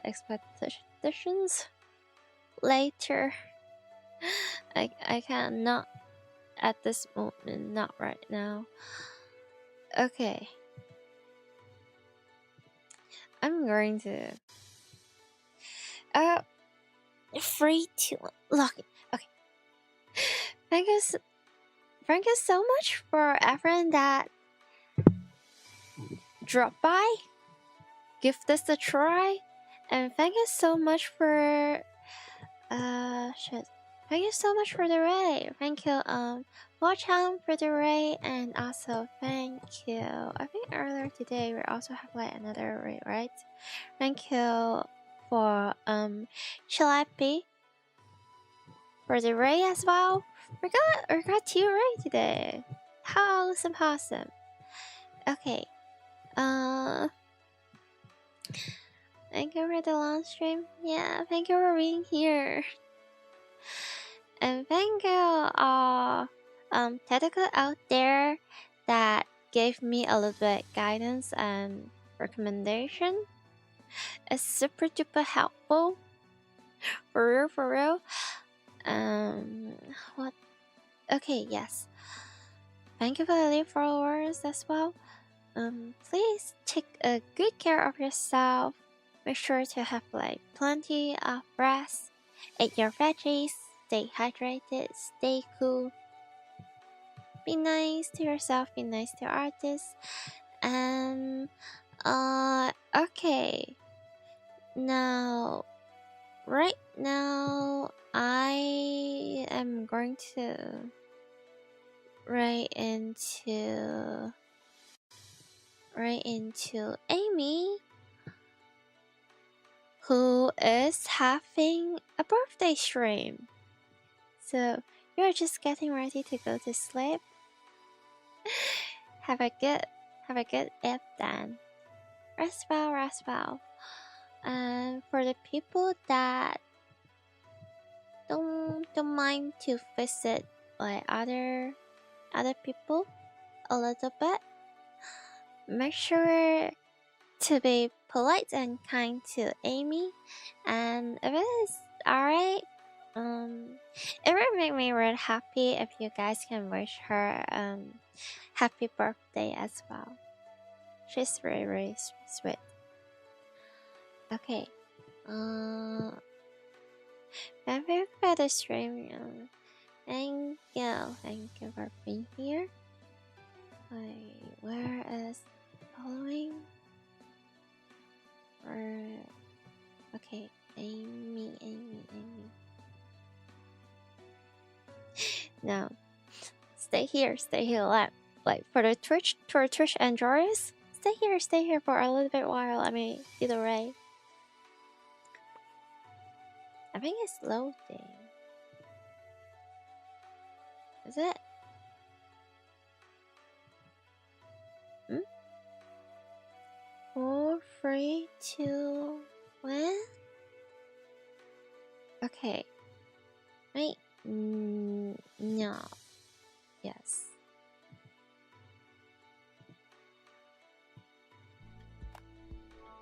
expectations later. I cannot at this moment, not right now. Okay, I'm going to 3, 2, lock it. Okay. Thank you so much for everyone that dropped by. Give this a try, and thank you so much for Thank you so much for the raid. Thank you Watchhound for the raid, and also thank you. I think earlier today we also have like another raid, right? Thank you for Chilapi for the raid as well. We got 2 raid today. How awesome. Okay. Thank you for the launch stream. Yeah, thank you for being here. And thank you Tentacle out there that gave me a little bit guidance and recommendation. It's super duper helpful. For real. What? Okay, yes. Thank you for the new followers as well. Please take a good care of yourself. Make sure to have like plenty of rest. Eat your veggies. Stay hydrated. Stay cool. Be nice to yourself. Be nice to artists. And okay. Now, right now, I am going to right into Amy, who is having a birthday stream. So you're just getting ready to go to sleep. Have a good eve then. Rest well. And for the people that don't mind to visit like other people a little bit, make sure to be polite and kind to Amy. And if it is alright, it would make me really happy if you guys can wish her happy birthday as well. She's really sweet. Okay. Thank you for the stream. Thank you for being here. Wait, where is following? Okay, Amy. No, stay here. Like for the Twitch enjoyers, stay here for a little bit while. I mean, either way. I think it's loading. Is it? 4, 3, 2, 1. Okay. Wait. No. Yes.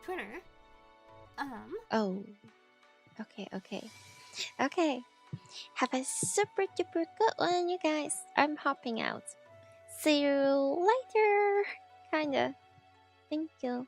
Twitter. Oh. Okay. Have a super duper good one, you guys. I'm hopping out. See you later. Kinda. Thank you.